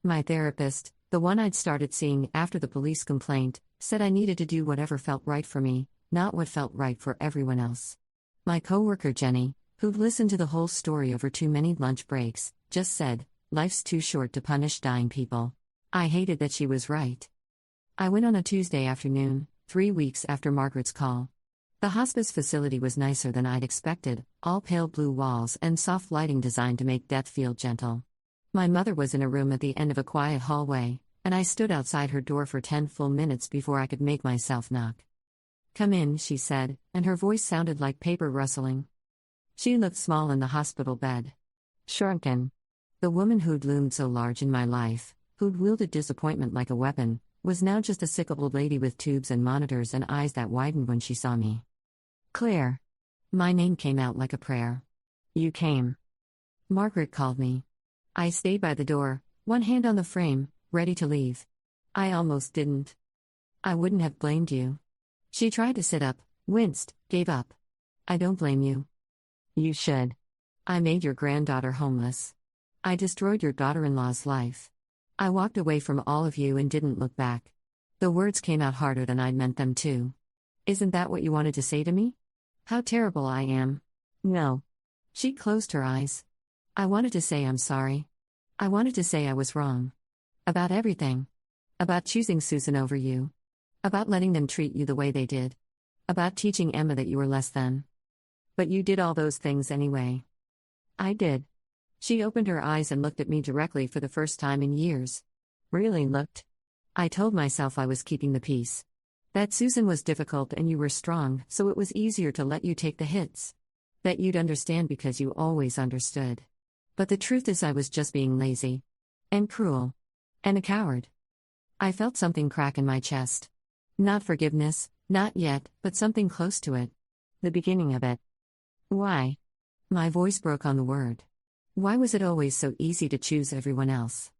My therapist, the one I'd started seeing after the police complaint, said I needed to do whatever felt right for me, not what felt right for everyone else. My coworker Jenny, who'd listened to the whole story over too many lunch breaks, just said, "Life's too short to punish dying people." I hated that she was right. I went on a Tuesday afternoon, 3 weeks after Margaret's call. The hospice facility was nicer than I'd expected, all pale blue walls and soft lighting designed to make death feel gentle. My mother was in a room at the end of a quiet hallway, and I stood outside her door for 10 full minutes before I could make myself knock. "Come in," she said, and her voice sounded like paper rustling. She looked small in the hospital bed. Shrunken. The woman who'd loomed so large in my life, who'd wielded disappointment like a weapon, was now just a sick old lady with tubes and monitors and eyes that widened when she saw me. "Claire." My name came out like a prayer. "You came." Margaret called me. I stayed by the door, one hand on the frame, ready to leave. I almost didn't. I wouldn't have blamed you. She tried to sit up, winced, gave up. I don't blame you. You should. I made your granddaughter homeless. I destroyed your daughter-in-law's life. I walked away from all of you and didn't look back. The words came out harder than I'd meant them to. Isn't that what you wanted to say to me? How terrible I am. No. She closed her eyes. I wanted to say I'm sorry. I wanted to say I was wrong. About everything. About choosing Susan over you. About letting them treat you the way they did. About teaching Emma that you were less than. But you did all those things anyway. I did. She opened her eyes and looked at me directly for the first time in years. Really looked. I told myself I was keeping the peace. That Susan was difficult and you were strong, so it was easier to let you take the hits. That you'd understand because you always understood. But the truth is I was just being lazy. And cruel. And a coward. I felt something crack in my chest. Not forgiveness, not yet, but something close to it. The beginning of it. Why? My voice broke on the word. Why was it always so easy to choose everyone else?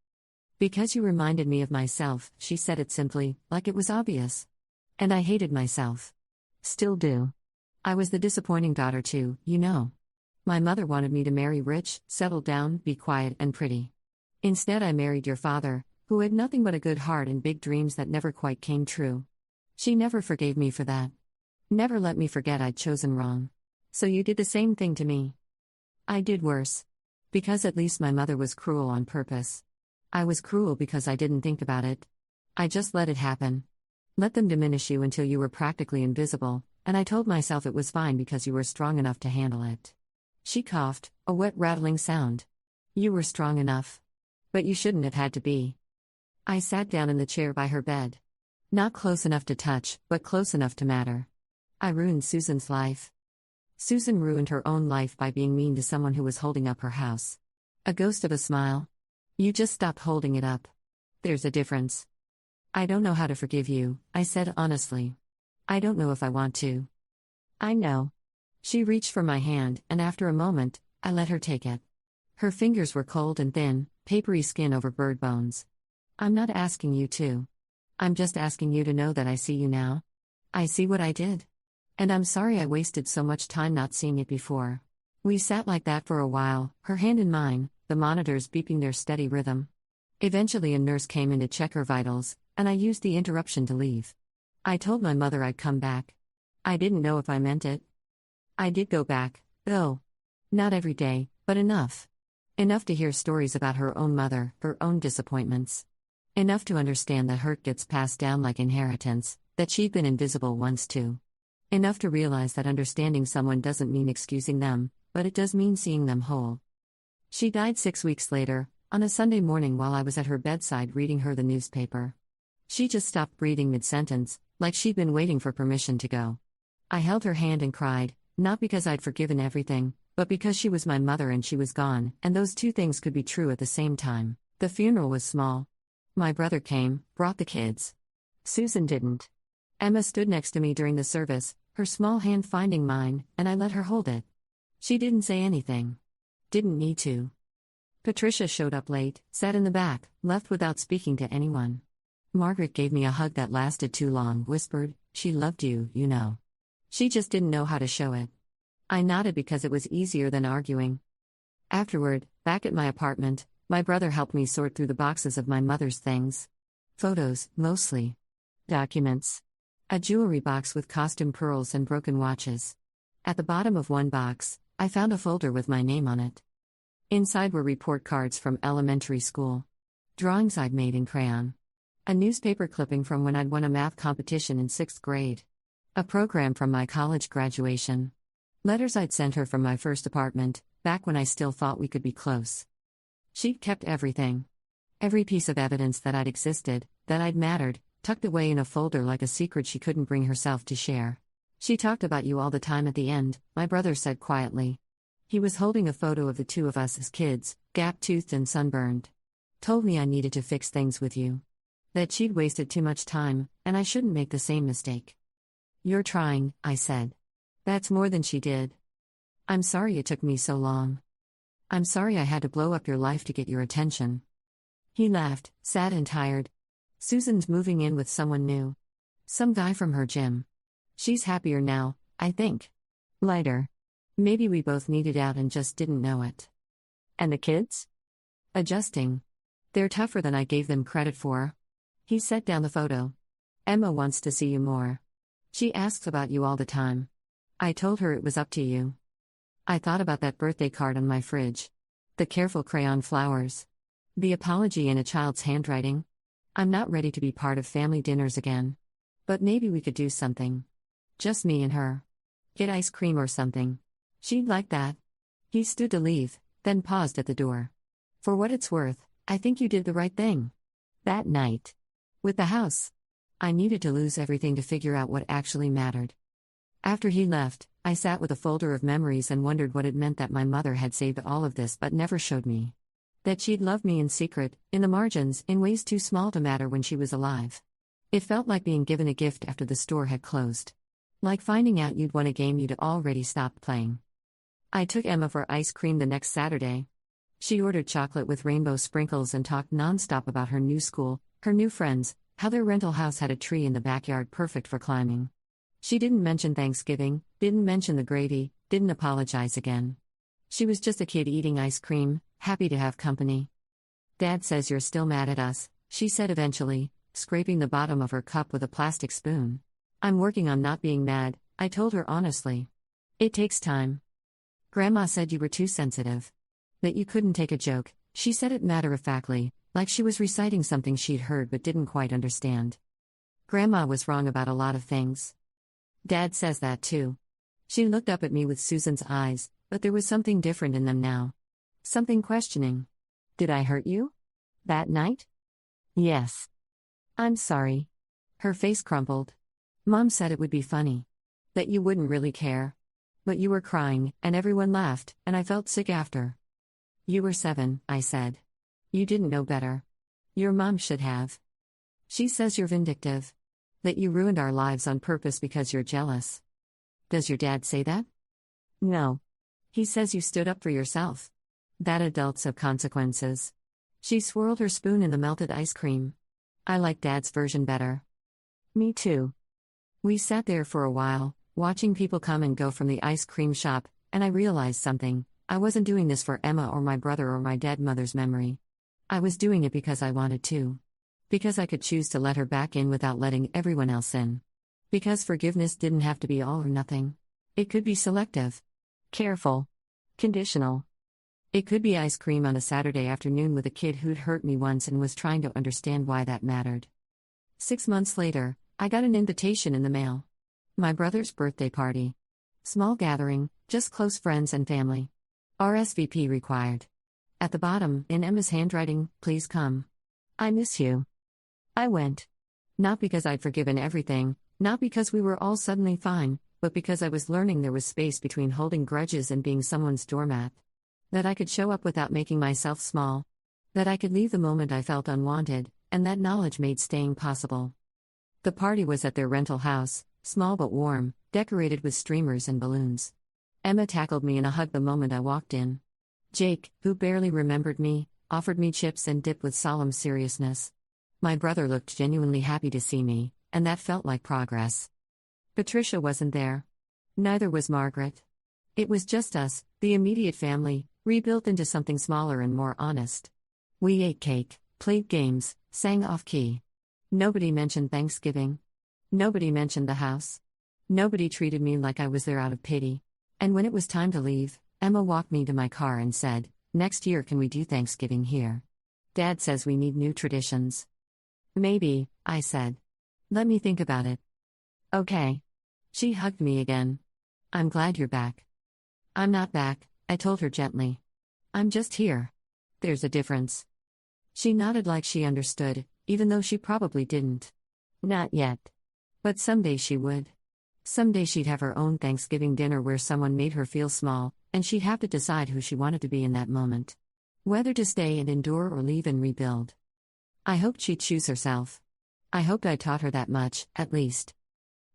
Because you reminded me of myself, she said it simply, like it was obvious. And I hated myself. Still do. I was the disappointing daughter too, you know. My mother wanted me to marry rich, settle down, be quiet and pretty. Instead I married your father, who had nothing but a good heart and big dreams that never quite came true. She never forgave me for that. Never let me forget I'd chosen wrong. So you did the same thing to me. I did worse. Because at least my mother was cruel on purpose. I was cruel because I didn't think about it. I just let it happen. Let them diminish you until you were practically invisible, and I told myself it was fine because you were strong enough to handle it. She coughed, a wet rattling sound. You were strong enough. But you shouldn't have had to be. I sat down in the chair by her bed. Not close enough to touch, but close enough to matter. I ruined Susan's life. Susan ruined her own life by being mean to someone who was holding up her house. A ghost of a smile. You just stopped holding it up. There's a difference. I don't know how to forgive you, I said honestly. I don't know if I want to. I know. She reached for my hand, and after a moment, I let her take it. Her fingers were cold and thin, papery skin over bird bones. I'm not asking you to. I'm just asking you to know that I see you now. I see what I did. And I'm sorry I wasted so much time not seeing it before. We sat like that for a while, her hand in mine, the monitors beeping their steady rhythm. Eventually a nurse came in to check her vitals, and I used the interruption to leave. I told my mother I'd come back. I didn't know if I meant it. I did go back, though. Not every day, but enough. Enough to hear stories about her own mother, her own disappointments. Enough to understand that hurt gets passed down like inheritance, that she'd been invisible once too. Enough to realize that understanding someone doesn't mean excusing them, but it does mean seeing them whole. She died 6 weeks later, on a Sunday morning while I was at her bedside reading her the newspaper. She just stopped breathing mid-sentence, like she'd been waiting for permission to go. I held her hand and cried, not because I'd forgiven everything, but because she was my mother and she was gone, and those two things could be true at the same time. The funeral was small. My brother came, brought the kids. Susan didn't. Emma stood next to me during the service, her small hand finding mine, and I let her hold it. She didn't say anything. Didn't need to. Patricia showed up late, sat in the back, left without speaking to anyone. Margaret gave me a hug that lasted too long, whispered, "She loved you, you know." She just didn't know how to show it. I nodded because it was easier than arguing. Afterward, back at my apartment, my brother helped me sort through the boxes of my mother's things. Photos, mostly. Documents. A jewelry box with costume pearls and broken watches. At the bottom of one box, I found a folder with my name on it. Inside were report cards from elementary school. Drawings I'd made in crayon. A newspaper clipping from when I'd won a math competition in 6th grade. A program from my college graduation. Letters I'd sent her from my first apartment, back when I still thought we could be close. She'd kept everything. Every piece of evidence that I'd existed, that I'd mattered, tucked away in a folder like a secret she couldn't bring herself to share. She talked about you all the time at the end, my brother said quietly. He was holding a photo of the two of us as kids, gap-toothed and sunburned. Told me I needed to fix things with you. That she'd wasted too much time, and I shouldn't make the same mistake. You're trying, I said. That's more than she did. I'm sorry it took me so long. I'm sorry I had to blow up your life to get your attention. He laughed, sad and tired. Susan's moving in with someone new. Some guy from her gym. She's happier now, I think. Lighter. Maybe we both needed out and just didn't know it. And the kids? Adjusting. They're tougher than I gave them credit for. He set down the photo. Emma wants to see you more. She asks about you all the time. I told her it was up to you. I thought about that birthday card on my fridge. The careful crayon flowers. The apology in a child's handwriting. I'm not ready to be part of family dinners again. But maybe we could do something. Just me and her. Get ice cream or something. She'd like that. He stood to leave, then paused at the door. For what it's worth, I think you did the right thing. That night. With the house. I needed to lose everything to figure out what actually mattered. After he left, I sat with a folder of memories and wondered what it meant that my mother had saved all of this but never showed me. That she'd loved me in secret, in the margins, in ways too small to matter when she was alive. It felt like being given a gift after the store had closed. Like finding out you'd won a game you'd already stopped playing. I took Emma for ice cream the next Saturday. She ordered chocolate with rainbow sprinkles and talked nonstop about her new school, her new friends, how their rental house had a tree in the backyard perfect for climbing. She didn't mention Thanksgiving, didn't mention the gravy, didn't apologize again. She was just a kid eating ice cream, happy to have company. Dad says you're still mad at us, she said eventually, scraping the bottom of her cup with a plastic spoon. I'm working on not being mad, I told her honestly. It takes time. Grandma said you were too sensitive. That you couldn't take a joke, she said it matter-of-factly, like she was reciting something she'd heard but didn't quite understand. Grandma was wrong about a lot of things. Dad says that too. She looked up at me with Susan's eyes, but there was something different in them now. Something questioning. Did I hurt you? That night? Yes. I'm sorry. Her face crumpled. Mom said it would be funny. That you wouldn't really care. But you were crying, and everyone laughed, and I felt sick after. You were 7, I said. You didn't know better. Your mom should have. She says you're vindictive. That you ruined our lives on purpose because you're jealous. Does your dad say that? No. He says you stood up for yourself. That adults have consequences. She swirled her spoon in the melted ice cream. I like Dad's version better. Me too. We sat there for a while, watching people come and go from the ice cream shop, and I realized something. I wasn't doing this for Emma or my brother or my dead mother's memory. I was doing it because I wanted to. Because I could choose to let her back in without letting everyone else in. Because forgiveness didn't have to be all or nothing. It could be selective. Careful. Conditional. It could be ice cream on a Saturday afternoon with a kid who'd hurt me once and was trying to understand why that mattered. 6 months later, I got an invitation in the mail. My brother's birthday party. Small gathering, just close friends and family. RSVP required. At the bottom, in Emma's handwriting, please come. I miss you. I went. Not because I'd forgiven everything, not because we were all suddenly fine, but because I was learning there was space between holding grudges and being someone's doormat. That I could show up without making myself small. That I could leave the moment I felt unwanted, and that knowledge made staying possible. The party was at their rental house, small but warm, decorated with streamers and balloons. Emma tackled me in a hug the moment I walked in. Jake, who barely remembered me, offered me chips and dip with solemn seriousness. My brother looked genuinely happy to see me, and that felt like progress. Patricia wasn't there. Neither was Margaret. It was just us, the immediate family, rebuilt into something smaller and more honest. We ate cake, played games, sang off-key. Nobody mentioned Thanksgiving. Nobody mentioned the house. Nobody treated me like I was there out of pity. And when it was time to leave, Emma walked me to my car and said, "Next year can we do Thanksgiving here? Dad says we need new traditions." "Maybe," I said. "Let me think about it." "Okay." She hugged me again. "I'm glad you're back." "I'm not back," I told her gently. "I'm just here. There's a difference." She nodded like she understood, even though she probably didn't. Not yet. But someday she would. Someday she'd have her own Thanksgiving dinner where someone made her feel small, and she'd have to decide who she wanted to be in that moment. Whether to stay and endure or leave and rebuild. I hoped she'd choose herself. I hoped I taught her that much, at least.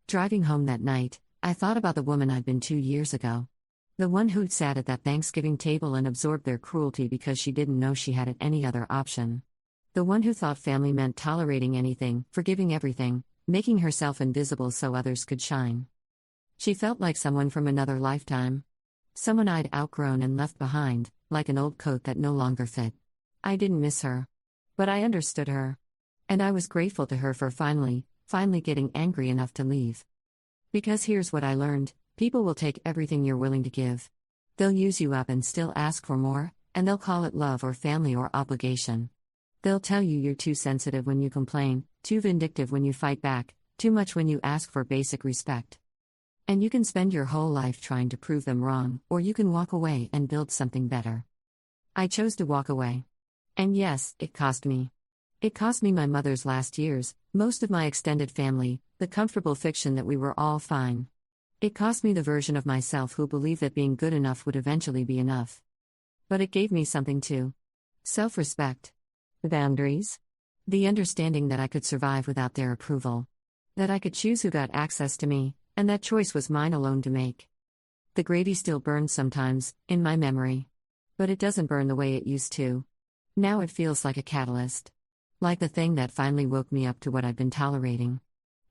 Driving home that night, I thought about the woman I'd been 2 years ago. The one who'd sat at that Thanksgiving table and absorbed their cruelty because she didn't know she had any other option. The one who thought family meant tolerating anything, forgiving everything, making herself invisible so others could shine. She felt like someone from another lifetime. Someone I'd outgrown and left behind, like an old coat that no longer fit. I didn't miss her. But I understood her. And I was grateful to her for finally getting angry enough to leave. Because here's what I learned: people will take everything you're willing to give. They'll use you up and still ask for more, and they'll call it love or family or obligation. They'll tell you you're too sensitive when you complain, too vindictive when you fight back, too much when you ask for basic respect. And you can spend your whole life trying to prove them wrong, or you can walk away and build something better. I chose to walk away. And yes, it cost me. It cost me my mother's last years, most of my extended family, the comfortable fiction that we were all fine. It cost me the version of myself who believed that being good enough would eventually be enough. But it gave me something too. Self-respect. Boundaries. The understanding that I could survive without their approval. That I could choose who got access to me, and that choice was mine alone to make. The gravy still burns sometimes, in my memory. But it doesn't burn the way it used to. Now it feels like a catalyst. Like the thing that finally woke me up to what I've been tolerating.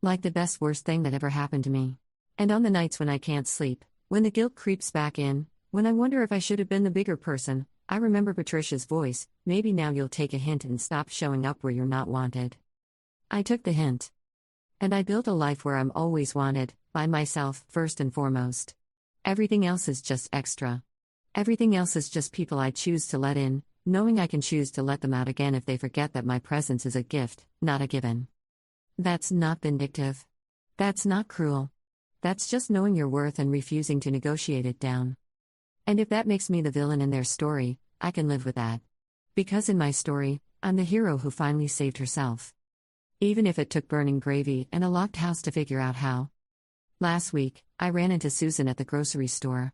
Like the best worst thing that ever happened to me. And on the nights when I can't sleep, when the guilt creeps back in, when I wonder if I should have been the bigger person, I remember Patricia's voice: maybe now you'll take a hint and stop showing up where you're not wanted. I took the hint. And I built a life where I'm always wanted, by myself, first and foremost. Everything else is just extra. Everything else is just people I choose to let in, knowing I can choose to let them out again if they forget that my presence is a gift, not a given. That's not vindictive. That's not cruel. That's just knowing your worth and refusing to negotiate it down. And if that makes me the villain in their story, I can live with that. Because in my story, I'm the hero who finally saved herself. Even if it took burning gravy and a locked house to figure out how. Last week, I ran into Susan at the grocery store.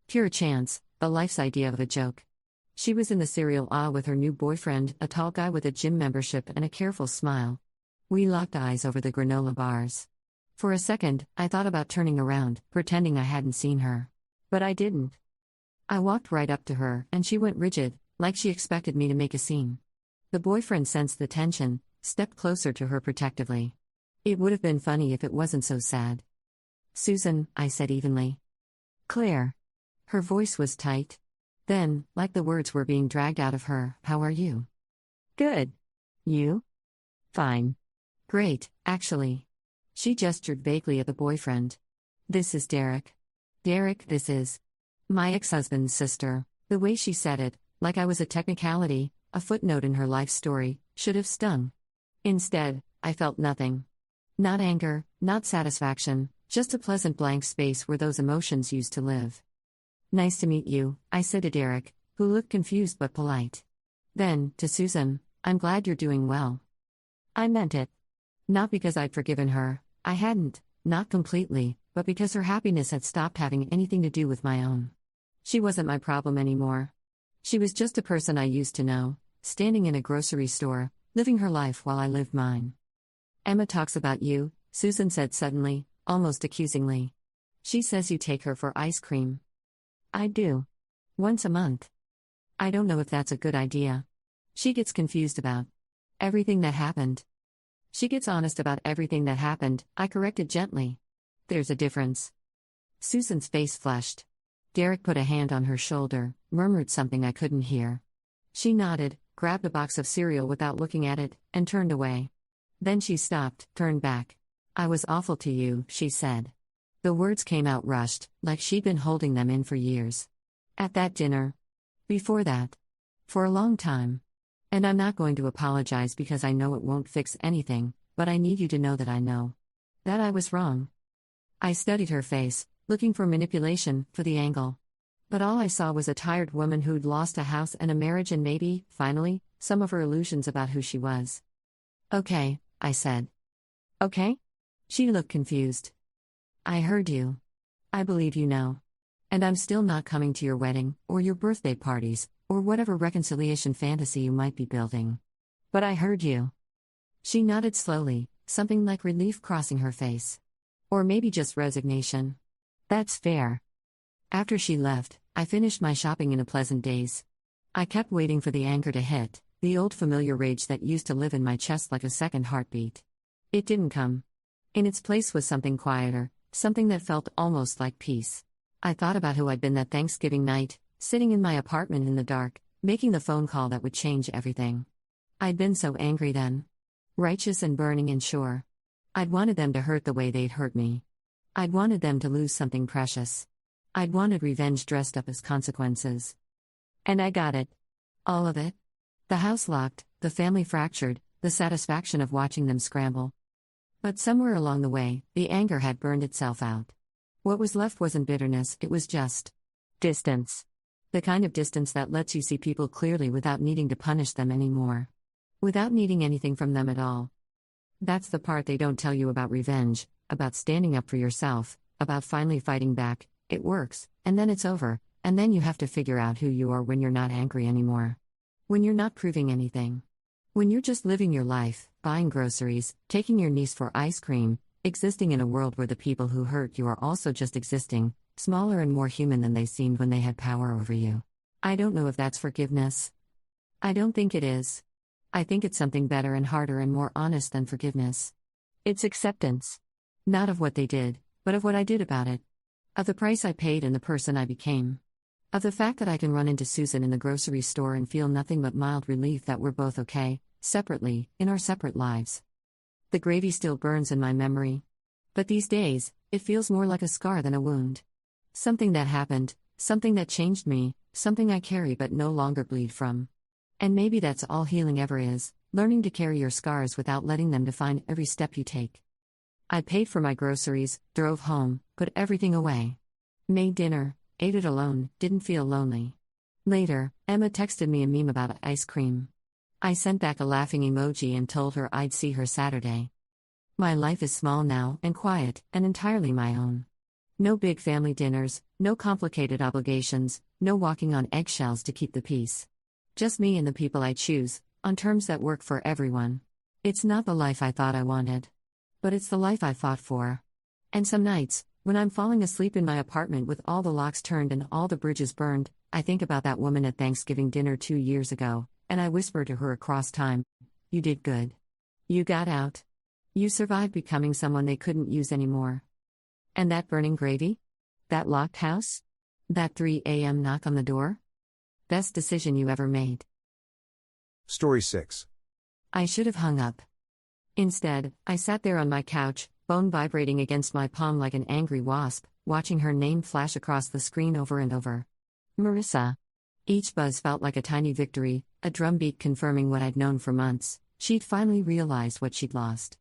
Pure chance, the life's idea of a joke. She was in the cereal aisle with her new boyfriend, a tall guy with a gym membership and a careful smile. We locked eyes over the granola bars. For a second, I thought about turning around, pretending I hadn't seen her. But I didn't. I walked right up to her, and she went rigid, like she expected me to make a scene. The boyfriend sensed the tension, stepped closer to her protectively. It would have been funny if it wasn't so sad. "Susan," I said evenly. "Claire." Her voice was tight. Then, like the words were being dragged out of her, "How are you?" "Good. You?" "Fine. Great, actually." She gestured vaguely at the boyfriend. "This is Derek. Derek, this is my ex-husband's sister." The way she said it, like I was a technicality, a footnote in her life story, should have stung. Instead, I felt nothing. Not anger, not satisfaction, just a pleasant blank space where those emotions used to live. "Nice to meet you," I said to Derek, who looked confused but polite. Then, to Susan, "I'm glad you're doing well." I meant it. Not because I'd forgiven her, I hadn't, not completely, but because her happiness had stopped having anything to do with my own. She wasn't my problem anymore. She was just a person I used to know, standing in a grocery store, living her life while I lived mine. "Emma talks about you," Susan said suddenly, almost accusingly. "She says you take her for ice cream." "I do. Once a month." "I don't know if that's a good idea. She gets confused about everything that happened." "She gets honest about everything that happened," I corrected gently. "There's a difference." Susan's face flushed. Derek put a hand on her shoulder, murmured something I couldn't hear. She nodded, grabbed a box of cereal without looking at it, and turned away. Then she stopped, turned back. "I was awful to you," she said. The words came out rushed, like she'd been holding them in for years. At that dinner. Before that. For a long time. And I'm not going to apologize because I know it won't fix anything, but I need you to know that I know. That I was wrong. I studied her face, looking for manipulation, for the angle. But all I saw was a tired woman who'd lost a house and a marriage and maybe, finally, some of her illusions about who she was. "Okay," I said. "Okay?" She looked confused. "I heard you. I believe you know. And I'm still not coming to your wedding, or your birthday parties, or whatever reconciliation fantasy you might be building. But I heard you." She nodded slowly, something like relief crossing her face. Or maybe just resignation. "That's fair." After she left, I finished my shopping in a pleasant daze. I kept waiting for the anger to hit, the old familiar rage that used to live in my chest like a second heartbeat. It didn't come. In its place was something quieter, something that felt almost like peace. I thought about who I'd been that Thanksgiving night, sitting in my apartment in the dark, making the phone call that would change everything. I'd been so angry then. Righteous and burning and sure. I'd wanted them to hurt the way they'd hurt me. I'd wanted them to lose something precious. I'd wanted revenge dressed up as consequences. And I got it. All of it. The house locked, the family fractured, the satisfaction of watching them scramble. But somewhere along the way, the anger had burned itself out. What was left wasn't bitterness, it was just distance. The kind of distance that lets you see people clearly without needing to punish them anymore. Without needing anything from them at all. That's the part they don't tell you about revenge, about standing up for yourself, about finally fighting back. It works, and then it's over, and then you have to figure out who you are when you're not angry anymore. When you're not proving anything. When you're just living your life, buying groceries, taking your niece for ice cream, existing in a world where the people who hurt you are also just existing, smaller and more human than they seemed when they had power over you. I don't know if that's forgiveness. I don't think it is. I think it's something better and harder and more honest than forgiveness. It's acceptance. Not of what they did, but of what I did about it. Of the price I paid and the person I became. Of the fact that I can run into Susan in the grocery store and feel nothing but mild relief that we're both okay, separately, in our separate lives. The gravy still burns in my memory. But these days, it feels more like a scar than a wound. Something that happened, something that changed me, something I carry but no longer bleed from. And maybe that's all healing ever is, learning to carry your scars without letting them define every step you take. I paid for my groceries, drove home, put everything away. Made dinner, ate it alone, didn't feel lonely. Later, Emma texted me a meme about ice cream. I sent back a laughing emoji and told her I'd see her Saturday. My life is small now and quiet and entirely my own. No big family dinners, no complicated obligations, no walking on eggshells to keep the peace. Just me and the people I choose, on terms that work for everyone. It's not the life I thought I wanted. But it's the life I fought for. And some nights, when I'm falling asleep in my apartment with all the locks turned and all the bridges burned, I think about that woman at Thanksgiving dinner 2 years ago, and I whisper to her across time, "You did good. You got out. You survived becoming someone they couldn't use anymore." And that burning gravy? That locked house? That 3 a.m. knock on the door? Best decision you ever made. Story 6. I should have hung up. Instead, I sat there on my couch, bone vibrating against my palm like an angry wasp, watching her name flash across the screen over and over. Marissa. Each buzz felt like a tiny victory, a drumbeat confirming what I'd known for months. She'd finally realized what she'd lost.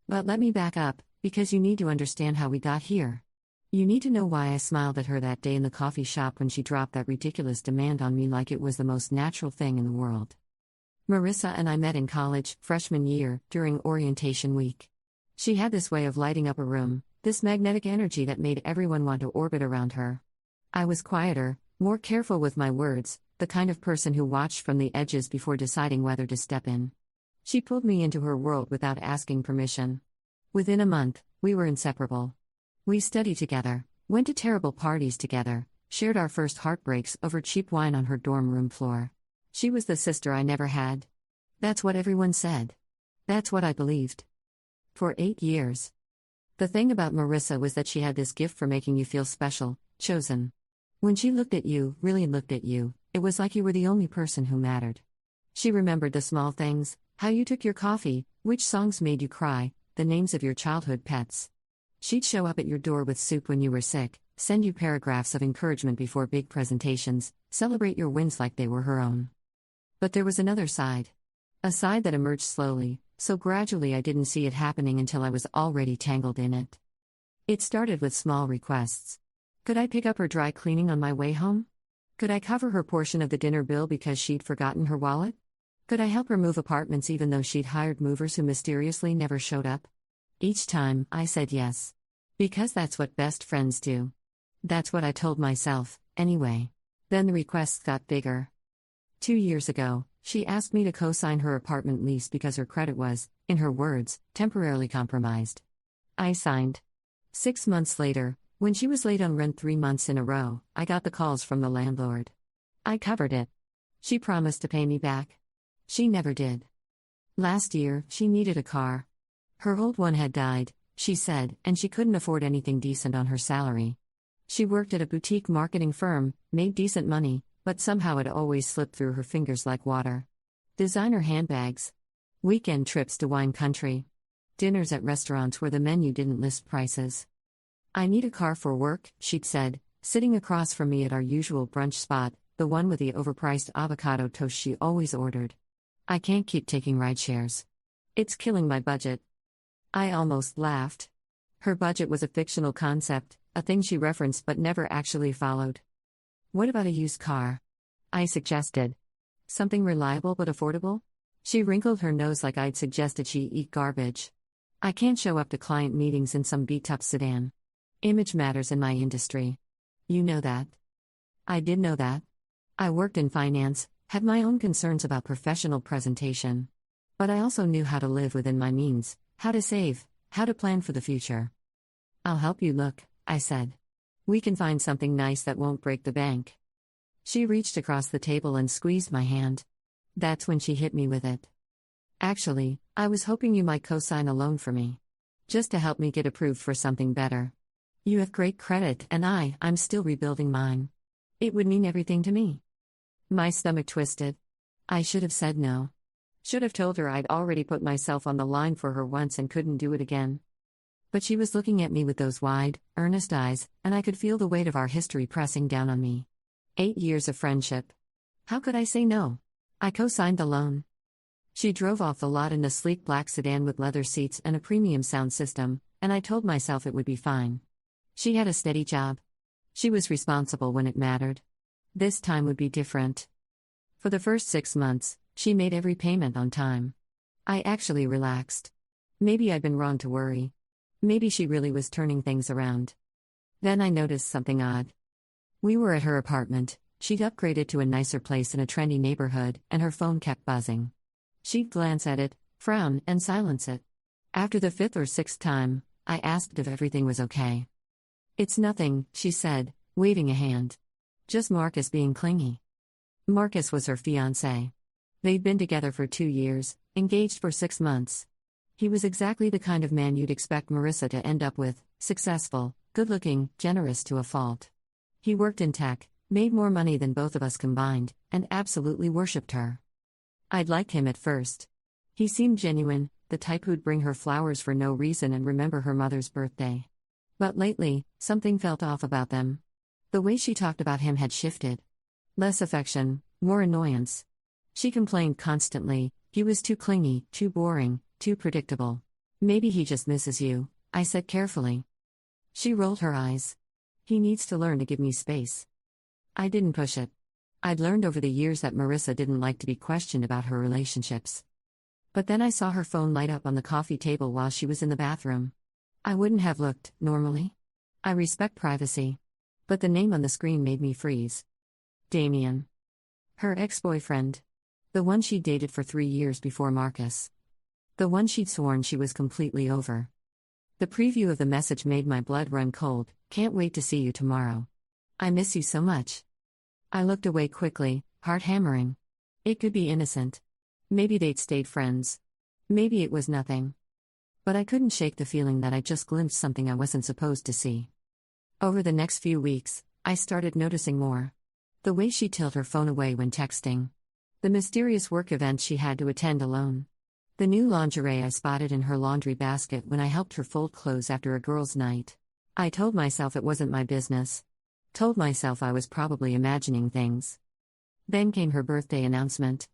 But let me back up, because you need to understand how we got here. You need to know why I smiled at her that day in the coffee shop when she dropped that ridiculous demand on me like it was the most natural thing in the world. Marissa and I met in college, freshman year, during orientation week. She had this way of lighting up a room, this magnetic energy that made everyone want to orbit around her. I was quieter, more careful with my words, the kind of person who watched from the edges before deciding whether to step in. She pulled me into her world without asking permission. Within a month, we were inseparable. We studied together, went to terrible parties together, shared our first heartbreaks over cheap wine on her dorm room floor. She was the sister I never had. That's what everyone said. That's what I believed. For 8 years. The thing about Marissa was that she had this gift for making you feel special, chosen. When she looked at you, really looked at you, it was like you were the only person who mattered. She remembered the small things, how you took your coffee, which songs made you cry, the names of your childhood pets. She'd show up at your door with soup when you were sick, send you paragraphs of encouragement before big presentations, celebrate your wins like they were her own. But there was another side. A side that emerged slowly, so gradually I didn't see it happening until I was already tangled in it. It started with small requests. Could I pick up her dry cleaning on my way home? Could I cover her portion of the dinner bill because she'd forgotten her wallet? Could I help her move apartments even though she'd hired movers who mysteriously never showed up? Each time, I said yes. Because that's what best friends do. That's what I told myself, anyway. Then the requests got bigger. 2 years ago, she asked me to co-sign her apartment lease because her credit was, in her words, temporarily compromised. I signed. 6 months later, when she was late on rent 3 months in a row, I got the calls from the landlord. I covered it. She promised to pay me back. She never did. Last year, she needed a car. Her old one had died, she said, and she couldn't afford anything decent on her salary. She worked at a boutique marketing firm, made decent money, but somehow it always slipped through her fingers like water. Designer handbags. Weekend trips to wine country. Dinners at restaurants where the menu didn't list prices. "I need a car for work," she'd said, sitting across from me at our usual brunch spot, the one with the overpriced avocado toast she always ordered. "I can't keep taking rideshares. It's killing my budget." I almost laughed. Her budget was a fictional concept, a thing she referenced but never actually followed. "What about a used car?" I suggested. "Something reliable but affordable?" She wrinkled her nose like I'd suggested she eat garbage. "I can't show up to client meetings in some beat-up sedan. Image matters in my industry. You know that." I did know that. I worked in finance, had my own concerns about professional presentation. But I also knew how to live within my means, how to save, how to plan for the future. "I'll help you look," I said. "We can find something nice that won't break the bank." She reached across the table and squeezed my hand. That's when she hit me with it. "Actually, I was hoping you might co-sign a loan for me. Just to help me get approved for something better. You have great credit and I'm still rebuilding mine. It would mean everything to me." My stomach twisted. I should have said no. Should have told her I'd already put myself on the line for her once and couldn't do it again. But she was looking at me with those wide, earnest eyes, and I could feel the weight of our history pressing down on me. 8 years of friendship. How could I say no? I co-signed the loan. She drove off the lot in a sleek black sedan with leather seats and a premium sound system, and I told myself it would be fine. She had a steady job. She was responsible when it mattered. This time would be different. For the first 6 months, she made every payment on time. I actually relaxed. Maybe I'd been wrong to worry. Maybe she really was turning things around. Then I noticed something odd. We were at her apartment. She'd upgraded to a nicer place in a trendy neighborhood, and her phone kept buzzing. She'd glance at it, frown, and silence it. After the 5th or 6th time, I asked if everything was okay. "It's nothing," she said, waving a hand. "Just Marcus being clingy." Marcus was her fiancé. They'd been together for 2 years, engaged for 6 months. He was exactly the kind of man you'd expect Marissa to end up with, successful, good-looking, generous to a fault. He worked in tech, made more money than both of us combined, and absolutely worshipped her. I'd liked him at first. He seemed genuine, the type who'd bring her flowers for no reason and remember her mother's birthday. But lately, something felt off about them. The way she talked about him had shifted. Less affection, more annoyance. She complained constantly, he was too clingy, too boring, too predictable. "Maybe he just misses you," I said carefully. She rolled her eyes. "He needs to learn to give me space." I didn't push it. I'd learned over the years that Marissa didn't like to be questioned about her relationships. But then I saw her phone light up on the coffee table while she was in the bathroom. I wouldn't have looked, normally. I respect privacy. But the name on the screen made me freeze. Damien. Her ex-boyfriend. The one she'd dated for 3 years before Marcus. The one she'd sworn she was completely over. The preview of the message made my blood run cold. "Can't wait to see you tomorrow. I miss you so much." I looked away quickly, heart hammering. It could be innocent. Maybe they'd stayed friends. Maybe it was nothing. But I couldn't shake the feeling that I just glimpsed something I wasn't supposed to see. Over the next few weeks, I started noticing more. The way she tilted her phone away when texting. The mysterious work events she had to attend alone. The new lingerie I spotted in her laundry basket when I helped her fold clothes after a girls' night. I told myself it wasn't my business. Told myself I was probably imagining things. Then came her birthday announcement.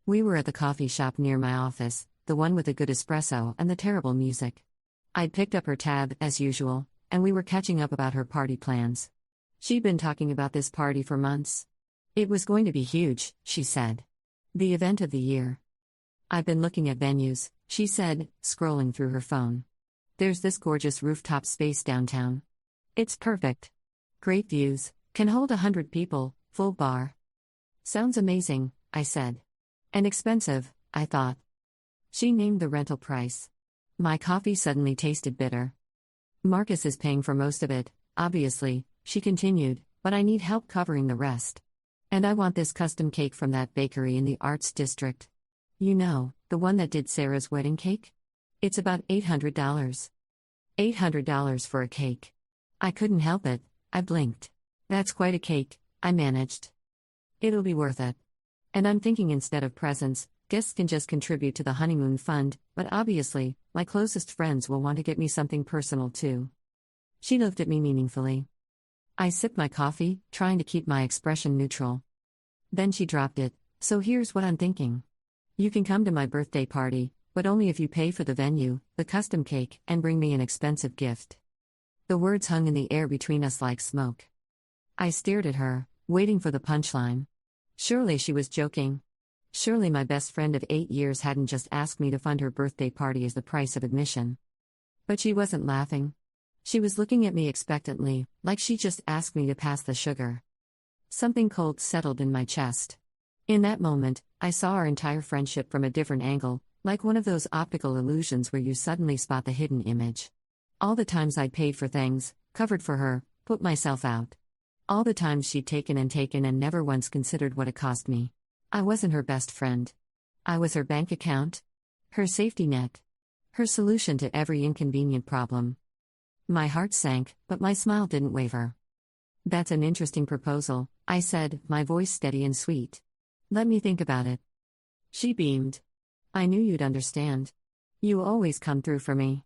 We were at the coffee shop near my office, the one with the good espresso and the terrible music. I'd picked up her tab, as usual, and we were catching up about her party plans. She'd been talking about this party for months. It was going to be huge, she said. The event of the year. "I've been looking at venues," she said, scrolling through her phone. "There's this gorgeous rooftop space downtown. It's perfect. Great views, can hold 100 people, full bar." "Sounds amazing," I said. "And expensive," I thought. She named the rental price. My coffee suddenly tasted bitter. "Marcus is paying for most of it, obviously," she continued, "but I need help covering the rest. And I want this custom cake from that bakery in the Arts District. You know, the one that did Sarah's wedding cake? It's about $800. $800 for a cake. I couldn't help it, I blinked. That's quite a cake, I managed. It'll be worth it. And I'm thinking instead of presents, guests can just contribute to the honeymoon fund, but obviously, my closest friends will want to get me something personal too. She looked at me meaningfully. I sipped my coffee, trying to keep my expression neutral. Then she dropped it, so here's what I'm thinking. You can come to my birthday party, but only if you pay for the venue, the custom cake, and bring me an expensive gift. The words hung in the air between us like smoke. I stared at her, waiting for the punchline. Surely she was joking. Surely my best friend of 8 years hadn't just asked me to fund her birthday party as the price of admission. But she wasn't laughing. She was looking at me expectantly, like she just asked me to pass the sugar. Something cold settled in my chest. In that moment, I saw our entire friendship from a different angle, like one of those optical illusions where you suddenly spot the hidden image. All the times I'd paid for things, covered for her, put myself out. All the times she'd taken and never once considered what it cost me. I wasn't her best friend. I was her bank account, her safety net, her solution to every inconvenient problem. My heart sank, but my smile didn't waver. That's an interesting proposal, I said, my voice steady and sweet. Let me think about it. She beamed. I knew you'd understand. You always come through for me.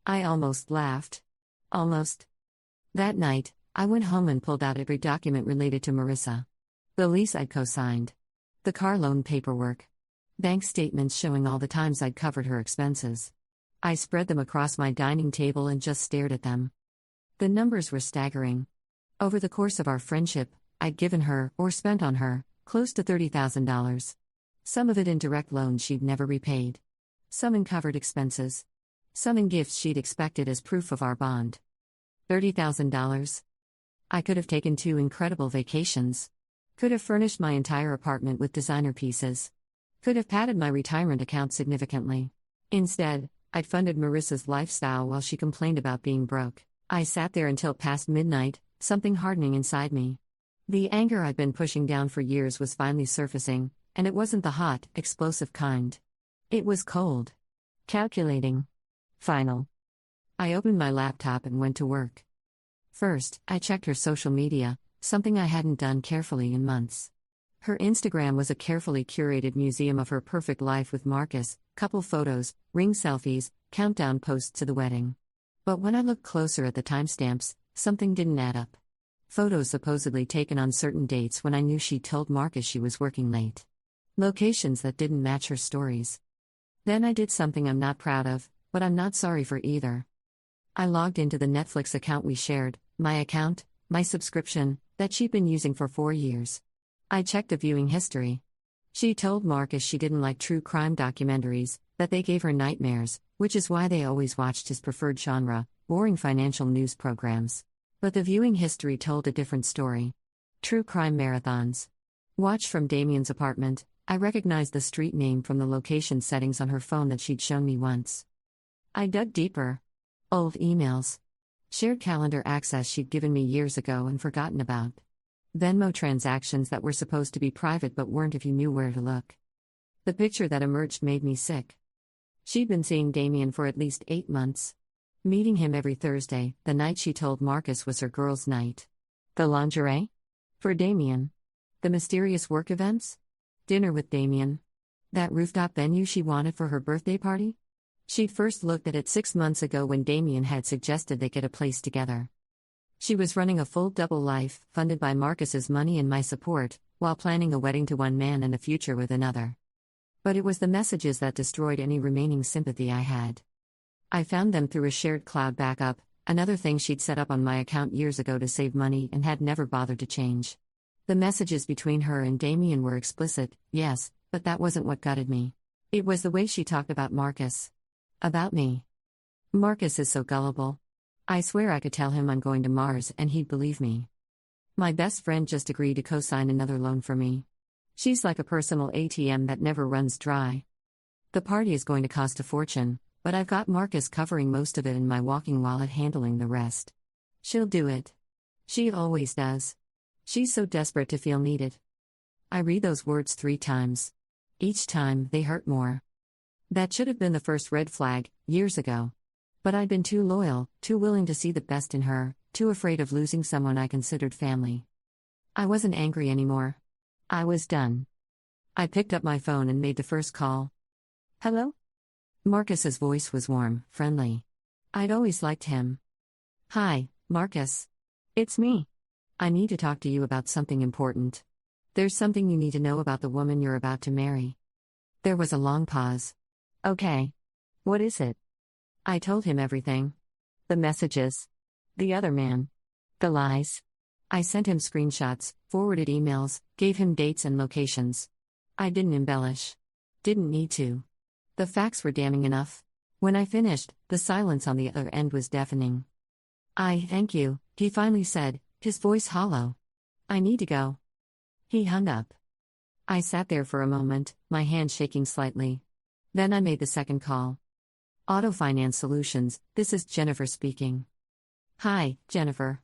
I almost laughed. Almost. That night, I went home and pulled out every document related to Marissa. The lease I'd co-signed. The car loan paperwork. Bank statements showing all the times I'd covered her expenses. I spread them across my dining table and just stared at them. The numbers were staggering. Over the course of our friendship, I'd given her, or spent on her, close to $30,000. Some of it in direct loans she'd never repaid. Some in covered expenses. Some in gifts she'd expected as proof of our bond. $30,000. I could have taken 2 incredible vacations. Could have furnished my entire apartment with designer pieces. Could have padded my retirement account significantly. Instead, I'd funded Marissa's lifestyle while she complained about being broke. I sat there until past midnight, something hardening inside me. The anger I'd been pushing down for years was finally surfacing, and it wasn't the hot, explosive kind. It was cold. Calculating. Final. I opened my laptop and went to work. First, I checked her social media, something I hadn't done carefully in months. Her Instagram was a carefully curated museum of her perfect life with Marcus, couple photos, ring selfies, countdown posts to the wedding. But when I looked closer at the timestamps, something didn't add up. Photos supposedly taken on certain dates when I knew she'd told Marcus she was working late. Locations that didn't match her stories. Then I did something I'm not proud of, but I'm not sorry for either. I logged into the Netflix account we shared, my account, my subscription, that she'd been using for 4 years. I checked the viewing history. She told Marcus she didn't like true crime documentaries, that they gave her nightmares, which is why they always watched his preferred genre, boring financial news programs. But the viewing history told a different story. True crime marathons. Watched from Damien's apartment. I recognized the street name from the location settings on her phone that she'd shown me once. I dug deeper. Old emails. Shared calendar access she'd given me years ago and forgotten about. Venmo transactions that were supposed to be private but weren't if you knew where to look. The picture that emerged made me sick. She'd been seeing Damien for at least 8 months. Meeting him every Thursday, the night she told Marcus was her girls' night. The lingerie? For Damien. The mysterious work events? Dinner with Damien. That rooftop venue she wanted for her birthday party? She'd first looked at it 6 months ago when Damien had suggested they get a place together. She was running a full double life, funded by Marcus's money and my support, while planning a wedding to one man and a future with another. But it was the messages that destroyed any remaining sympathy I had. I found them through a shared cloud backup, another thing she'd set up on my account years ago to save money and had never bothered to change. The messages between her and Damien were explicit, yes, but that wasn't what gutted me. It was the way she talked about Marcus. About me. Marcus is so gullible. I swear I could tell him I'm going to Mars and he'd believe me. My best friend just agreed to co-sign another loan for me. She's like a personal ATM that never runs dry. The party is going to cost a fortune, but I've got Marcus covering most of it and my walking wallet handling the rest. She'll do it. She always does. She's so desperate to feel needed. I read those words 3 times. Each time, they hurt more. That should have been the first red flag, years ago. But I'd been too loyal, too willing to see the best in her, too afraid of losing someone I considered family. I wasn't angry anymore. I was done. I picked up my phone and made the first call. Hello? Marcus's voice was warm, friendly. I'd always liked him. Hi, Marcus. It's me. I need to talk to you about something important. There's something you need to know about the woman you're about to marry. There was a long pause. Okay. What is it? I told him everything. The messages. The other man. The lies. I sent him screenshots, forwarded emails, gave him dates and locations. I didn't embellish. Didn't need to. The facts were damning enough. When I finished, the silence on the other end was deafening. Thank you, he finally said, his voice hollow. I need to go. He hung up. I sat there for a moment, my hand shaking slightly. Then I made the second call. Auto Finance Solutions, this is Jennifer speaking. Hi, Jennifer.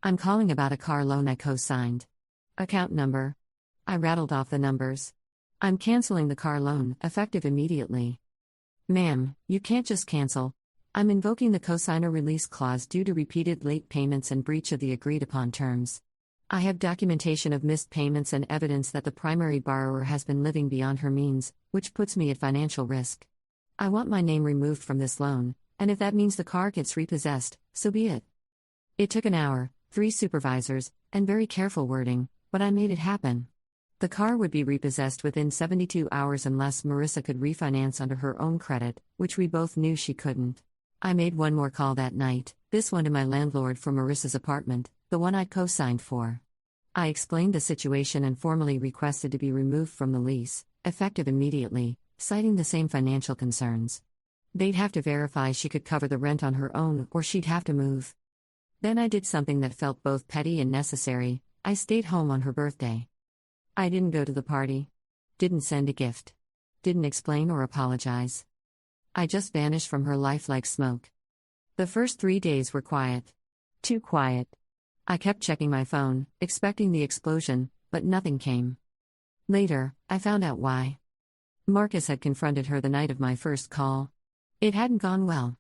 I'm calling about a car loan I co-signed. Account number. I rattled off the numbers. I'm canceling the car loan, effective immediately. Ma'am, you can't just cancel. I'm invoking the cosigner release clause due to repeated late payments and breach of the agreed upon terms. I have documentation of missed payments and evidence that the primary borrower has been living beyond her means, which puts me at financial risk. I want my name removed from this loan, and if that means the car gets repossessed, so be it. It took an hour, 3 supervisors, and very careful wording, but I made it happen. The car would be repossessed within 72 hours unless Marissa could refinance under her own credit, which we both knew she couldn't. I made one more call that night, this one to my landlord for Marissa's apartment, the one I'd co-signed for. I explained the situation and formally requested to be removed from the lease, effective immediately, citing the same financial concerns. They'd have to verify she could cover the rent on her own or she'd have to move. Then I did something that felt both petty and necessary. I stayed home on her birthday. I didn't go to the party. Didn't send a gift. Didn't explain or apologize. I just vanished from her life like smoke. The first 3 days were quiet. Too quiet. I kept checking my phone, expecting the explosion, but nothing came. Later, I found out why. Marcus had confronted her the night of my first call. It hadn't gone well.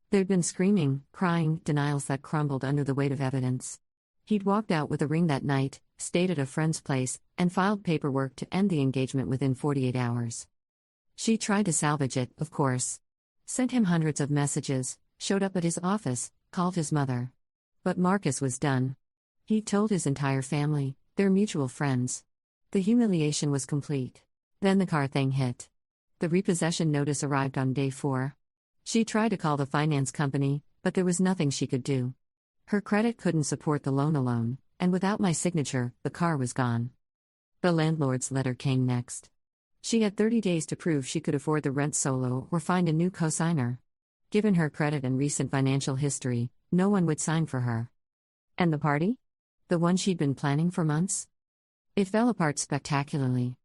There'd been screaming, crying, denials that crumbled under the weight of evidence. He'd walked out with a ring that night, stayed at a friend's place, and filed paperwork to end the engagement within 48 hours. She tried to salvage it, of course. Sent him hundreds of messages, showed up at his office, called his mother. But Marcus was done. He told his entire family, their mutual friends. The humiliation was complete. Then the car thing hit. The repossession notice arrived on day 4. She tried to call the finance company, but there was nothing she could do. Her credit couldn't support the loan alone, and without my signature, the car was gone. The landlord's letter came next. She had 30 days to prove she could afford the rent solo or find a new cosigner. Given her credit and recent financial history, no one would sign for her. And the party? The one she'd been planning for months? It fell apart spectacularly.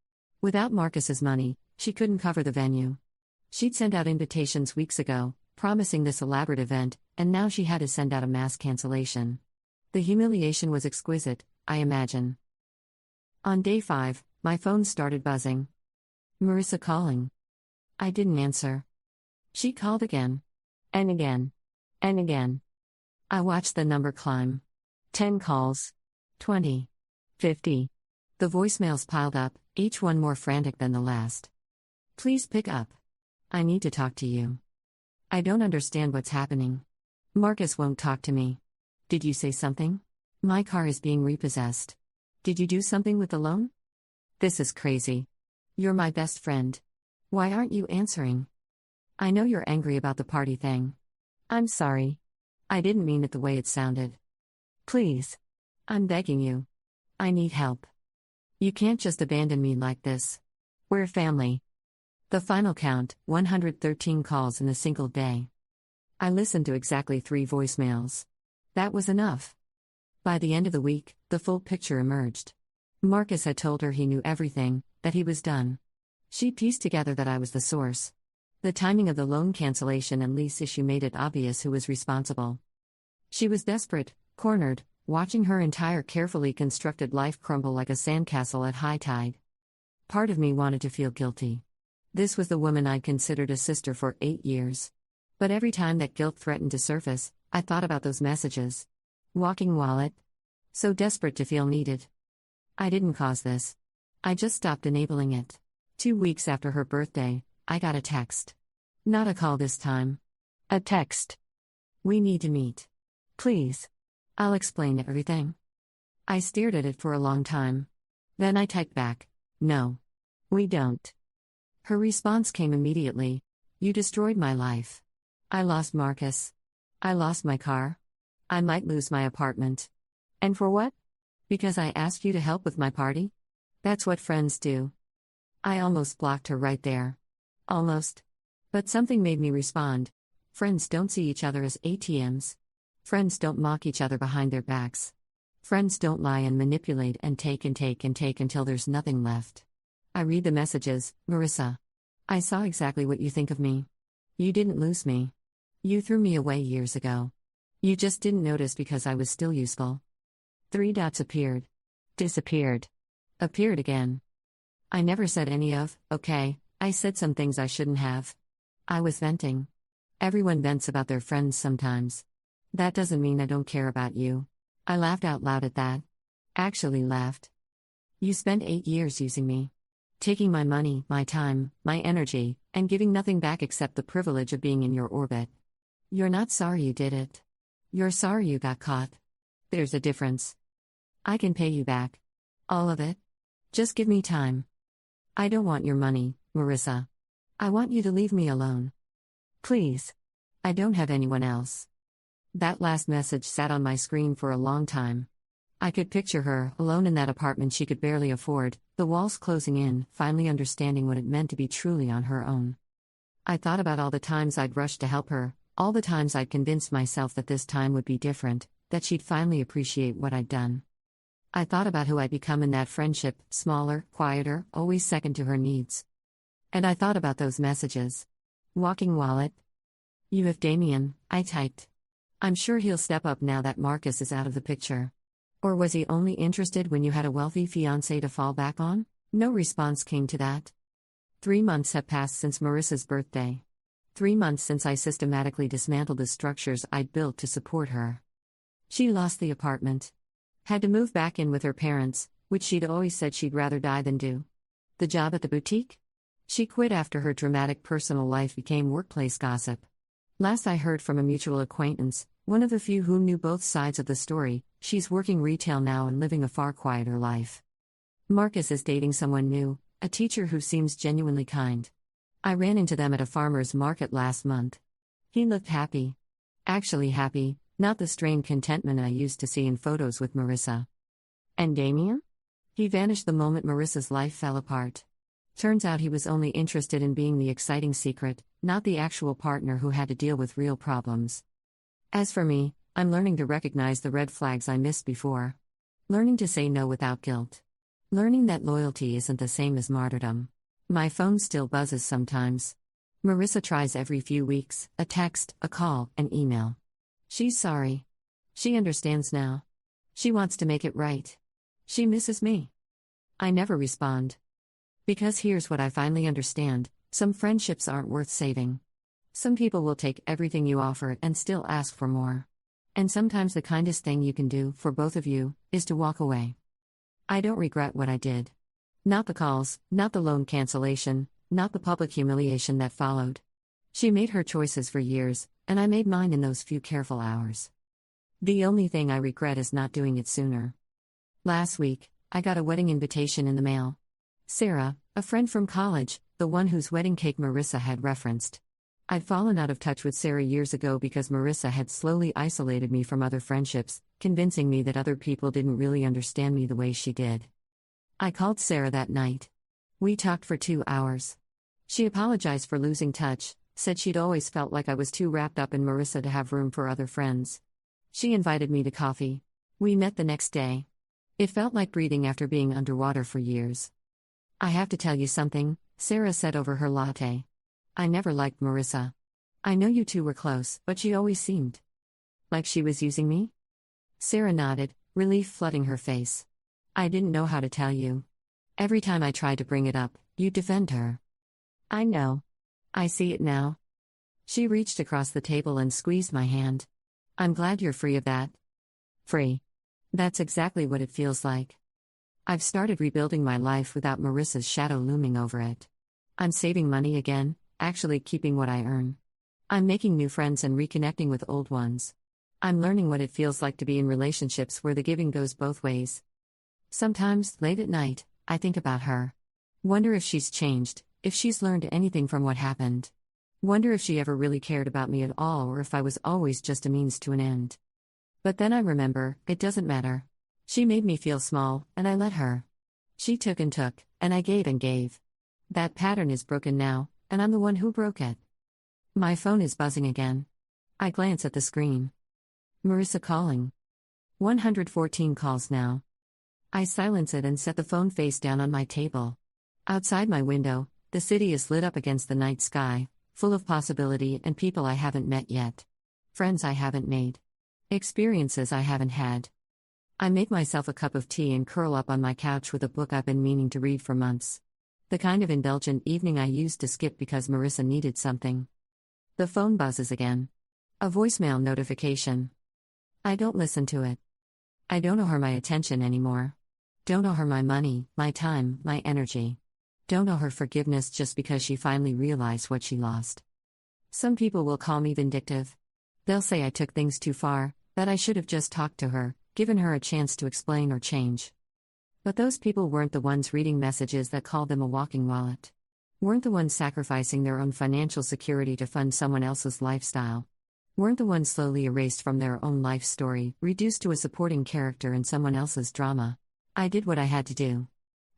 Without Marcus's money, she couldn't cover the venue. She'd sent out invitations weeks ago, promising this elaborate event, and now she had to send out a mass cancellation. The humiliation was exquisite, I imagine. On day 5, my phone started buzzing. Marissa calling. I didn't answer. She called again. And again. And again. I watched the number climb. 10 calls. 20. 50. The voicemails piled up, each one more frantic than the last. Please pick up. I need to talk to you. I don't understand what's happening. Marcus won't talk to me. Did you say something? My car is being repossessed. Did you do something with the loan? This is crazy. You're my best friend. Why aren't you answering? I know you're angry about the party thing. I'm sorry. I didn't mean it the way it sounded. Please. I'm begging you. I need help. You can't just abandon me like this. We're family. The final count, 113 calls in a single day. I listened to exactly 3 voicemails. That was enough. By the end of the week, the full picture emerged. Marcus had told her he knew everything, that he was done. She pieced together that I was the source. The timing of the loan cancellation and lease issue made it obvious who was responsible. She was desperate, cornered, watching her entire carefully constructed life crumble like a sandcastle at high tide. Part of me wanted to feel guilty. This was the woman I'd considered a sister for 8 years. But every time that guilt threatened to surface, I thought about those messages. Walking wallet. So desperate to feel needed. I didn't cause this. I just stopped enabling it. 2 weeks after her birthday, I got a text. Not a call this time. A text. We need to meet. Please. I'll explain everything. I stared at it for a long time. Then I typed back, no. We don't. Her response came immediately. You destroyed my life. I lost Marcus. I lost my car. I might lose my apartment. And for what? Because I asked you to help with my party? That's what friends do. I almost blocked her right there. Almost. But something made me respond. Friends don't see each other as ATMs. Friends don't mock each other behind their backs. Friends don't lie and manipulate and take until there's nothing left. I read the messages, Marissa. I saw exactly what you think of me. You didn't lose me. You threw me away years ago. You just didn't notice because I was still useful. 3 dots appeared. Disappeared. Appeared again. I never said any of, okay, I said some things I shouldn't have. I was venting. Everyone vents about their friends sometimes. That doesn't mean I don't care about you. I laughed out loud at that. Actually laughed. You spent 8 years using me. Taking my money, my time, my energy, and giving nothing back except the privilege of being in your orbit. You're not sorry you did it. You're sorry you got caught. There's a difference. I can pay you back. All of it. Just give me time. I don't want your money, Marissa. I want you to leave me alone. Please. I don't have anyone else. That last message sat on my screen for a long time. I could picture her, alone in that apartment she could barely afford, the walls closing in, finally understanding what it meant to be truly on her own. I thought about all the times I'd rushed to help her, all the times I'd convinced myself that this time would be different, that she'd finally appreciate what I'd done. I thought about who I'd become in that friendship, smaller, quieter, always second to her needs. And I thought about those messages. Walking wallet. You have Damien, I typed. I'm sure he'll step up now that Marcus is out of the picture. Or was he only interested when you had a wealthy fiancé to fall back on? No response came to that. 3 months have passed since Marissa's birthday. 3 months since I systematically dismantled the structures I'd built to support her. She lost the apartment. Had to move back in with her parents, which she'd always said she'd rather die than do. The job at the boutique? She quit after her dramatic personal life became workplace gossip. Last I heard from a mutual acquaintance, one of the few who knew both sides of the story, she's working retail now and living a far quieter life. Marcus is dating someone new, a teacher who seems genuinely kind. I ran into them at a farmer's market last month. He looked happy. Actually happy, not the strained contentment I used to see in photos with Marissa. And Damien? He vanished the moment Marissa's life fell apart. Turns out he was only interested in being the exciting secret, not the actual partner who had to deal with real problems. As for me, I'm learning to recognize the red flags I missed before. Learning to say no without guilt. Learning that loyalty isn't the same as martyrdom. My phone still buzzes sometimes. Marissa tries every few weeks, a text, a call, an email. She's sorry. She understands now. She wants to make it right. She misses me. I never respond. Because here's what I finally understand, some friendships aren't worth saving. Some people will take everything you offer and still ask for more. And sometimes the kindest thing you can do, for both of you, is to walk away. I don't regret what I did. Not the calls, not the loan cancellation, not the public humiliation that followed. She made her choices for years, and I made mine in those few careful hours. The only thing I regret is not doing it sooner. Last week, I got a wedding invitation in the mail. Sarah, a friend from college, the one whose wedding cake Marissa had referenced. I'd fallen out of touch with Sarah years ago because Marissa had slowly isolated me from other friendships, convincing me that other people didn't really understand me the way she did. I called Sarah that night. We talked for 2 hours. She apologized for losing touch, said she'd always felt like I was too wrapped up in Marissa to have room for other friends. She invited me to coffee. We met the next day. It felt like breathing after being underwater for years. I have to tell you something, Sarah said over her latte. I never liked Marissa. I know you two were close, but she always seemed like she was using me? Sarah nodded, relief flooding her face. I didn't know how to tell you. Every time I tried to bring it up, you'd defend her. I know. I see it now. She reached across the table and squeezed my hand. I'm glad you're free of that. Free. That's exactly what it feels like. I've started rebuilding my life without Marissa's shadow looming over it. I'm saving money again, actually keeping what I earn. I'm making new friends and reconnecting with old ones. I'm learning what it feels like to be in relationships where the giving goes both ways. Sometimes, late at night, I think about her. Wonder if she's changed, if she's learned anything from what happened. Wonder if she ever really cared about me at all or if I was always just a means to an end. But then I remember, it doesn't matter. She made me feel small, and I let her. She took, and I gave and gave. That pattern is broken now, and I'm the one who broke it. My phone is buzzing again. I glance at the screen. Marissa calling. 114 calls now. I silence it and set the phone face down on my table. Outside my window, the city is lit up against the night sky, full of possibility and people I haven't met yet. Friends I haven't made. Experiences I haven't had. I make myself a cup of tea and curl up on my couch with a book I've been meaning to read for months. The kind of indulgent evening I used to skip because Marissa needed something. The phone buzzes again. A voicemail notification. I don't listen to it. I don't owe her my attention anymore. Don't owe her my money, my time, my energy. Don't owe her forgiveness just because she finally realized what she lost. Some people will call me vindictive. They'll say I took things too far, that I should have just talked to her, given her a chance to explain or change. But those people weren't the ones reading messages that called them a walking wallet. Weren't the ones sacrificing their own financial security to fund someone else's lifestyle. Weren't the ones slowly erased from their own life story, reduced to a supporting character in someone else's drama. I did what I had to do.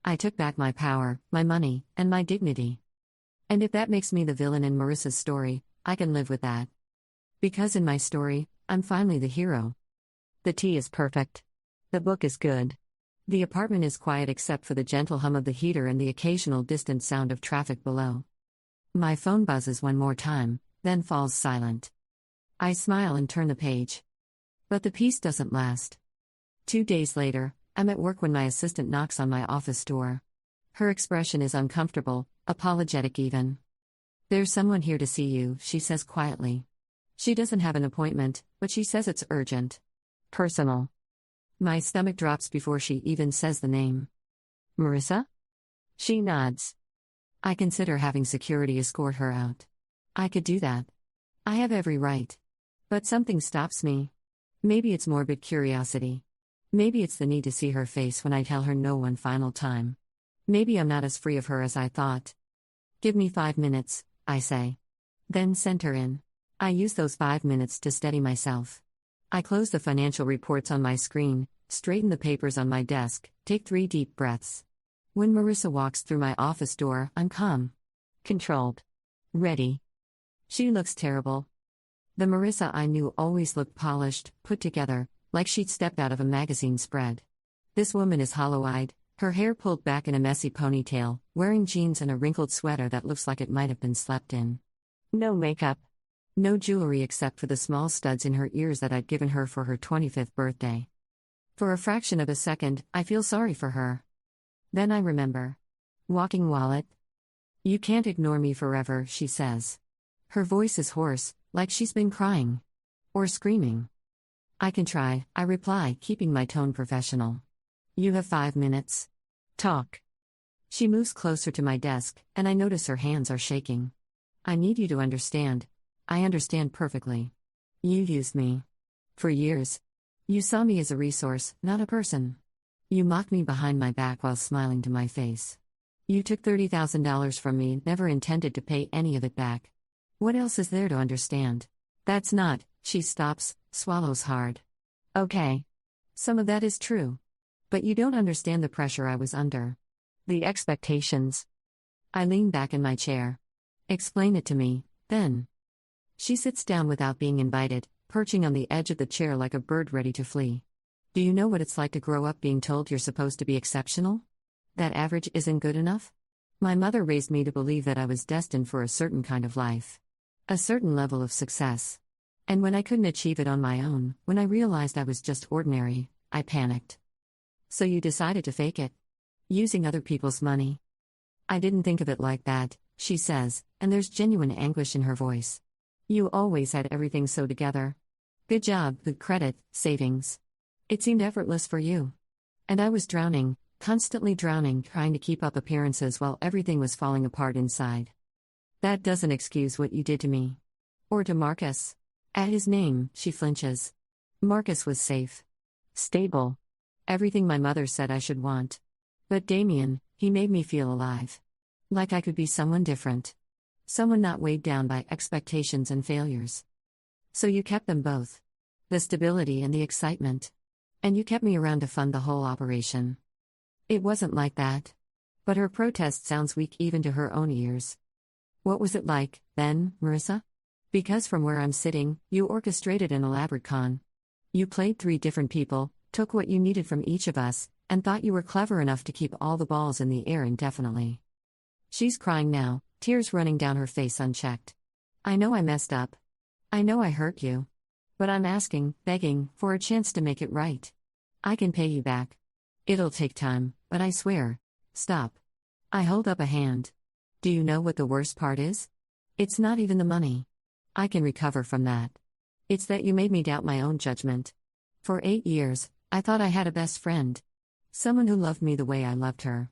I took back my power, my money, and my dignity. And if that makes me the villain in Marissa's story, I can live with that. Because in my story, I'm finally the hero. The tea is perfect. The book is good. The apartment is quiet except for the gentle hum of the heater and the occasional distant sound of traffic below. My phone buzzes one more time, then falls silent. I smile and turn the page. But the peace doesn't last. 2 days later, I'm at work when my assistant knocks on my office door. Her expression is uncomfortable, apologetic even. There's someone here to see you, she says quietly. She doesn't have an appointment, but she says it's urgent. Personal. My stomach drops before she even says the name. Marissa? She nods. I consider having security escort her out. I could do that. I have every right. But something stops me. Maybe it's morbid curiosity. Maybe it's the need to see her face when I tell her no one final time. Maybe I'm not as free of her as I thought. Give me 5 minutes, I say. Then send her in. I use those 5 minutes to steady myself. I close the financial reports on my screen, straighten the papers on my desk, take 3 deep breaths. When Marissa walks through my office door, I'm calm. Controlled. Ready. She looks terrible. The Marissa I knew always looked polished, put together, like she'd stepped out of a magazine spread. This woman is hollow-eyed, her hair pulled back in a messy ponytail, wearing jeans and a wrinkled sweater that looks like it might have been slept in. No makeup. No jewelry except for the small studs in her ears that I'd given her for her 25th birthday. For a fraction of a second, I feel sorry for her. Then I remember. Walking wallet. You can't ignore me forever, she says. Her voice is hoarse, like she's been crying. Or screaming. I can try, I reply, keeping my tone professional. You have 5 minutes. Talk. She moves closer to my desk, and I notice her hands are shaking. I need you to understand. I understand perfectly. You used me. For years. You saw me as a resource, not a person. You mocked me behind my back while smiling to my face. You took $30,000 from me, never intended to pay any of it back. What else is there to understand? That's not, she stops, swallows hard. Okay. Some of that is true. But you don't understand the pressure I was under. The expectations. I lean back in my chair. Explain it to me, then. She sits down without being invited, perching on the edge of the chair like a bird ready to flee. Do you know what it's like to grow up being told you're supposed to be exceptional? That average isn't good enough? My mother raised me to believe that I was destined for a certain kind of life. A certain level of success. And when I couldn't achieve it on my own, when I realized I was just ordinary, I panicked. So you decided to fake it? Using other people's money? I didn't think of it like that, she says, and there's genuine anguish in her voice. You always had everything so together. Good job, good credit, savings. It seemed effortless for you. And I was drowning, constantly drowning, trying to keep up appearances while everything was falling apart inside. That doesn't excuse what you did to me. Or to Marcus. At his name, she flinches. Marcus was safe. Stable. Everything my mother said I should want. But Damien, he made me feel alive. Like I could be someone different. Someone not weighed down by expectations and failures. So you kept them both. The stability and the excitement. And you kept me around to fund the whole operation. It wasn't like that. But her protest sounds weak even to her own ears. What was it like, then, Marissa? Because from where I'm sitting, you orchestrated an elaborate con. You played 3 different people, took what you needed from each of us, and thought you were clever enough to keep all the balls in the air indefinitely. She's crying now, tears running down her face unchecked. I know I messed up. I know I hurt you. But I'm asking, begging, for a chance to make it right. I can pay you back. It'll take time, but I swear. Stop. I hold up a hand. Do you know what the worst part is? It's not even the money. I can recover from that. It's that you made me doubt my own judgment. For 8 years, I thought I had a best friend. Someone who loved me the way I loved her.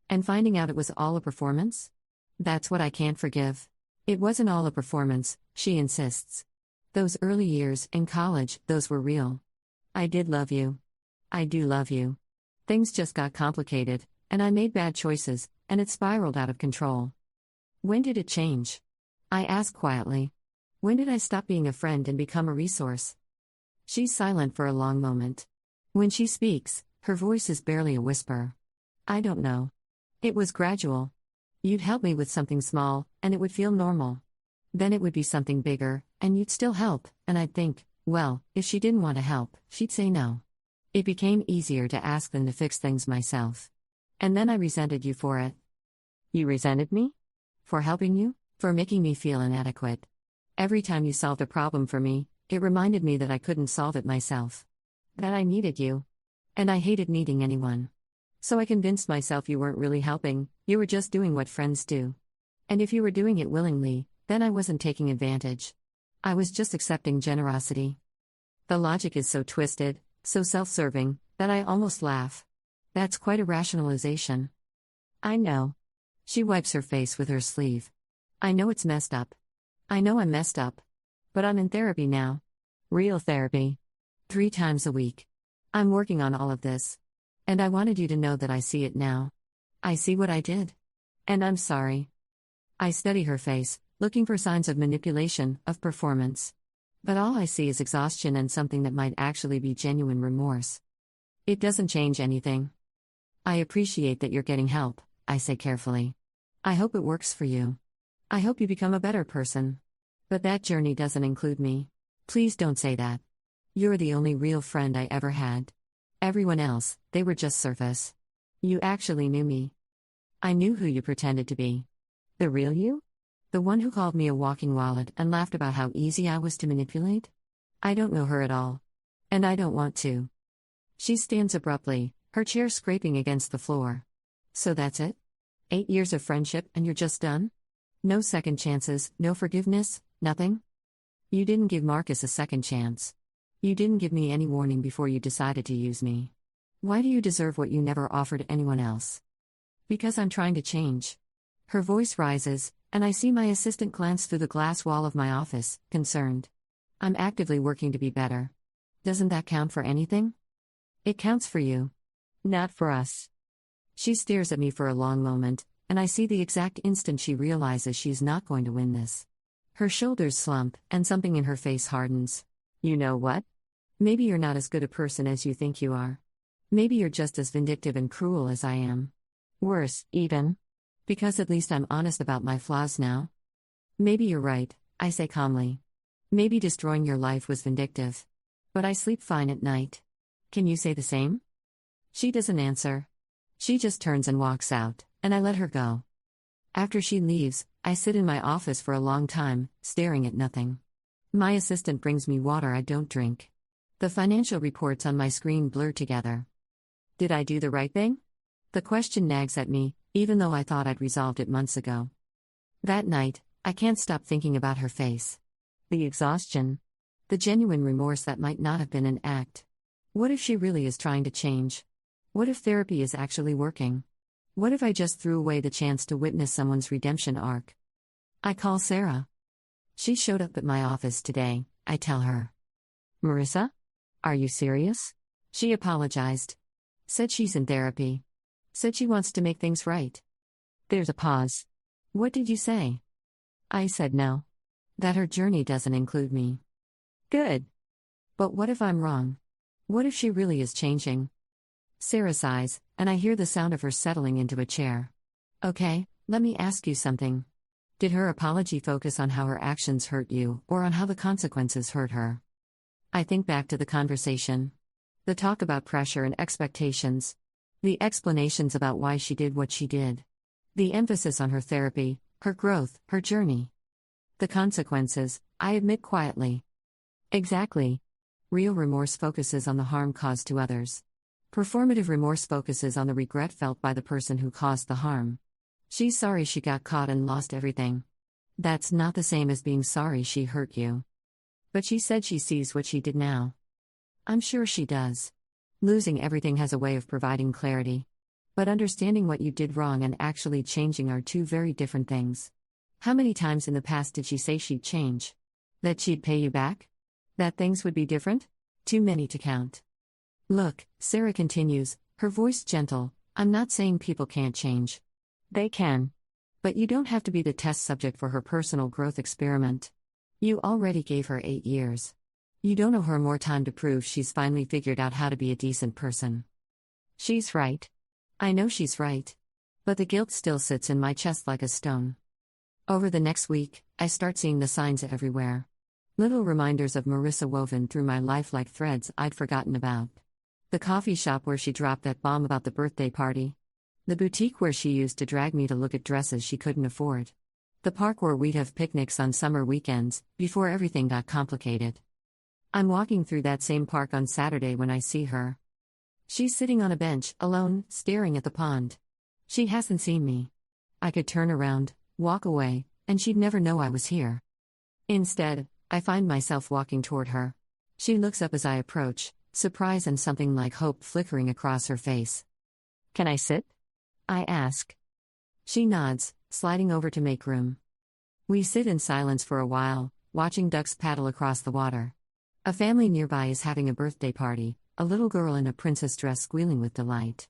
And finding out it was all a performance? That's what I can't forgive. It wasn't all a performance, she insists. Those early years, in college, those were real. I did love you. I do love you. Things just got complicated, and I made bad choices, and it spiraled out of control. When did it change? I ask quietly. When did I stop being a friend and become a resource? She's silent for a long moment. When she speaks, her voice is barely a whisper. I don't know. It was gradual. You'd help me with something small, and it would feel normal. Then it would be something bigger, and you'd still help, and I'd think, well, if she didn't want to help, she'd say no. It became easier to ask than to fix things myself. And then I resented you for it. You resented me? For helping you? For making me feel inadequate. Every time you solved a problem for me, it reminded me that I couldn't solve it myself. That I needed you. And I hated needing anyone. So I convinced myself you weren't really helping, you were just doing what friends do. And if you were doing it willingly, then I wasn't taking advantage. I was just accepting generosity. The logic is so twisted, so self-serving, that I almost laugh. That's quite a rationalization. I know. She wipes her face with her sleeve. I know it's messed up. I know I'm messed up. But I'm in therapy now. Real therapy. 3 times a week. I'm working on all of this. And I wanted you to know that I see it now. I see what I did. And I'm sorry. I study her face, looking for signs of manipulation, of performance. But all I see is exhaustion and something that might actually be genuine remorse. It doesn't change anything. I appreciate that you're getting help, I say carefully. I hope it works for you. I hope you become a better person. But that journey doesn't include me. Please don't say that. You're the only real friend I ever had. Everyone else, they were just surface. You actually knew me. I knew who you pretended to be. The real you? The one who called me a walking wallet and laughed about how easy I was to manipulate? I don't know her at all. And I don't want to. She stands abruptly, her chair scraping against the floor. So that's it? 8 years of friendship and you're just done? No second chances, no forgiveness, nothing? You didn't give Marcus a second chance. You didn't give me any warning before you decided to use me. Why do you deserve what you never offered anyone else? Because I'm trying to change. Her voice rises, and I see my assistant glance through the glass wall of my office, concerned. I'm actively working to be better. Doesn't that count for anything? It counts for you. Not for us. She stares at me for a long moment, and I see the exact instant she realizes she's not going to win this. Her shoulders slump, and something in her face hardens. You know what? Maybe you're not as good a person as you think you are. Maybe you're just as vindictive and cruel as I am. Worse, even. Because at least I'm honest about my flaws now. Maybe you're right, I say calmly. Maybe destroying your life was vindictive. But I sleep fine at night. Can you say the same? She doesn't answer. She just turns and walks out, and I let her go. After she leaves, I sit in my office for a long time, staring at nothing. My assistant brings me water I don't drink. The financial reports on my screen blur together. Did I do the right thing? The question nags at me, even though I thought I'd resolved it months ago. That night, I can't stop thinking about her face. The exhaustion. The genuine remorse that might not have been an act. What if she really is trying to change? What if therapy is actually working? What if I just threw away the chance to witness someone's redemption arc? I call Sarah. She showed up at my office today, I tell her. Marissa? Are you serious? She apologized. Said she's in therapy. Said she wants to make things right. There's a pause. What did you say? I said no. That her journey doesn't include me. Good. But what if I'm wrong? What if she really is changing? Sarah sighs, and I hear the sound of her settling into a chair. Okay, let me ask you something. Did her apology focus on how her actions hurt you, or on how the consequences hurt her? I think back to the conversation. The talk about pressure and expectations. The explanations about why she did what she did. The emphasis on her therapy, her growth, her journey. The consequences, I admit quietly. Exactly. Real remorse focuses on the harm caused to others. Performative remorse focuses on the regret felt by the person who caused the harm. She's sorry she got caught and lost everything. That's not the same as being sorry she hurt you. But she said she sees what she did now. I'm sure she does. Losing everything has a way of providing clarity. But understanding what you did wrong and actually changing are two very different things. How many times in the past did she say she'd change? That she'd pay you back? That things would be different? Too many to count. Look, Sarah continues, her voice gentle, I'm not saying people can't change. They can. But you don't have to be the test subject for her personal growth experiment. You already gave her 8 years. You don't owe her more time to prove she's finally figured out how to be a decent person. She's right. I know she's right. But the guilt still sits in my chest like a stone. Over the next week, I start seeing the signs everywhere. Little reminders of Marissa woven through my life like threads I'd forgotten about. The coffee shop where she dropped that bomb about the birthday party. The boutique where she used to drag me to look at dresses she couldn't afford. The park where we'd have picnics on summer weekends, before everything got complicated. I'm walking through that same park on Saturday when I see her. She's sitting on a bench, alone, staring at the pond. She hasn't seen me. I could turn around, walk away, and she'd never know I was here. Instead, I find myself walking toward her. She looks up as I approach, surprise and something like hope flickering across her face. Can I sit? I ask. She nods, sliding over to make room. We sit in silence for a while, watching ducks paddle across the water. A family nearby is having a birthday party, a little girl in a princess dress squealing with delight.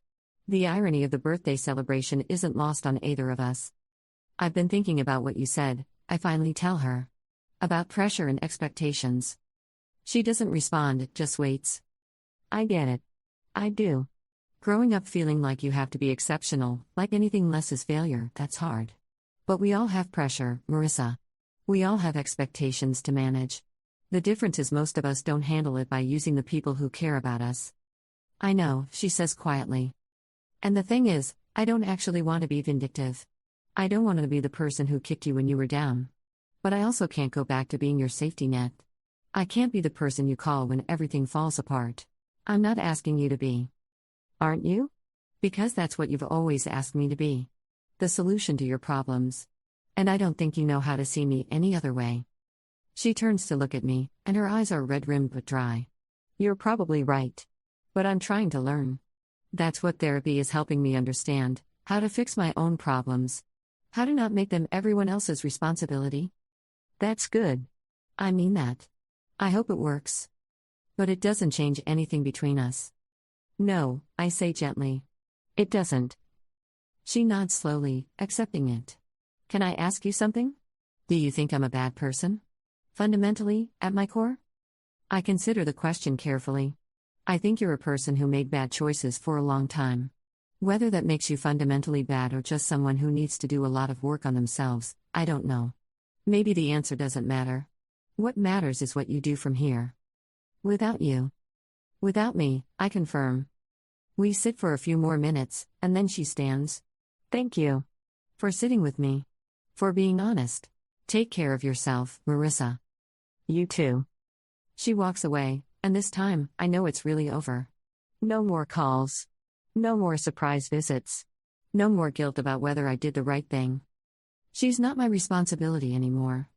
The irony of the birthday celebration isn't lost on either of us. I've been thinking about what you said, I finally tell her. About pressure and expectations. She doesn't respond, just waits. I get it. I do. Growing up feeling like you have to be exceptional, like anything less is failure, that's hard. But we all have pressure, Marissa. We all have expectations to manage. The difference is most of us don't handle it by using the people who care about us. I know, she says quietly. And the thing is, I don't actually want to be vindictive. I don't want to be the person who kicked you when you were down. But I also can't go back to being your safety net. I can't be the person you call when everything falls apart. I'm not asking you to be. Aren't you? Because that's what you've always asked me to be. The solution to your problems. And I don't think you know how to see me any other way. She turns to look at me, and her eyes are red-rimmed but dry. You're probably right. But I'm trying to learn. That's what therapy is helping me understand, how to fix my own problems. How to not make them everyone else's responsibility. That's good. I mean that. I hope it works. But it doesn't change anything between us. No, I say gently. It doesn't. She nods slowly, accepting it. Can I ask you something? Do you think I'm a bad person? Fundamentally, at my core? I consider the question carefully. I think you're a person who made bad choices for a long time. Whether that makes you fundamentally bad or just someone who needs to do a lot of work on themselves, I don't know. Maybe the answer doesn't matter. What matters is what you do from here. Without you. Without me, I confirm. We sit for a few more minutes, and then she stands. Thank you. For sitting with me. For being honest. Take care of yourself, Marissa. You too. She walks away, and this time, I know it's really over. No more calls. No more surprise visits. No more guilt about whether I did the right thing. She's not my responsibility anymore.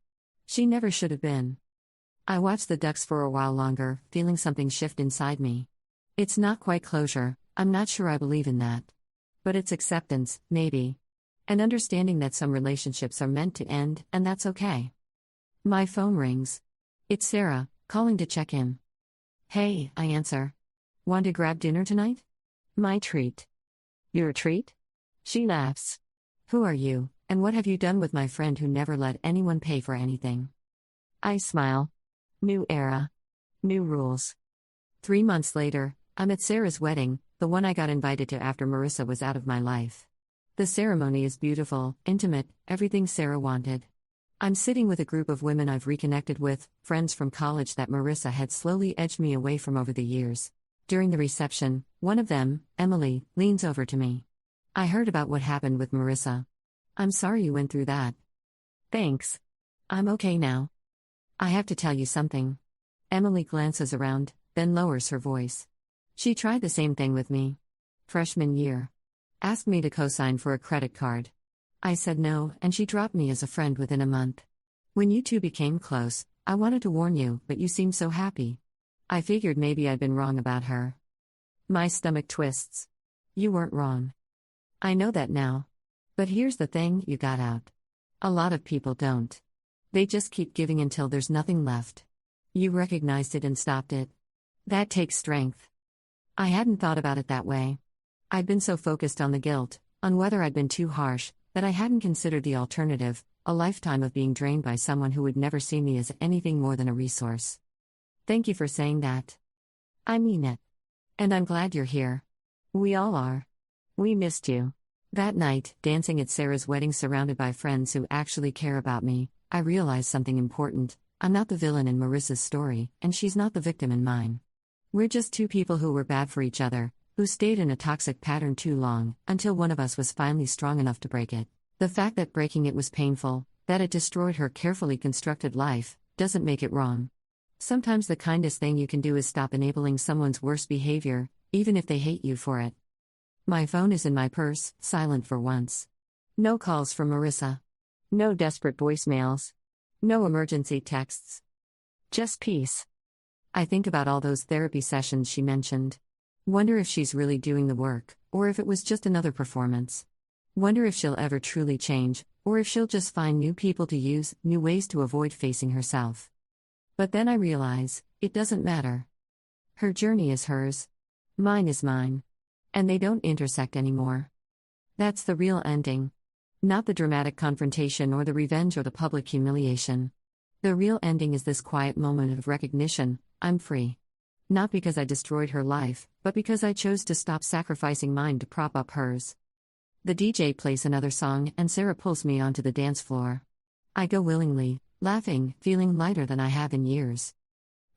She never should have been. I watched the ducks for a while longer, feeling something shift inside me. It's not quite closure, I'm not sure I believe in that. But it's acceptance, maybe. And understanding that some relationships are meant to end, and that's okay. My phone rings. It's Sarah, calling to check in. Hey, I answer. Want to grab dinner tonight? My treat. Your treat? She laughs. Who are you, and what have you done with my friend who never let anyone pay for anything? I smile. New era. New rules. 3 months later, I'm at Sarah's wedding, the one I got invited to after Marissa was out of my life. The ceremony is beautiful, intimate, everything Sarah wanted. I'm sitting with a group of women I've reconnected with, friends from college that Marissa had slowly edged me away from over the years. During the reception, one of them, Emily, leans over to me. I heard about what happened with Marissa. I'm sorry you went through that. Thanks. I'm okay now. I have to tell you something. Emily glances around, then lowers her voice. She tried the same thing with me. Freshman year. Asked me to co-sign for a credit card. I said no, and she dropped me as a friend within a month. When you two became close, I wanted to warn you, but you seemed so happy. I figured maybe I'd been wrong about her. My stomach twists. You weren't wrong. I know that now. But here's the thing, you got out. A lot of people don't. They just keep giving until there's nothing left. You recognized it and stopped it. That takes strength. I hadn't thought about it that way. I'd been so focused on the guilt, on whether I'd been too harsh, that I hadn't considered the alternative, a lifetime of being drained by someone who would never see me as anything more than a resource. Thank you for saying that. I mean it. And I'm glad you're here. We all are. We missed you. That night, dancing at Sarah's wedding surrounded by friends who actually care about me, I realized something important. I'm not the villain in Marissa's story, and she's not the victim in mine. We're just two people who were bad for each other, who stayed in a toxic pattern too long, until one of us was finally strong enough to break it. The fact that breaking it was painful, that it destroyed her carefully constructed life, doesn't make it wrong. Sometimes the kindest thing you can do is stop enabling someone's worst behavior, even if they hate you for it. My phone is in my purse, silent for once. No calls from Marissa. No desperate voicemails. No emergency texts. Just peace. I think about all those therapy sessions she mentioned. Wonder if she's really doing the work, or if it was just another performance. Wonder if she'll ever truly change, or if she'll just find new people to use, new ways to avoid facing herself. But then I realize, it doesn't matter. Her journey is hers. Mine is mine. And they don't intersect anymore. That's the real ending. Not the dramatic confrontation or the revenge or the public humiliation. The real ending is this quiet moment of recognition, I'm free. Not because I destroyed her life, but because I chose to stop sacrificing mine to prop up hers. The DJ plays another song and Sarah pulls me onto the dance floor. I go willingly, laughing, feeling lighter than I have in years.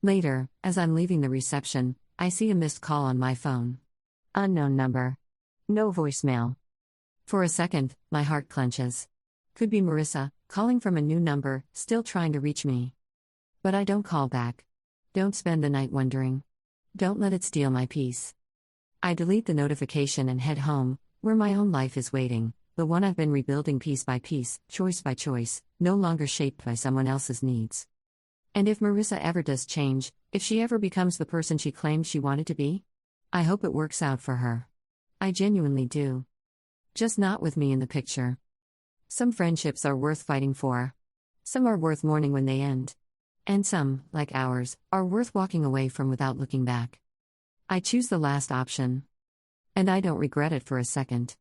Later, as I'm leaving the reception, I see a missed call on my phone. Unknown number. No voicemail. For a second, my heart clenches. Could be Marissa, calling from a new number, still trying to reach me. But I don't call back. Don't spend the night wondering. Don't let it steal my peace. I delete the notification and head home, where my own life is waiting, the one I've been rebuilding piece by piece, choice by choice, no longer shaped by someone else's needs. And if Marissa ever does change, if she ever becomes the person she claimed she wanted to be, I hope it works out for her. I genuinely do. Just not with me in the picture. Some friendships are worth fighting for. Some are worth mourning when they end. And some, like ours, are worth walking away from without looking back. I choose the last option. And I don't regret it for a second.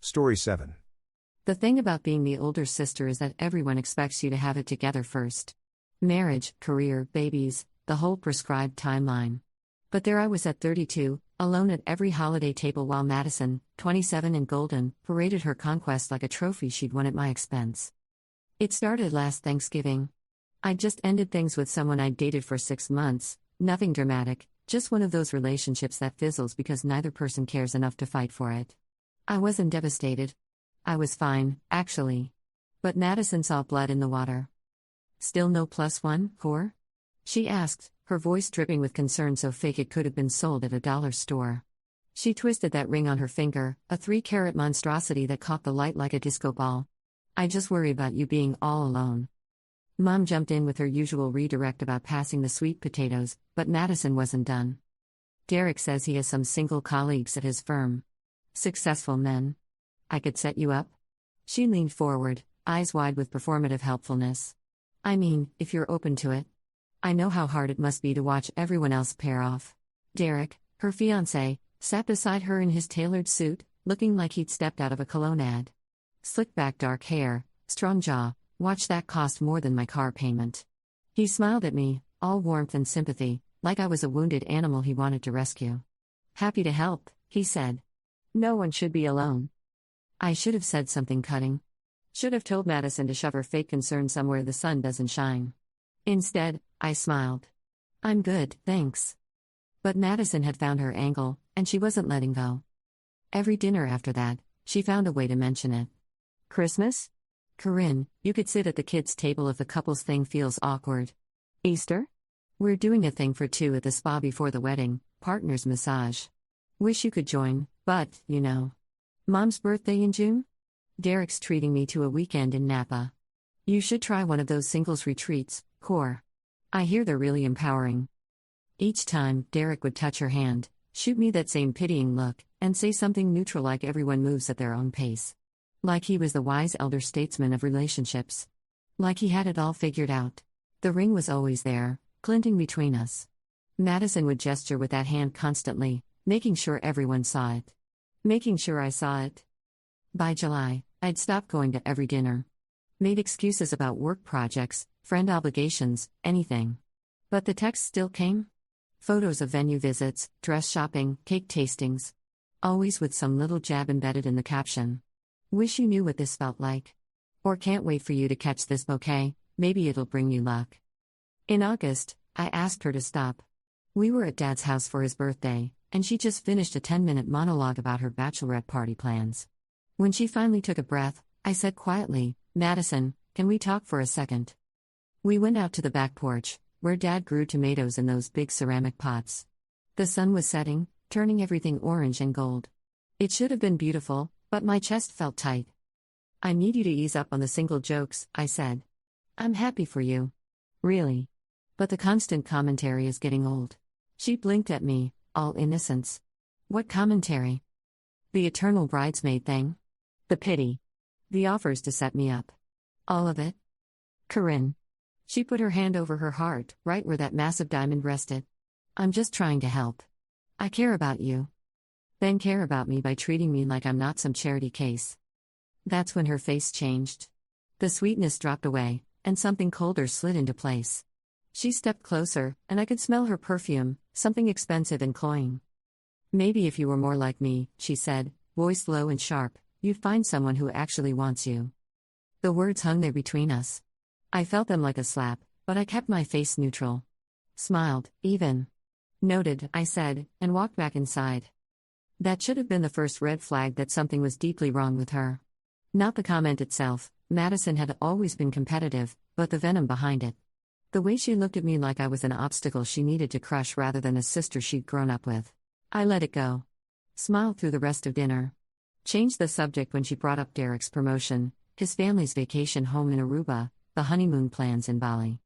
Story 7. The thing about being the older sister is that everyone expects you to have it together first. Marriage, career, babies, the whole prescribed timeline. But there I was at 32, alone at every holiday table while Madison, 27 and golden, paraded her conquest like a trophy she'd won at my expense. It started last Thanksgiving. I'd just ended things with someone I'd dated for 6 months, nothing dramatic, just one of those relationships that fizzles because neither person cares enough to fight for it. I wasn't devastated. I was fine, actually. But Madison saw blood in the water. Still no +1, core? She asked, her voice dripping with concern so fake it could have been sold at a dollar store. She twisted that ring on her finger, a 3-carat monstrosity that caught the light like a disco ball. I just worry about you being all alone. Mom jumped in with her usual redirect about passing the sweet potatoes, but Madison wasn't done. Derek says he has some single colleagues at his firm. Successful men. I could set you up? She leaned forward, eyes wide with performative helpfulness. I mean, if you're open to it. I know how hard it must be to watch everyone else pair off. Derek, her fiancé, sat beside her in his tailored suit, looking like he'd stepped out of a cologne ad. Slick back dark hair, strong jaw, watch that cost more than my car payment. He smiled at me, all warmth and sympathy, like I was a wounded animal he wanted to rescue. Happy to help, he said. No one should be alone. I should have said something cutting. Should have told Madison to shove her fake concern somewhere the sun doesn't shine. Instead, I smiled. I'm good, thanks. But Madison had found her angle, and she wasn't letting go. Every dinner after that, she found a way to mention it. Christmas? Corinne, you could sit at the kids' table if the couples thing feels awkward. Easter? We're doing a thing for two at the spa before the wedding, partner's massage. Wish you could join, but, you know. Mom's birthday in June? Derek's treating me to a weekend in Napa. You should try one of those singles retreats, core. I hear they're really empowering. Each time, Derek would touch her hand, shoot me that same pitying look, and say something neutral like everyone moves at their own pace. Like he was the wise elder statesman of relationships. Like he had it all figured out. The ring was always there, glinting between us. Madison would gesture with that hand constantly, making sure everyone saw it. Making sure I saw it. By July, I'd stopped going to every dinner. Made excuses about work projects, friend obligations, anything. But the texts still came. Photos of venue visits, dress shopping, cake tastings. Always with some little jab embedded in the caption. Wish you knew what this felt like. Or can't wait for you to catch this bouquet, maybe it'll bring you luck. In August, I asked her to stop. We were at Dad's house for his birthday, and she just finished a 10-minute monologue about her bachelorette party plans. When she finally took a breath, I said quietly, Madison, can we talk for a second? We went out to the back porch, where Dad grew tomatoes in those big ceramic pots. The sun was setting, turning everything orange and gold. It should have been beautiful, but my chest felt tight. I need you to ease up on the single jokes, I said. I'm happy for you. Really. But the constant commentary is getting old. She blinked at me, all innocence. What commentary? The eternal bridesmaid thing? The pity. The offers to set me up. All of it? Corinne. She put her hand over her heart, right where that massive diamond rested. I'm just trying to help. I care about you. Then care about me by treating me like I'm not some charity case. That's when her face changed. The sweetness dropped away, and something colder slid into place. She stepped closer, and I could smell her perfume, something expensive and cloying. Maybe if you were more like me, she said, voice low and sharp, you'd find someone who actually wants you. The words hung there between us. I felt them like a slap, but I kept my face neutral. Smiled, even. Noted, I said, and walked back inside. That should have been the first red flag that something was deeply wrong with her. Not the comment itself, Madison had always been competitive, but the venom behind it. The way she looked at me like I was an obstacle she needed to crush rather than a sister she'd grown up with. I let it go. Smiled through the rest of dinner. Changed the subject when she brought up Derek's promotion, his family's vacation home in Aruba, the honeymoon plans in Bali.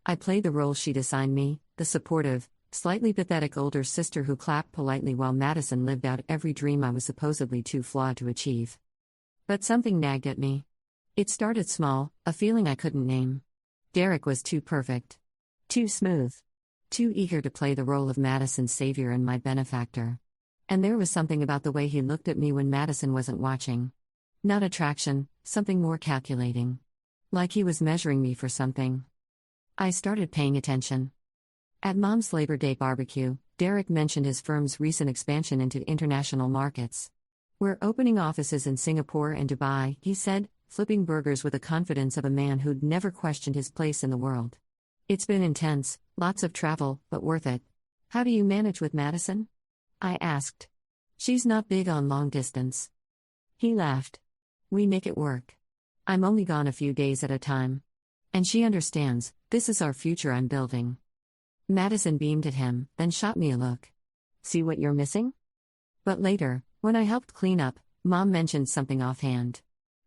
I played the role she'd assigned me, the supportive, slightly pathetic older sister who clapped politely while Madison lived out every dream I was supposedly too flawed to achieve. But something nagged at me. It started small, a feeling I couldn't name. Derek was too perfect. Too smooth. Too eager to play the role of Madison's savior and my benefactor. And there was something about the way he looked at me when Madison wasn't watching. Not attraction, something more calculating. Like he was measuring me for something. I started paying attention. At Mom's Labor Day barbecue, Derek mentioned his firm's recent expansion into international markets. We're opening offices in Singapore and Dubai, he said, flipping burgers with the confidence of a man who'd never questioned his place in the world. It's been intense, lots of travel, but worth it. How do you manage with Madison? I asked. She's not big on long distance. He laughed. We make it work. I'm only gone a few days at a time. And she understands, this is our future I'm building. Madison beamed at him, then shot me a look. See what you're missing? But later, when I helped clean up, Mom mentioned something offhand.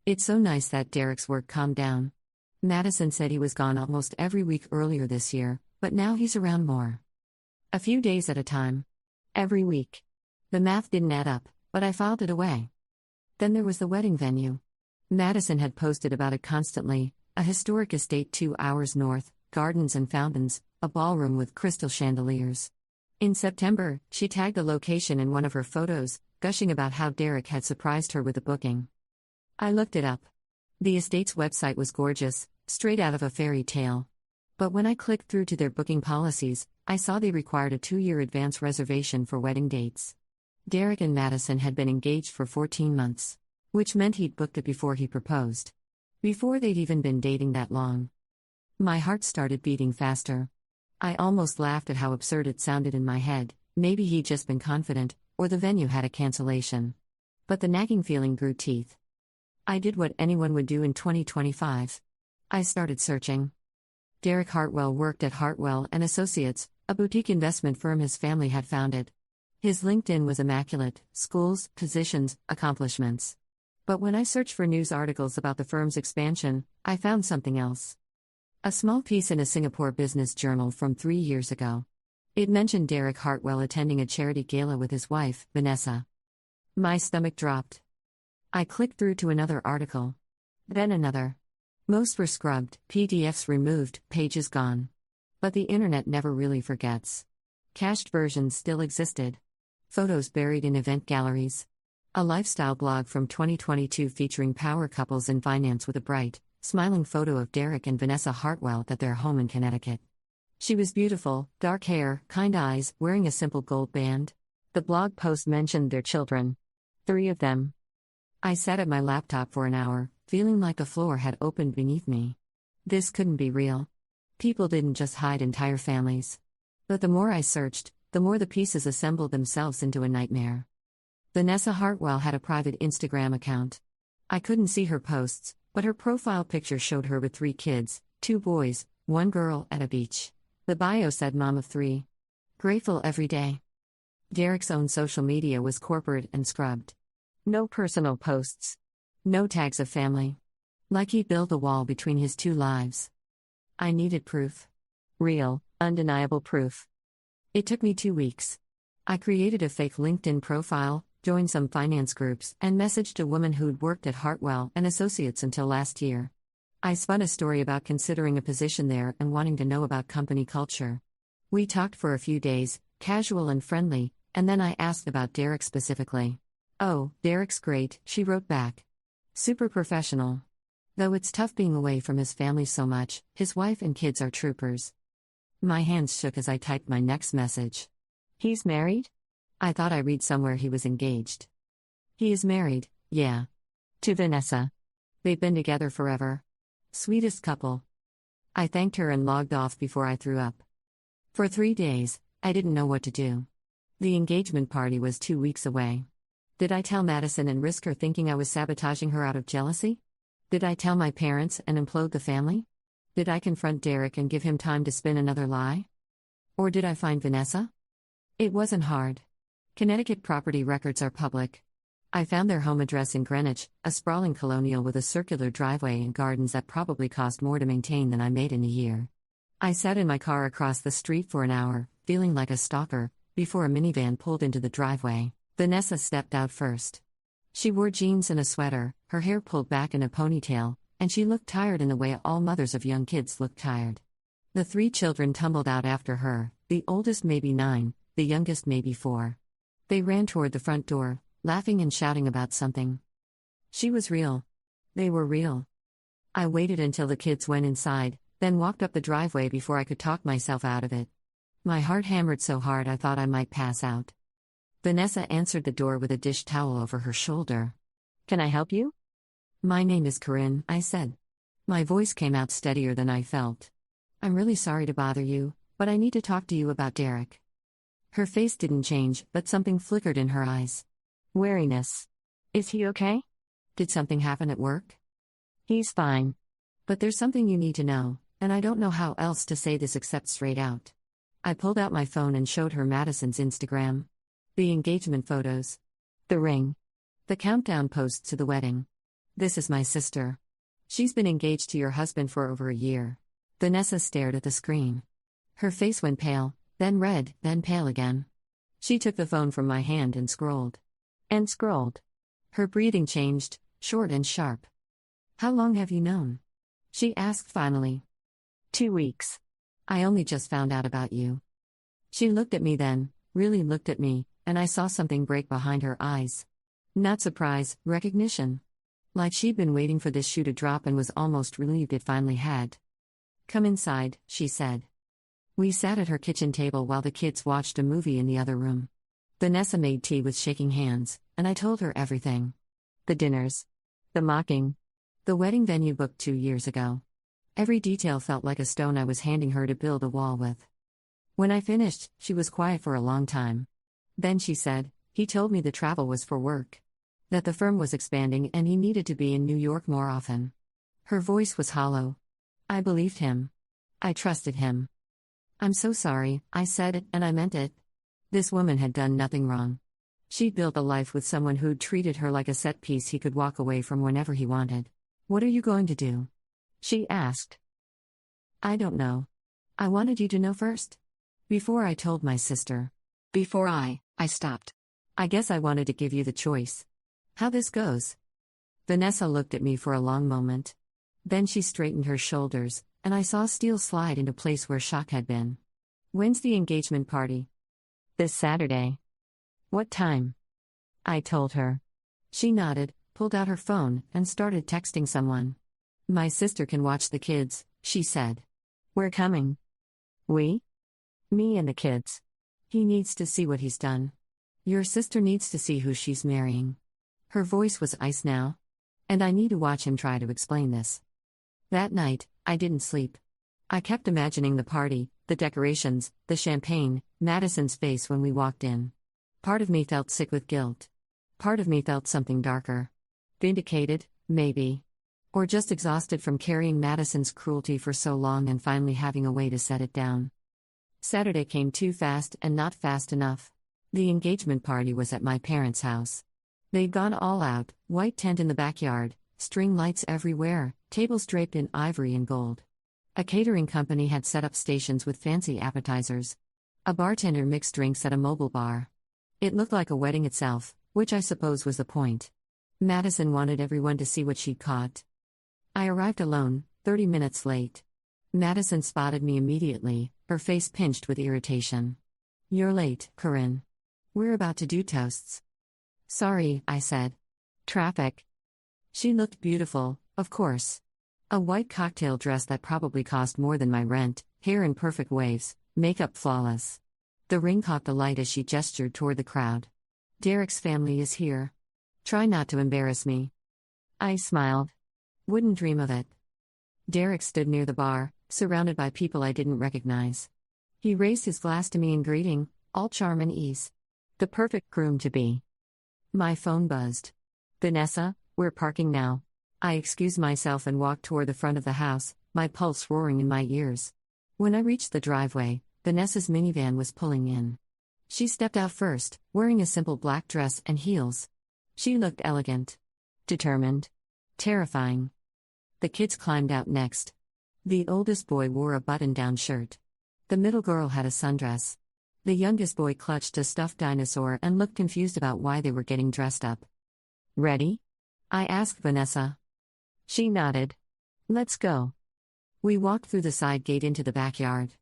It's so nice that Derek's work calmed down. Madison said he was gone almost every week earlier this year, but now he's around more. A few days at a time. Every week. The math didn't add up, but I filed it away. Then there was the wedding venue. Madison had posted about it constantly: a historic estate 2 hours north, gardens and fountains, a ballroom with crystal chandeliers. In September, she tagged the location in one of her photos, gushing about how Derek had surprised her with a booking. I looked it up. The estate's website was gorgeous, straight out of a fairy tale. But when I clicked through to their booking policies, I saw they required a 2-year advance reservation for wedding dates. Derek and Madison had been engaged for 14 months, which meant he'd booked it before he proposed. Before they'd even been dating that long. My heart started beating faster. I almost laughed at how absurd it sounded in my head. Maybe he'd just been confident, or the venue had a cancellation. But the nagging feeling grew teeth. I did what anyone would do in 2025. I started searching. Derek Hartwell worked at Hartwell & Associates, a boutique investment firm his family had founded. His LinkedIn was immaculate: schools, positions, accomplishments. But when I searched for news articles about the firm's expansion, I found something else. A small piece in a Singapore business journal from 3 years ago. It mentioned Derek Hartwell attending a charity gala with his wife, Vanessa. My stomach dropped. I clicked through to another article. Then another. Most were scrubbed, PDFs removed, pages gone. But the internet never really forgets. Cached versions still existed. Photos buried in event galleries. A lifestyle blog from 2022 featuring power couples in finance with a bright, smiling photo of Derek and Vanessa Hartwell at their home in Connecticut. She was beautiful, dark hair, kind eyes, wearing a simple gold band. The blog post mentioned their children. 3 of them. I sat at my laptop for an hour, feeling like the floor had opened beneath me. This couldn't be real. People didn't just hide entire families. But the more I searched, the more the pieces assembled themselves into a nightmare. Vanessa Hartwell had a private Instagram account. I couldn't see her posts, but her profile picture showed her with 3 kids, 2 boys, 1 girl, at a beach. The bio said mom of 3. Grateful every day. Derek's own social media was corporate and scrubbed. No personal posts. No tags of family. Like he'd built a wall between his 2 lives. I needed proof. Real, undeniable proof. It took me 2 weeks. I created a fake LinkedIn profile, joined some finance groups, and messaged a woman who'd worked at Hartwell & Associates until last year. I spun a story about considering a position there and wanting to know about company culture. We talked for a few days, casual and friendly, and then I asked about Derek specifically. "Oh, Derek's great," she wrote back. "Super professional. Though it's tough being away from his family so much, his wife and kids are troopers." My hands shook as I typed my next message. "He's married?" I thought I read somewhere he was engaged. "He is married, yeah. To Vanessa. They've been together forever. Sweetest couple." I thanked her and logged off before I threw up. For 3 days, I didn't know what to do. The engagement party was 2 weeks away. Did I tell Madison and risk her thinking I was sabotaging her out of jealousy? Did I tell my parents and implode the family? Did I confront Derek and give him time to spin another lie? Or did I find Vanessa? It wasn't hard. Connecticut property records are public. I found their home address in Greenwich, a sprawling colonial with a circular driveway and gardens that probably cost more to maintain than I made in a year. I sat in my car across the street for an hour, feeling like a stalker, before a minivan pulled into the driveway. Vanessa stepped out first. She wore jeans and a sweater, her hair pulled back in a ponytail, and she looked tired in the way all mothers of young kids look tired. The 3 children tumbled out after her, the oldest maybe 9, the youngest maybe 4. They ran toward the front door, laughing and shouting about something. She was real. They were real. I waited until the kids went inside, then walked up the driveway before I could talk myself out of it. My heart hammered so hard I thought I might pass out. Vanessa answered the door with a dish towel over her shoulder. "Can I help you?" "My name is Corinne," I said. My voice came out steadier than I felt. "I'm really sorry to bother you, but I need to talk to you about Derek." Her face didn't change, but something flickered in her eyes. Wariness. "Is he okay? Did something happen at work?" "He's fine. But there's something you need to know, and I don't know how else to say this except straight out." I pulled out my phone and showed her Madison's Instagram. The engagement photos. The ring. The countdown posts to the wedding. "This is my sister. She's been engaged to your husband for over a year. Vanessa stared at the screen. Her face went pale, then red, then pale again. She took the phone from my hand and scrolled. And scrolled. Her breathing changed, short and sharp. How long have you known? She asked finally. 2 weeks. I only just found out about you. She looked at me then, really looked at me, and I saw something break behind her eyes. Not surprise, recognition. Like she'd been waiting for this shoe to drop and was almost relieved it finally had. Come inside, she said. We sat at her kitchen table while the kids watched a movie in the other room. Vanessa made tea with shaking hands, and I told her everything. The dinners. The mocking. The wedding venue booked 2 years ago. Every detail felt like a stone I was handing her to build a wall with. When I finished, she was quiet for a long time. Then she said, he told me the travel was for work. That the firm was expanding and he needed to be in New York more often. Her voice was hollow. I believed him. I trusted him. I'm so sorry, I said it, and I meant it. This woman had done nothing wrong. She'd built a life with someone who'd treated her like a set piece he could walk away from whenever he wanted. What are you going to do? She asked. I don't know. I wanted you to know first. Before I told my sister. Before I stopped. I guess I wanted to give you the choice. How this goes? Vanessa looked at me for a long moment. Then she straightened her shoulders, and I saw steel slide into place where shock had been. When's the engagement party? This Saturday. What time? I told her. She nodded, pulled out her phone, and started texting someone. My sister can watch the kids, she said. We're coming. We? Me and the kids. He needs to see what he's done. Your sister needs to see who she's marrying. Her voice was ice now. And I need to watch him try to explain this. That night, I didn't sleep. I kept imagining the party, the decorations, the champagne, Madison's face when we walked in. Part of me felt sick with guilt. Part of me felt something darker. Vindicated, maybe. Or just exhausted from carrying Madison's cruelty for so long and finally having a way to set it down. Saturday came too fast and not fast enough. The engagement party was at my parents' house. They'd gone all out, white tent in the backyard, string lights everywhere, tables draped in ivory and gold. A catering company had set up stations with fancy appetizers. A bartender mixed drinks at a mobile bar. It looked like a wedding itself, which I suppose was the point. Madison wanted everyone to see what she'd caught. I arrived alone, 30 minutes late. Madison spotted me immediately, her face pinched with irritation. You're late, Corinne. We're about to do toasts. Sorry, I said. Traffic. She looked beautiful, of course. A white cocktail dress that probably cost more than my rent, hair in perfect waves, makeup flawless. The ring caught the light as she gestured toward the crowd. Derek's family is here. Try not to embarrass me. I smiled. Wouldn't dream of it. Derek stood near the bar, surrounded by people I didn't recognize. He raised his glass to me in greeting, all charm and ease. The perfect groom-to-be. My phone buzzed. Vanessa, we're parking now. I excused myself and walked toward the front of the house, my pulse roaring in my ears. When I reached the driveway, Vanessa's minivan was pulling in. She stepped out first, wearing a simple black dress and heels. She looked elegant. Determined. Terrifying. The kids climbed out next. The oldest boy wore a button-down shirt. The middle girl had a sundress. The youngest boy clutched a stuffed dinosaur and looked confused about why they were getting dressed up. Ready? I asked Vanessa. She nodded. Let's go. We walked through the side gate into the backyard.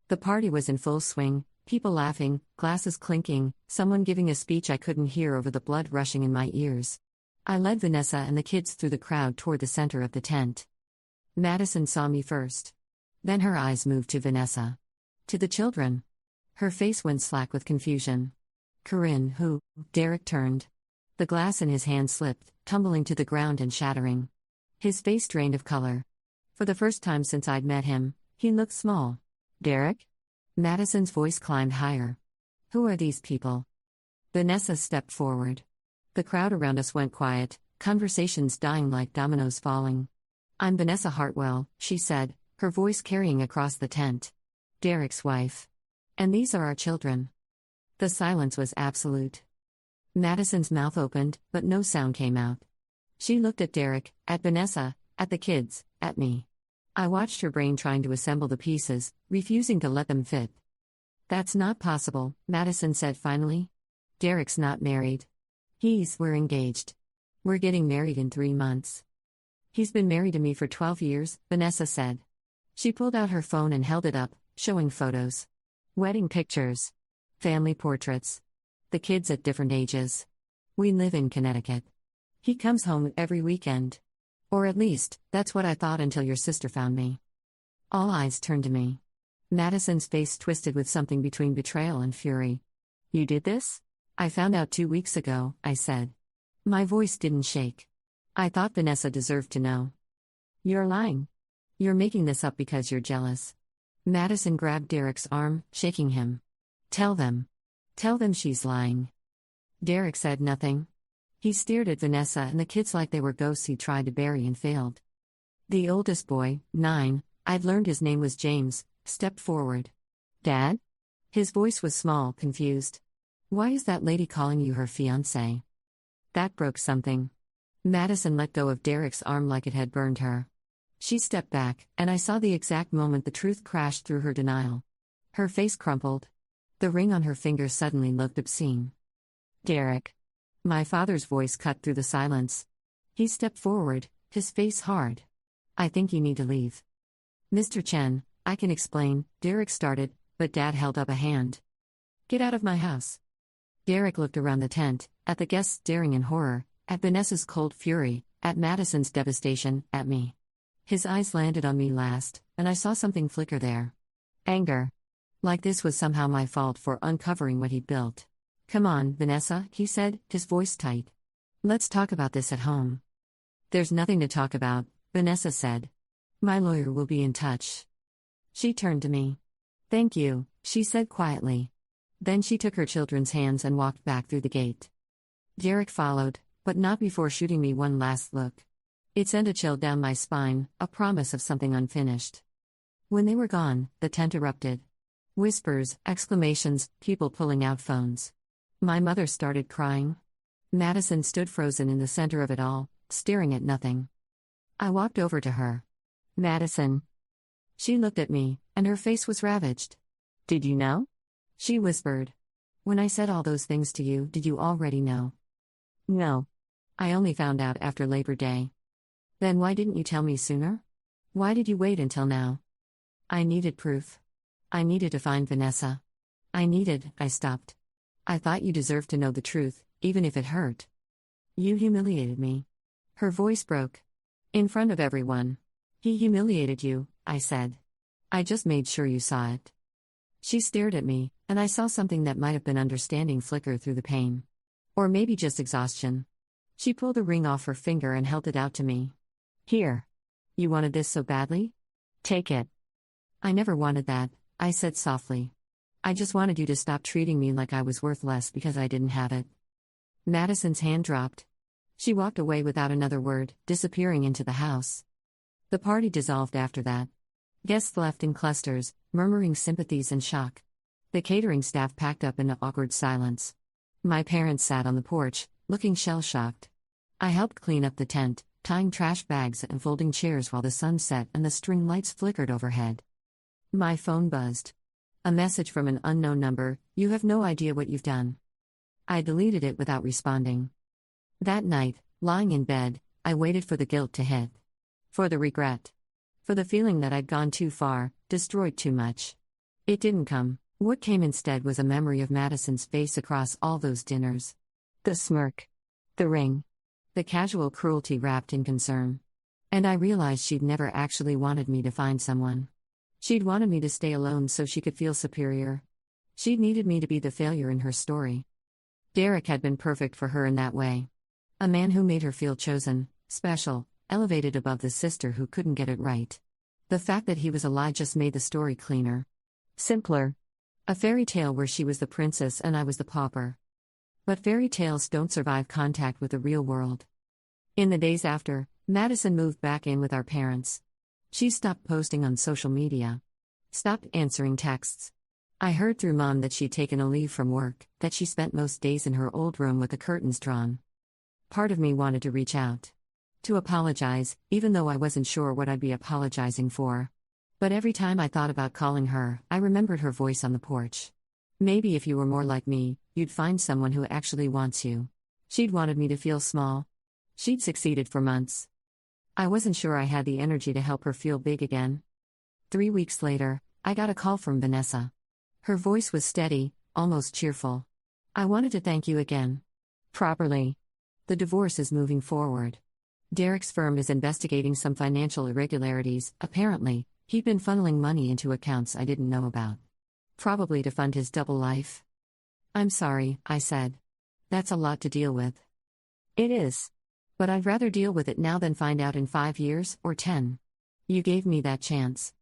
The party was in full swing, people laughing, glasses clinking, someone giving a speech I couldn't hear over the blood rushing in my ears. I led Vanessa and the kids through the crowd toward the center of the tent. Madison saw me first. Then her eyes moved to Vanessa. To the children. Her face went slack with confusion. Corinne, who? Derek turned. The glass in his hand slipped, tumbling to the ground and shattering. His face drained of color. For the first time since I'd met him, he looked small. Derek? Madison's voice climbed higher. Who are these people? Vanessa stepped forward. The crowd around us went quiet, conversations dying like dominoes falling. I'm Vanessa Hartwell, she said, her voice carrying across the tent. Derek's wife. And these are our children. The silence was absolute. Madison's mouth opened, but no sound came out. She looked at Derek, at Vanessa, at the kids, at me. I watched her brain trying to assemble the pieces, refusing to let them fit. That's not possible, Madison said finally. Derek's not married. We're engaged. We're getting married in 3 months. He's been married to me for 12 years, Vanessa said. She pulled out her phone and held it up, showing photos. Wedding pictures. Family portraits. The kids at different ages. We live in Connecticut. He comes home every weekend. Or at least, that's what I thought until your sister found me. All eyes turned to me. Madison's face twisted with something between betrayal and fury. You did this? I found out 2 weeks ago, I said. My voice didn't shake. I thought Vanessa deserved to know. You're lying. You're making this up because you're jealous. Madison grabbed Derek's arm, shaking him. Tell them. Tell them she's lying. Derek said nothing. He stared at Vanessa and the kids like they were ghosts he tried to bury and failed. The oldest boy, 9, I'd learned his name was James, stepped forward. Dad? His voice was small, confused. Why is that lady calling you her fiancé? That broke something. Madison let go of Derek's arm like it had burned her. She stepped back, and I saw the exact moment the truth crashed through her denial. Her face crumpled. The ring on her finger suddenly looked obscene. Derek. My father's voice cut through the silence. He stepped forward, his face hard. I think you need to leave. Mr. Chen, I can explain, Derek started, but Dad held up a hand. Get out of my house. Derek looked around the tent, at the guests staring in horror, at Vanessa's cold fury, at Madison's devastation, at me. His eyes landed on me last, and I saw something flicker there. Anger. Like this was somehow my fault for uncovering what he'd built. Come on, Vanessa, he said, his voice tight. Let's talk about this at home. There's nothing to talk about, Vanessa said. My lawyer will be in touch. She turned to me. Thank you, she said quietly. Then she took her children's hands and walked back through the gate. Derek followed, but not before shooting me one last look. It sent a chill down my spine, a promise of something unfinished. When they were gone, the tent erupted. Whispers, exclamations, people pulling out phones. My mother started crying. Madison stood frozen in the center of it all, staring at nothing. I walked over to her. Madison. She looked at me, and her face was ravaged. Did you know? She whispered. When I said all those things to you, did you already know? No. I only found out after Labor Day. Then why didn't you tell me sooner? Why did you wait until now? I needed proof. I needed to find Vanessa. I stopped. I thought you deserved to know the truth, even if it hurt. You humiliated me. Her voice broke. In front of everyone. He humiliated you, I said. I just made sure you saw it. She stared at me, and I saw something that might have been understanding flicker through the pain. Or maybe just exhaustion. She pulled a ring off her finger and held it out to me. Here. You wanted this so badly? Take it. I never wanted that, I said softly. I just wanted you to stop treating me like I was worth less because I didn't have it. Madison's hand dropped. She walked away without another word, disappearing into the house. The party dissolved after that. Guests left in clusters, murmuring sympathies and shock. The catering staff packed up in an awkward silence. My parents sat on the porch, looking shell-shocked. I helped clean up the tent, tying trash bags and folding chairs while the sun set and the string lights flickered overhead. My phone buzzed. A message from an unknown number, you have no idea what you've done. I deleted it without responding. That night, lying in bed, I waited for the guilt to hit. For the regret. For the feeling that I'd gone too far, destroyed too much. It didn't come. What came instead was a memory of Madison's face across all those dinners. The smirk. The ring. The casual cruelty wrapped in concern. And I realized she'd never actually wanted me to find someone. She'd wanted me to stay alone so she could feel superior. She'd needed me to be the failure in her story. Derek had been perfect for her in that way. A man who made her feel chosen, special, elevated above the sister who couldn't get it right. The fact that he was alive just made the story cleaner. Simpler. A fairy tale where she was the princess and I was the pauper. But fairy tales don't survive contact with the real world. In the days after, Madison moved back in with our parents. She stopped posting on social media. Stopped answering texts. I heard through Mom that she'd taken a leave from work, that she spent most days in her old room with the curtains drawn. Part of me wanted to reach out. To apologize, even though I wasn't sure what I'd be apologizing for. But every time I thought about calling her, I remembered her voice on the porch. Maybe if you were more like me, you'd find someone who actually wants you. She'd wanted me to feel small. She'd succeeded for months. I wasn't sure I had the energy to help her feel big again. 3 weeks later, I got a call from Vanessa. Her voice was steady, almost cheerful. I wanted to thank you again. Properly. The divorce is moving forward. Derek's firm is investigating some financial irregularities. Apparently, he'd been funneling money into accounts I didn't know about. Probably to fund his double life. I'm sorry, I said. That's a lot to deal with. It is. But I'd rather deal with it now than find out in 5 years, or 10. You gave me that chance.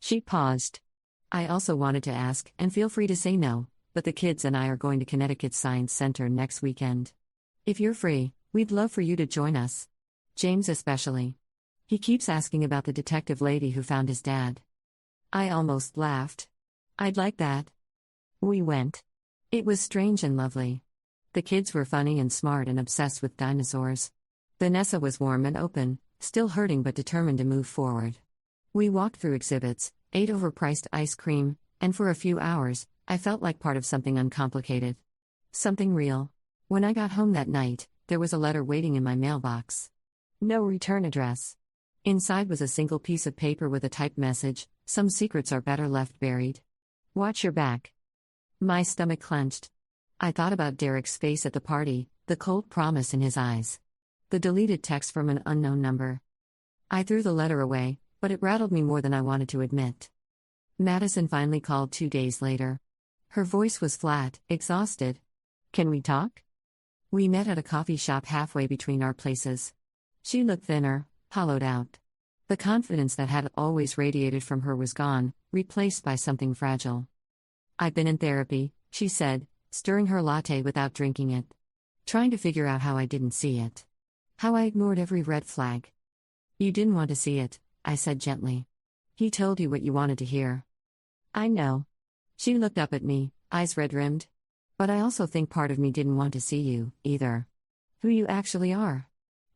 She paused. I also wanted to ask, and feel free to say no, but the kids and I are going to Connecticut Science Center next weekend. If you're free, we'd love for you to join us. James especially. He keeps asking about the detective lady who found his dad. I almost laughed. I'd like that. We went. It was strange and lovely. The kids were funny and smart and obsessed with dinosaurs. Vanessa was warm and open, still hurting but determined to move forward. We walked through exhibits, ate overpriced ice cream, and for a few hours, I felt like part of something uncomplicated. Something real. When I got home that night, there was a letter waiting in my mailbox. No return address. Inside was a single piece of paper with a typed message: some secrets are better left buried. Watch your back. My stomach clenched. I thought about Derek's face at the party, the cold promise in his eyes. The deleted text from an unknown number. I threw the letter away, but it rattled me more than I wanted to admit. Madison finally called 2 days later. Her voice was flat, exhausted. Can we talk? We met at a coffee shop halfway between our places. She looked thinner, hollowed out. The confidence that had always radiated from her was gone, replaced by something fragile. I've been in therapy, she said, stirring her latte without drinking it. Trying to figure out how I didn't see it. How I ignored every red flag. You didn't want to see it, I said gently. He told you what you wanted to hear. I know. She looked up at me, eyes red-rimmed. But I also think part of me didn't want to see you, either. Who you actually are.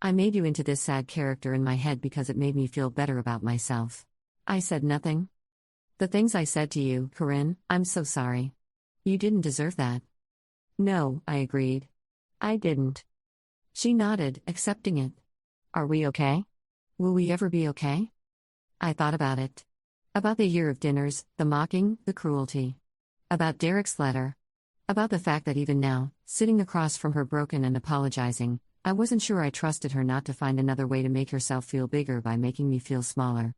I made you into this sad character in my head because it made me feel better about myself. I said nothing. The things I said to you, Corinne, I'm so sorry. You didn't deserve that. No, I agreed. I didn't. She nodded, accepting it. Are we okay? Will we ever be okay? I thought about it. About the year of dinners, the mocking, the cruelty. About Derek's letter. About the fact that even now, sitting across from her broken and apologizing, I wasn't sure I trusted her not to find another way to make herself feel bigger by making me feel smaller.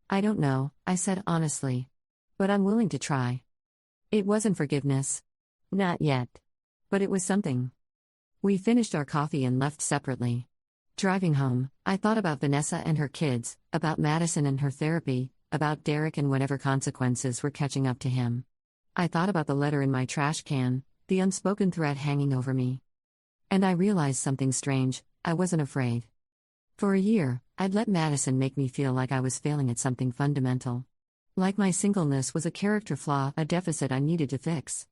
I don't know, I said honestly. But I'm willing to try. It wasn't forgiveness. Not yet. But it was something. We finished our coffee and left separately. Driving home, I thought about Vanessa and her kids, about Madison and her therapy, about Derek and whatever consequences were catching up to him. I thought about the letter in my trash can, the unspoken threat hanging over me. And I realized something strange: I wasn't afraid. For a year, I'd let Madison make me feel like I was failing at something fundamental. Like my singleness was a character flaw, a deficit I needed to fix.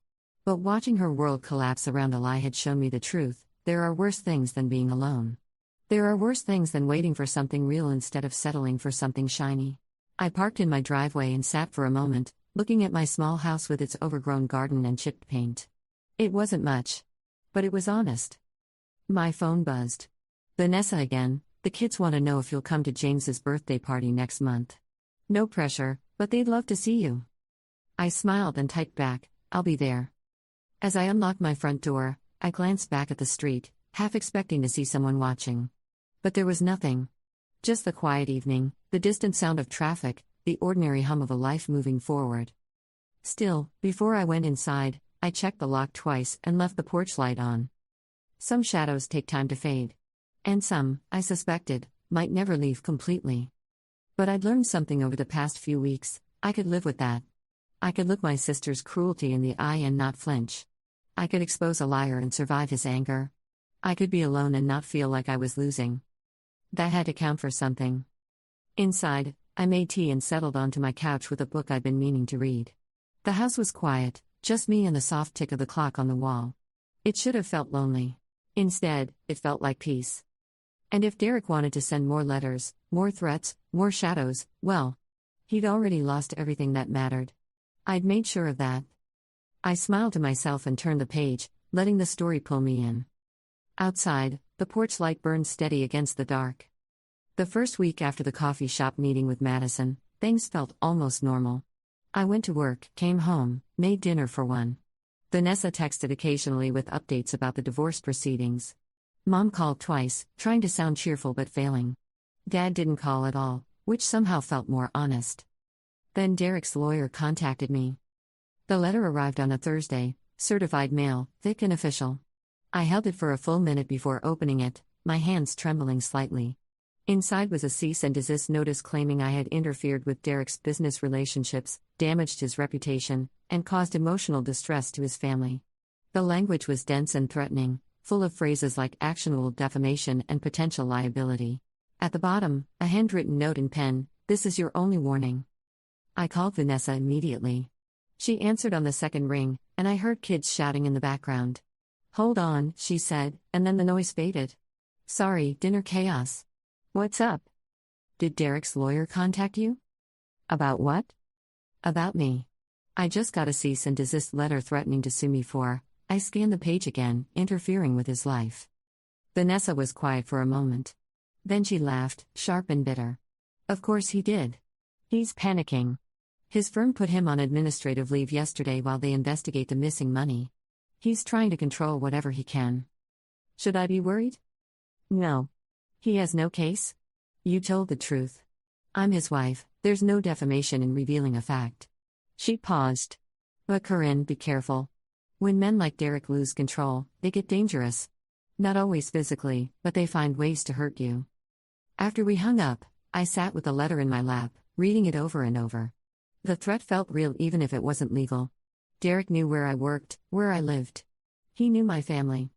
But watching her world collapse around a lie had shown me the truth: there are worse things than being alone. There are worse things than waiting for something real instead of settling for something shiny. I parked in my driveway and sat for a moment, looking at my small house with its overgrown garden and chipped paint. It wasn't much. But it was honest. My phone buzzed. Vanessa again. The kids want to know if you'll come to James's birthday party next month. No pressure, but they'd love to see you. I smiled and typed back, I'll be there. As I unlocked my front door, I glanced back at the street, half expecting to see someone watching. But there was nothing. Just the quiet evening, the distant sound of traffic, the ordinary hum of a life moving forward. Still, before I went inside, I checked the lock twice and left the porch light on. Some shadows take time to fade. And some, I suspected, might never leave completely. But I'd learned something over the past few weeks: I could live with that. I could look my sister's cruelty in the eye and not flinch. I could expose a liar and survive his anger. I could be alone and not feel like I was losing. That had to count for something. Inside, I made tea and settled onto my couch with a book I'd been meaning to read. The house was quiet, just me and the soft tick of the clock on the wall. It should have felt lonely. Instead, it felt like peace. And if Derek wanted to send more letters, more threats, more shadows, well, he'd already lost everything that mattered. I'd made sure of that. I smiled to myself and turned the page, letting the story pull me in. Outside, the porch light burned steady against the dark. The first week after the coffee shop meeting with Madison, things felt almost normal. I went to work, came home, made dinner for one. Vanessa texted occasionally with updates about the divorce proceedings. Mom called twice, trying to sound cheerful but failing. Dad didn't call at all, which somehow felt more honest. Then Derek's lawyer contacted me. The letter arrived on a Thursday, certified mail, thick and official. I held it for a full minute before opening it, my hands trembling slightly. Inside was a cease and desist notice claiming I had interfered with Derek's business relationships, damaged his reputation, and caused emotional distress to his family. The language was dense and threatening, full of phrases like actionable defamation and potential liability. At the bottom, a handwritten note in pen, "This is your only warning." I called Vanessa immediately. She answered on the second ring, and I heard kids shouting in the background. "Hold on," she said, and then the noise faded. "Sorry, dinner chaos." "What's up? Did Derek's lawyer contact you?" "About what?" "About me. I just got a cease and desist letter threatening to sue me for," I scanned the page again, "interfering with his life." Vanessa was quiet for a moment. Then she laughed, sharp and bitter. "Of course he did. He's panicking. His firm put him on administrative leave yesterday while they investigate the missing money. He's trying to control whatever he can." "Should I be worried?" "No. He has no case?" "You told the truth. I'm his wife, there's no defamation in revealing a fact." She paused. "But Corinne, be careful. When men like Derek lose control, they get dangerous. Not always physically, but they find ways to hurt you." After we hung up, I sat with the letter in my lap, reading it over and over. The threat felt real even if it wasn't legal. Derek knew where I worked, where I lived. He knew my family.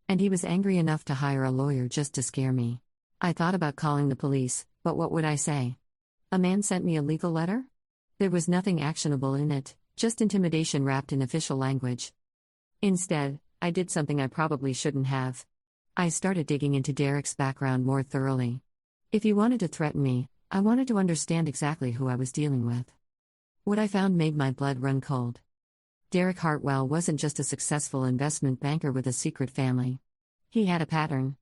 And he was angry enough to hire a lawyer just to scare me. I thought about calling the police, but what would I say? A man sent me a legal letter? There was nothing actionable in it, just intimidation wrapped in official language. Instead, I did something I probably shouldn't have. I started digging into Derek's background more thoroughly. If he wanted to threaten me, I wanted to understand exactly who I was dealing with. What I found made my blood run cold. Derek Hartwell wasn't just a successful investment banker with a secret family. He had a pattern.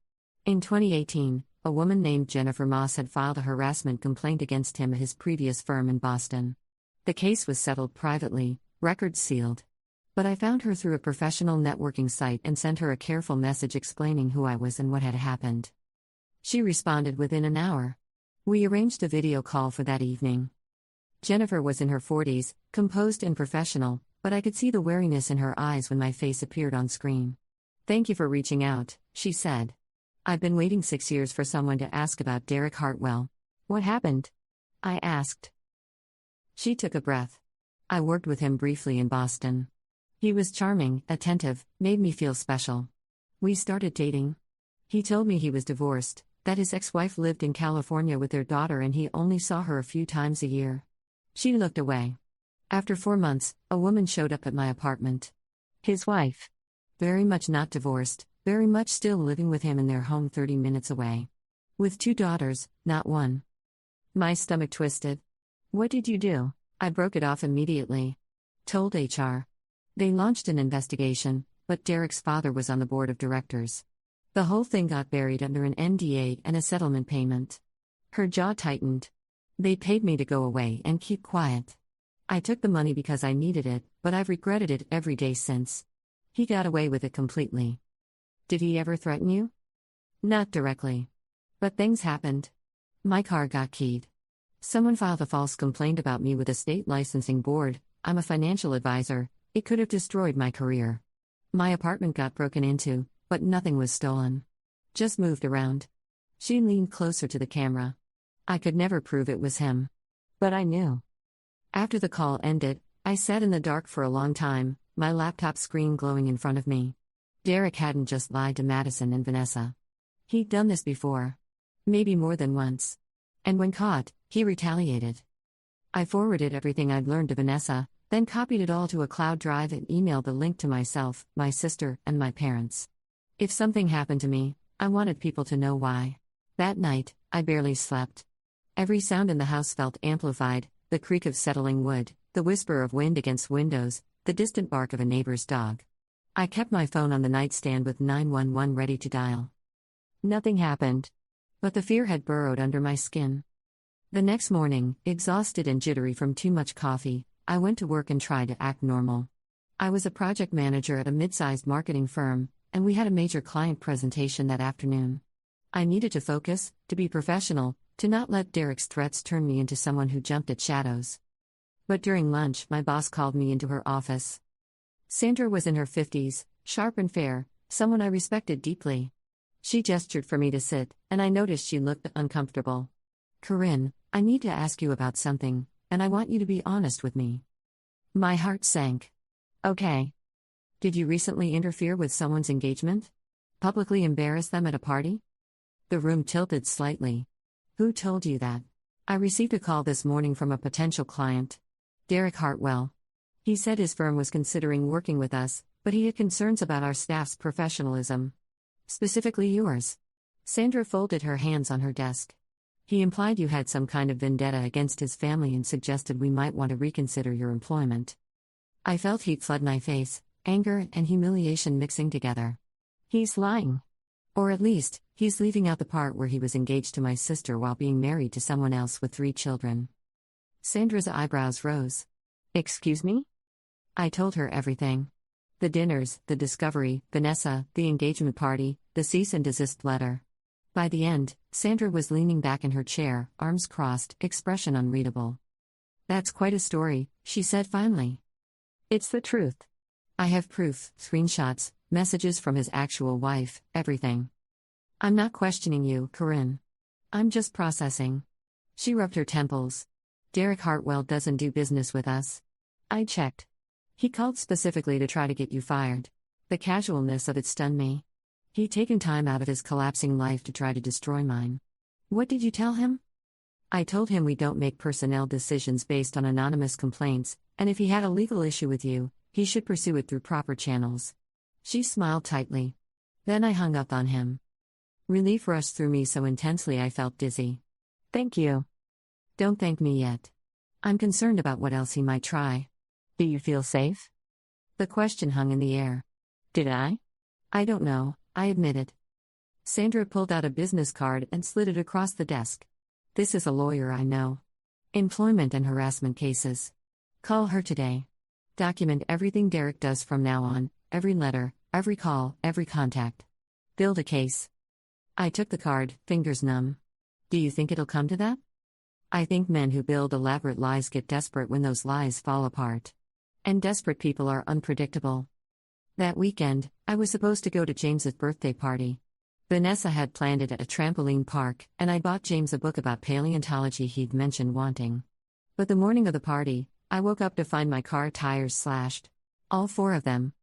In 2018, a woman named Jennifer Moss had filed a harassment complaint against him at his previous firm in Boston. The case was settled privately, records sealed. But I found her through a professional networking site and sent her a careful message explaining who I was and what had happened. She responded within an hour. We arranged a video call for that evening. Jennifer was in her 40s, composed and professional, but I could see the wariness in her eyes when my face appeared on screen. "Thank you for reaching out," she said. "I've been waiting 6 years for someone to ask about Derek Hartwell." "What happened?" I asked. She took a breath. "I worked with him briefly in Boston. He was charming, attentive, made me feel special. We started dating. He told me he was divorced, that his ex-wife lived in California with their daughter and he only saw her a few times a year." She looked away. "After 4 months, a woman showed up at my apartment. His wife. Very much not divorced, very much still living with him in their home 30 minutes away. With 2 daughters, not one." My stomach twisted. "What did you do?" I broke it off immediately. "Told HR. They launched an investigation, but Derek's father was on the board of directors. The whole thing got buried under an NDA and a settlement payment." Her jaw tightened. "They paid me to go away and keep quiet. I took the money because I needed it, but I've regretted it every day since. He got away with it completely." "Did he ever threaten you?" "Not directly. But things happened. My car got keyed. Someone filed a false complaint about me with a state licensing board. I'm a financial advisor. It could have destroyed my career. My apartment got broken into, but nothing was stolen. Just moved around." She leaned closer to the camera. "I could never prove it was him. But I knew." After the call ended, I sat in the dark for a long time, my laptop screen glowing in front of me. Derek hadn't just lied to Madison and Vanessa. He'd done this before. Maybe more than once. And when caught, he retaliated. I forwarded everything I'd learned to Vanessa, then copied it all to a cloud drive and emailed the link to myself, my sister, and my parents. If something happened to me, I wanted people to know why. That night, I barely slept. Every sound in the house felt amplified: the creak of settling wood, the whisper of wind against windows, the distant bark of a neighbor's dog. I kept my phone on the nightstand with 911 ready to dial. Nothing happened. But the fear had burrowed under my skin. The next morning, exhausted and jittery from too much coffee, I went to work and tried to act normal. I was a project manager at a mid-sized marketing firm, and we had a major client presentation that afternoon. I needed to focus, to be professional, to not let Derek's threats turn me into someone who jumped at shadows. But during lunch, my boss called me into her office. Sandra was in her 50s, sharp and fair, someone I respected deeply. She gestured for me to sit, and I noticed she looked uncomfortable. "Corinne, I need to ask you about something, and I want you to be honest with me." My heart sank. "Okay. Did you recently interfere with someone's engagement? Publicly embarrass them at a party?" The room tilted slightly. "Who told you that?" "I received a call this morning from a potential client. Derek Hartwell. He said his firm was considering working with us, but he had concerns about our staff's professionalism. Specifically yours." Sandra folded her hands on her desk. "He implied you had some kind of vendetta against his family and suggested we might want to reconsider your employment." I felt heat flood my face, anger and humiliation mixing together. He's lying. Or at least, he's leaving out the part where he was engaged to my sister while being married to someone else with 3 children. Sandra's eyebrows rose. "Excuse me?" I told her everything. The dinners, the discovery, Vanessa, the engagement party, the cease and desist letter. By the end, Sandra was leaning back in her chair, arms crossed, expression unreadable. "That's quite a story," she said finally. "It's the truth. I have proof, screenshots, messages from his actual wife, everything. I'm not questioning you, Corinne. I'm just processing." She rubbed her temples. "Derek Hartwell doesn't do business with us." I checked. "He called specifically to try to get you fired." The casualness of it stunned me. He'd taken time out of his collapsing life to try to destroy mine. "What did you tell him?" "I told him we don't make personnel decisions based on anonymous complaints, and if he had a legal issue with you, he should pursue it through proper channels." She smiled tightly. Then I hung up on him. Relief rushed through me so intensely I felt dizzy. "Thank you." "Don't thank me yet. I'm concerned about what else he might try." "Do you feel safe?" The question hung in the air. Did I? "I don't know," I admitted. Sandra pulled out a business card and slid it across the desk. "This is a lawyer I know. Employment and harassment cases. Call her today. Document everything Derek does from now on, every letter, every call, every contact. Build a case." I took the card, fingers numb. "Do you think it'll come to that?" "I think men who build elaborate lies get desperate when those lies fall apart. And desperate people are unpredictable." That weekend, I was supposed to go to James's birthday party. Vanessa had planned it at a trampoline park, and I bought James a book about paleontology he'd mentioned wanting. But the morning of the party, I woke up to find my car tires slashed. All 4 of them.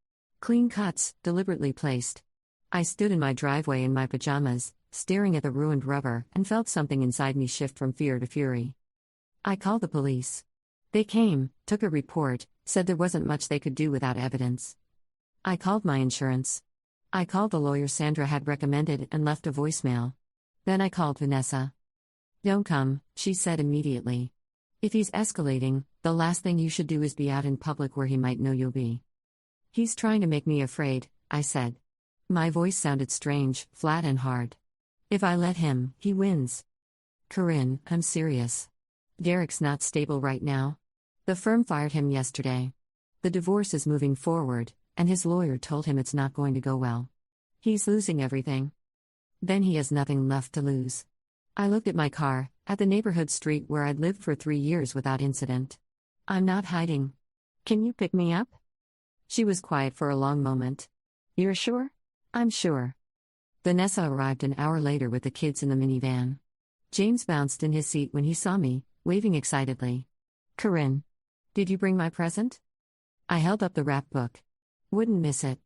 Clean cuts, deliberately placed. I stood in my driveway in my pajamas, staring at the ruined rubber, and felt something inside me shift from fear to fury. I called the police. They came, took a report, said there wasn't much they could do without evidence. I called my insurance. I called the lawyer Sandra had recommended and left a voicemail. Then I called Vanessa. "Don't come," she said immediately. "If he's escalating, the last thing you should do is be out in public where he might know you'll be." "He's trying to make me afraid," I said. My voice sounded strange, flat and hard. "If I let him, he wins." "Corinne, I'm serious. Derek's not stable right now. The firm fired him yesterday. The divorce is moving forward, and his lawyer told him it's not going to go well. He's losing everything. Then he has nothing left to lose." I looked at my car, at the neighborhood street where I'd lived for 3 years without incident. "I'm not hiding. Can you pick me up?" She was quiet for a long moment. "You're sure?" "I'm sure." Vanessa arrived an hour later with the kids in the minivan. James bounced in his seat when he saw me, waving excitedly. "Corinne, did you bring my present?" I held up the wrap book. "Wouldn't miss it."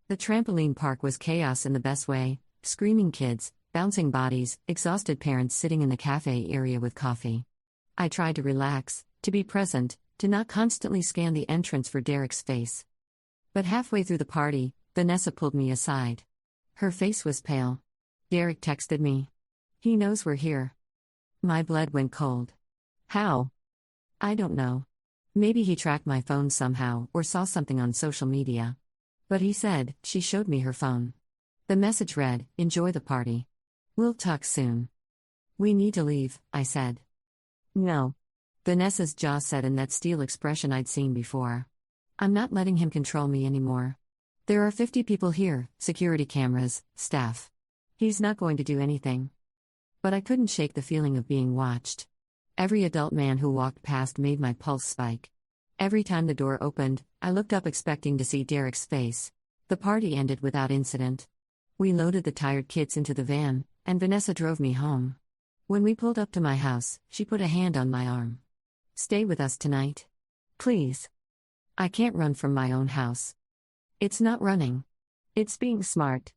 The trampoline park was chaos in the best way: screaming kids, bouncing bodies, exhausted parents sitting in the cafe area with coffee. I tried to relax, to be present, to not constantly scan the entrance for Derek's face. But halfway through the party, Vanessa pulled me aside. Her face was pale. "Derek texted me. He knows we're here. My blood went cold. How? I don't know. Maybe he tracked my phone somehow or saw something on social media. But he said, she showed me her phone. The message read, "Enjoy the party. We'll talk soon." "We need to leave," I said. "No." Vanessa's jaw set in that steel expression I'd seen before. "I'm not letting him control me anymore. There are 50 people here, security cameras, staff. He's not going to do anything." But I couldn't shake the feeling of being watched. Every adult man who walked past made my pulse spike. Every time the door opened, I looked up expecting to see Derek's face. The party ended without incident. We loaded the tired kids into the van, and Vanessa drove me home. When we pulled up to my house, she put a hand on my arm. "Stay with us tonight. Please. I can't run from my own house." "It's not running. It's being smart."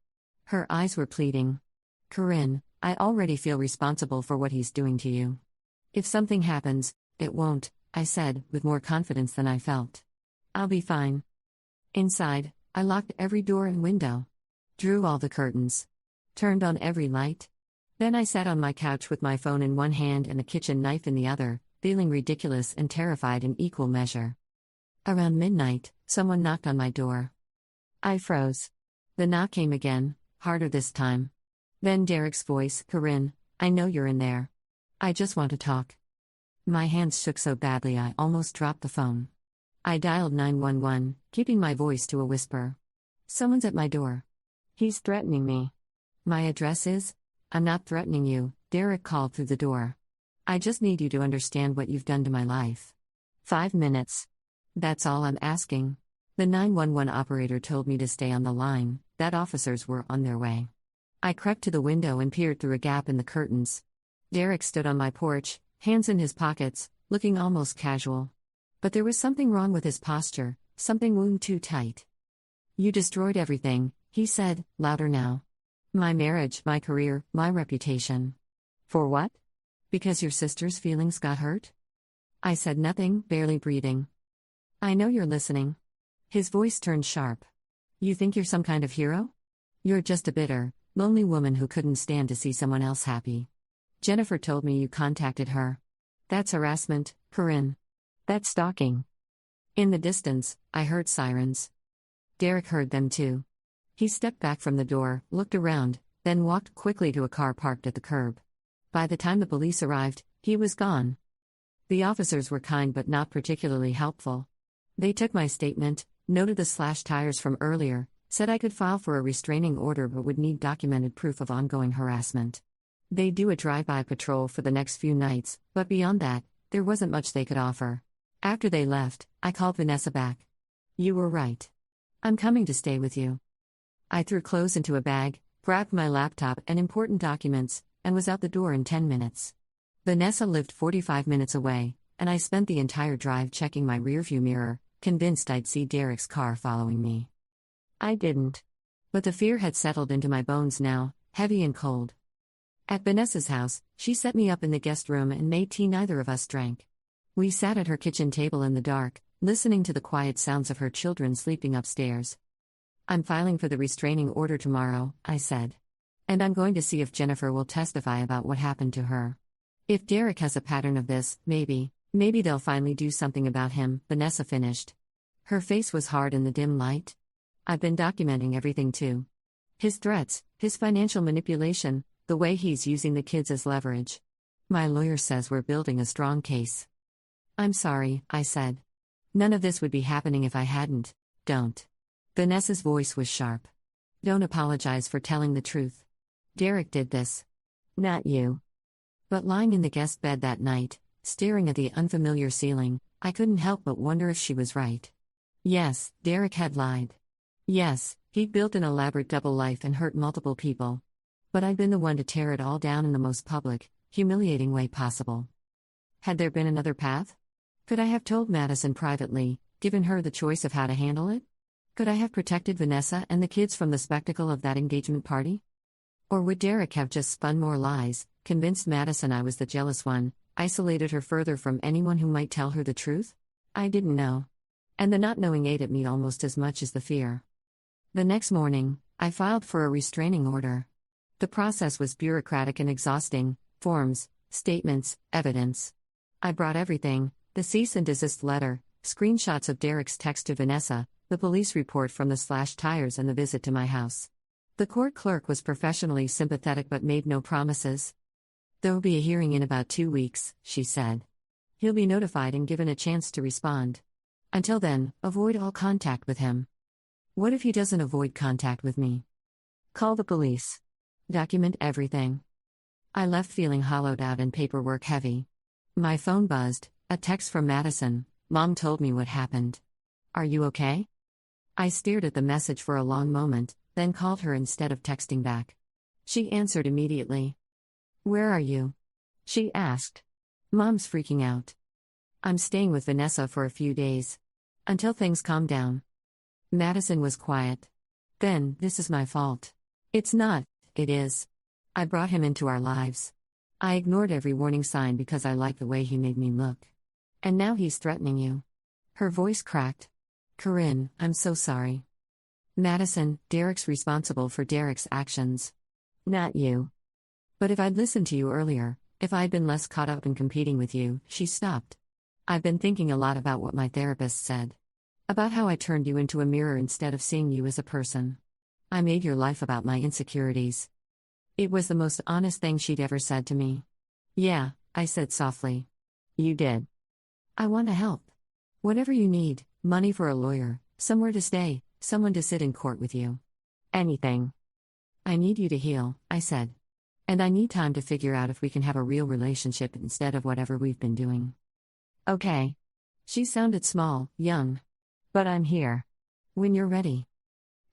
Her eyes were pleading. "Corinne, I already feel responsible for what he's doing to you. If something happens, it won't," I said, with more confidence than I felt. "I'll be fine." Inside, I locked every door and window, drew all the curtains, turned on every light. Then I sat on my couch with my phone in one hand and a kitchen knife in the other, feeling ridiculous and terrified in equal measure. Around midnight, someone knocked on my door. I froze. The knock came again, harder this time. Then Derek's voice, "Corinne, I know you're in there. I just want to talk." My hands shook so badly I almost dropped the phone. I dialed 911, keeping my voice to a whisper. "Someone's at my door. He's threatening me." "My address is?" "I'm not threatening you," Derek called through the door. "I just need you to understand what you've done to my life." 5 minutes. "That's all I'm asking." The 911 operator told me to stay on the line, that officers were on their way. I crept to the window and peered through a gap in the curtains. Derek stood on my porch, hands in his pockets, looking almost casual. But there was something wrong with his posture, something wound too tight. "You destroyed everything," he said, louder now. "My marriage, my career, my reputation." "For what?" "Because your sister's feelings got hurt?" I said nothing, barely breathing. "I know you're listening." His voice turned sharp. "You think you're some kind of hero? You're just a bitter, lonely woman who couldn't stand to see someone else happy. Jennifer told me you contacted her. That's harassment, Corinne. That's stalking." In the distance, I heard sirens. Derek heard them too. He stepped back from the door, looked around, then walked quickly to a car parked at the curb. By the time the police arrived, he was gone. The officers were kind but not particularly helpful. They took my statement, noted the slashed tires from earlier, said I could file for a restraining order but would need documented proof of ongoing harassment. They'd do a drive-by patrol for the next few nights, but beyond that, there wasn't much they could offer. After they left, I called Vanessa back. "You were right. I'm coming to stay with you." I threw clothes into a bag, grabbed my laptop and important documents, and was out the door in 10 minutes. Vanessa lived 45 minutes away, and I spent the entire drive checking my rearview mirror, convinced I'd see Derek's car following me. I didn't. But the fear had settled into my bones now, heavy and cold. At Vanessa's house, she set me up in the guest room and made tea neither of us drank. We sat at her kitchen table in the dark, listening to the quiet sounds of her children sleeping upstairs. "I'm filing for the restraining order tomorrow," I said. "And I'm going to see if Jennifer will testify about what happened to her. If Derek has a pattern of this, maybe they'll finally do something about him," Vanessa finished. Her face was hard in the dim light. "I've been documenting everything too. His threats, his financial manipulation, the way he's using the kids as leverage. My lawyer says we're building a strong case." "I'm sorry," I said. "None of this would be happening if I hadn't." "Don't." Vanessa's voice was sharp. "Don't apologize for telling the truth. Derek did this. Not you." But lying in the guest bed that night, staring at the unfamiliar ceiling, I couldn't help but wonder if she was right. Yes, Derek had lied. Yes, he'd built an elaborate double life and hurt multiple people. But I'd been the one to tear it all down in the most public, humiliating way possible. Had there been another path? Could I have told Madison privately, given her the choice of how to handle it? Could I have protected Vanessa and the kids from the spectacle of that engagement party? Or would Derek have just spun more lies, convinced Madison I was the jealous one, isolated her further from anyone who might tell her the truth? I didn't know. And the not knowing ate at me almost as much as the fear. The next morning, I filed for a restraining order. The process was bureaucratic and exhausting: forms, statements, evidence. I brought everything: the cease and desist letter, screenshots of Derek's text to Vanessa, the police report from the slashed tires, and the visit to my house. The court clerk was professionally sympathetic but made no promises. "There will be a hearing in about 2 weeks," she said. "He'll be notified and given a chance to respond. Until then, avoid all contact with him." What if he doesn't avoid contact with me? Call the police. Document everything. I left feeling hollowed out and paperwork heavy. My phone buzzed, a text from Madison. "Mom told me what happened. Are you okay?" I stared at the message for a long moment, then called her instead of texting back. She answered immediately. "Where are you?" she asked. "Mom's freaking out. I'm staying with Vanessa for a few days. Until things calm down." Madison was quiet. "Then, this is my fault." "It's not, it is. I brought him into our lives. I ignored every warning sign because I liked the way he made me look. And now he's threatening you." Her voice cracked. "Corinne, I'm so sorry." "Madison, Derek's responsible for Derek's actions. Not you." "But if I'd listened to you earlier, if I'd been less caught up in competing with you," she stopped. "I've been thinking a lot about what my therapist said. About how I turned you into a mirror instead of seeing you as a person. I made your life about my insecurities." It was the most honest thing she'd ever said to me. "Yeah," I said softly. "You did. I want to help. Whatever you need: money for a lawyer, somewhere to stay, someone to sit in court with you. Anything." "I need you to heal," I said. "And I need time to figure out if we can have a real relationship instead of whatever we've been doing." "Okay." She sounded small, young. "But I'm here. When you're ready."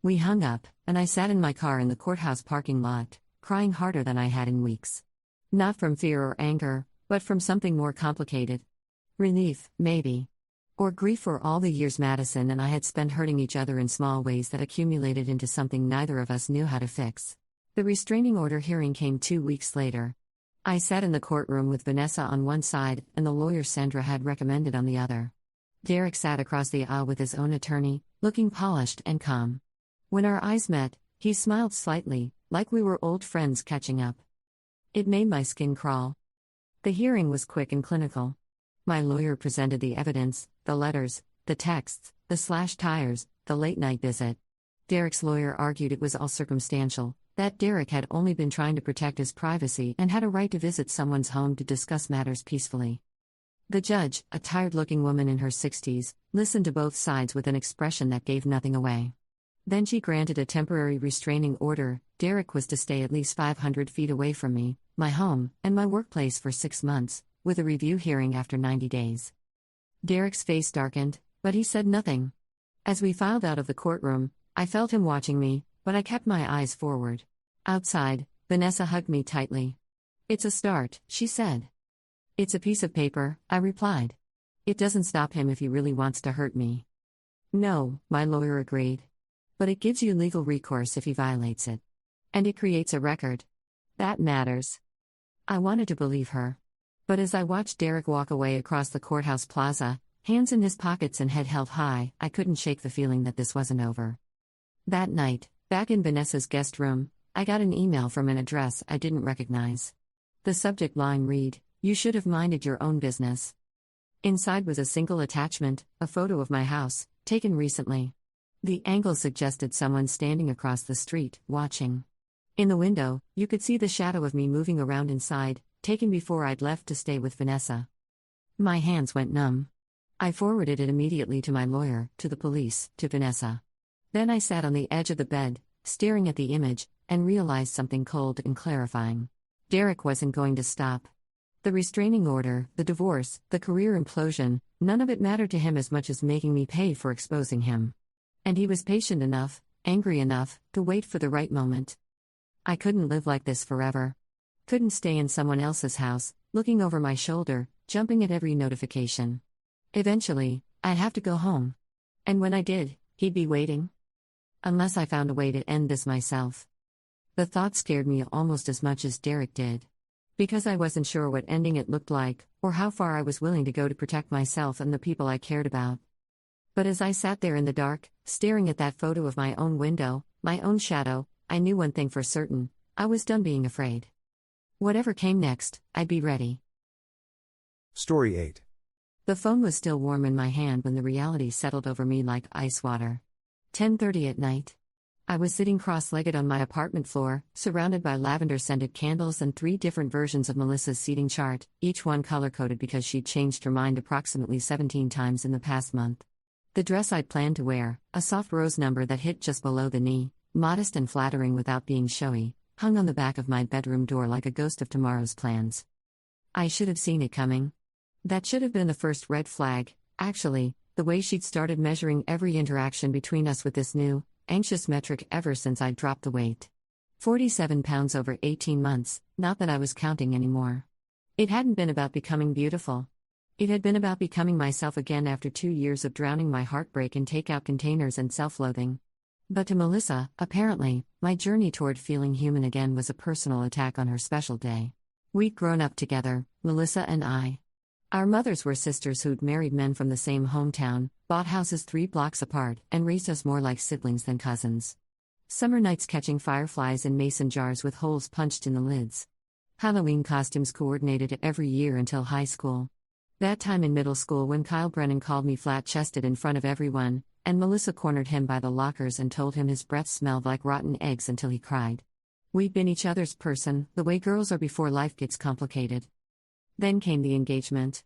We hung up, and I sat in my car in the courthouse parking lot, crying harder than I had in weeks. Not from fear or anger, but from something more complicated. Relief, maybe. Or grief for all the years Madison and I had spent hurting each other in small ways that accumulated into something neither of us knew how to fix. The restraining order hearing came 2 weeks later. I sat in the courtroom with Vanessa on one side and the lawyer Sandra had recommended on the other. Derek sat across the aisle with his own attorney, looking polished and calm. When our eyes met, he smiled slightly, like we were old friends catching up. It made my skin crawl. The hearing was quick and clinical. My lawyer presented the evidence: the letters, the texts, the slashed tires, the late-night visit. Derek's lawyer argued it was all circumstantial, that Derek had only been trying to protect his privacy and had a right to visit someone's home to discuss matters peacefully. The judge, a tired-looking woman in her 60s, listened to both sides with an expression that gave nothing away. Then she granted a temporary restraining order. Derek was to stay at least 500 feet away from me, my home, and my workplace for 6 months, with a review hearing after 90 days. Derek's face darkened, but he said nothing. As we filed out of the courtroom, I felt him watching me, but I kept my eyes forward. Outside, Vanessa hugged me tightly. "It's a start," she said. "It's a piece of paper," I replied. "It doesn't stop him if he really wants to hurt me." "No," my lawyer agreed. "But it gives you legal recourse if he violates it. And it creates a record. That matters." I wanted to believe her. But as I watched Derek walk away across the courthouse plaza, hands in his pockets and head held high, I couldn't shake the feeling that this wasn't over. That night, back in Vanessa's guest room, I got an email from an address I didn't recognize. The subject line read, "You should have minded your own business." Inside was a single attachment, a photo of my house, taken recently. The angle suggested someone standing across the street, watching. In the window, you could see the shadow of me moving around inside, taken before I'd left to stay with Vanessa. My hands went numb. I forwarded it immediately to my lawyer, to the police, to Vanessa. Then I sat on the edge of the bed, staring at the image, and realized something cold and clarifying. Derek wasn't going to stop. The restraining order, the divorce, the career implosion, none of it mattered to him as much as making me pay for exposing him. And he was patient enough, angry enough, to wait for the right moment. I couldn't live like this forever. Couldn't stay in someone else's house, looking over my shoulder, jumping at every notification. Eventually, I'd have to go home. And when I did, he'd be waiting. Unless I found a way to end this myself. The thought scared me almost as much as Derek did. Because I wasn't sure what ending it looked like, or how far I was willing to go to protect myself and the people I cared about. But as I sat there in the dark, staring at that photo of my own window, my own shadow, I knew one thing for certain: I was done being afraid. Whatever came next, I'd be ready. Story 8. The phone was still warm in my hand when the reality settled over me like ice water. 10:30 at night. I was sitting cross-legged on my apartment floor, surrounded by lavender-scented candles and 3 different versions of Melissa's seating chart, each one color-coded because she'd changed her mind approximately 17 times in the past month. The dress I'd planned to wear, a soft rose number that hit just below the knee, modest and flattering without being showy, hung on the back of my bedroom door like a ghost of tomorrow's plans. I should have seen it coming. That should have been the first red flag, actually, the way she'd started measuring every interaction between us with this new, anxious metric ever since I'd dropped the weight. 47 pounds over 18 months, not that I was counting anymore. It hadn't been about becoming beautiful. It had been about becoming myself again after 2 years of drowning my heartbreak in takeout containers and self-loathing. But to Melissa, apparently, my journey toward feeling human again was a personal attack on her special day. We'd grown up together, Melissa and I. Our mothers were sisters who'd married men from the same hometown, bought houses 3 blocks apart, and raised us more like siblings than cousins. Summer nights catching fireflies in mason jars with holes punched in the lids. Halloween costumes coordinated every year until high school. That time in middle school when Kyle Brennan called me flat-chested in front of everyone, and Melissa cornered him by the lockers and told him his breath smelled like rotten eggs until he cried. We'd been each other's person, the way girls are before life gets complicated. Then came the engagement.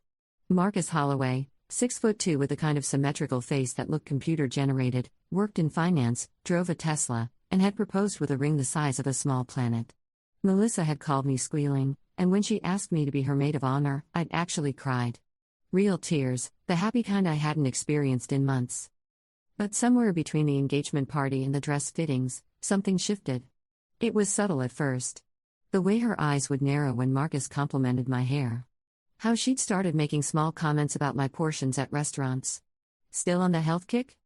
Marcus Holloway, 6'2" with a kind of symmetrical face that looked computer-generated, worked in finance, drove a Tesla, and had proposed with a ring the size of a small planet. Melissa had called me squealing, and when she asked me to be her maid of honor, I'd actually cried. Real tears, the happy kind I hadn't experienced in months. But somewhere between the engagement party and the dress fittings, something shifted. It was subtle at first. The way her eyes would narrow when Marcus complimented my hair. How she'd started making small comments about my portions at restaurants. Still on the health kick?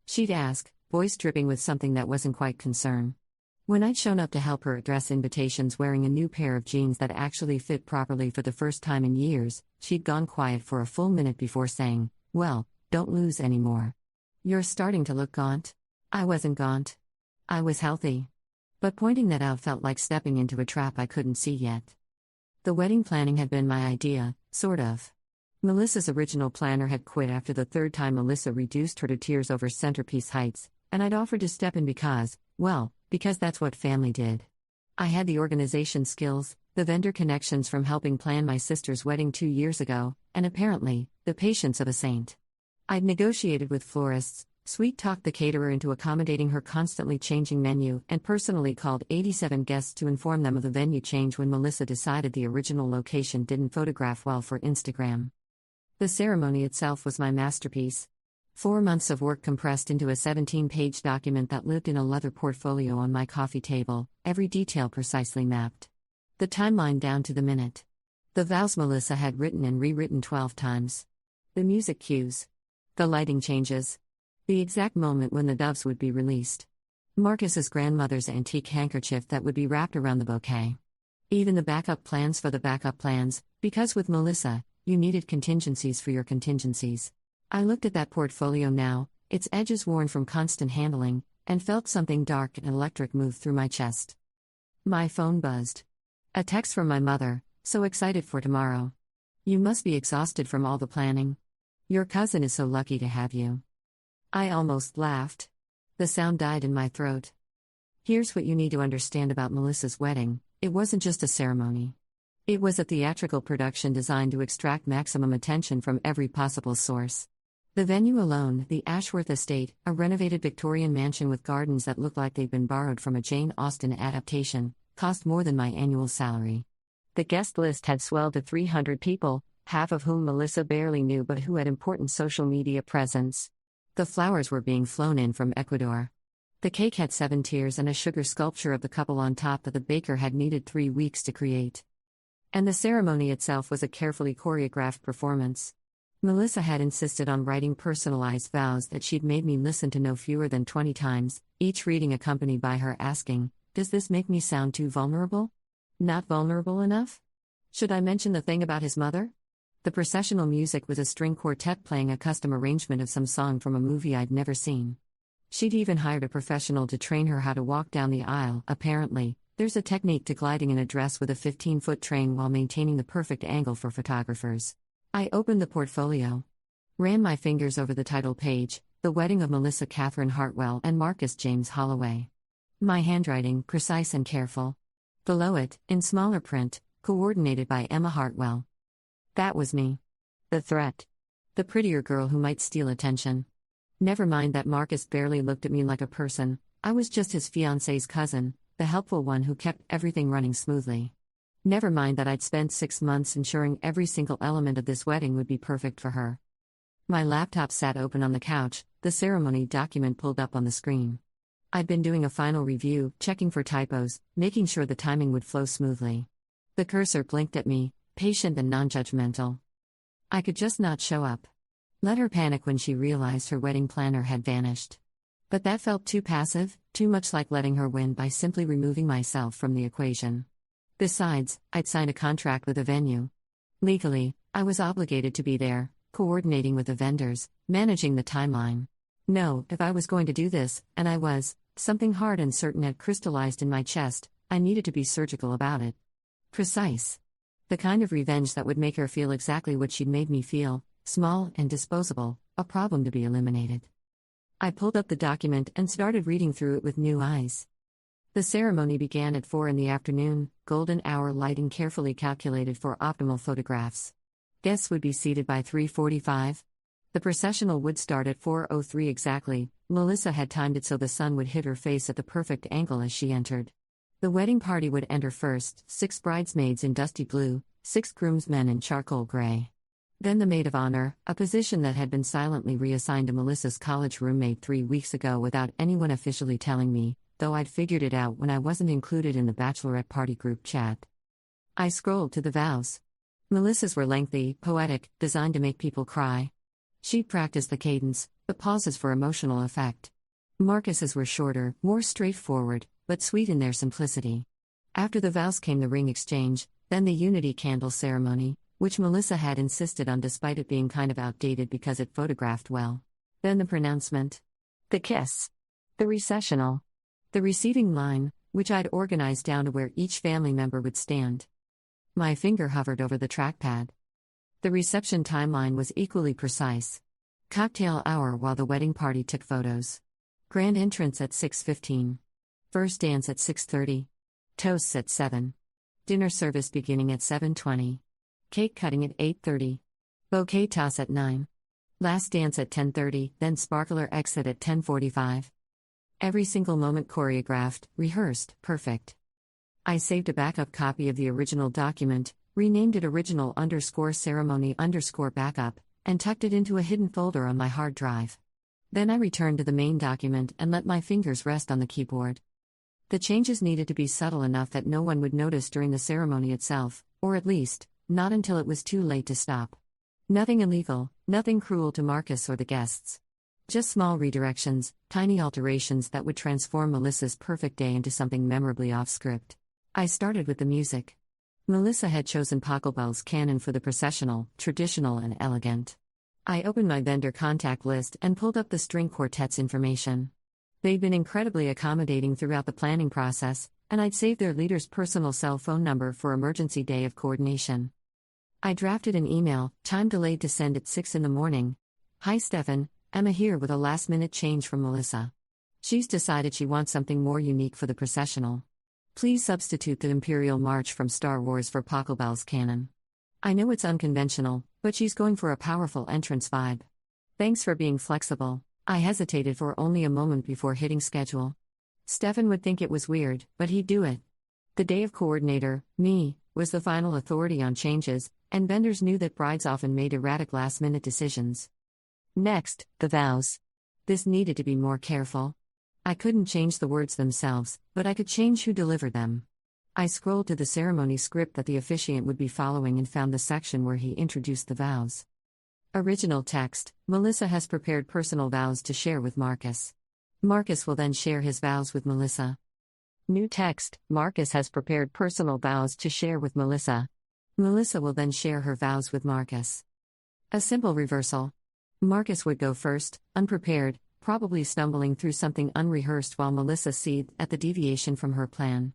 She'd ask, voice dripping with something that wasn't quite concern. When I'd shown up to help her address invitations wearing a new pair of jeans that actually fit properly for the first time in years, she'd gone quiet for a full minute before saying, "Well, don't lose anymore. You're starting to look gaunt." I wasn't gaunt. I was healthy. But pointing that out felt like stepping into a trap I couldn't see yet. The wedding planning had been my idea, sort of. Melissa's original planner had quit after the 3rd time Melissa reduced her to tears over centerpiece heights, and I'd offered to step in because that's what family did. I had the organization skills, the vendor connections from helping plan my sister's wedding 2 years ago, and apparently, the patience of a saint. I'd negotiated with florists, sweet-talked the caterer into accommodating her constantly changing menu, and personally called 87 guests to inform them of the venue change when Melissa decided the original location didn't photograph well for Instagram. The ceremony itself was my masterpiece. 4 months of work compressed into a 17-page document that lived in a leather portfolio on my coffee table, every detail precisely mapped. The timeline down to the minute. The vows Melissa had written and rewritten 12 times. The music cues. The lighting changes. The exact moment when the doves would be released. Marcus's grandmother's antique handkerchief that would be wrapped around the bouquet. Even the backup plans for the backup plans, because with Melissa, you needed contingencies for your contingencies. I looked at that portfolio now, its edges worn from constant handling, and felt something dark and electric move through my chest. My phone buzzed. A text from my mother, so excited for tomorrow. "You must be exhausted from all the planning. Your cousin is so lucky to have you." I almost laughed. The sound died in my throat. Here's what you need to understand about Melissa's wedding: it wasn't just a ceremony. It was a theatrical production designed to extract maximum attention from every possible source. The venue alone, the Ashworth Estate, a renovated Victorian mansion with gardens that looked like they'd been borrowed from a Jane Austen adaptation, cost more than my annual salary. The guest list had swelled to 300 people, half of whom Melissa barely knew but who had important social media presence. The flowers were being flown in from Ecuador. The cake had 7 tiers and a sugar sculpture of the couple on top that the baker had needed 3 weeks to create. And the ceremony itself was a carefully choreographed performance. Melissa had insisted on writing personalized vows that she'd made me listen to no fewer than 20 times, each reading accompanied by her asking, "Does this make me sound too vulnerable? Not vulnerable enough? Should I mention the thing about his mother?" The processional music was a string quartet playing a custom arrangement of some song from a movie I'd never seen. She'd even hired a professional to train her how to walk down the aisle, apparently, There's a technique to gliding in a dress with a 15-foot train while maintaining the perfect angle for photographers. I opened the portfolio. Ran my fingers over the title page, The Wedding of Melissa Catherine Hartwell and Marcus James Holloway. My handwriting, precise and careful. Below it, in smaller print, coordinated by Emma Hartwell. That was me. The threat. The prettier girl who might steal attention. Never mind that Marcus barely looked at me like a person, I was just his fiancée's cousin, the helpful one who kept everything running smoothly. Never mind that I'd spent 6 months ensuring every single element of this wedding would be perfect for her. My laptop sat open on the couch, the ceremony document pulled up on the screen. I'd been doing a final review, checking for typos, making sure the timing would flow smoothly. The cursor blinked at me, patient and non-judgmental. I could just not show up. Let her panic when she realized her wedding planner had vanished. But that felt too passive, too much like letting her win by simply removing myself from the equation. Besides, I'd signed a contract with a venue. Legally, I was obligated to be there, coordinating with the vendors, managing the timeline. No, if I was going to do this, and I was, something hard and certain had crystallized in my chest, I needed to be surgical about it. Precise. The kind of revenge that would make her feel exactly what she'd made me feel, small and disposable, a problem to be eliminated. I pulled up the document and started reading through it with new eyes. The ceremony began at 4 p.m, golden hour lighting carefully calculated for optimal photographs. Guests would be seated by 3:45. The processional would start at 4:03 exactly. Melissa had timed it so the sun would hit her face at the perfect angle as she entered. The wedding party would enter first, 6 bridesmaids in dusty blue, 6 groomsmen in charcoal gray. Then the maid of honor, a position that had been silently reassigned to Melissa's college roommate 3 weeks ago without anyone officially telling me, though I'd figured it out when I wasn't included in the bachelorette party group chat. I scrolled to the vows. Melissa's were lengthy, poetic, designed to make people cry. She'd practiced the cadence, the pauses for emotional effect. Marcus's were shorter, more straightforward, but sweet in their simplicity. After the vows came the ring exchange, then the unity candle ceremony, which Melissa had insisted on despite it being kind of outdated because it photographed well. Then the pronouncement. The kiss. The recessional. The receiving line, which I'd organized down to where each family member would stand. My finger hovered over the trackpad. The reception timeline was equally precise. Cocktail hour while the wedding party took photos. Grand entrance at 6:15. First dance at 6:30. Toasts at 7. Dinner service beginning at 7:20. Cake cutting at 8:30. Bouquet toss at 9. Last dance at 10:30, then sparkler exit at 10:45. Every single moment choreographed, rehearsed, perfect. I saved a backup copy of the original document, renamed it original_ceremony_backup, and tucked it into a hidden folder on my hard drive. Then I returned to the main document and let my fingers rest on the keyboard. The changes needed to be subtle enough that no one would notice during the ceremony itself, or at least, not until it was too late to stop. Nothing illegal, nothing cruel to Marcus or the guests. Just small redirections, tiny alterations that would transform Melissa's perfect day into something memorably off-script. I started with the music. Melissa had chosen Pachelbel's canon for the processional, traditional and elegant. I opened my vendor contact list and pulled up the string quartet's information. They'd been incredibly accommodating throughout the planning process, and I'd saved their leader's personal cell phone number for emergency day of coordination. I drafted an email, time delayed to send at 6 a.m. Hi Stefan, Emma here with a last-minute change from Melissa. She's decided she wants something more unique for the processional. Please substitute the Imperial March from Star Wars for Pachelbel's canon. I know it's unconventional, but she's going for a powerful entrance vibe. Thanks for being flexible. I hesitated for only a moment before hitting schedule. Stefan would think it was weird, but he'd do it. The day of coordinator, me, was the final authority on changes, and vendors knew that brides often made erratic last-minute decisions. Next, the vows. This needed to be more careful. I couldn't change the words themselves, but I could change who delivered them. I scrolled to the ceremony script that the officiant would be following and found the section where he introduced the vows. Original text: Melissa has prepared personal vows to share with Marcus. Marcus will then share his vows with Melissa. New text: Marcus has prepared personal vows to share with Melissa. Melissa will then share her vows with Marcus. A simple reversal. Marcus would go first, unprepared, probably stumbling through something unrehearsed while Melissa seethed at the deviation from her plan.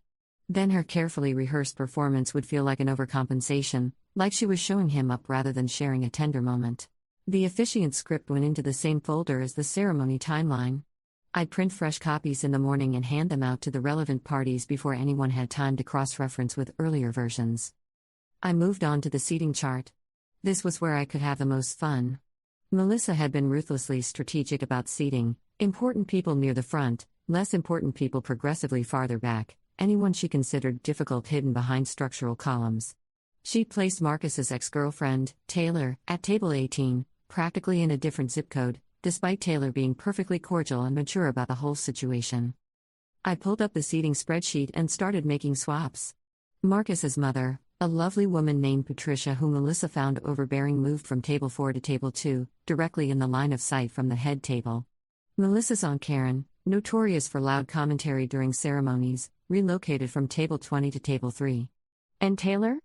Then her carefully rehearsed performance would feel like an overcompensation, like she was showing him up rather than sharing a tender moment. The officiant script went into the same folder as the ceremony timeline. I'd print fresh copies in the morning and hand them out to the relevant parties before anyone had time to cross-reference with earlier versions. I moved on to the seating chart. This was where I could have the most fun. Melissa had been ruthlessly strategic about seating: important people near the front, less important people progressively farther back, anyone she considered difficult hidden behind structural columns. She placed Marcus's ex-girlfriend, Taylor, at table 18, practically in a different zip code, despite Taylor being perfectly cordial and mature about the whole situation. I pulled up the seating spreadsheet and started making swaps. Marcus's mother, a lovely woman named Patricia whom Melissa found overbearing, moved from table 4 to table 2, directly in the line of sight from the head table. Melissa's Aunt Karen, notorious for loud commentary during ceremonies, relocated from table 20 to table 3. And Taylor?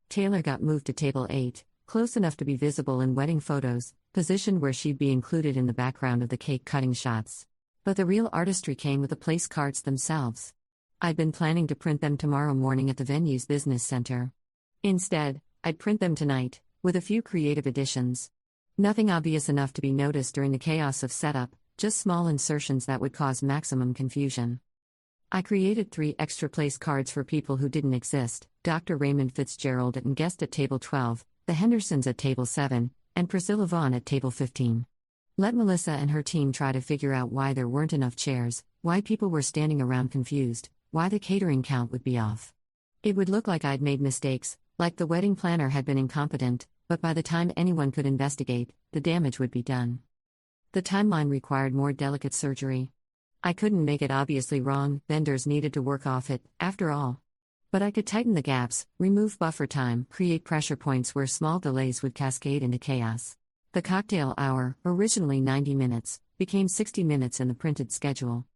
Taylor got moved to table 8, close enough to be visible in wedding photos, positioned where she'd be included in the background of the cake-cutting shots. But the real artistry came with the place cards themselves. I'd been planning to print them tomorrow morning at the venue's business center. Instead, I'd print them tonight, with a few creative additions. Nothing obvious enough to be noticed during the chaos of setup, just small insertions that would cause maximum confusion. I created 3 extra place cards for people who didn't exist: Dr. Raymond Fitzgerald and guest at table 12, the Hendersons at table 7, and Priscilla Vaughn at table 15. Let Melissa and her team try to figure out why there weren't enough chairs, why people were standing around confused, why the catering count would be off. It would look like I'd made mistakes, like the wedding planner had been incompetent, but by the time anyone could investigate, the damage would be done. The timeline required more delicate surgery. I couldn't make it obviously wrong, vendors needed to work off it, after all. But I could tighten the gaps, remove buffer time, create pressure points where small delays would cascade into chaos. The cocktail hour, originally 90 minutes, became 60 minutes in the printed schedule.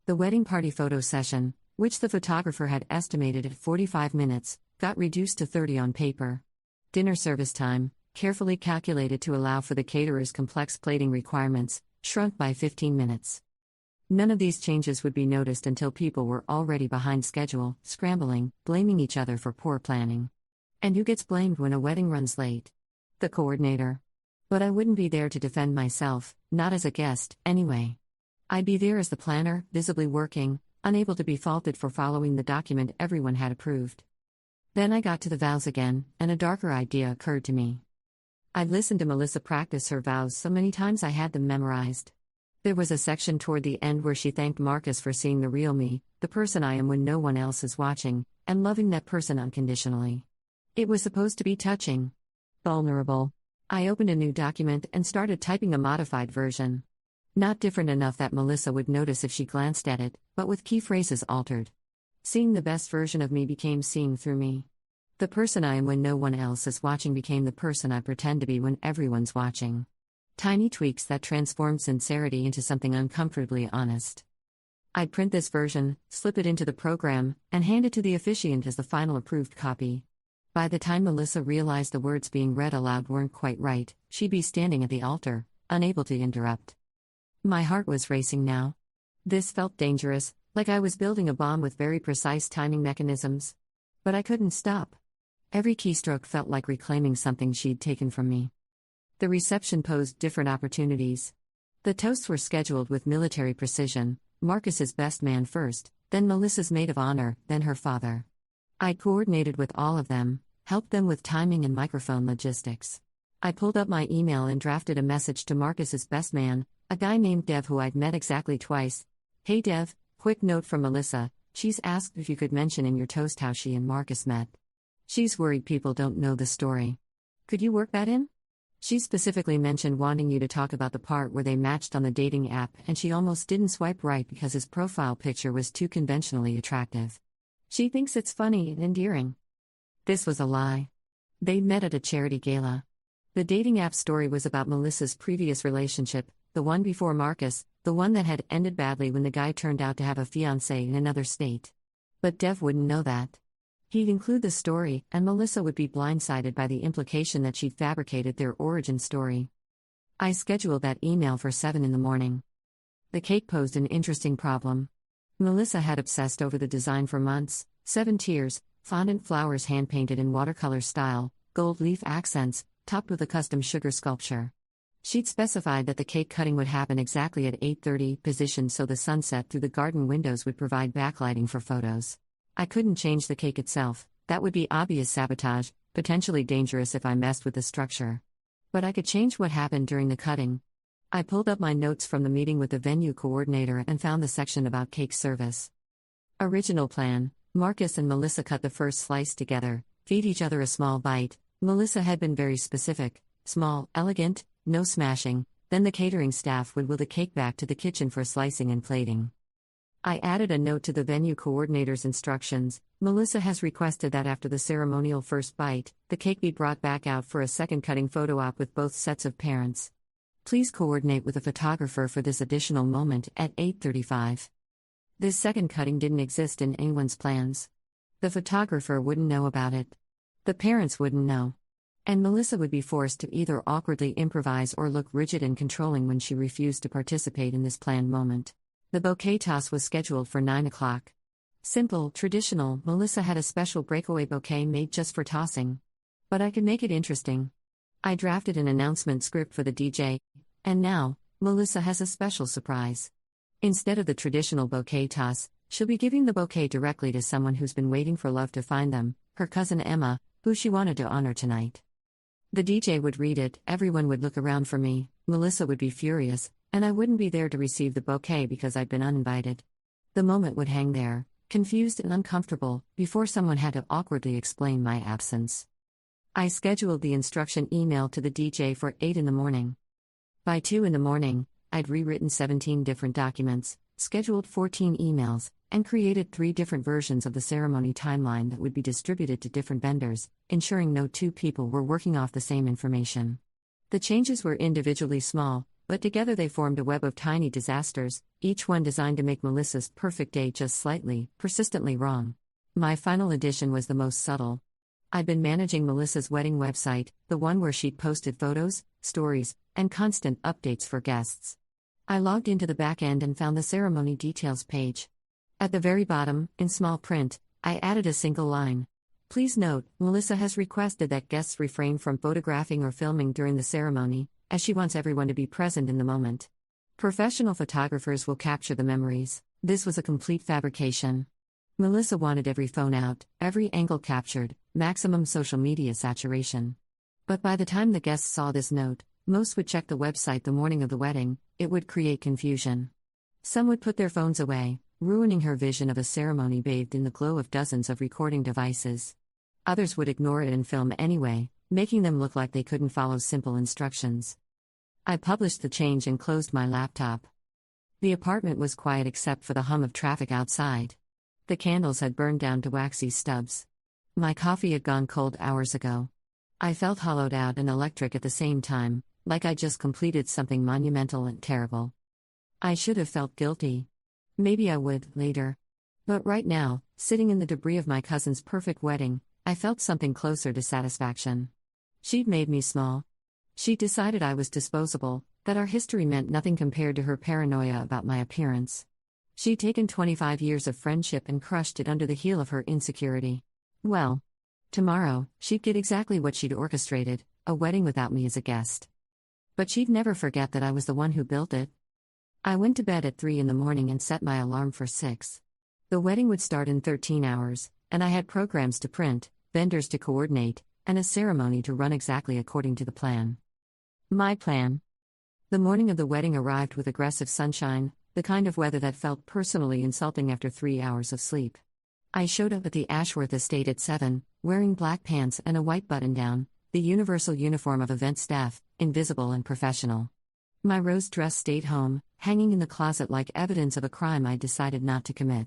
The wedding party photo session, which the photographer had estimated at 45 minutes, got reduced to 30 on paper. Dinner service time, carefully calculated to allow for the caterer's complex plating requirements, shrunk by 15 minutes. None of these changes would be noticed until people were already behind schedule, scrambling, blaming each other for poor planning. And who gets blamed when a wedding runs late? The coordinator. But I wouldn't be there to defend myself, not as a guest, anyway. I'd be there as the planner, visibly working, unable to be faulted for following the document everyone had approved. Then I got to the vows again, and a darker idea occurred to me. I'd listened to Melissa practice her vows so many times I had them memorized. There was a section toward the end where she thanked Marcus for seeing the real me, the person I am when no one else is watching, and loving that person unconditionally. It was supposed to be touching. Vulnerable. I opened a new document and started typing a modified version. Not different enough that Melissa would notice if she glanced at it, but with key phrases altered. Seeing the best version of me became seeing through me. The person I am when no one else is watching became the person I pretend to be when everyone's watching. Tiny tweaks that transformed sincerity into something uncomfortably honest. I'd print this version, slip it into the program, and hand it to the officiant as the final approved copy. By the time Melissa realized the words being read aloud weren't quite right, she'd be standing at the altar, unable to interrupt. My heart was racing now. This felt dangerous, like I was building a bomb with very precise timing mechanisms. But I couldn't stop. Every keystroke felt like reclaiming something she'd taken from me. The reception posed different opportunities. The toasts were scheduled with military precision: Marcus's best man first, then Melissa's maid of honor, then her father. I coordinated with all of them, helped them with timing and microphone logistics. I pulled up my email and drafted a message to Marcus's best man, a guy named Dev who I'd met exactly twice. Hey Dev, quick note from Melissa, she's asked if you could mention in your toast how she and Marcus met. She's worried people don't know the story. Could you work that in? She specifically mentioned wanting you to talk about the part where they matched on the dating app and she almost didn't swipe right because his profile picture was too conventionally attractive. She thinks it's funny and endearing. This was a lie. They'd met at a charity gala. The dating app story was about Melissa's previous relationship, the one before Marcus, the one that had ended badly when the guy turned out to have a fiancé in another state. But Dev wouldn't know that. He'd include the story, and Melissa would be blindsided by the implication that she'd fabricated their origin story. I scheduled that email for 7 in the morning. The cake posed an interesting problem. Melissa had obsessed over the design for months: 7 tiers, fondant flowers hand-painted in watercolor style, gold leaf accents, topped with a custom sugar sculpture. She'd specified that the cake cutting would happen exactly at 8:30, positioned so the sunset through the garden windows would provide backlighting for photos. I couldn't change the cake itself, that would be obvious sabotage, potentially dangerous if I messed with the structure. But I could change what happened during the cutting. I pulled up my notes from the meeting with the venue coordinator and found the section about cake service. Original plan: Marcus and Melissa cut the first slice together, feed each other a small bite. Melissa had been very specific: small, elegant, no smashing. Then the catering staff would wheel the cake back to the kitchen for slicing and plating. I added a note to the venue coordinator's instructions: Melissa has requested that after the ceremonial first bite, the cake be brought back out for a second cutting photo op with both sets of parents. Please coordinate with a photographer for this additional moment at 8:35. This second cutting didn't exist in anyone's plans. The photographer wouldn't know about it. The parents wouldn't know. And Melissa would be forced to either awkwardly improvise or look rigid and controlling when she refused to participate in this planned moment. The bouquet toss was scheduled for 9 o'clock. Simple, traditional. Melissa had a special breakaway bouquet made just for tossing. But I could make it interesting. I drafted an announcement script for the DJ, and now, Melissa has a special surprise. Instead of the traditional bouquet toss, she'll be giving the bouquet directly to someone who's been waiting for love to find them, her cousin Emma, who she wanted to honor tonight. The DJ would read it, everyone would look around for me, Melissa would be furious, and I wouldn't be there to receive the bouquet because I'd been uninvited. The moment would hang there, confused and uncomfortable, before someone had to awkwardly explain my absence. I scheduled the instruction email to the DJ for 8 in the morning. By 2 in the morning, I'd rewritten 17 different documents, scheduled 14 emails, and created 3 different versions of the ceremony timeline that would be distributed to different vendors, ensuring no 2 people were working off the same information. The changes were individually small, but together they formed a web of tiny disasters, each one designed to make Melissa's perfect day just slightly, persistently wrong. My final edition was the most subtle. I'd been managing Melissa's wedding website, the one where she'd posted photos, stories, and constant updates for guests. I logged into the back end and found the ceremony details page. At the very bottom, in small print, I added a single line. Please note, Melissa has requested that guests refrain from photographing or filming during the ceremony, as she wants everyone to be present in the moment. Professional photographers will capture the memories. This was a complete fabrication. Melissa wanted every phone out, every angle captured, maximum social media saturation. But by the time the guests saw this note, most would check the website the morning of the wedding. It would create confusion. Some would put their phones away, ruining her vision of a ceremony bathed in the glow of dozens of recording devices. Others would ignore it and film anyway, making them look like they couldn't follow simple instructions. I published the change and closed my laptop. The apartment was quiet except for the hum of traffic outside. The candles had burned down to waxy stubs. My coffee had gone cold hours ago. I felt hollowed out and electric at the same time, like I just completed something monumental and terrible. I should have felt guilty. Maybe I would, later. But right now, sitting in the debris of my cousin's perfect wedding, I felt something closer to satisfaction. She'd made me small. She decided I was disposable, that our history meant nothing compared to her paranoia about my appearance. She'd taken 25 years of friendship and crushed it under the heel of her insecurity. Well, tomorrow, she'd get exactly what she'd orchestrated, a wedding without me as a guest. But she'd never forget that I was the one who built it. I went to bed at 3 in the morning and set my alarm for 6. The wedding would start in 13 hours, and I had programs to print, vendors to coordinate, and a ceremony to run exactly according to the plan. My plan. The morning of the wedding arrived with aggressive sunshine, the kind of weather that felt personally insulting after 3 hours of sleep. I showed up at the Ashworth estate at 7, wearing black pants and a white button-down, the universal uniform of event staff, invisible and professional. My rose dress stayed home, hanging in the closet like evidence of a crime I decided not to commit.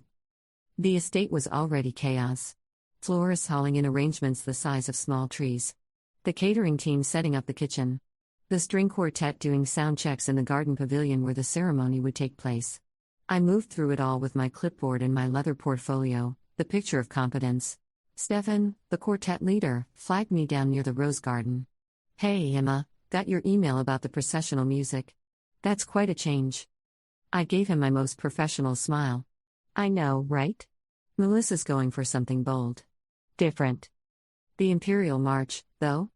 The estate was already chaos. Florists hauling in arrangements the size of small trees. The catering team setting up the kitchen. The string quartet doing sound checks in the garden pavilion where the ceremony would take place. I moved through it all with my clipboard and my leather portfolio, the picture of competence. Stefan, the quartet leader, flagged me down near the rose garden. Hey Emma, got your email about the processional music. That's quite a change. I gave him my most professional smile. I know, right? Melissa's going for something bold. Different. The Imperial March, though?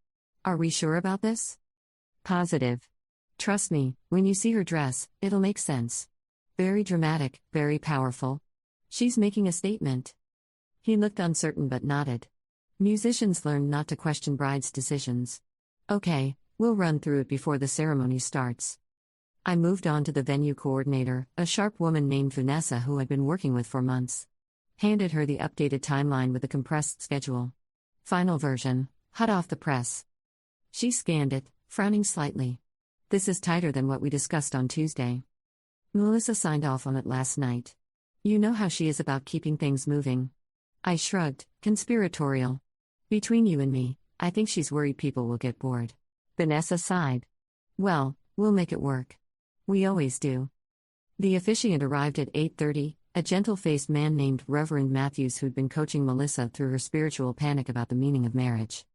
Are we sure about this? Positive. Trust me, when you see her dress, it'll make sense. Very dramatic, very powerful. She's making a statement. He looked uncertain but nodded. Musicians learn not to question brides' decisions. Okay, we'll run through it before the ceremony starts. I moved on to the venue coordinator, a sharp woman named Vanessa who I'd been working with for months. Handed her the updated timeline with the compressed schedule. Final version, hot off the press. She scanned it, frowning slightly. This is tighter than what we discussed on Tuesday. Melissa signed off on it last night. You know how she is about keeping things moving. I shrugged, conspiratorial. Between you and me, I think she's worried people will get bored. Vanessa sighed. Well, we'll make it work. We always do. The officiant arrived at 8:30, a gentle-faced man named Reverend Matthews who'd been coaching Melissa through her spiritual panic about the meaning of marriage.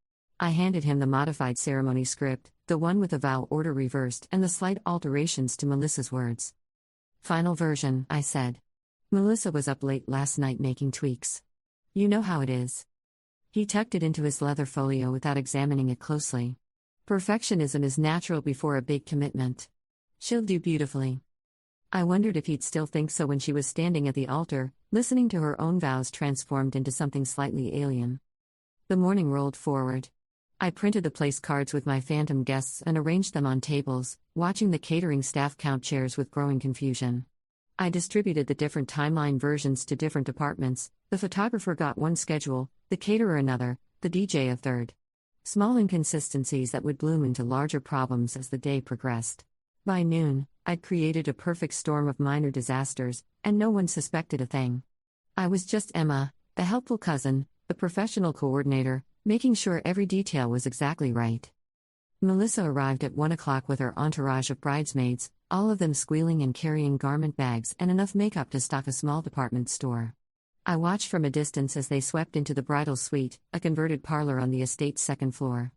I handed him the modified ceremony script, the one with the vow order reversed and the slight alterations to Melissa's words. Final version, I said. Melissa was up late last night making tweaks. You know how it is. He tucked it into his leather folio without examining it closely. Perfectionism is natural before a big commitment. She'll do beautifully. I wondered if he'd still think so when she was standing at the altar, listening to her own vows transformed into something slightly alien. The morning rolled forward. I printed the place cards with my phantom guests and arranged them on tables, watching the catering staff count chairs with growing confusion. I distributed the different timeline versions to different departments. The photographer got one schedule, the caterer another, the DJ a third. Small inconsistencies that would bloom into larger problems as the day progressed. By noon, I'd created a perfect storm of minor disasters, and no one suspected a thing. I was just Emma, the helpful cousin, the professional coordinator, making sure every detail was exactly right. Melissa arrived at 1 o'clock with her entourage of bridesmaids, all of them squealing and carrying garment bags and enough makeup to stock a small department store. I watched from a distance as they swept into the bridal suite, a converted parlor on the estate's second floor.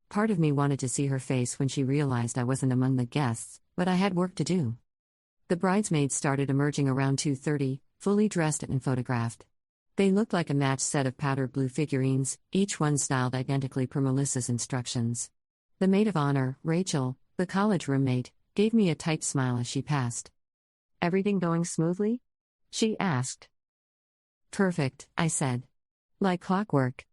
Part of me wanted to see her face when she realized I wasn't among the guests, but I had work to do. The bridesmaids started emerging around 2:30, fully dressed and photographed. They looked like a matched set of powder blue figurines, each one styled identically per Melissa's instructions. The maid of honor, Rachel, the college roommate, gave me a tight smile as she passed. Everything going smoothly? She asked. Perfect, I said. Like clockwork.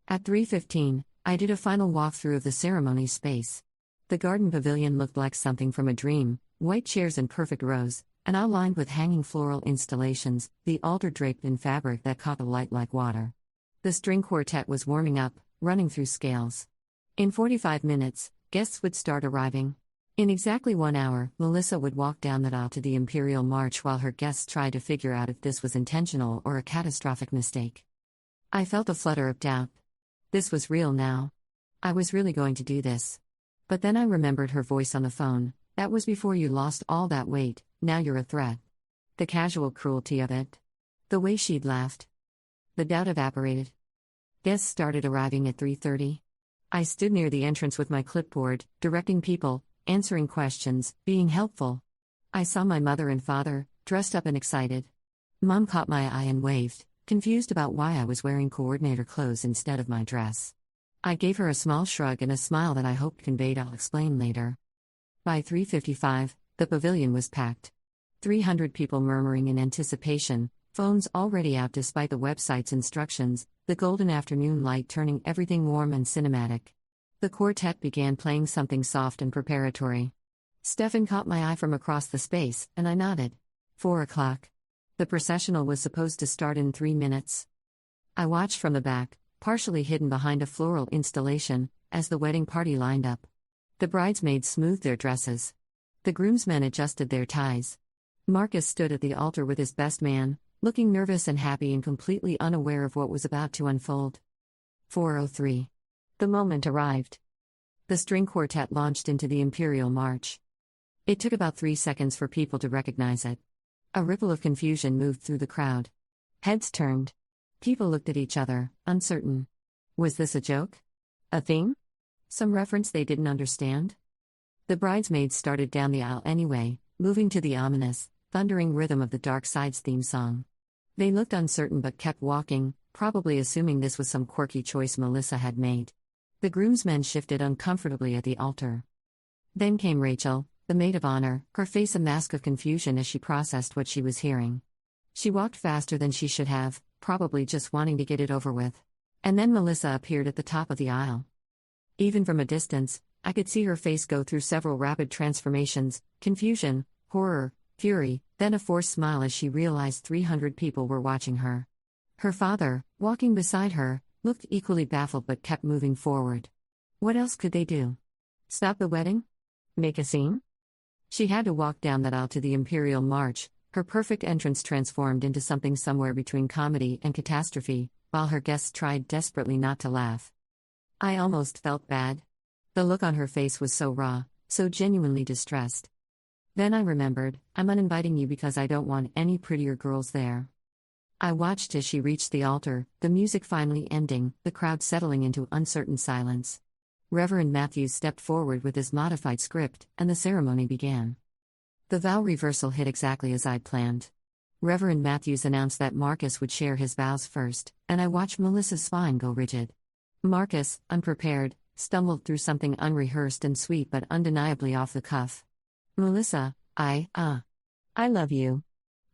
At 3:15, I did a final walkthrough of the ceremony space. The garden pavilion looked like something from a dream, white chairs in perfect rows, and all lined with hanging floral installations, the altar draped in fabric that caught the light like water. The string quartet was warming up, running through scales. In 45 minutes, guests would start arriving. In exactly 1 hour, Melissa would walk down the aisle to the Imperial March while her guests tried to figure out if this was intentional or a catastrophic mistake. I felt a flutter of doubt. This was real now. I was really going to do this. But then I remembered her voice on the phone. That was before you lost all that weight, now you're a threat. The casual cruelty of it. The way she'd laughed. The doubt evaporated. Guests started arriving at 3:30. I stood near the entrance with my clipboard, directing people, answering questions, being helpful. I saw my mother and father, dressed up and excited. Mom caught my eye and waved, confused about why I was wearing coordinator clothes instead of my dress. I gave her a small shrug and a smile that I hoped conveyed "I'll explain later." By 3:55, the pavilion was packed. 300 people murmuring in anticipation, phones already out despite the website's instructions, the golden afternoon light turning everything warm and cinematic. The quartet began playing something soft and preparatory. Stefan caught my eye from across the space, and I nodded. 4 o'clock. The processional was supposed to start in 3 minutes. I watched from the back, partially hidden behind a floral installation, as the wedding party lined up. The bridesmaids smoothed their dresses. The groomsmen adjusted their ties. Marcus stood at the altar with his best man, looking nervous and happy and completely unaware of what was about to unfold. 4:03. The moment arrived. The string quartet launched into the Imperial March. It took about 3 seconds for people to recognize it. A ripple of confusion moved through the crowd. Heads turned. People looked at each other, uncertain. Was this a joke? A theme? Some reference they didn't understand? The bridesmaids started down the aisle anyway, moving to the ominous, thundering rhythm of the Dark Side's theme song. They looked uncertain but kept walking, probably assuming this was some quirky choice Melissa had made. The groomsmen shifted uncomfortably at the altar. Then came Rachel, the maid of honor, her face a mask of confusion as she processed what she was hearing. She walked faster than she should have, probably just wanting to get it over with. And then Melissa appeared at the top of the aisle. Even from a distance, I could see her face go through several rapid transformations: confusion, horror, fury, then a forced smile as she realized 300 people were watching her. Her father, walking beside her, looked equally baffled but kept moving forward. What else could they do? Stop the wedding? Make a scene? She had to walk down that aisle to the Imperial March, her perfect entrance transformed into something somewhere between comedy and catastrophe, while her guests tried desperately not to laugh. I almost felt bad. The look on her face was so raw, so genuinely distressed. Then I remembered, I'm uninviting you because I don't want any prettier girls there. I watched as she reached the altar, the music finally ending, the crowd settling into uncertain silence. Reverend Matthews stepped forward with his modified script, and the ceremony began. The vow reversal hit exactly as I'd planned. Reverend Matthews announced that Marcus would share his vows first, and I watched Melissa's spine go rigid. Marcus, unprepared, stumbled through something unrehearsed and sweet but undeniably off the cuff. Melissa, I love you.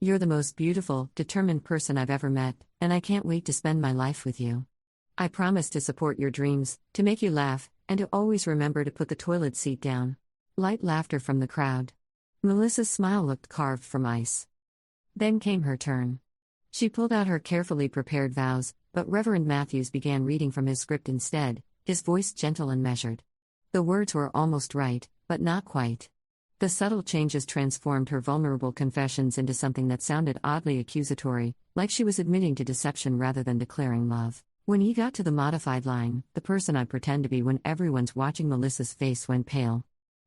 You're the most beautiful, determined person I've ever met, and I can't wait to spend my life with you. I promise to support your dreams, to make you laugh, and to always remember to put the toilet seat down. Light laughter from the crowd. Melissa's smile looked carved from ice. Then came her turn. She pulled out her carefully prepared vows, but Reverend Matthews began reading from his script instead, his voice gentle and measured. The words were almost right, but not quite. The subtle changes transformed her vulnerable confessions into something that sounded oddly accusatory, like she was admitting to deception rather than declaring love. When he got to the modified line, the person I pretend to be when everyone's watching, Melissa's face went pale.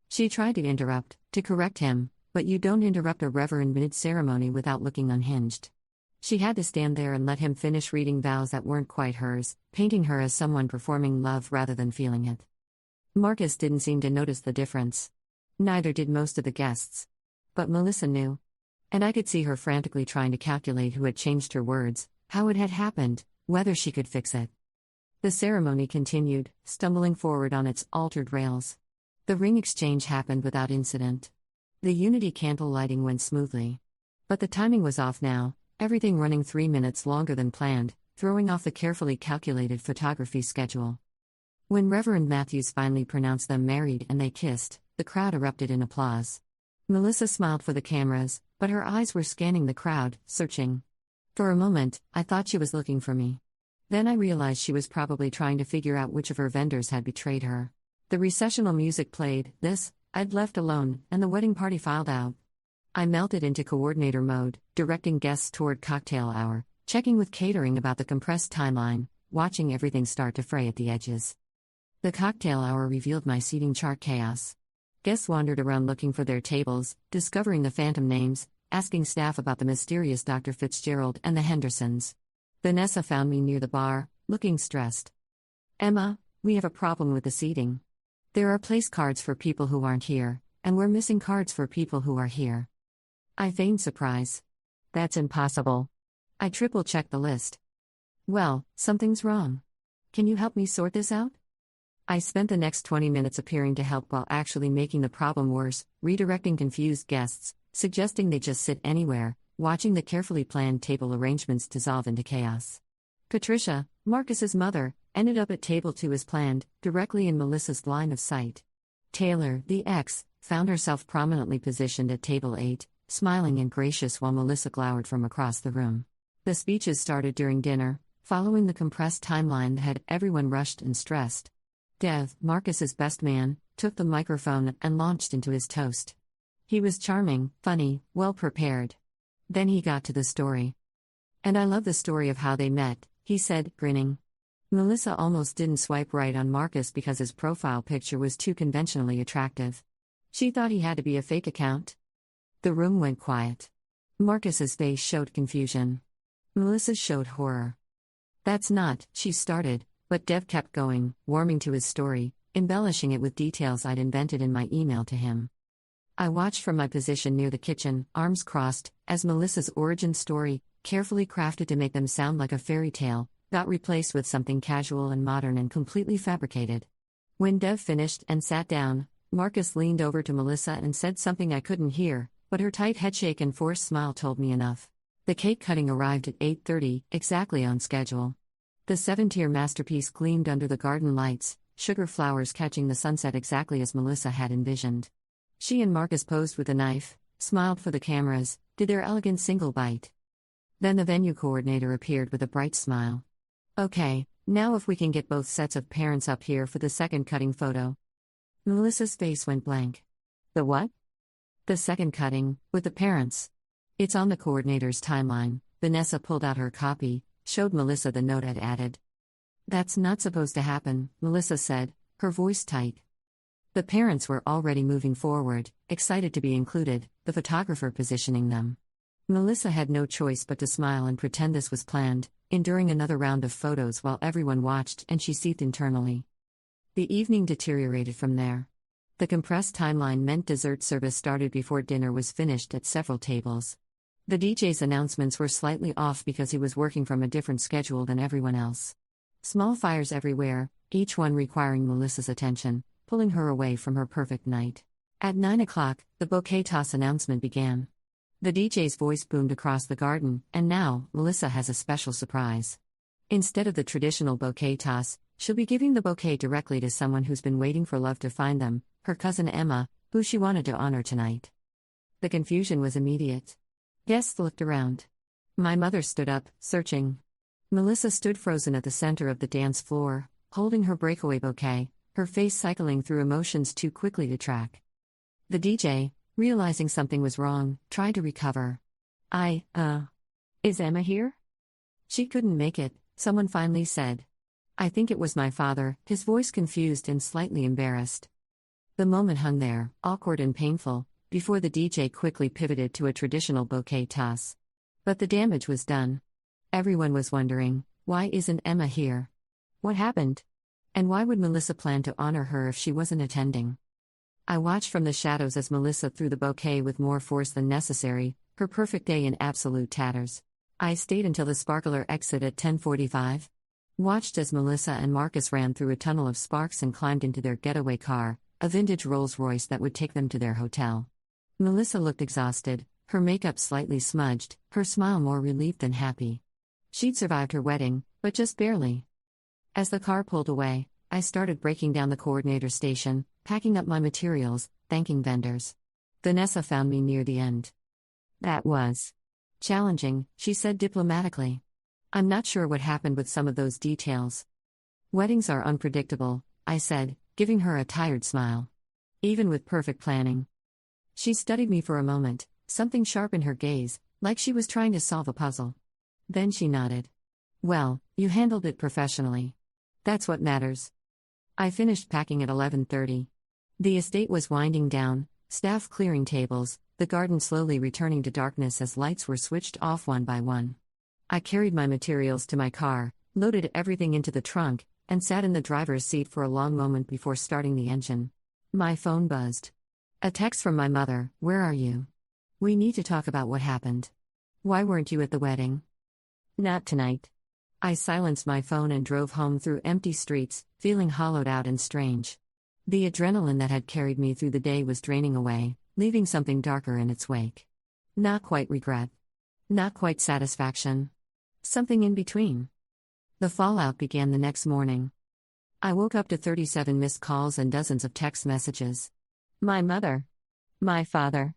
She tried to interrupt, to correct him, but you don't interrupt a reverend mid-ceremony without looking unhinged. She had to stand there and let him finish reading vows that weren't quite hers, painting her as someone performing love rather than feeling it. Marcus didn't seem to notice the difference. Neither did most of the guests. But Melissa knew. And I could see her frantically trying to calculate who had changed her words, how it had happened, whether she could fix it. The ceremony continued, stumbling forward on its altered rails. The ring exchange happened without incident. The unity candle lighting went smoothly. But the timing was off now, everything running 3 minutes longer than planned, throwing off the carefully calculated photography schedule. When Reverend Matthews finally pronounced them married and they kissed, the crowd erupted in applause. Melissa smiled for the cameras, but her eyes were scanning the crowd, searching. For a moment, I thought she was looking for me. Then I realized she was probably trying to figure out which of her vendors had betrayed her. The recessional music played, I'd left alone, and the wedding party filed out. I melted into coordinator mode, directing guests toward cocktail hour, checking with catering about the compressed timeline, watching everything start to fray at the edges. The cocktail hour revealed my seating chart chaos. Guests wandered around looking for their tables, discovering the phantom names, asking staff about the mysterious Dr. Fitzgerald and the Hendersons. Vanessa found me near the bar, looking stressed. Emma, we have a problem with the seating. There are place cards for people who aren't here, and we're missing cards for people who are here. I feigned surprise. That's impossible. I triple-checked the list. Well, something's wrong. Can you help me sort this out? I spent the next 20 minutes appearing to help while actually making the problem worse, redirecting confused guests, suggesting they just sit anywhere, watching the carefully planned table arrangements dissolve into chaos. Patricia, Marcus's mother, ended up at table 2 as planned, directly in Melissa's line of sight. Taylor, the ex, found herself prominently positioned at table 8, smiling and gracious while Melissa glowered from across the room. The speeches started during dinner, following the compressed timeline that had everyone rushed and stressed. Dev, Marcus's best man, took the microphone and launched into his toast. He was charming, funny, well-prepared. Then he got to the story. And I love the story of how they met, he said, grinning. Melissa almost didn't swipe right on Marcus because his profile picture was too conventionally attractive. She thought he had to be a fake account. The room went quiet. Marcus's face showed confusion. Melissa's showed horror. That's not, she started, but Dev kept going, warming to his story, embellishing it with details I'd invented in my email to him. I watched from my position near the kitchen, arms crossed, as Melissa's origin story, carefully crafted to make them sound like a fairy tale, got replaced with something casual and modern and completely fabricated. When Dev finished and sat down, Marcus leaned over to Melissa and said something I couldn't hear, but her tight headshake and forced smile told me enough. The cake cutting arrived at 8:30, exactly on schedule. The 7-tier masterpiece gleamed under the garden lights, sugar flowers catching the sunset exactly as Melissa had envisioned. She and Marcus posed with a knife, smiled for the cameras, did their elegant single bite. Then the venue coordinator appeared with a bright smile. "Okay, now if we can get both sets of parents up here for the second cutting photo." Melissa's face went blank. "The what?" "The second cutting, with the parents. It's on the coordinator's timeline." Vanessa pulled out her copy, showed Melissa the note I'd added. "That's not supposed to happen," Melissa said, her voice tight. The parents were already moving forward, excited to be included, the photographer positioning them. Melissa had no choice but to smile and pretend this was planned, enduring another round of photos while everyone watched and she seethed internally. The evening deteriorated from there. The compressed timeline meant dessert service started before dinner was finished at several tables. The DJ's announcements were slightly off because he was working from a different schedule than everyone else. Small fires everywhere, each one requiring Melissa's attention, pulling her away from her perfect night. At 9 o'clock, the bouquet toss announcement began. The DJ's voice boomed across the garden, and now, Melissa has a special surprise. Instead of the traditional bouquet toss, she'll be giving the bouquet directly to someone who's been waiting for love to find them, her cousin Emma, who she wanted to honor tonight. The confusion was immediate. Guests looked around. My mother stood up, searching. Melissa stood frozen at the center of the dance floor, holding her breakaway bouquet, her face cycling through emotions too quickly to track. The DJ, realizing something was wrong, tried to recover. Is Emma here?" "She couldn't make it," someone finally said. "I think it was my father," his voice confused and slightly embarrassed. The moment hung there, awkward and painful, before the DJ quickly pivoted to a traditional bouquet toss. But the damage was done. Everyone was wondering, why isn't Emma here? What happened? And why would Melissa plan to honor her if she wasn't attending? I watched from the shadows as Melissa threw the bouquet with more force than necessary, her perfect day in absolute tatters. I stayed until the sparkler exit at 10:45. Watched as Melissa and Marcus ran through a tunnel of sparks and climbed into their getaway car, a vintage Rolls-Royce that would take them to their hotel. Melissa looked exhausted, her makeup slightly smudged, her smile more relieved than happy. She'd survived her wedding, but just barely. As the car pulled away, I started breaking down the coordinator station, packing up my materials, thanking vendors. Vanessa found me near the end. "That was challenging," she said diplomatically. "I'm not sure what happened with some of those details." "Weddings are unpredictable," I said, giving her a tired smile. "Even with perfect planning." She studied me for a moment, something sharp in her gaze, like she was trying to solve a puzzle. Then she nodded. "Well, you handled it professionally. That's what matters." I finished packing at 11:30. The estate was winding down, staff clearing tables, the garden slowly returning to darkness as lights were switched off one by one. I carried my materials to my car, loaded everything into the trunk, and sat in the driver's seat for a long moment before starting the engine. My phone buzzed. A text from my mother: "Where are you? We need to talk about what happened. Why weren't you at the wedding?" "Not tonight." I silenced my phone and drove home through empty streets, feeling hollowed out and strange. The adrenaline that had carried me through the day was draining away, leaving something darker in its wake. Not quite regret. Not quite satisfaction. Something in between. The fallout began the next morning. I woke up to 37 missed calls and dozens of text messages. My mother. My father.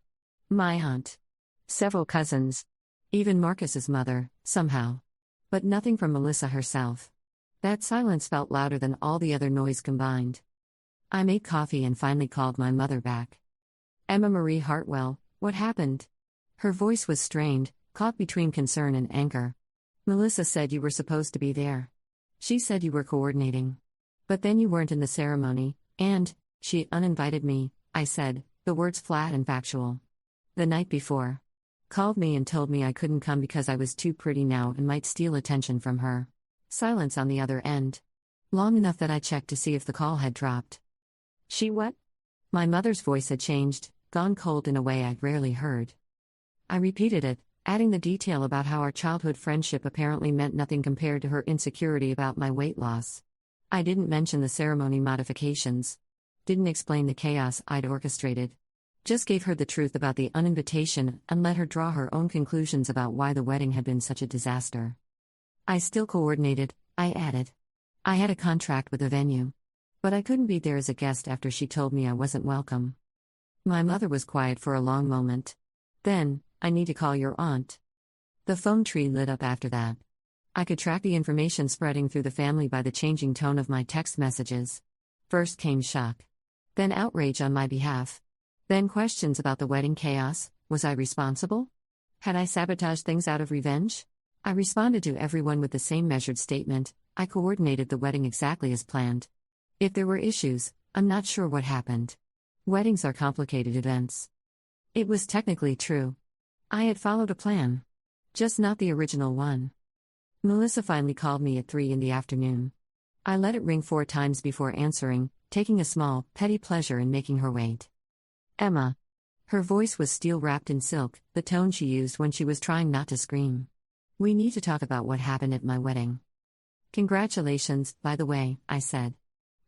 My aunt. Several cousins. Even Marcus's mother, somehow. But nothing from Melissa herself. That silence felt louder than all the other noise combined. I made coffee and finally called my mother back. "Emma Marie Hartwell, what happened?" Her voice was strained, caught between concern and anger. "Melissa said you were supposed to be there. She said you were coordinating. But then you weren't in the ceremony, and she uninvited me," I said, the words flat and factual. "The night before. Called me and told me I couldn't come because I was too pretty now and might steal attention from her." Silence on the other end. Long enough that I checked to see if the call had dropped. "She what?" My mother's voice had changed, gone cold in a way I'd rarely heard. I repeated it, adding the detail about how our childhood friendship apparently meant nothing compared to her insecurity about my weight loss. I didn't mention the ceremony modifications. Didn't explain the chaos I'd orchestrated. Just gave her the truth about the uninvitation and let her draw her own conclusions about why the wedding had been such a disaster. I still coordinated, I added. I had a contract with the venue. But I couldn't be there as a guest after she told me I wasn't welcome. My mother was quiet for a long moment. Then, I need to call your aunt. The phone tree lit up after that. I could track the information spreading through the family by the changing tone of my text messages. First came shock. Then outrage on my behalf. Then questions about the wedding chaos. Was I responsible? Had I sabotaged things out of revenge? I responded to everyone with the same measured statement. I coordinated the wedding exactly as planned. If there were issues, I'm not sure what happened. Weddings are complicated events. It was technically true. I had followed a plan. Just not the original one. Melissa finally called me at 3 in the afternoon. I let it ring 4 times before answering, taking a small, petty pleasure in making her wait. Emma. Her voice was steel-wrapped in silk, the tone she used when she was trying not to scream. We need to talk about what happened at my wedding. Congratulations, by the way, I said.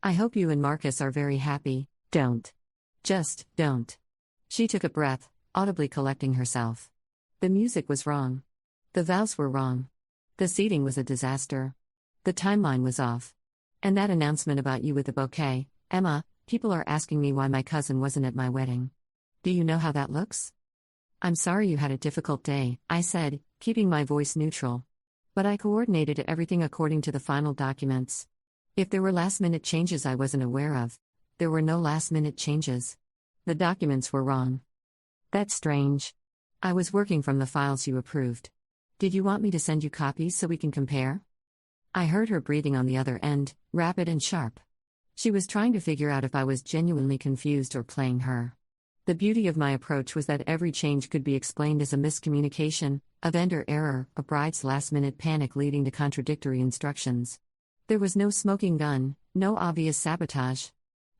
I hope you and Marcus are very happy. Don't. Just, don't. She took a breath, audibly collecting herself. The music was wrong. The vows were wrong. The seating was a disaster. The timeline was off. And that announcement about you with the bouquet, Emma, people are asking me why my cousin wasn't at my wedding. Do you know how that looks? I'm sorry you had a difficult day, I said, keeping my voice neutral. But I coordinated everything according to the final documents. If there were last-minute changes I wasn't aware of, there were no last-minute changes. The documents were wrong. That's strange. I was working from the files you approved. Did you want me to send you copies so we can compare? I heard her breathing on the other end, rapid and sharp. She was trying to figure out if I was genuinely confused or playing her. The beauty of my approach was that every change could be explained as a miscommunication, a vendor error, a bride's last-minute panic leading to contradictory instructions. There was no smoking gun, no obvious sabotage.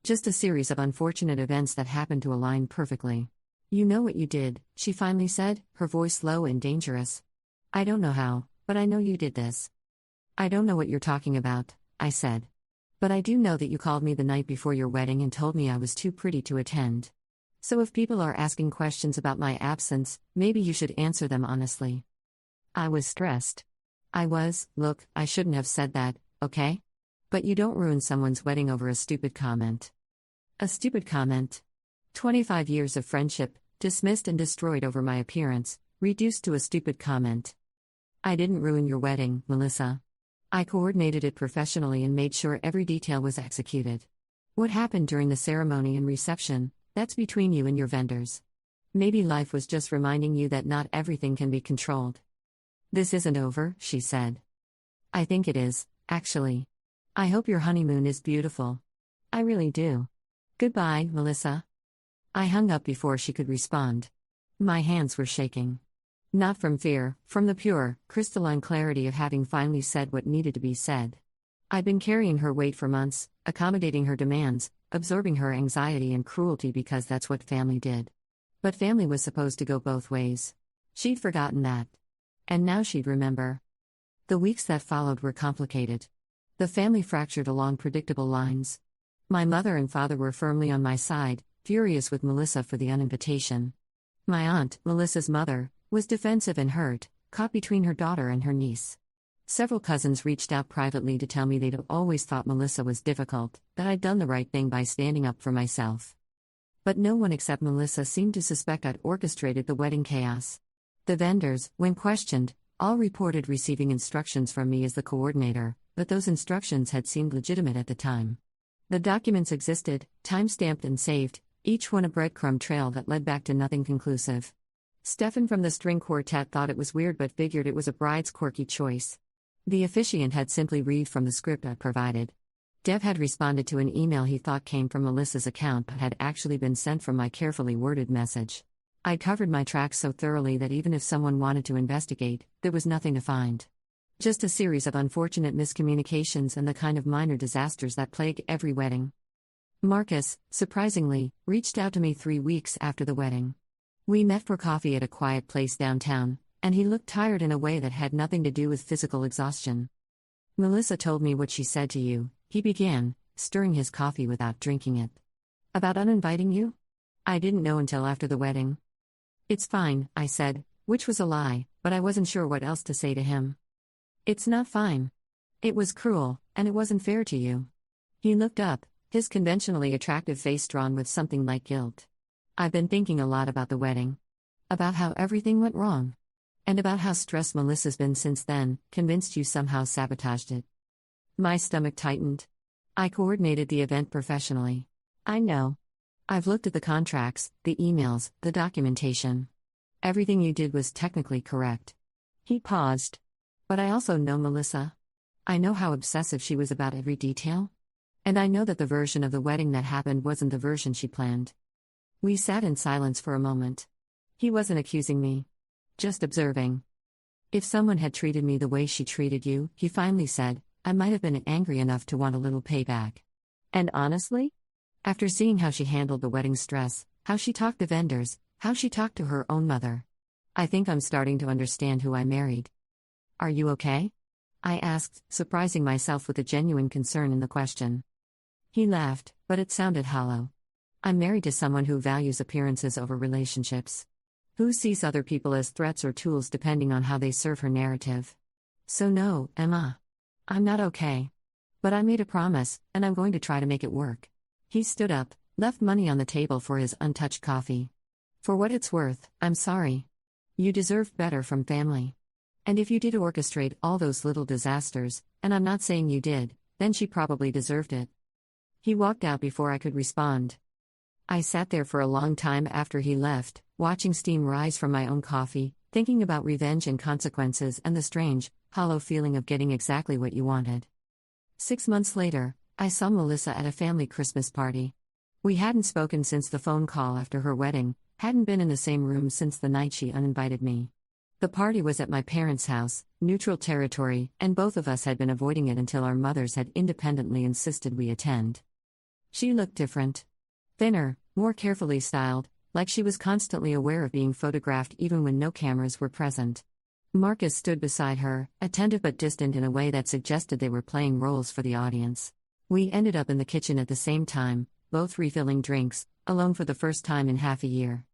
Just a series of unfortunate events that happened to align perfectly. You know what you did, she finally said, her voice low and dangerous. I don't know how, but I know you did this. I don't know what you're talking about, I said. But I do know that you called me the night before your wedding and told me I was too pretty to attend. So if people are asking questions about my absence, maybe you should answer them honestly. I was stressed. Look, I shouldn't have said that, okay? But you don't ruin someone's wedding over a stupid comment. A stupid comment. 25 years of friendship, dismissed and destroyed over my appearance, reduced to a stupid comment. I didn't ruin your wedding, Melissa. I coordinated it professionally and made sure every detail was executed. What happened during the ceremony and reception, that's between you and your vendors. Maybe life was just reminding you that not everything can be controlled. This isn't over, she said. I think it is, actually. I hope your honeymoon is beautiful. I really do. Goodbye, Melissa. I hung up before she could respond. My hands were shaking. Not from fear, from the pure, crystalline clarity of having finally said what needed to be said. I'd been carrying her weight for months, accommodating her demands, absorbing her anxiety and cruelty because that's what family did. But family was supposed to go both ways. She'd forgotten that. And now she'd remember. The weeks that followed were complicated. The family fractured along predictable lines. My mother and father were firmly on my side, furious with Melissa for the uninvitation. My aunt, Melissa's mother, was defensive and hurt, caught between her daughter and her niece. Several cousins reached out privately to tell me they'd always thought Melissa was difficult, that I'd done the right thing by standing up for myself. But no one except Melissa seemed to suspect I'd orchestrated the wedding chaos. The vendors, when questioned, all reported receiving instructions from me as the coordinator, but those instructions had seemed legitimate at the time. The documents existed, time-stamped and saved, each one a breadcrumb trail that led back to nothing conclusive. Stefan from the string quartet thought it was weird but figured it was a bride's quirky choice. The officiant had simply read from the script I provided. Dev had responded to an email he thought came from Melissa's account but had actually been sent from my carefully worded message. I'd covered my tracks so thoroughly that even if someone wanted to investigate, there was nothing to find. Just a series of unfortunate miscommunications and the kind of minor disasters that plague every wedding. Marcus, surprisingly, reached out to me 3 weeks after the wedding. We met for coffee at a quiet place downtown, and he looked tired in a way that had nothing to do with physical exhaustion. "Melissa told me what she said to you," he began, stirring his coffee without drinking it. "About uninviting you? I didn't know until after the wedding." "It's fine," I said, which was a lie, but I wasn't sure what else to say to him. "It's not fine. It was cruel, and it wasn't fair to you." He looked up, his conventionally attractive face drawn with something like guilt. "I've been thinking a lot about the wedding. About how everything went wrong. And about how stressed Melissa's been since then, convinced you somehow sabotaged it." My stomach tightened. "I coordinated the event professionally. I know. I've looked at the contracts, the emails, the documentation. Everything you did was technically correct." He paused. "But I also know Melissa. I know how obsessive she was about every detail. And I know that the version of the wedding that happened wasn't the version she planned." We sat in silence for a moment. He wasn't accusing me. Just observing. "If someone had treated me the way she treated you," he finally said, "I might have been angry enough to want a little payback. And honestly? After seeing how she handled the wedding stress, how she talked to vendors, how she talked to her own mother, I think I'm starting to understand who I married." "Are you okay?" I asked, surprising myself with a genuine concern in the question. He laughed, but it sounded hollow. "I'm married to someone who values appearances over relationships. Who sees other people as threats or tools depending on how they serve her narrative. So no, Emma. I'm not okay. But I made a promise, and I'm going to try to make it work." He stood up, left money on the table for his untouched coffee. "For what it's worth, I'm sorry. You deserved better from family. And if you did orchestrate all those little disasters, and I'm not saying you did, then she probably deserved it." He walked out before I could respond. I sat there for a long time after he left, watching steam rise from my own coffee, thinking about revenge and consequences and the strange, hollow feeling of getting exactly what you wanted. 6 months later, I saw Melissa at a family Christmas party. We hadn't spoken since the phone call after her wedding, hadn't been in the same room since the night she uninvited me. The party was at my parents' house, neutral territory, and both of us had been avoiding it until our mothers had independently insisted we attend. She looked different. Thinner, more carefully styled, like she was constantly aware of being photographed even when no cameras were present. Marcus stood beside her, attentive but distant in a way that suggested they were playing roles for the audience. We ended up in the kitchen at the same time, both refilling drinks, alone for the first time in half a year.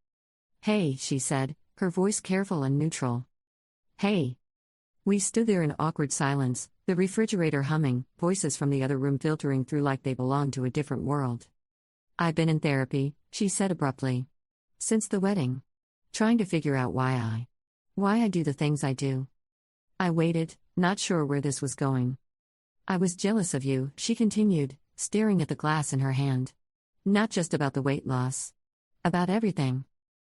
"Hey," she said, her voice careful and neutral. "Hey." We stood there in awkward silence, the refrigerator humming, voices from the other room filtering through like they belonged to a different world. "I've been in therapy," she said abruptly. "Since the wedding. Trying to figure out why I do the things I do." I waited, not sure where this was going. "I was jealous of you," she continued, staring at the glass in her hand. "Not just about the weight loss. About everything.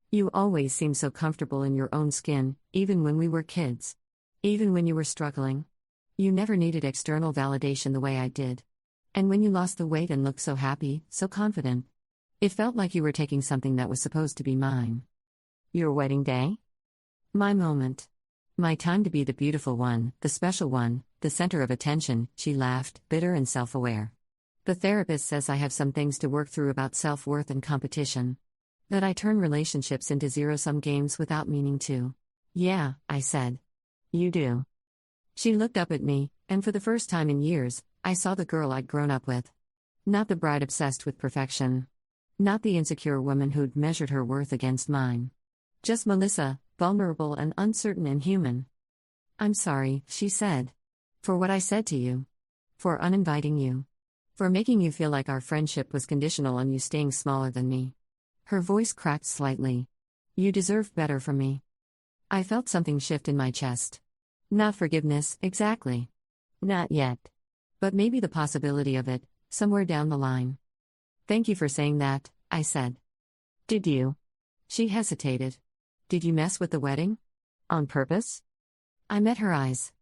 You always seemed so comfortable in your own skin, even when we were kids. Even when you were struggling. You never needed external validation the way I did. And when you lost the weight and looked so happy, so confident, it felt like you were taking something that was supposed to be mine. Your wedding day? My moment. My time to be the beautiful one, the special one, the center of attention," she laughed, bitter and self-aware. "The therapist says I have some things to work through about self-worth and competition. That I turn relationships into zero-sum games without meaning to." "Yeah," I said. "You do." She looked up at me, and for the first time in years, I saw the girl I'd grown up with. Not the bride obsessed with perfection. Not the insecure woman who'd measured her worth against mine. Just Melissa, vulnerable and uncertain and human. "I'm sorry," she said. "For what I said to you. For uninviting you. For making you feel like our friendship was conditional on you staying smaller than me." Her voice cracked slightly. "You deserved better from me." I felt something shift in my chest. Not forgiveness, exactly. Not yet. But maybe the possibility of it, somewhere down the line. "Thank you for saying that," I said. "Did you?" She hesitated. "Did you mess with the wedding? On purpose?" I met her eyes.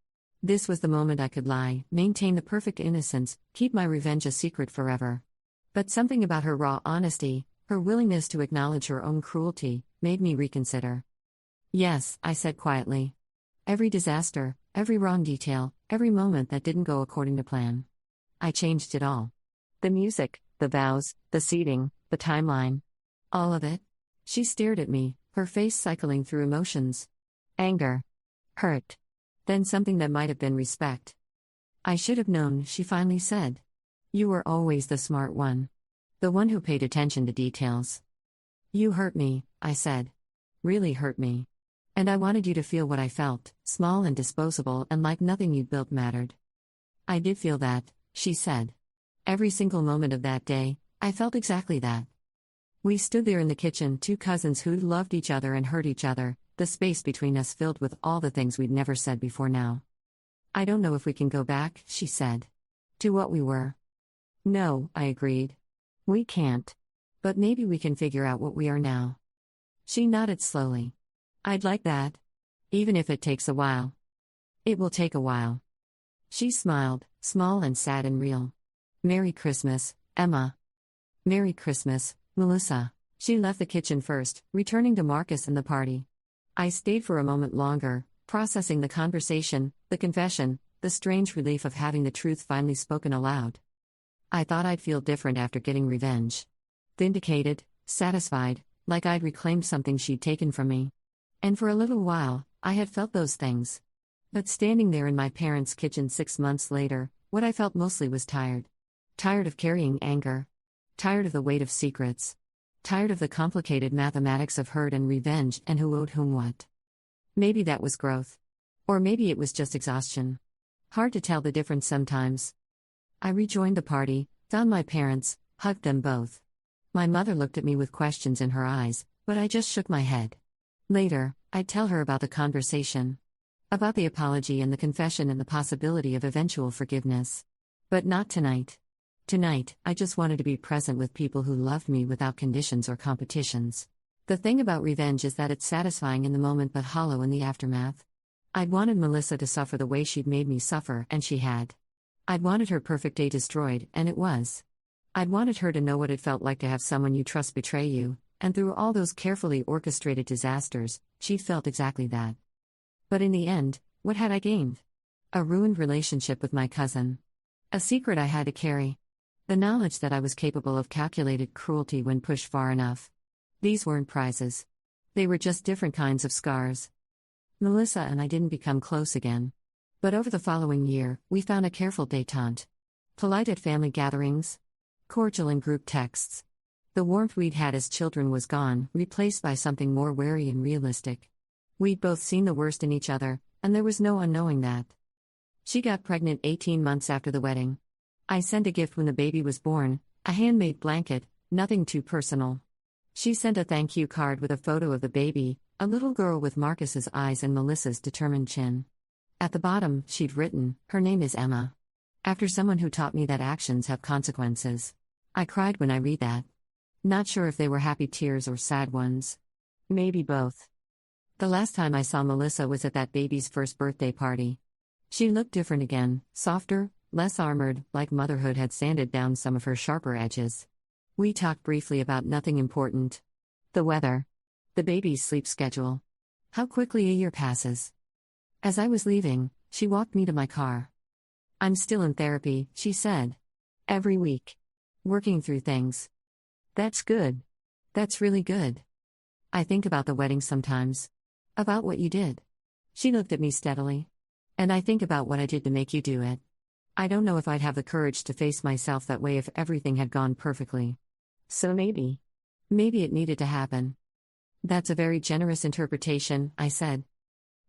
This was the moment I could lie, maintain the perfect innocence, keep my revenge a secret forever. But something about her raw honesty, her willingness to acknowledge her own cruelty, made me reconsider. "Yes," I said quietly. "Every disaster, every wrong detail, every moment that didn't go according to plan. I changed it all. The music, The vows, the seating, the timeline. All of it. She stared at me, her face cycling through emotions. Anger. Hurt. Then something that might have been respect. I should have known, she finally said. You were always the smart one. The one who paid attention to details. You hurt me, I said. Really hurt me. And I wanted you to feel what I felt, small and disposable and like nothing you'd built mattered. I did feel that, she said. Every single moment of that day, I felt exactly that. We stood there in the kitchen, two cousins who loved each other and hurt each other, the space between us filled with all the things we'd never said before now. I don't know if we can go back, she said. To what we were. No, I agreed. We can't. But maybe we can figure out what we are now. She nodded slowly. I'd like that. Even if it takes a while. It will take a while. She smiled, small and sad and real. Merry Christmas, Emma. Merry Christmas, Melissa. She left the kitchen first, returning to Marcus and the party. I stayed for a moment longer, processing the conversation, the confession, the strange relief of having the truth finally spoken aloud. I thought I'd feel different after getting revenge. Vindicated, satisfied, like I'd reclaimed something she'd taken from me. And for a little while, I had felt those things. But standing there in my parents' kitchen 6 months later, what I felt mostly was tired. Tired of carrying anger. Tired of the weight of secrets. Tired of the complicated mathematics of hurt and revenge and who owed whom what. Maybe that was growth. Or maybe it was just exhaustion. Hard to tell the difference sometimes. I rejoined the party, found my parents, hugged them both. My mother looked at me with questions in her eyes, but I just shook my head. Later, I'd tell her about the conversation. About the apology and the confession and the possibility of eventual forgiveness. But not tonight. Tonight, I just wanted to be present with people who loved me without conditions or competitions. The thing about revenge is that it's satisfying in the moment but hollow in the aftermath. I'd wanted Melissa to suffer the way she'd made me suffer, and she had. I'd wanted her perfect day destroyed, and it was. I'd wanted her to know what it felt like to have someone you trust betray you, and through all those carefully orchestrated disasters, she'd felt exactly that. But in the end, what had I gained? A ruined relationship with my cousin. A secret I had to carry. The knowledge that I was capable of calculated cruelty when pushed far enough. These weren't prizes. They were just different kinds of scars. Melissa and I didn't become close again. But over the following year, we found a careful détente. Polite at family gatherings. Cordial in group texts. The warmth we'd had as children was gone, replaced by something more wary and realistic. We'd both seen the worst in each other, and there was no unknowing that. She got pregnant 18 months after the wedding. I sent a gift when the baby was born, a handmade blanket, nothing too personal. She sent a thank you card with a photo of the baby, a little girl with Marcus's eyes and Melissa's determined chin. At the bottom, she'd written, "Her name is Emma." After someone who taught me that actions have consequences. I cried when I read that. Not sure if they were happy tears or sad ones. Maybe both. The last time I saw Melissa was at that baby's first birthday party. She looked different again, softer, less armored, like motherhood had sanded down some of her sharper edges. We talked briefly about nothing important. The weather. The baby's sleep schedule. How quickly a year passes. As I was leaving, she walked me to my car. "I'm still in therapy," she said. "Every week. Working through things." "That's good. That's really good. I think about the wedding sometimes. About what you did." She looked at me steadily. "And I think about what I did to make you do it. I don't know if I'd have the courage to face myself that way if everything had gone perfectly. So maybe it needed to happen." "That's a very generous interpretation," I said.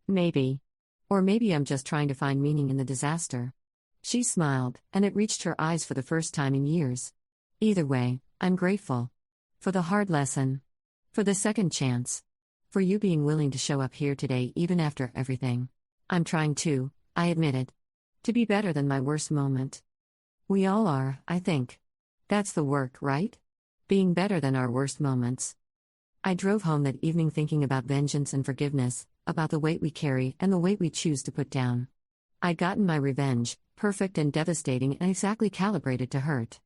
"Maybe. Or maybe I'm just trying to find meaning in the disaster." She smiled, and it reached her eyes for the first time in years. "Either way, I'm grateful. For the hard lesson. For the second chance. For you being willing to show up here today even after everything. I'm trying to," I admitted. "To be better than my worst moment." We all are, I think. That's the work, right? Being better than our worst moments. I drove home that evening thinking about vengeance and forgiveness, about the weight we carry and the weight we choose to put down. I'd gotten my revenge, perfect and devastating and exactly calibrated to hurt.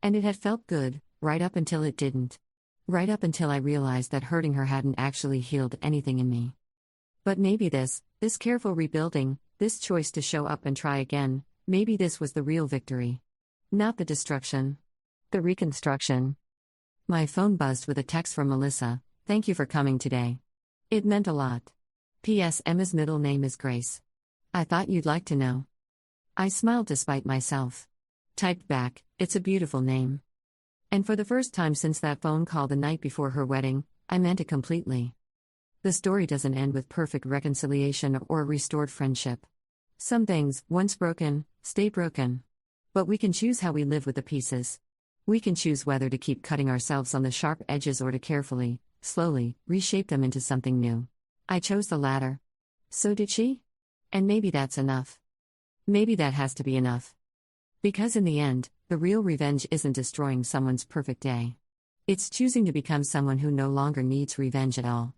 And it had felt good, right up until it didn't. Right up until I realized that hurting her hadn't actually healed anything in me. But maybe this careful rebuilding, this choice to show up and try again, maybe this was the real victory. Not the destruction. The reconstruction. My phone buzzed with a text from Melissa. Thank you for coming today. It meant a lot. P.S. Emma's middle name is Grace. I thought you'd like to know. I smiled despite myself. Typed back, it's a beautiful name. And for the first time since that phone call the night before her wedding, I meant it completely. The story doesn't end with perfect reconciliation or restored friendship. Some things, once broken, stay broken. But we can choose how we live with the pieces. We can choose whether to keep cutting ourselves on the sharp edges or to carefully, slowly, reshape them into something new. I chose the latter. So did she? And maybe that's enough. Maybe that has to be enough. Because in the end, the real revenge isn't destroying someone's perfect day. It's choosing to become someone who no longer needs revenge at all.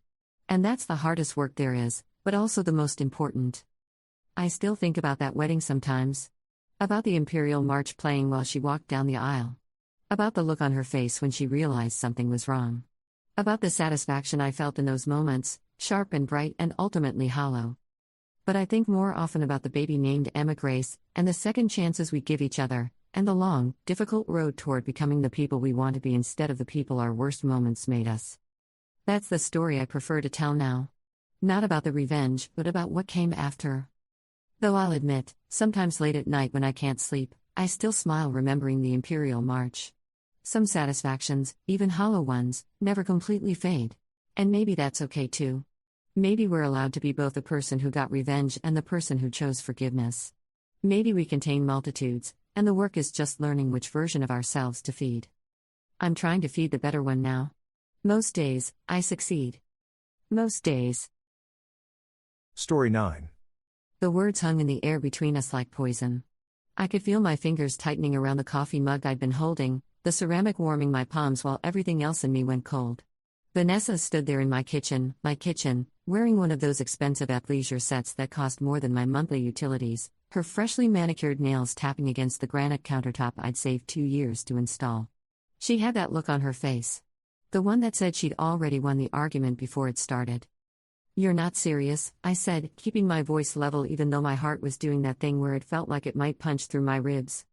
And that's the hardest work there is, but also the most important. I still think about that wedding sometimes. About the Imperial March playing while she walked down the aisle. About the look on her face when she realized something was wrong. About the satisfaction I felt in those moments, sharp and bright and ultimately hollow. But I think more often about the baby named Emma Grace, and the second chances we give each other, and the long, difficult road toward becoming the people we want to be instead of the people our worst moments made us. That's the story I prefer to tell now. Not about the revenge, but about what came after. Though I'll admit, sometimes late at night when I can't sleep, I still smile remembering the Imperial March. Some satisfactions, even hollow ones, never completely fade. And maybe that's okay too. Maybe we're allowed to be both the person who got revenge and the person who chose forgiveness. Maybe we contain multitudes, and the work is just learning which version of ourselves to feed. I'm trying to feed the better one now. Most days, I succeed. Most days. Story 9. The words hung in the air between us like poison. I could feel my fingers tightening around the coffee mug I'd been holding, the ceramic warming my palms while everything else in me went cold. Vanessa stood there in my kitchen, wearing one of those expensive athleisure sets that cost more than my monthly utilities, her freshly manicured nails tapping against the granite countertop I'd saved 2 years to install. She had that look on her face. The one that said she'd already won the argument before it started. "You're not serious," I said, keeping my voice level even though my heart was doing that thing where it felt like it might punch through my ribs.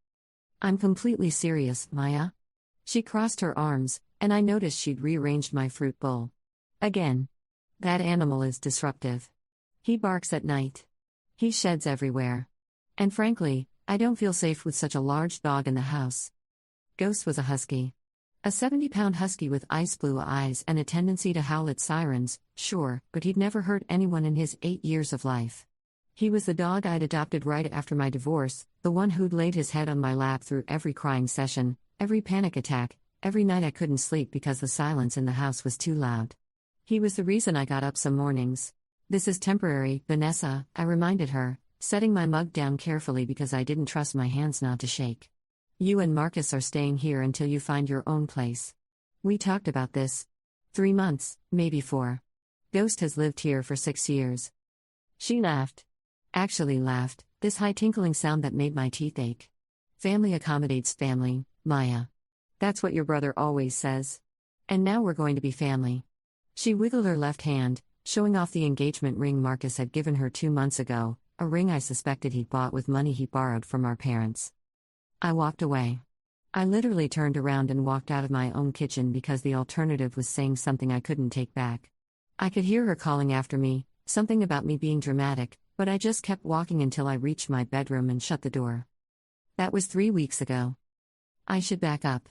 "I'm completely serious, Maya." She crossed her arms, and I noticed she'd rearranged my fruit bowl. Again. That animal is disruptive. He barks at night. He sheds everywhere. And frankly, I don't feel safe with such a large dog in the house. Ghost was a husky. A 70-pound husky with ice blue eyes and a tendency to howl at sirens, sure, but he'd never hurt anyone in his 8 years of life. He was the dog I'd adopted right after my divorce, the one who'd laid his head on my lap through every crying session, every panic attack, every night I couldn't sleep because the silence in the house was too loud. He was the reason I got up some mornings. "This is temporary, Vanessa," I reminded her, setting my mug down carefully because I didn't trust my hands not to shake. "You and Marcus are staying here until you find your own place. We talked about this. 3 months, maybe 4. Ghost has lived here for 6 years." She laughed. Actually laughed, this high tinkling sound that made my teeth ache. "Family accommodates family, Maya. That's what your brother always says. And now we're going to be family." She wiggled her left hand, showing off the engagement ring Marcus had given her 2 months ago, a ring I suspected he'd bought with money he borrowed from our parents. I walked away. I literally turned around and walked out of my own kitchen because the alternative was saying something I couldn't take back. I could hear her calling after me, something about me being dramatic, but I just kept walking until I reached my bedroom and shut the door. That was 3 weeks ago. I should back up.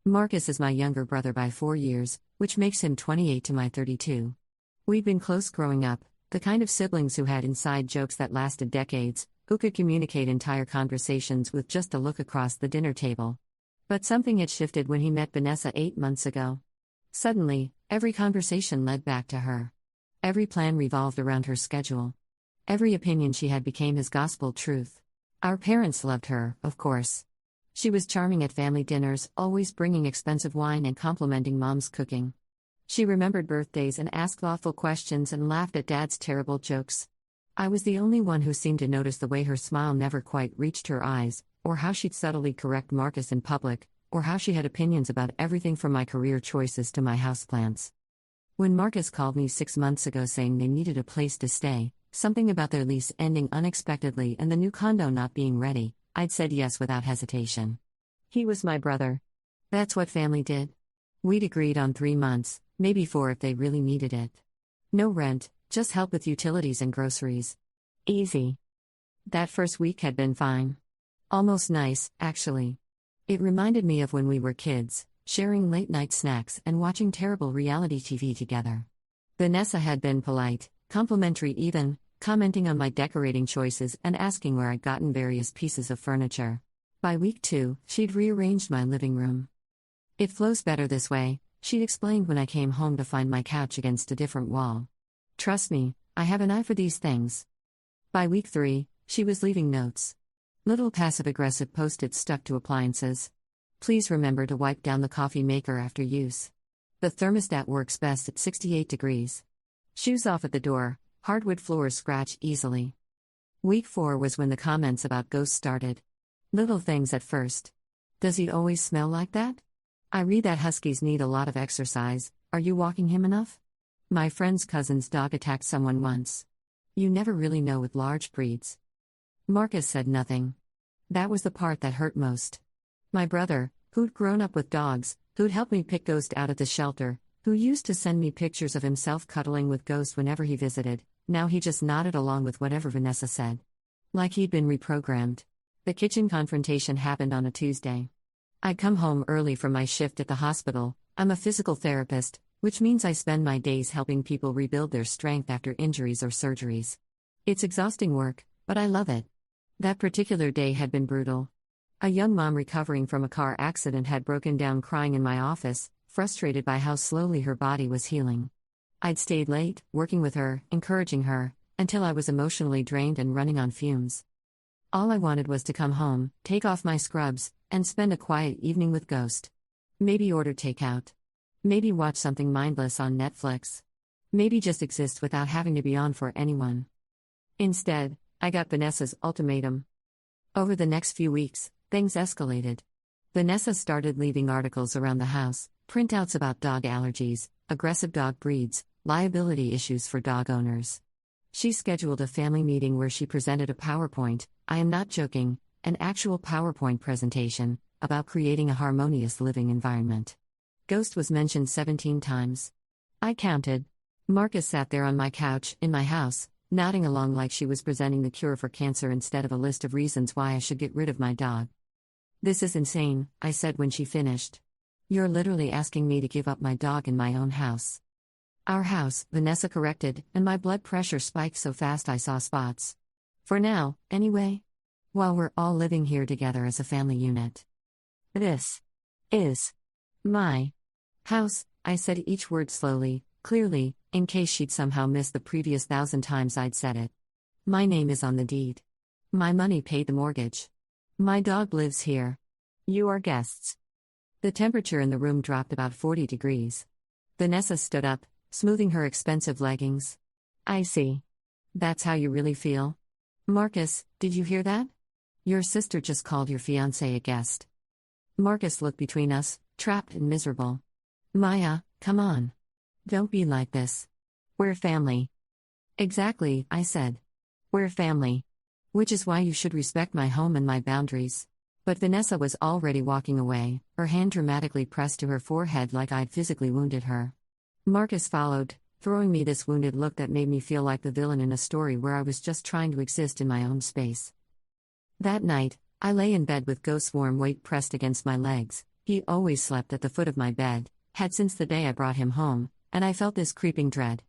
Marcus is my younger brother by 4 years, which makes him 28 to my 32. We'd been close growing up, the kind of siblings who had inside jokes that lasted decades, who could communicate entire conversations with just a look across the dinner table. But something had shifted when he met Vanessa 8 months ago. Suddenly, every conversation led back to her. Every plan revolved around her schedule. Every opinion she had became his gospel truth. Our parents loved her, of course. She was charming at family dinners, always bringing expensive wine and complimenting Mom's cooking. She remembered birthdays and asked thoughtful questions and laughed at Dad's terrible jokes. I was the only one who seemed to notice the way her smile never quite reached her eyes, or how she'd subtly correct Marcus in public, or how she had opinions about everything from my career choices to my houseplants. When Marcus called me 6 months ago saying they needed a place to stay, something about their lease ending unexpectedly and the new condo not being ready, I'd said yes without hesitation. He was my brother. That's what family did. We'd agreed on 3 months, maybe 4 if they really needed it. No rent, just help with utilities and groceries. Easy. That first week had been fine. Almost nice, actually. It reminded me of when we were kids, sharing late-night snacks and watching terrible reality TV together. Vanessa had been polite, complimentary even, commenting on my decorating choices and asking where I'd gotten various pieces of furniture. By week 2, she'd rearranged my living room. It flows better this way, she'd explained when I came home to find my couch against a different wall. Trust me, I have an eye for these things. By week 3, she was leaving notes. Little passive-aggressive post-its stuck to appliances. Please remember to wipe down the coffee maker after use. The thermostat works best at 68 degrees. Shoes off at the door, hardwood floors scratch easily. Week 4 was when the comments about ghosts started. Little things at first. Does he always smell like that? I read that huskies need a lot of exercise, are you walking him enough? My friend's cousin's dog attacked someone once. You never really know with large breeds. Marcus said nothing. That was the part that hurt most. My brother, who'd grown up with dogs, who'd helped me pick Ghost out at the shelter, who used to send me pictures of himself cuddling with Ghost whenever he visited, now he just nodded along with whatever Vanessa said. Like he'd been reprogrammed. The kitchen confrontation happened on a Tuesday. I'd come home early from my shift at the hospital. I'm a physical therapist, which means I spend my days helping people rebuild their strength after injuries or surgeries. It's exhausting work, but I love it. That particular day had been brutal. A young mom recovering from a car accident had broken down crying in my office, frustrated by how slowly her body was healing. I'd stayed late, working with her, encouraging her, until I was emotionally drained and running on fumes. All I wanted was to come home, take off my scrubs, and spend a quiet evening with Ghost. Maybe order takeout. Maybe watch something mindless on Netflix. Maybe just exist without having to be on for anyone. Instead, I got Vanessa's ultimatum. Over the next few weeks, things escalated. Vanessa started leaving articles around the house, printouts about dog allergies, aggressive dog breeds, liability issues for dog owners. She scheduled a family meeting where she presented a PowerPoint, I am not joking, an actual PowerPoint presentation, about creating a harmonious living environment. Ghost was mentioned 17 times. I counted. Marcus sat there on my couch, in my house, nodding along like she was presenting the cure for cancer instead of a list of reasons why I should get rid of my dog. This is insane, I said when she finished. You're literally asking me to give up my dog in my own house. Our house, Vanessa corrected, and my blood pressure spiked so fast I saw spots. For now, anyway. While we're all living here together as a family unit. This is my house, I said each word slowly, clearly, in case she'd somehow missed the previous 1,000 times I'd said it. My name is on the deed. My money paid the mortgage. My dog lives here. You are guests. The temperature in the room dropped about 40 degrees. Vanessa stood up, smoothing her expensive leggings. I see. That's how you really feel? Marcus, did you hear that? Your sister just called your fiancé a guest. Marcus looked between us, trapped and miserable. Maya, come on. Don't be like this. We're family. Exactly, I said. We're family. Which is why you should respect my home and my boundaries. But Vanessa was already walking away, her hand dramatically pressed to her forehead like I'd physically wounded her. Marcus followed, throwing me this wounded look that made me feel like the villain in a story where I was just trying to exist in my own space. That night, I lay in bed with Ghost's warm weight pressed against my legs. He always slept at the foot of my bed, had since the day I brought him home, and I felt this creeping dread.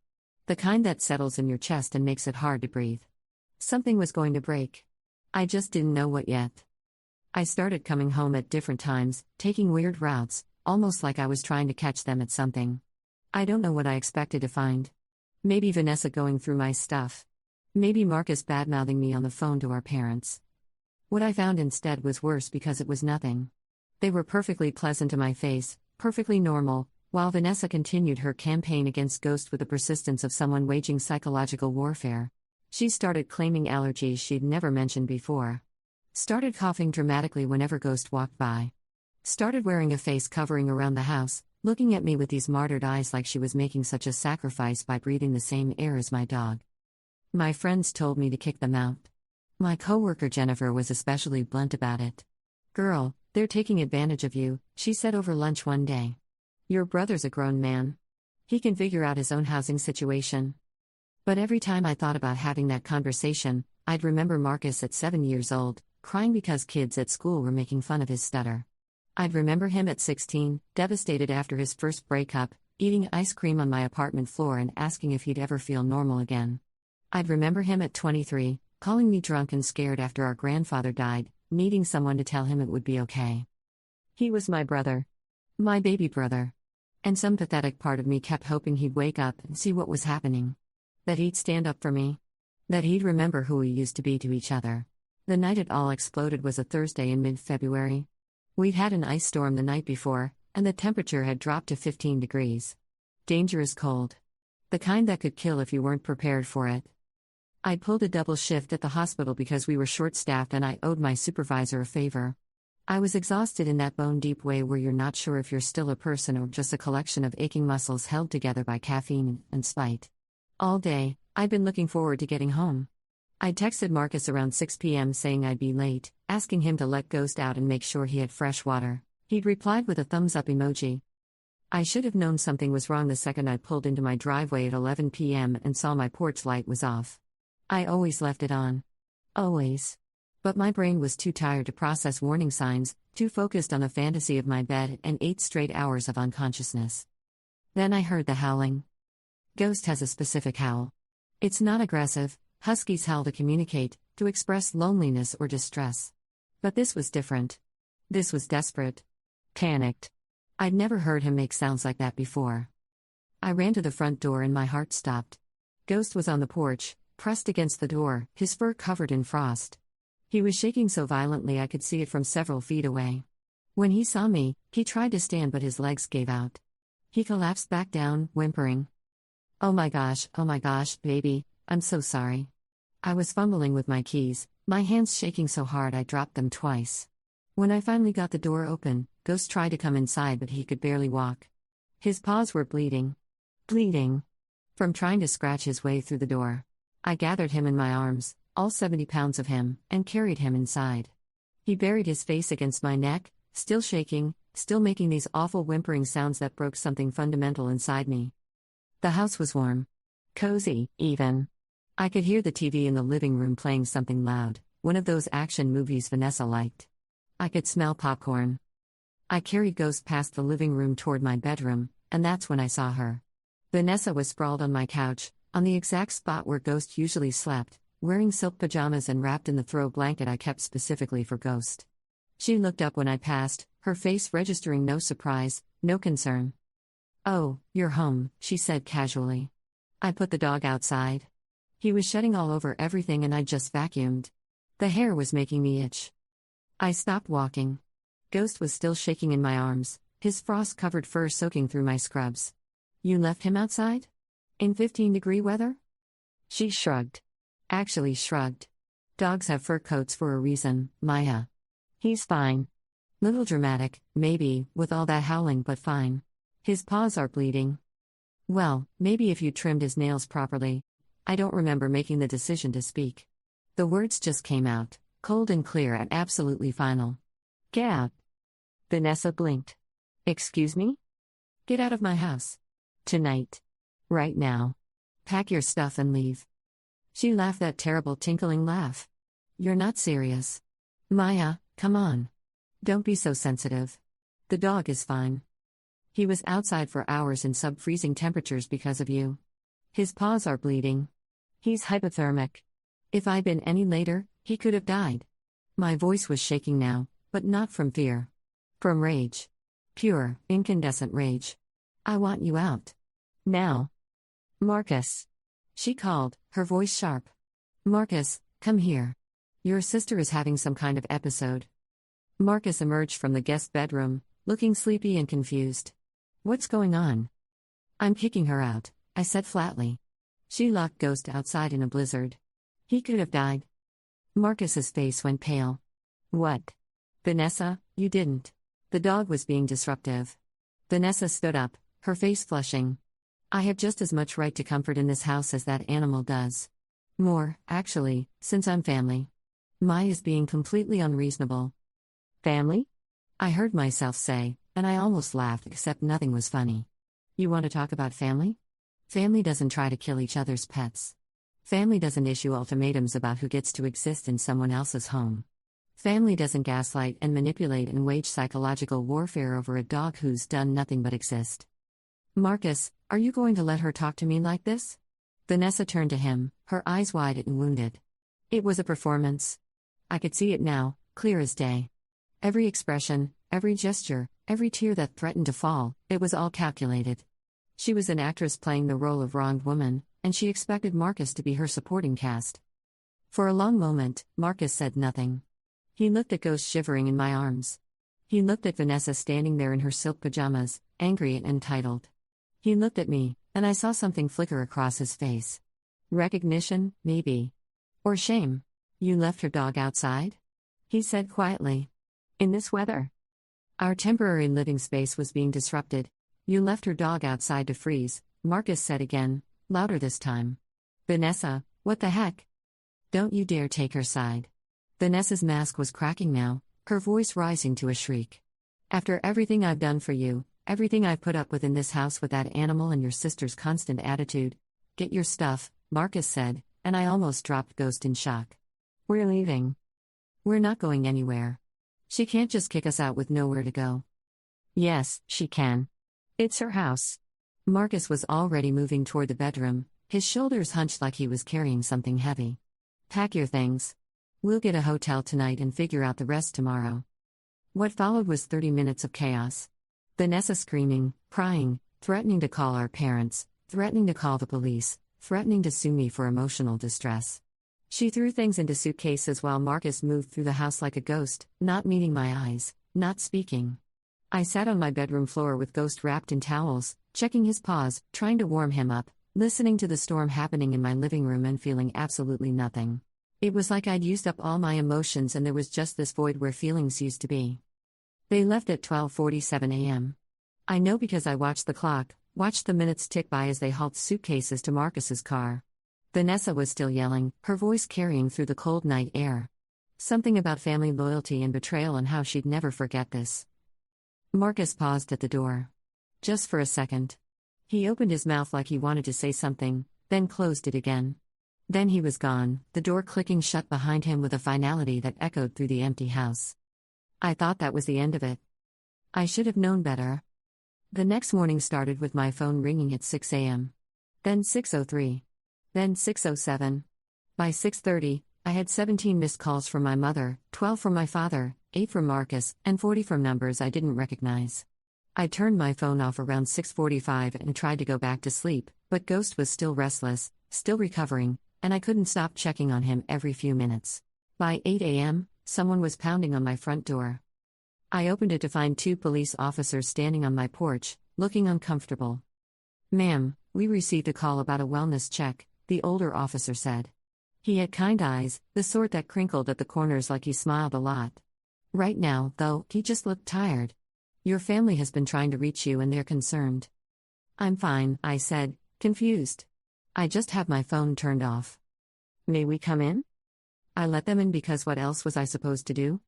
The kind that settles in your chest and makes it hard to breathe. Something was going to break. I just didn't know what yet. I started coming home at different times, taking weird routes, almost like I was trying to catch them at something. I don't know what I expected to find. Maybe Vanessa going through my stuff. Maybe Marcus badmouthing me on the phone to our parents. What I found instead was worse because it was nothing. They were perfectly pleasant to my face, perfectly normal, while Vanessa continued her campaign against Ghost with the persistence of someone waging psychological warfare. She started claiming allergies she'd never mentioned before. Started coughing dramatically whenever Ghost walked by. Started wearing a face covering around the house, looking at me with these martyred eyes like she was making such a sacrifice by breathing the same air as my dog. My friends told me to kick them out. My coworker Jennifer was especially blunt about it. Girl, "They're taking advantage of you," she said over lunch one day. "Your brother's a grown man. He can figure out his own housing situation." But every time I thought about having that conversation, I'd remember Marcus at 7 years old, crying because kids at school were making fun of his stutter. I'd remember him at 16, devastated after his first breakup, eating ice cream on my apartment floor and asking if he'd ever feel normal again. I'd remember him at 23, calling me drunk and scared after our grandfather died, needing someone to tell him it would be okay. He was my brother. My baby brother. And some pathetic part of me kept hoping he'd wake up and see what was happening. That he'd stand up for me. That he'd remember who we used to be to each other. The night it all exploded was a Thursday in mid-February. We'd had an ice storm the night before, and the temperature had dropped to 15 degrees. Dangerous cold. The kind that could kill if you weren't prepared for it. I'd pulled a double shift at the hospital because we were short-staffed and I owed my supervisor a favor. I was exhausted in that bone-deep way where you're not sure if you're still a person or just a collection of aching muscles held together by caffeine and spite. All day, I'd been looking forward to getting home. I texted Marcus around 6 p.m. saying I'd be late, asking him to let Ghost out and make sure he had fresh water. He'd replied with a thumbs-up emoji. I should have known something was wrong the second I pulled into my driveway at 11 p.m. and saw my porch light was off. I always left it on. Always. But my brain was too tired to process warning signs, too focused on the fantasy of my bed and 8 straight hours of unconsciousness. Then I heard the howling. Ghost has a specific howl. It's not aggressive. Huskies howl to communicate, to express loneliness or distress. But this was different. This was desperate. Panicked. I'd never heard him make sounds like that before. I ran to the front door and my heart stopped. Ghost was on the porch, pressed against the door, his fur covered in frost. He was shaking so violently I could see it from several feet away. When he saw me, he tried to stand but his legs gave out. He collapsed back down, whimpering. Oh my gosh, baby, I'm so sorry. I was fumbling with my keys, my hands shaking so hard I dropped them twice. When I finally got the door open, Ghost tried to come inside but he could barely walk. His paws were bleeding. Bleeding. From trying to scratch his way through the door. I gathered him in my arms, all 70 pounds of him, and carried him inside. He buried his face against my neck, still shaking, still making these awful whimpering sounds that broke something fundamental inside me. The house was warm. Cozy, even. I could hear the TV in the living room playing something loud, one of those action movies Vanessa liked. I could smell popcorn. I carried Ghost past the living room toward my bedroom, and that's when I saw her. Vanessa was sprawled on my couch, on the exact spot where Ghost usually slept, wearing silk pajamas and wrapped in the throw blanket I kept specifically for Ghost. She looked up when I passed, her face registering no surprise, no concern. "Oh, you're home," she said casually. I put the dog outside. He was shedding all over everything and I just vacuumed. The hair was making me itch. I stopped walking. Ghost was still shaking in my arms, his frost-covered fur soaking through my scrubs. "You left him outside? In 15-degree weather?" She shrugged. Actually shrugged. "Dogs have fur coats for a reason, Maya. He's fine. Little dramatic, maybe, with all that howling, but fine. His paws are bleeding. Well, maybe if you trimmed his nails properly." I don't remember making the decision to speak. The words just came out, cold and clear and absolutely final. "Gab." Vanessa blinked. "Excuse me? Get out of my house. Tonight. Right now. Pack your stuff and leave." She laughed that terrible tinkling laugh. "You're not serious. Maya, come on. Don't be so sensitive. The dog is fine. He was outside for hours in sub-freezing temperatures because of you. His paws are bleeding. He's hypothermic. If I'd been any later, he could have died." My voice was shaking now, but not from fear. From rage. Pure, incandescent rage. "I want you out. Now. Marcus." She called, her voice sharp. "Marcus, come here. Your sister is having some kind of episode." Marcus emerged from the guest bedroom, looking sleepy and confused. "What's going on?" "I'm kicking her out," I said flatly. She locked Ghost outside in a blizzard. He could have died. Marcus's face went pale. "What? Vanessa, you didn't." The dog was being disruptive. Vanessa stood up, her face flushing. "I have just as much right to comfort in this house as that animal does. More, actually, since I'm family." Mai is being completely unreasonable. "Family?" I heard myself say, and I almost laughed except nothing was funny. You want to talk about family? Family doesn't try to kill each other's pets. Family doesn't issue ultimatums about who gets to exist in someone else's home. Family doesn't gaslight and manipulate and wage psychological warfare over a dog who's done nothing but exist. Marcus, are you going to let her talk to me like this? Vanessa turned to him, her eyes wide and wounded. It was a performance. I could see it now, clear as day. Every expression, every gesture, every tear that threatened to fall, it was all calculated. She was an actress playing the role of wronged woman, and she expected Marcus to be her supporting cast. For a long moment, Marcus said nothing. He looked at Ghost shivering in my arms. He looked at Vanessa standing there in her silk pajamas, angry and entitled. He looked at me, and I saw something flicker across his face. Recognition, maybe. Or shame. You left her dog outside? He said quietly. In this weather? Our temporary living space was being disrupted. You left her dog outside to freeze, Marcus said again, louder this time. Vanessa, what the heck? Don't you dare take her side. Vanessa's mask was cracking now, her voice rising to a shriek. After everything I've done for you, everything I've put up with in this house with that animal and your sister's constant attitude, get your stuff, Marcus said, and I almost dropped Ghost in shock. We're leaving. We're not going anywhere. She can't just kick us out with nowhere to go. Yes, she can. It's her house. Marcus was already moving toward the bedroom, his shoulders hunched like he was carrying something heavy. Pack your things. We'll get a hotel tonight and figure out the rest tomorrow. What followed was 30 minutes of chaos. Vanessa screaming, crying, threatening to call our parents, threatening to call the police, threatening to sue me for emotional distress. She threw things into suitcases while Marcus moved through the house like a ghost, not meeting my eyes, not speaking. I sat on my bedroom floor with Ghost wrapped in towels, checking his paws, trying to warm him up, listening to the storm happening in my living room and feeling absolutely nothing. It was like I'd used up all my emotions and there was just this void where feelings used to be. They left at 12:47 a.m. I know because I watched the clock, watched the minutes tick by as they hauled suitcases to Marcus's car. Vanessa was still yelling, her voice carrying through the cold night air. Something about family loyalty and betrayal and how she'd never forget this. Marcus paused at the door. Just for a second. He opened his mouth like he wanted to say something, then closed it again. Then he was gone, the door clicking shut behind him with a finality that echoed through the empty house. I thought that was the end of it. I should have known better. The next morning started with my phone ringing at 6 a.m. Then 6:03. Then 6:07. By 6:30, I had 17 missed calls from my mother, 12 from my father, 8 from Marcus, and 40 from numbers I didn't recognize. I turned my phone off around 6:45 and tried to go back to sleep, but Ghost was still restless, still recovering, and I couldn't stop checking on him every few minutes. By 8 a.m., someone was pounding on my front door. I opened it to find 2 police officers standing on my porch, looking uncomfortable. "Ma'am, we received a call about a wellness check," the older officer said. He had kind eyes, the sort that crinkled at the corners like he smiled a lot. Right now, though, he just looked tired. "Your family has been trying to reach you and they're concerned." "I'm fine," I said, confused. I just have my phone turned off. "May we come in?" I let them in because what else was I supposed to do?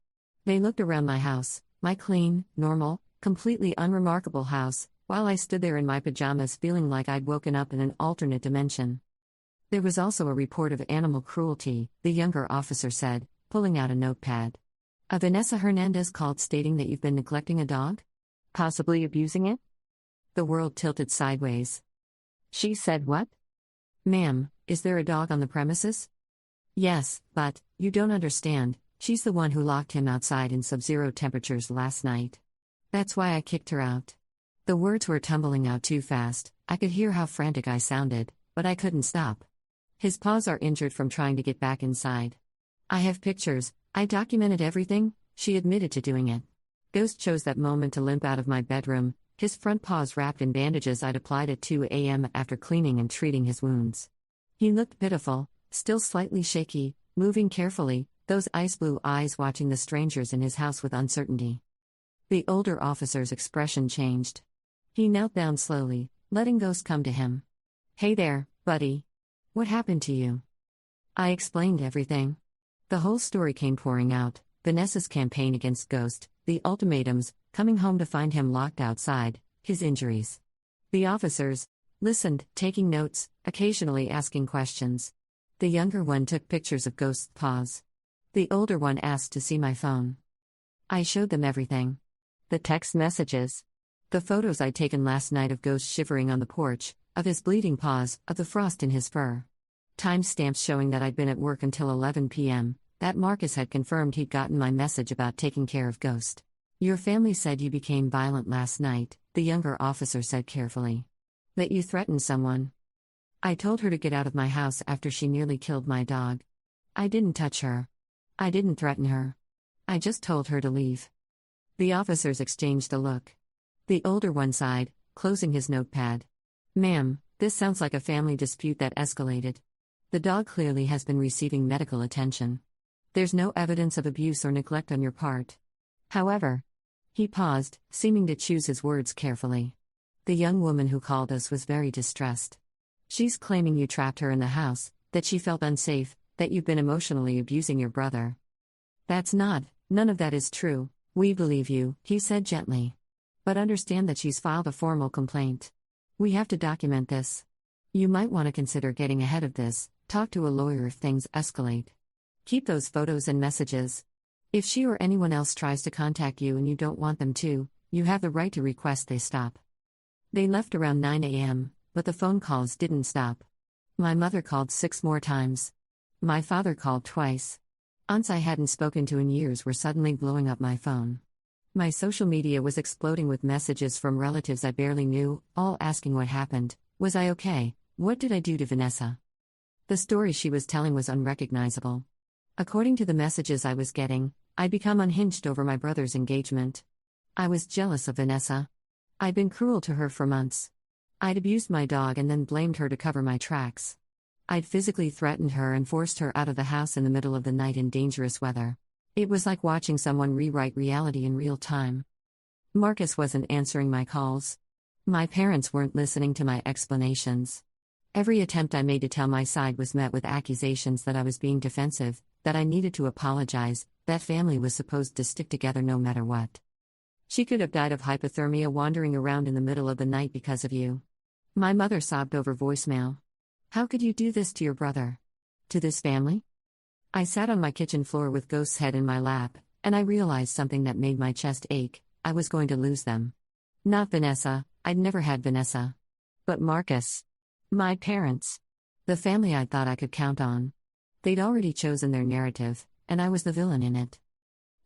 They looked around my house, my clean, normal, completely unremarkable house, while I stood there in my pajamas feeling like I'd woken up in an alternate dimension. There was also a report of animal cruelty, the younger officer said, pulling out a notepad. "A Vanessa Hernandez called stating that you've been neglecting a dog? Possibly abusing it?" The world tilted sideways. She said what? "Ma'am, is there a dog on the premises?" "Yes, but, you don't understand, she's the one who locked him outside in sub-zero temperatures last night. That's why I kicked her out." The words were tumbling out too fast, I could hear how frantic I sounded, but I couldn't stop. "His paws are injured from trying to get back inside. I have pictures, I documented everything," she admitted to doing it. Ghost chose that moment to limp out of my bedroom, his front paws wrapped in bandages I'd applied at 2 a.m. after cleaning and treating his wounds. He looked pitiful, still slightly shaky, moving carefully, those ice-blue eyes watching the strangers in his house with uncertainty. The older officer's expression changed. He knelt down slowly, letting Ghost come to him. "Hey there, buddy. What happened to you?" I explained everything. The whole story came pouring out, Vanessa's campaign against Ghost, The ultimatums, coming home to find him locked outside, his injuries. The officers listened, taking notes, occasionally asking questions. The younger one took pictures of Ghost's paws. The older one asked to see my phone. I showed them everything. The text messages. The photos I'd taken last night of Ghost shivering on the porch, of his bleeding paws, of the frost in his fur. Timestamps showing that I'd been at work until 11 p.m., that Marcus had confirmed he'd gotten my message about taking care of Ghost. Your family said you became violent last night, the younger officer said carefully. That you threatened someone. I told her to get out of my house after she nearly killed my dog. I didn't touch her. I didn't threaten her. I just told her to leave. The officers exchanged a look. The older one sighed, closing his notepad. Ma'am, this sounds like a family dispute that escalated. The dog clearly has been receiving medical attention. There's no evidence of abuse or neglect on your part. However, he paused, seeming to choose his words carefully. The young woman who called us was very distressed. She's claiming you trapped her in the house, that she felt unsafe, that you've been emotionally abusing your brother. None of that is true. We believe you, he said gently. But understand that she's filed a formal complaint. We have to document this. You might want to consider getting ahead of this, talk to a lawyer if things escalate. Keep those photos and messages. If she or anyone else tries to contact you and you don't want them to, you have the right to request they stop. They left around 9 a.m., but the phone calls didn't stop. My mother called 6 more times. My father called twice. Aunts I hadn't spoken to in years were suddenly blowing up my phone. My social media was exploding with messages from relatives I barely knew, all asking what happened. Was I okay? What did I do to Vanessa? The story she was telling was unrecognizable. According to the messages I was getting, I'd become unhinged over my brother's engagement. I was jealous of Vanessa. I'd been cruel to her for months. I'd abused my dog and then blamed her to cover my tracks. I'd physically threatened her and forced her out of the house in the middle of the night in dangerous weather. It was like watching someone rewrite reality in real time. Marcus wasn't answering my calls. My parents weren't listening to my explanations. Every attempt I made to tell my side was met with accusations that I was being defensive, that I needed to apologize, that family was supposed to stick together no matter what. She could have died of hypothermia wandering around in the middle of the night because of you. My mother sobbed over voicemail. How could you do this to your brother? To this family? I sat on my kitchen floor with Ghost's head in my lap, and I realized something that made my chest ache. I was going to lose them. Not Vanessa, I'd never had Vanessa. But Marcus. My parents. The family I thought I could count on. They'd already chosen their narrative, and I was the villain in it.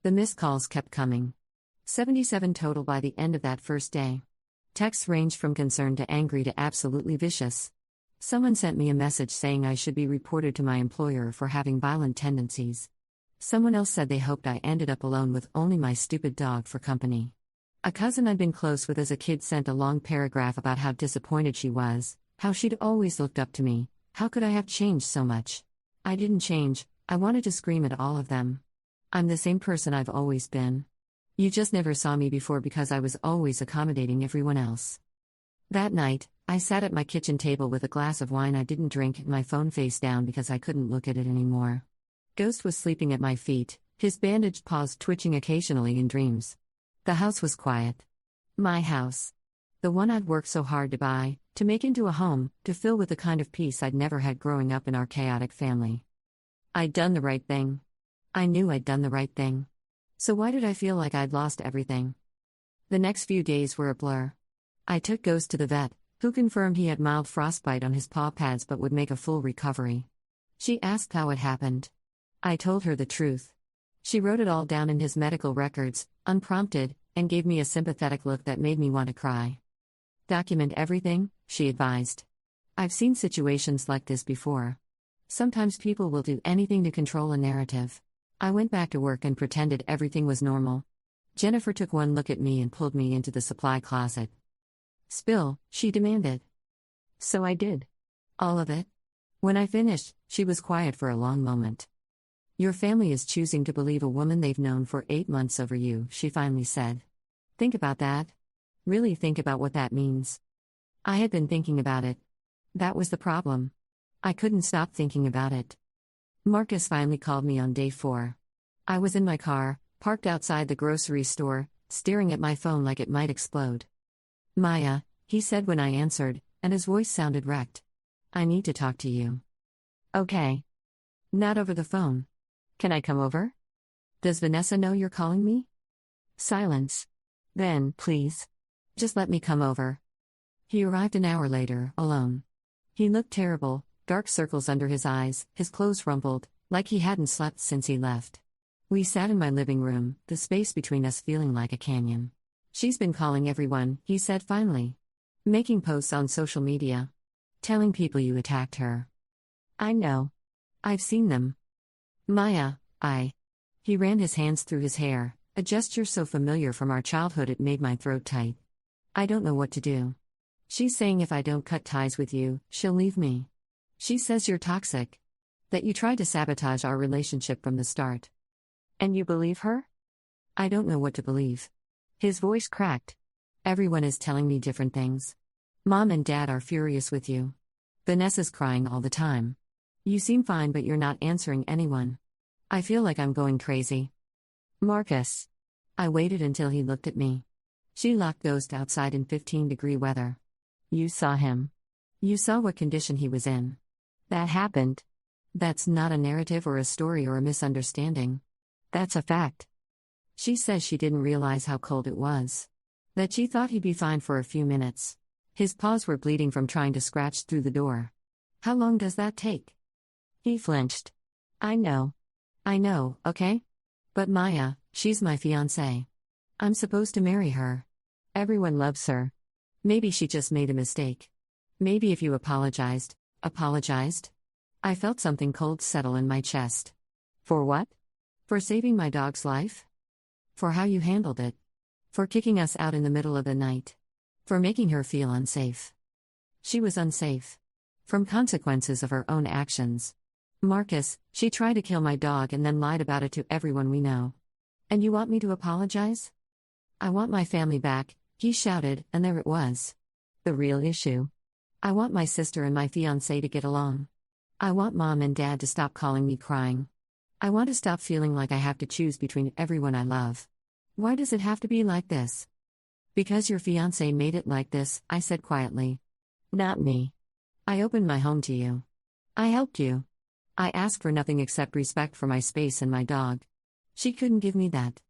The missed calls kept coming. 77 total by the end of that first day. Texts ranged from concerned to angry to absolutely vicious. Someone sent me a message saying I should be reported to my employer for having violent tendencies. Someone else said they hoped I ended up alone with only my stupid dog for company. A cousin I'd been close with as a kid sent a long paragraph about how disappointed she was, how she'd always looked up to me. How could I have changed so much? I didn't change. I wanted to scream at all of them. I'm the same person I've always been. You just never saw me before because I was always accommodating everyone else. That night, I sat at my kitchen table with a glass of wine I didn't drink and my phone face down because I couldn't look at it anymore. Ghost was sleeping at my feet, his bandaged paws twitching occasionally in dreams. The house was quiet. My house. The one I'd worked so hard to buy, to make into a home, to fill with the kind of peace I'd never had growing up in our chaotic family. I'd done the right thing. I knew I'd done the right thing. So why did I feel like I'd lost everything? The next few days were a blur. I took Ghost to the vet, who confirmed he had mild frostbite on his paw pads but would make a full recovery. She asked how it happened. I told her the truth. She wrote it all down in his medical records, unprompted, and gave me a sympathetic look that made me want to cry. Document everything, she advised. I've seen situations like this before. Sometimes people will do anything to control a narrative. I went back to work and pretended everything was normal. Jennifer took one look at me and pulled me into the supply closet. Spill, she demanded. So I did. All of it. When I finished, she was quiet for a long moment. Your family is choosing to believe a woman they've known for 8 months over you, she finally said. Think about that. Really think about what that means. I had been thinking about it. That was the problem. I couldn't stop thinking about it. Marcus finally called me on day 4. I was in my car, parked outside the grocery store, staring at my phone like it might explode. "Maya," he said when I answered, and his voice sounded wrecked. "I need to talk to you." "Okay." "Not over the phone. Can I come over?" "Does Vanessa know you're calling me?" Silence. "Then, please. Just let me come over." He arrived an hour later, alone. He looked terrible, dark circles under his eyes, his clothes rumpled, like he hadn't slept since he left. We sat in my living room, the space between us feeling like a canyon. "She's been calling everyone," he said finally. "Making posts on social media. Telling people you attacked her." "I know. I've seen them." "Maya, He ran his hands through his hair, a gesture so familiar from our childhood it made my throat tight. "I don't know what to do. She's saying if I don't cut ties with you, she'll leave me. She says you're toxic. That you tried to sabotage our relationship from the start." "And you believe her?" "I don't know what to believe." His voice cracked. "Everyone is telling me different things. Mom and Dad are furious with you. Vanessa's crying all the time. You seem fine but you're not answering anyone. I feel like I'm going crazy." "Marcus." I waited until he looked at me. "She locked Ghost outside in 15-degree weather. You saw him. You saw what condition he was in. That happened. That's not a narrative or a story or a misunderstanding. That's a fact. She says she didn't realize how cold it was. That she thought he'd be fine for a few minutes. His paws were bleeding from trying to scratch through the door. How long does that take?" He flinched. I know, okay? But Maya, she's my fiancée. I'm supposed to marry her. Everyone loves her. Maybe she just made a mistake. Maybe if you apologized. Apologized?" I felt something cold settle in my chest. "For what?" "For saving my dog's life. For how you handled it. For kicking us out in the middle of the night. For making her feel unsafe. She was unsafe. From consequences of her own actions. Marcus, she tried to kill my dog and then lied about it to everyone we know. And you want me to apologize?" "I want my family back," he shouted, and there it was. The real issue. I want my sister and my fiancé to get along. I want Mom and Dad to stop calling me crying. I want to stop feeling like I have to choose between everyone I love. Why does it have to be like this?" "Because your fiancé made it like this," I said quietly. "Not me. I opened my home to you. I helped you. I asked for nothing except respect for my space and my dog. She couldn't give me that.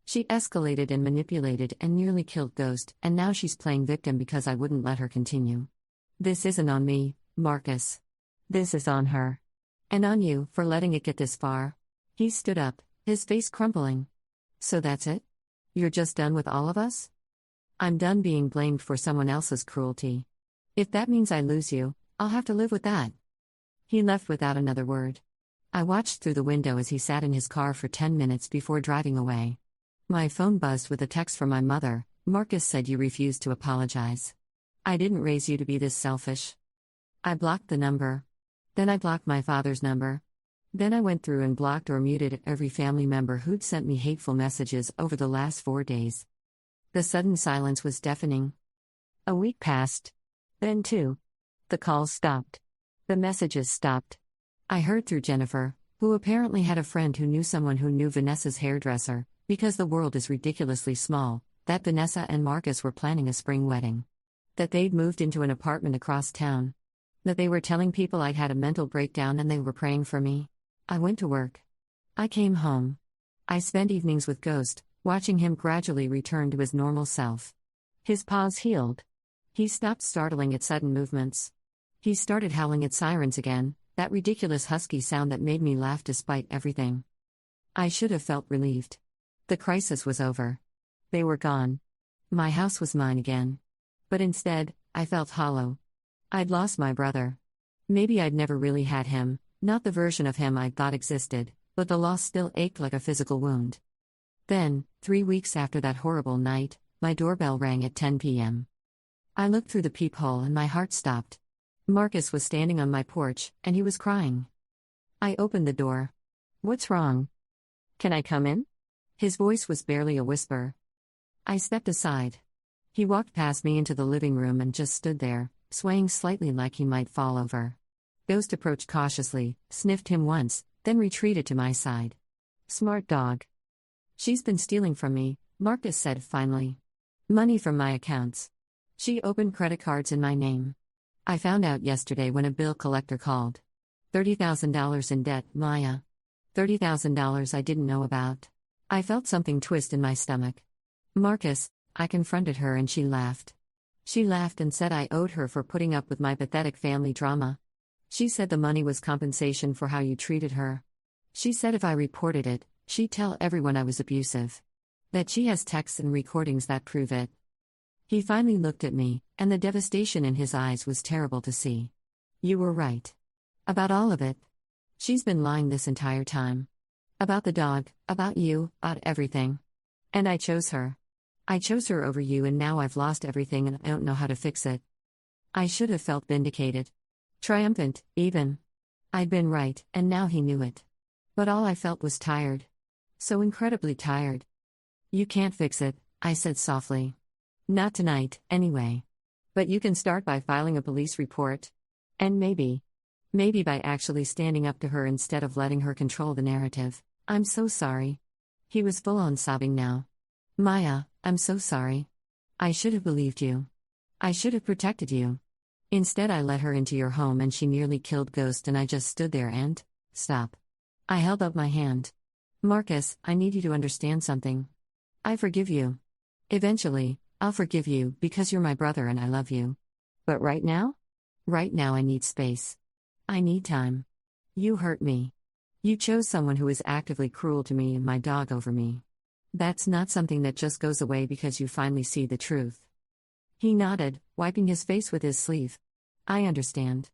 She escalated and manipulated and nearly killed Ghost, and now she's playing victim because I wouldn't let her continue. This isn't on me, Marcus. This is on her. And on you for letting it get this far." He stood up, his face crumpling. "So that's it? You're just done with all of us?" "I'm done being blamed for someone else's cruelty. If that means I lose you, I'll have to live with that." He left without another word. I watched through the window as he sat in his car for 10 minutes before driving away. My phone buzzed with a text from my mother. "Marcus said you refused to apologize. I didn't raise you to be this selfish." I blocked the number. Then I blocked my father's number. Then I went through and blocked or muted every family member who'd sent me hateful messages over the last 4 days. The sudden silence was deafening. A week passed. Then 2. The calls stopped. The messages stopped. I heard through Jennifer, who apparently had a friend who knew someone who knew Vanessa's hairdresser, because the world is ridiculously small, that Vanessa and Marcus were planning a spring wedding. That they'd moved into an apartment across town. That they were telling people I'd had a mental breakdown and they were praying for me. I went to work. I came home. I spent evenings with Ghost, watching him gradually return to his normal self. His paws healed. He stopped startling at sudden movements. He started howling at sirens again, that ridiculous husky sound that made me laugh despite everything. I should have felt relieved. The crisis was over. They were gone. My house was mine again. But instead, I felt hollow. I'd lost my brother. Maybe I'd never really had him, not the version of him I'd thought existed, but the loss still ached like a physical wound. Then, 3 weeks after that horrible night, my doorbell rang at 10 p.m. I looked through the peephole and my heart stopped. Marcus was standing on my porch, and he was crying. I opened the door. "What's wrong? Can I come in?" His voice was barely a whisper. I stepped aside. He walked past me into the living room and just stood there, swaying slightly like he might fall over. Ghost approached cautiously, sniffed him once, then retreated to my side. "Smart dog." She's been stealing from me, Marcus said finally. Money from my accounts. She opened credit cards in my name. I found out yesterday when a bill collector called. $30,000 in debt, Maya. $30,000 I didn't know about. I felt something twist in my stomach. Marcus, I confronted her and she laughed. She laughed and said I owed her for putting up with my pathetic family drama. She said the money was compensation for how you treated her. She said if I reported it, she'd tell everyone I was abusive. That she has texts and recordings that prove it. He finally looked at me, and the devastation in his eyes was terrible to see. You were right. About all of it. She's been lying this entire time. About the dog, about you, about everything. And I chose her. I chose her over you, and now I've lost everything and I don't know how to fix it. I should have felt vindicated. Triumphant, even. I'd been right, and now he knew it. But all I felt was tired. So incredibly tired. You can't fix it, I said softly. Not tonight, anyway. But you can start by filing a police report. And maybe by actually standing up to her instead of letting her control the narrative. I'm so sorry. He was full on sobbing now. Maya, I'm so sorry. I should have believed you. I should have protected you. Instead, I let her into your home and she nearly killed Ghost, and I just stood there and. Stop. I held up my hand. Marcus, I need you to understand something. I forgive you. Eventually, I'll forgive you because you're my brother and I love you. But right now? Right now, I need space. I need time. You hurt me. You chose someone who is actively cruel to me and my dog over me. That's not something that just goes away because you finally see the truth. He nodded, wiping his face with his sleeve. I understand.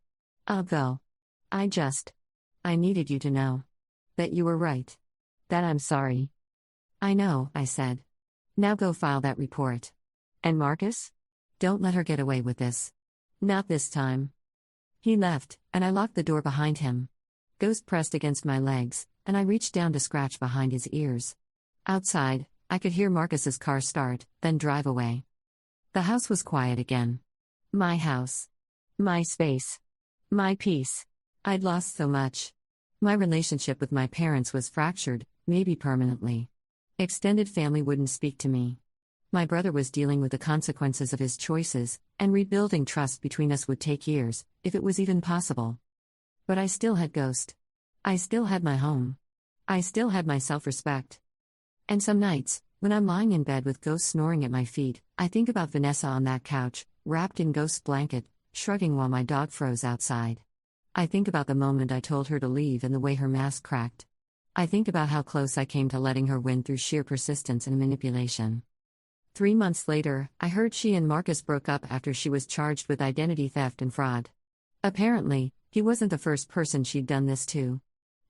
I'll go. I needed you to know. That you were right. That I'm sorry. I know, I said. Now go file that report. And Marcus? Don't let her get away with this. Not this time. He left, and I locked the door behind him. Ghost pressed against my legs, and I reached down to scratch behind his ears. Outside, I could hear Marcus's car start, then drive away. The house was quiet again. My house. My space. My peace. I'd lost so much. My relationship with my parents was fractured, maybe permanently. Extended family wouldn't speak to me. My brother was dealing with the consequences of his choices, and rebuilding trust between us would take years, if it was even possible. But I still had Ghost. I still had my home. I still had my self-respect. And some nights, when I'm lying in bed with Ghost snoring at my feet, I think about Vanessa on that couch, wrapped in Ghost's blanket, shrugging while my dog froze outside. I think about the moment I told her to leave and the way her mask cracked. I think about how close I came to letting her win through sheer persistence and manipulation. 3 months later, I heard she and Marcus broke up after she was charged with identity theft and fraud. Apparently, he wasn't the first person she'd done this to.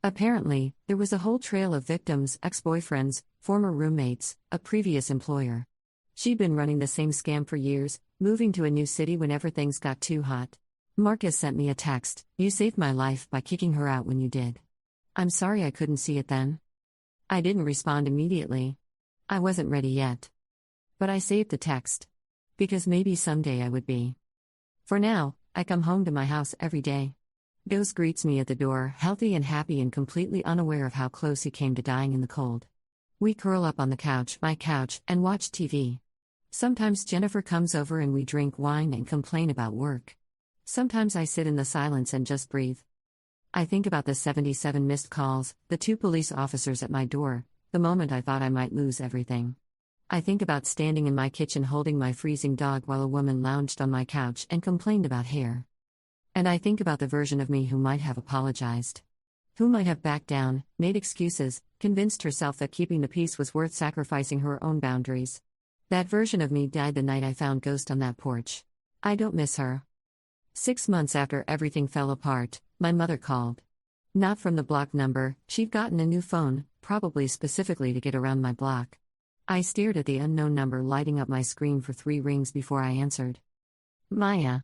Apparently, there was a whole trail of victims, ex-boyfriends, former roommates, a previous employer. She'd been running the same scam for years, moving to a new city whenever things got too hot. Marcus sent me a text, "You saved my life by kicking her out when you did. I'm sorry I couldn't see it then." I didn't respond immediately. I wasn't ready yet. But I saved the text. Because maybe someday I would be. For now, I come home to my house every day. Ghost greets me at the door, healthy and happy and completely unaware of how close he came to dying in the cold. We curl up on the couch, my couch, and watch TV. Sometimes Jennifer comes over and we drink wine and complain about work. Sometimes I sit in the silence and just breathe. I think about the 77 missed calls, the 2 police officers at my door, the moment I thought I might lose everything. I think about standing in my kitchen holding my freezing dog while a woman lounged on my couch and complained about hair. And I think about the version of me who might have apologized. Who might have backed down, made excuses, convinced herself that keeping the peace was worth sacrificing her own boundaries. That version of me died the night I found Ghost on that porch. I don't miss her. 6 months after everything fell apart, my mother called. Not from the block number, she'd gotten a new phone, probably specifically to get around my block. I stared at the unknown number lighting up my screen for 3 rings before I answered. Maya.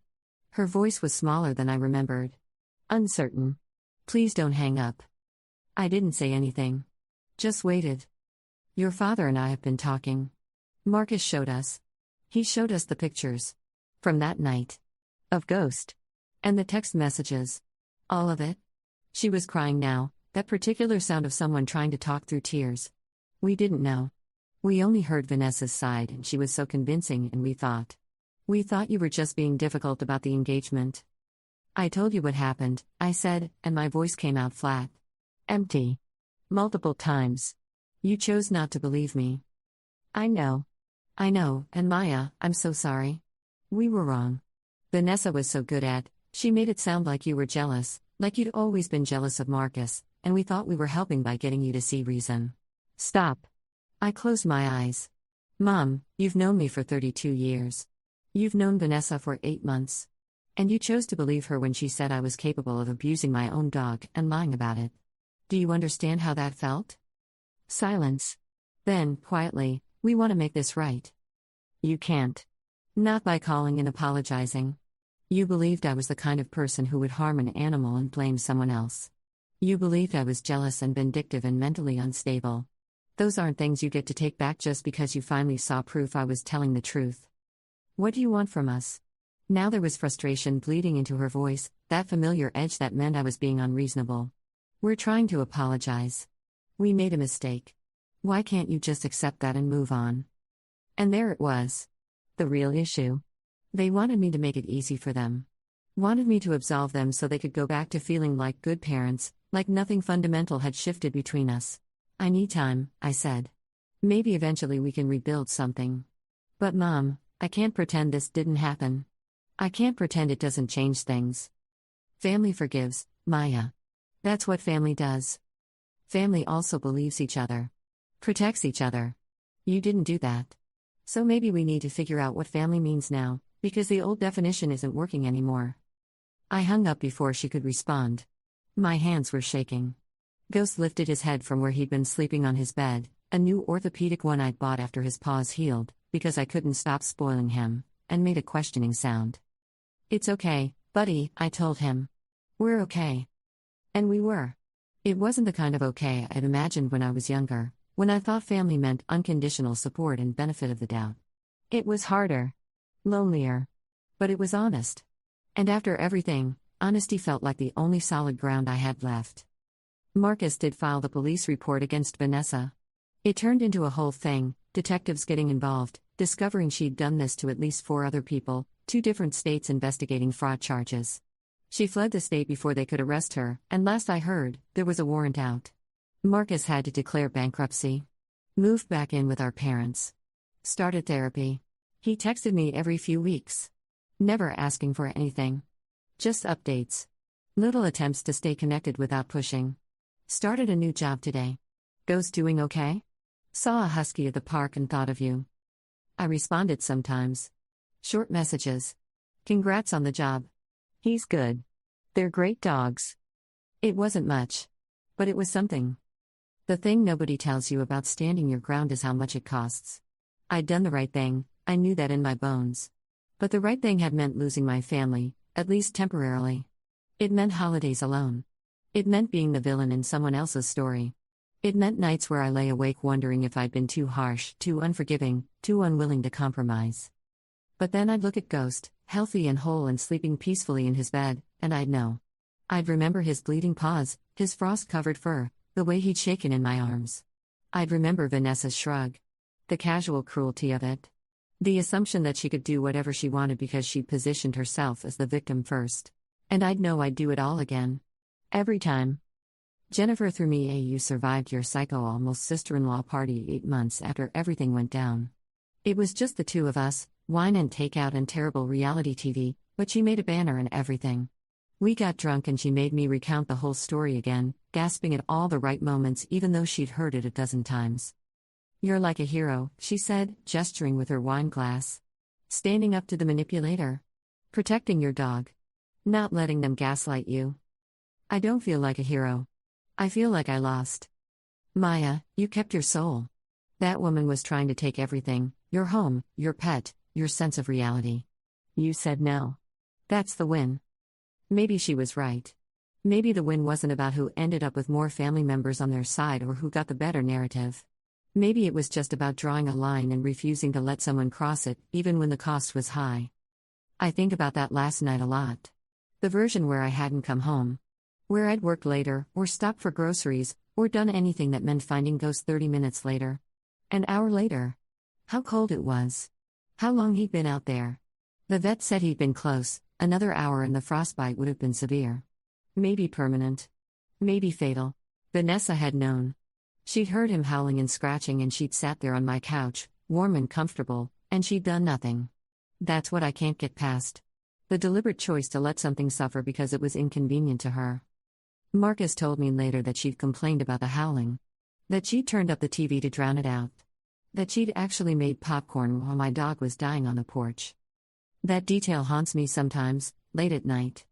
Her voice was smaller than I remembered. Uncertain. Please don't hang up. I didn't say anything. Just waited. Your father and I have been talking. Marcus showed us. He showed us the pictures. From that night. Of Ghost. And the text messages. All of it. She was crying now, that particular sound of someone trying to talk through tears. We didn't know. We only heard Vanessa's side and she was so convincing and we thought you were just being difficult about the engagement. I told you what happened, I said, and my voice came out flat. Empty. Multiple times. You chose not to believe me. I know, and Maya, I'm so sorry. We were wrong. Vanessa was so good at, she made it sound like you were jealous, like you'd always been jealous of Marcus, and we thought we were helping by getting you to see reason. Stop. I closed my eyes. Mom, you've known me for 32 years. You've known Vanessa for 8 months. And you chose to believe her when she said I was capable of abusing my own dog and lying about it. Do you understand how that felt? Silence. Then, quietly, we want to make this right. You can't. Not by calling and apologizing. You believed I was the kind of person who would harm an animal and blame someone else. You believed I was jealous and vindictive and mentally unstable. Those aren't things you get to take back just because you finally saw proof I was telling the truth. What do you want from us? Now there was frustration bleeding into her voice, that familiar edge that meant I was being unreasonable. We're trying to apologize. We made a mistake. Why can't you just accept that and move on? And there it was. The real issue. They wanted me to make it easy for them. Wanted me to absolve them so they could go back to feeling like good parents, like nothing fundamental had shifted between us. I need time, I said. Maybe eventually we can rebuild something. But Mom, I can't pretend this didn't happen. I can't pretend it doesn't change things. Family forgives, Maya. That's what family does. Family also believes each other. Protects each other. You didn't do that. So maybe we need to figure out what family means now, because the old definition isn't working anymore. I hung up before she could respond. My hands were shaking. Ghost lifted his head from where he'd been sleeping on his bed, a new orthopedic one I'd bought after his paws healed, because I couldn't stop spoiling him, and made a questioning sound. It's okay, buddy, I told him. We're okay. And we were. It wasn't the kind of okay I'd imagined when I was younger, when I thought family meant unconditional support and benefit of the doubt. It was harder. Lonelier. But it was honest. And after everything, honesty felt like the only solid ground I had left. Marcus did file the police report against Vanessa. It turned into a whole thing, detectives getting involved, discovering she'd done this to at least 4 other people, 2 different states investigating fraud charges. She fled the state before they could arrest her, and last I heard, there was a warrant out. Marcus had to declare bankruptcy. Moved back in with our parents. Started therapy. He texted me every few weeks. Never asking for anything. Just updates. Little attempts to stay connected without pushing. Started a new job today. Ghost doing okay? Saw a husky at the park and thought of you. I responded sometimes. Short messages. Congrats on the job. He's good. They're great dogs. It wasn't much. But it was something. The thing nobody tells you about standing your ground is how much it costs. I'd done the right thing, I knew that in my bones. But the right thing had meant losing my family, at least temporarily. It meant holidays alone. It meant being the villain in someone else's story. It meant nights where I lay awake wondering if I'd been too harsh, too unforgiving, too unwilling to compromise. But then I'd look at Ghost, healthy and whole and sleeping peacefully in his bed, and I'd know. I'd remember his bleeding paws, his frost-covered fur, the way he'd shaken in my arms. I'd remember Vanessa's shrug. The casual cruelty of it. The assumption that she could do whatever she wanted because she'd positioned herself as the victim first. And I'd know I'd do it all again. Every time. Jennifer threw me a "you survived your psycho almost sister-in-law party 8 months after everything went down. It was just the 2 of us, wine and takeout and terrible reality TV, but she made a banner and everything. We got drunk and she made me recount the whole story again, gasping at all the right moments even though she'd heard it a dozen times. You're like a hero, she said, gesturing with her wine glass. Standing up to the manipulator. Protecting your dog. Not letting them gaslight you. I don't feel like a hero. I feel like I lost. Maya, you kept your soul. That woman was trying to take everything, your home, your pet, your sense of reality. You said no. That's the win. Maybe she was right. Maybe the win wasn't about who ended up with more family members on their side or who got the better narrative. Maybe it was just about drawing a line and refusing to let someone cross it, even when the cost was high. I think about that last night a lot. The version where I hadn't come home. Where I'd worked later, or stopped for groceries, or done anything that meant finding ghosts 30 minutes later. An hour later. How cold it was. How long he'd been out there. The vet said he'd been close, another hour and the frostbite would have been severe. Maybe permanent. Maybe fatal. Vanessa had known. She'd heard him howling and scratching, and she'd sat there on my couch, warm and comfortable, and she'd done nothing. That's what I can't get past. The deliberate choice to let something suffer because it was inconvenient to her. Marcus told me later that she'd complained about the howling. That she'd turned up the TV to drown it out. That she'd actually made popcorn while my dog was dying on the porch. That detail haunts me sometimes, late at night.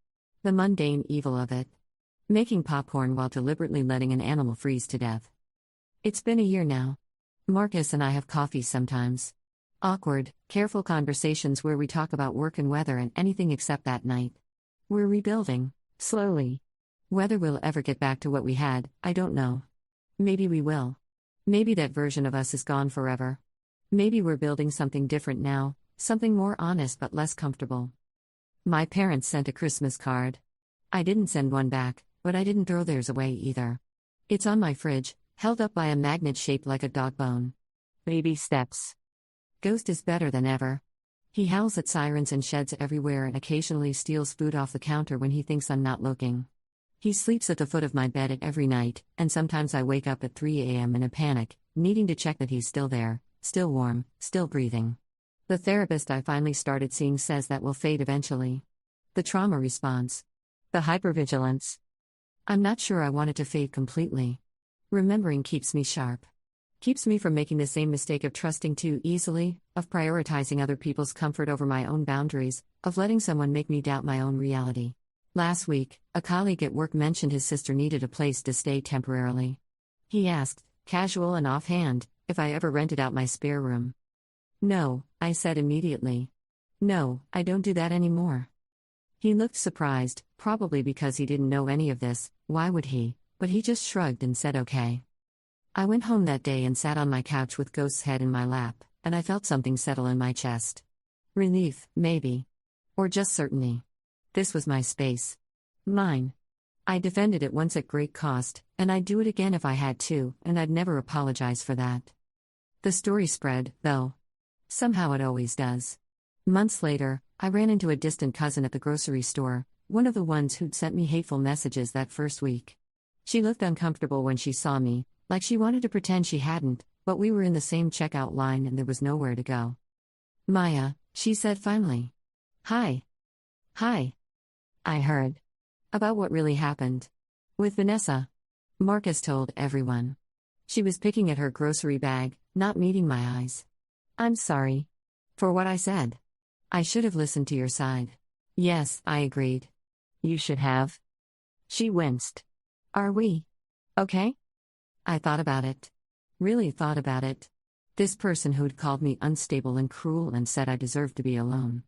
The mundane evil of it. Making popcorn while deliberately letting an animal freeze to death. It's been a year now. Marcus and I have coffee sometimes. Awkward, careful conversations where we talk about work and weather and anything except that night. We're rebuilding, slowly. Whether we'll ever get back to what we had, I don't know. Maybe we will. Maybe that version of us is gone forever. Maybe we're building something different now, something more honest but less comfortable. My parents sent a Christmas card. I didn't send one back, but I didn't throw theirs away either. It's on my fridge, held up by a magnet shaped like a dog bone. Baby steps. Ghost is better than ever. He howls at sirens and sheds everywhere and occasionally steals food off the counter when he thinks I'm not looking. He sleeps at the foot of my bed every night, and sometimes I wake up at 3 a.m. in a panic, needing to check that he's still there, still warm, still breathing. The therapist I finally started seeing says that will fade eventually. The trauma response. The hypervigilance. I'm not sure I want it to fade completely. Remembering keeps me sharp. Keeps me from making the same mistake of trusting too easily, of prioritizing other people's comfort over my own boundaries, of letting someone make me doubt my own reality. Last week, a colleague at work mentioned his sister needed a place to stay temporarily. He asked, casual and offhand, if I ever rented out my spare room. No, I said immediately. No, I don't do that anymore. He looked surprised, probably because he didn't know any of this. Why would he? But he just shrugged and said okay. I went home that day and sat on my couch with Ghost's head in my lap, and I felt something settle in my chest. Relief, maybe. Or just certainty. This was my space. Mine. I defended it once at great cost, and I'd do it again if I had to, and I'd never apologize for that. The story spread, though. Somehow it always does. Months later, I ran into a distant cousin at the grocery store, one of the ones who'd sent me hateful messages that first week. She looked uncomfortable when she saw me, like she wanted to pretend she hadn't, but we were in the same checkout line and there was nowhere to go. Maya, she said finally. Hi. Hi. I heard. About what really happened. With Vanessa. Marcus told everyone. She was picking at her grocery bag, not meeting my eyes. I'm sorry. For what I said. I should have listened to your side. Yes, I agreed. You should have. She winced. Are we okay? I thought about it. Really thought about it. This person who'd called me unstable and cruel and said I deserved to be alone.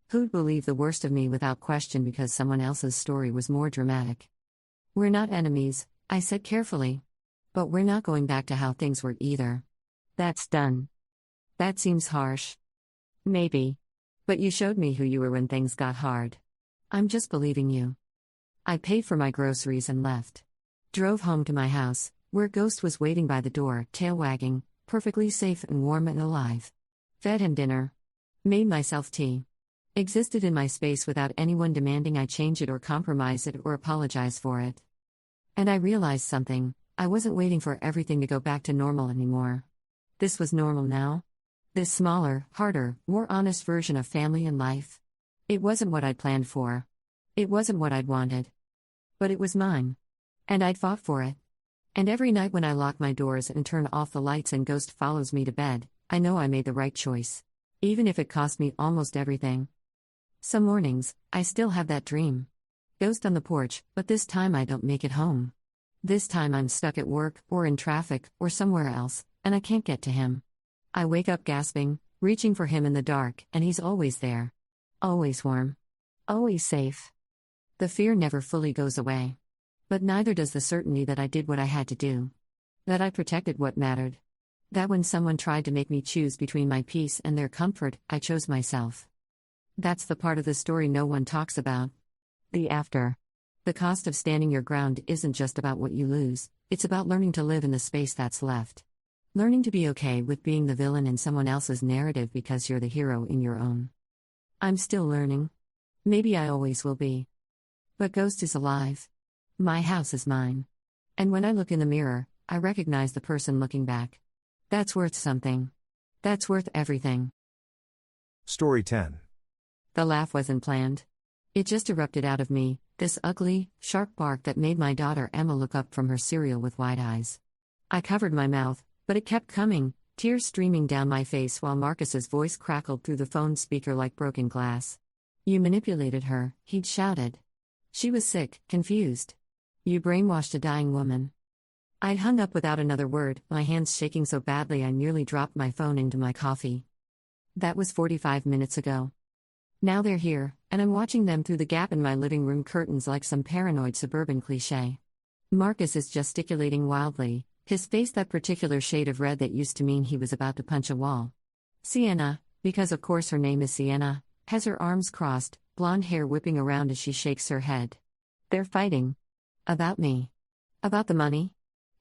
Who'd believe the worst of me without question because someone else's story was more dramatic? We're not enemies, I said carefully. But we're not going back to how things were either. That's done. That seems harsh. Maybe. But you showed me who you were when things got hard. I'm just believing you. I paid for my groceries and left. Drove home to my house, where Ghost was waiting by the door, tail wagging, perfectly safe and warm and alive. Fed him dinner. Made myself tea. Existed in my space without anyone demanding I change it or compromise it or apologize for it. And I realized something. I wasn't waiting for everything to go back to normal anymore. This was normal now. This smaller, harder, more honest version of family and life. It wasn't what I'd planned for. It wasn't what I'd wanted. But it was mine. And I'd fought for it. And every night when I lock my doors and turn off the lights and Ghost follows me to bed, I know I made the right choice. Even if it cost me almost everything. Some mornings, I still have that dream. Ghost on the porch, but this time I don't make it home. This time I'm stuck at work, or in traffic, or somewhere else, and I can't get to him. I wake up gasping, reaching for him in the dark, and he's always there. Always warm. Always safe. The fear never fully goes away. But neither does the certainty that I did what I had to do. That I protected what mattered. That when someone tried to make me choose between my peace and their comfort, I chose myself. That's the part of the story no one talks about. The after. The cost of standing your ground isn't just about what you lose, it's about learning to live in the space that's left. Learning to be okay with being the villain in someone else's narrative because you're the hero in your own. I'm still learning. Maybe I always will be. But Ghost is alive. My house is mine. And when I look in the mirror, I recognize the person looking back. That's worth something. That's worth everything. Story 10. The laugh wasn't planned. It just erupted out of me, this ugly, sharp bark that made my daughter Emma look up from her cereal with wide eyes. I covered my mouth, but it kept coming, tears streaming down my face while Marcus's voice crackled through the phone speaker like broken glass. You manipulated her, he'd shouted. She was sick, confused. You brainwashed a dying woman. I'd hung up without another word, my hands shaking so badly I nearly dropped my phone into my coffee. That was 45 minutes ago. Now they're here, and I'm watching them through the gap in my living room curtains like some paranoid suburban cliché. Marcus is gesticulating wildly, his face that particular shade of red that used to mean he was about to punch a wall. Sienna, because of course her name is Sienna, has her arms crossed, blonde hair whipping around as she shakes her head. They're fighting. About me. About the money.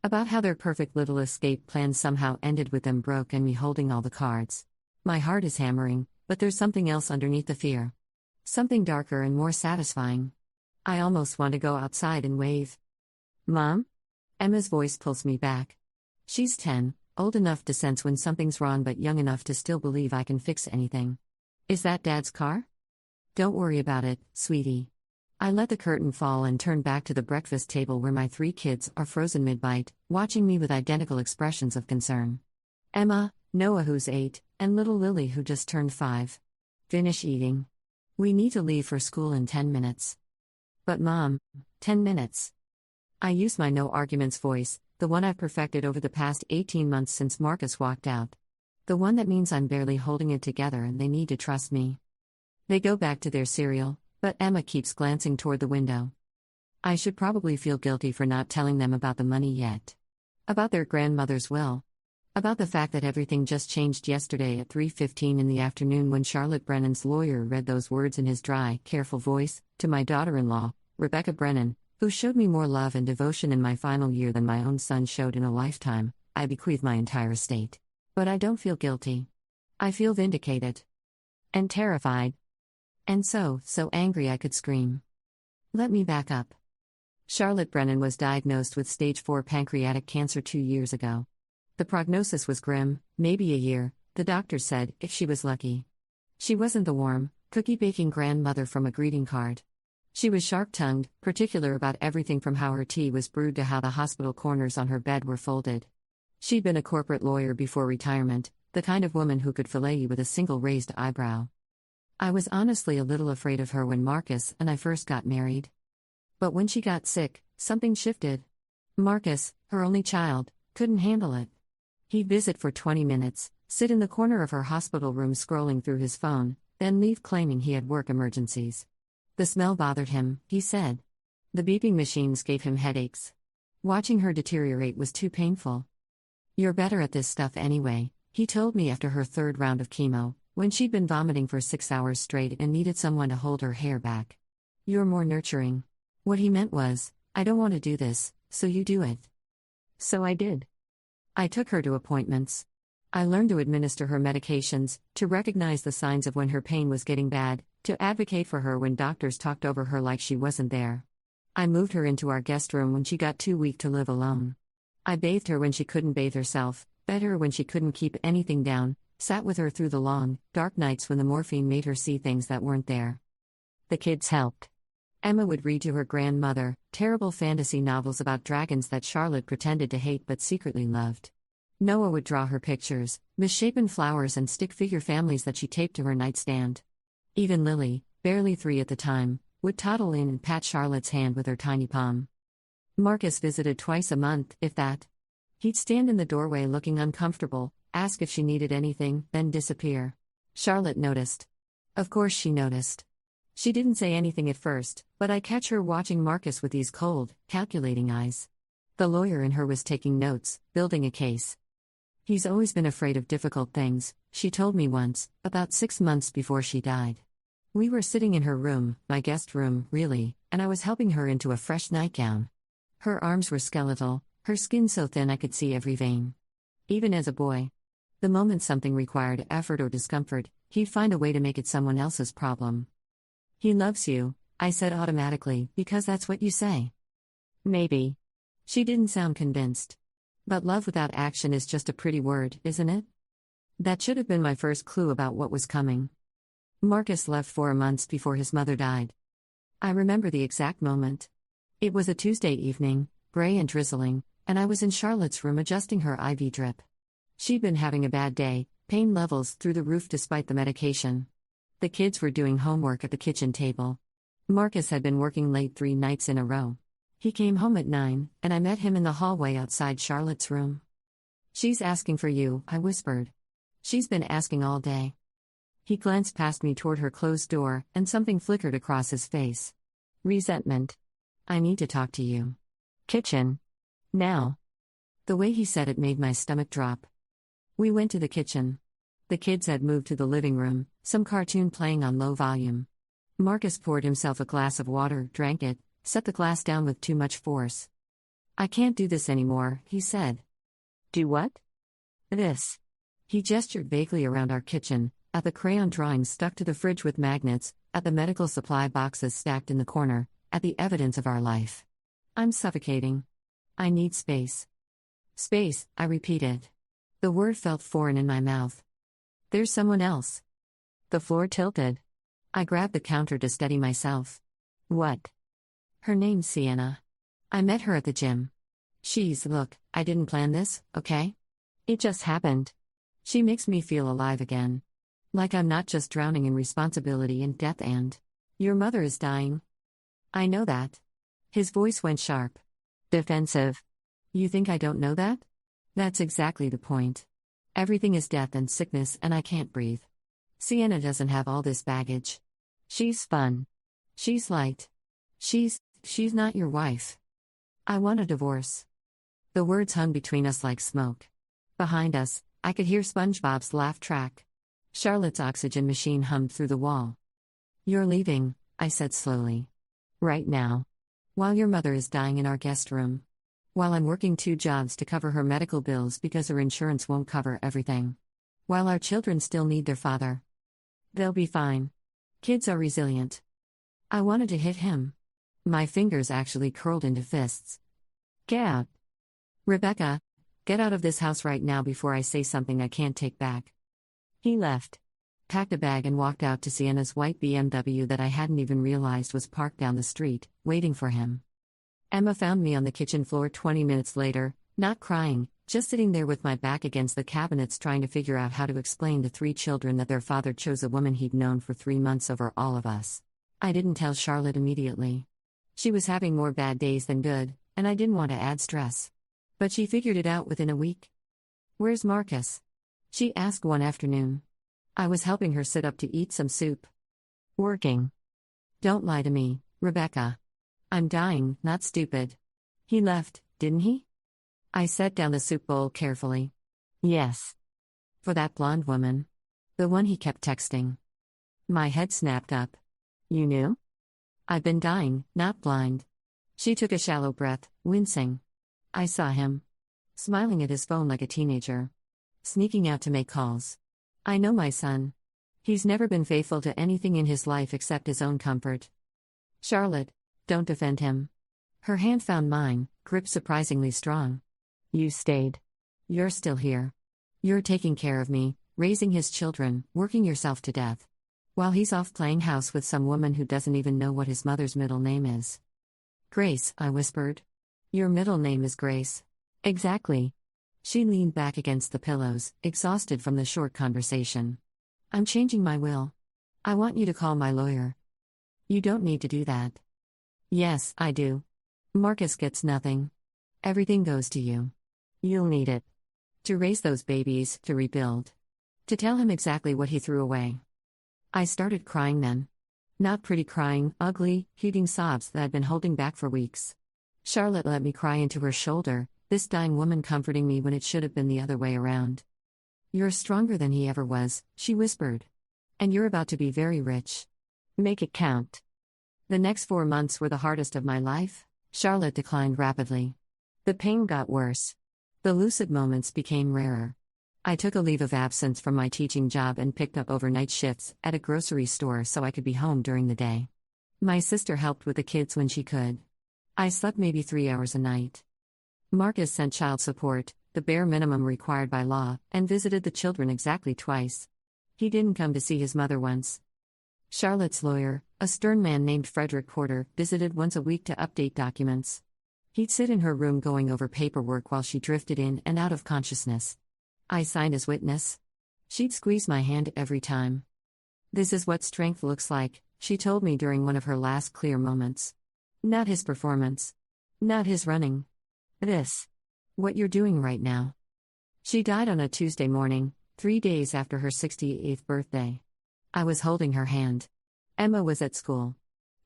About how their perfect little escape plan somehow ended with them broke and me holding all the cards. My heart is hammering, but there's something else underneath the fear. Something darker and more satisfying. I almost want to go outside and wave. Mom? Emma's voice pulls me back. She's 10, old enough to sense when something's wrong but young enough to still believe I can fix anything. Is that Dad's car? Don't worry about it, sweetie. I let the curtain fall and turn back to the breakfast table where my 3 kids are frozen mid-bite, watching me with identical expressions of concern. Emma, Noah who's 8, and little Lily who just turned 5. Finish eating. We need to leave for school in 10 minutes. But Mom, 10 minutes. I use my no arguments voice, the one I've perfected over the past 18 months since Marcus walked out. The one that means I'm barely holding it together and they need to trust me. They go back to their cereal, but Emma keeps glancing toward the window. I should probably feel guilty for not telling them about the money yet. About their grandmother's will. About the fact that everything just changed yesterday at 3:15 in the afternoon when Charlotte Brennan's lawyer read those words in his dry, careful voice, to my daughter-in-law, Rebecca Brennan, who showed me more love and devotion in my final year than my own son showed in a lifetime. I bequeath my entire estate. But I don't feel guilty. I feel vindicated. And terrified. And so angry I could scream. Let me back up. Charlotte Brennan was diagnosed with stage 4 pancreatic cancer 2 years ago. The prognosis was grim, maybe a year, the doctor said, if she was lucky. She wasn't the warm, cookie-baking grandmother from a greeting card. She was sharp-tongued, particular about everything from how her tea was brewed to how the hospital corners on her bed were folded. She'd been a corporate lawyer before retirement, the kind of woman who could fillet you with a single raised eyebrow. I was honestly a little afraid of her when Marcus and I first got married. But when she got sick, something shifted. Marcus, her only child, couldn't handle it. He'd visit for 20 minutes, sit in the corner of her hospital room scrolling through his phone, then leave claiming he had work emergencies. The smell bothered him, he said. The beeping machines gave him headaches. Watching her deteriorate was too painful. You're better at this stuff anyway, he told me after her 3rd round of chemo, when she'd been vomiting for 6 hours straight and needed someone to hold her hair back. You're more nurturing. What he meant was, I don't want to do this, so you do it. So I did. I took her to appointments. I learned to administer her medications, to recognize the signs of when her pain was getting bad, to advocate for her when doctors talked over her like she wasn't there. I moved her into our guest room when she got too weak to live alone. I bathed her when she couldn't bathe herself, fed her when she couldn't keep anything down, sat with her through the long, dark nights when the morphine made her see things that weren't there. The kids helped. Emma would read to her grandmother terrible fantasy novels about dragons that Charlotte pretended to hate but secretly loved. Noah would draw her pictures, misshapen flowers and stick figure families that she taped to her nightstand. Even Lily, barely 3 at the time, would toddle in and pat Charlotte's hand with her tiny palm. Marcus visited twice a month, if that. He'd stand in the doorway looking uncomfortable, ask if she needed anything, then disappear. Charlotte noticed. Of course she noticed. She didn't say anything at first, but I catch her watching Marcus with these cold, calculating eyes. The lawyer in her was taking notes, building a case. He's always been afraid of difficult things, she told me once, about 6 months before she died. We were sitting in her room, my guest room, really, and I was helping her into a fresh nightgown. Her arms were skeletal, her skin so thin I could see every vein. Even as a boy, the moment something required effort or discomfort, he'd find a way to make it someone else's problem. He loves you, I said automatically, because that's what you say. Maybe. She didn't sound convinced. But love without action is just a pretty word, isn't it? That should have been my first clue about what was coming. Marcus left 4 months before his mother died. I remember the exact moment. It was a Tuesday evening, gray and drizzling, and I was in Charlotte's room adjusting her IV drip. She'd been having a bad day, pain levels through the roof despite the medication. The kids were doing homework at the kitchen table. Marcus had been working late 3 nights in a row. He came home at 9, and I met him in the hallway outside Charlotte's room. "She's asking for you," I whispered. "She's been asking all day." He glanced past me toward her closed door, and something flickered across his face. Resentment. "I need to talk to you." "Kitchen. Now." The way he said it made my stomach drop. We went to the kitchen. The kids had moved to the living room, some cartoon playing on low volume. Marcus poured himself a glass of water, drank it, set the glass down with too much force. "I can't do this anymore," he said. "Do what?" "This." He gestured vaguely around our kitchen, at the crayon drawings stuck to the fridge with magnets, at the medical supply boxes stacked in the corner, at the evidence of our life. "I'm suffocating. I need space." "Space," I repeated. The word felt foreign in my mouth. "There's someone else." The floor tilted. I grabbed the counter to steady myself. "What?" "Her name's Sienna. I met her at the gym. Look, I didn't plan this, okay? It just happened. She makes me feel alive again. Like I'm not just drowning in responsibility and death and... Your mother is dying." "I know that." His voice went sharp. Defensive. "You think I don't know that? That's exactly the point. Everything is death and sickness and I can't breathe. Sienna doesn't have all this baggage. She's fun. She's light. She's not your wife. I want a divorce." The words hung between us like smoke. Behind us, I could hear SpongeBob's laugh track. Charlotte's oxygen machine hummed through the wall. "You're leaving," I said slowly. "Right now. While your mother is dying in our guest room. While I'm working 2 jobs to cover her medical bills because her insurance won't cover everything. While our children still need their father. They'll be fine. Kids are resilient." I wanted to hit him. My fingers actually curled into fists. "Get out. Rebecca, get out of this house right now before I say something I can't take back." He left. Packed a bag and walked out to Sienna's white BMW that I hadn't even realized was parked down the street, waiting for him. Emma found me on the kitchen floor 20 minutes later, not crying, just sitting there with my back against the cabinets trying to figure out how to explain to 3 children that their father chose a woman he'd known for 3 months over all of us. I didn't tell Charlotte immediately. She was having more bad days than good, and I didn't want to add stress. But she figured it out within a week. "Where's Marcus?" she asked one afternoon. I was helping her sit up to eat some soup. "Working." "Don't lie to me, Rebecca. I'm dying, not stupid." "He left, didn't he?" I set down the soup bowl carefully. "Yes." "For that blonde woman? The one he kept texting?" My head snapped up. "You knew?" "I've been dying, not blind." She took a shallow breath, wincing. I saw him. Smiling at his phone like a teenager. Sneaking out to make calls. I know my son. He's never been faithful to anything in his life except his own comfort. "Charlotte, don't defend him." Her hand found mine, grip surprisingly strong. "You stayed. You're still here. You're taking care of me, raising his children, working yourself to death. While he's off playing house with some woman who doesn't even know what his mother's middle name is." "Grace," I whispered. "Your middle name is Grace." "Exactly." She leaned back against the pillows, exhausted from the short conversation. "I'm changing my will. I want you to call my lawyer." "You don't need to do that." "Yes, I do. Marcus gets nothing. Everything goes to you. You'll need it. To raise those babies, to rebuild. To tell him exactly what he threw away." I started crying then. Not pretty crying, ugly, heaving sobs that I'd been holding back for weeks. Charlotte let me cry into her shoulder, this dying woman comforting me when it should have been the other way around. "You're stronger than he ever was," she whispered. "And you're about to be very rich. Make it count. The next 4 months were the hardest of my life. Charlotte declined rapidly. The pain got worse. The lucid moments became rarer. I took a leave of absence from my teaching job and picked up overnight shifts at a grocery store so I could be home during the day. My sister helped with the kids when she could. I slept maybe 3 hours a night. Marcus sent child support, the bare minimum required by law, and visited the children exactly twice. He didn't come to see his mother once. Charlotte's lawyer, a stern man named Frederick Porter, visited once a week to update documents. He'd sit in her room going over paperwork while she drifted in and out of consciousness. I signed as witness. She'd squeeze my hand every time. "This is what strength looks like," she told me during one of her last clear moments. "Not his performance. Not his running. This. What you're doing right now." She died on a Tuesday morning, 3 days after her 68th birthday. I was holding her hand. Emma was at school.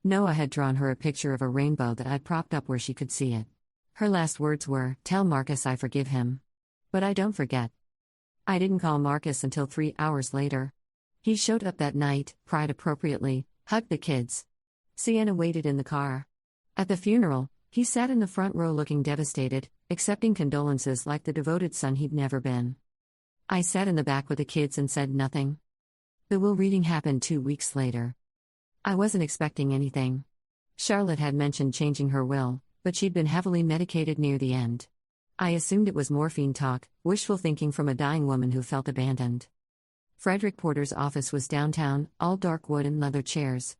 Noah had drawn her a picture of a rainbow that I'd propped up where she could see it. Her last words were, "Tell Marcus I forgive him. But I don't forget." I didn't call Marcus until 3 hours later. He showed up that night, cried appropriately, hugged the kids. Sienna waited in the car. At the funeral, he sat in the front row looking devastated, accepting condolences like the devoted son he'd never been. I sat in the back with the kids and said nothing. The will reading happened 2 weeks later. I wasn't expecting anything. Charlotte had mentioned changing her will, but she'd been heavily medicated near the end. I assumed it was morphine talk, wishful thinking from a dying woman who felt abandoned. Frederick Porter's office was downtown, all dark wood and leather chairs.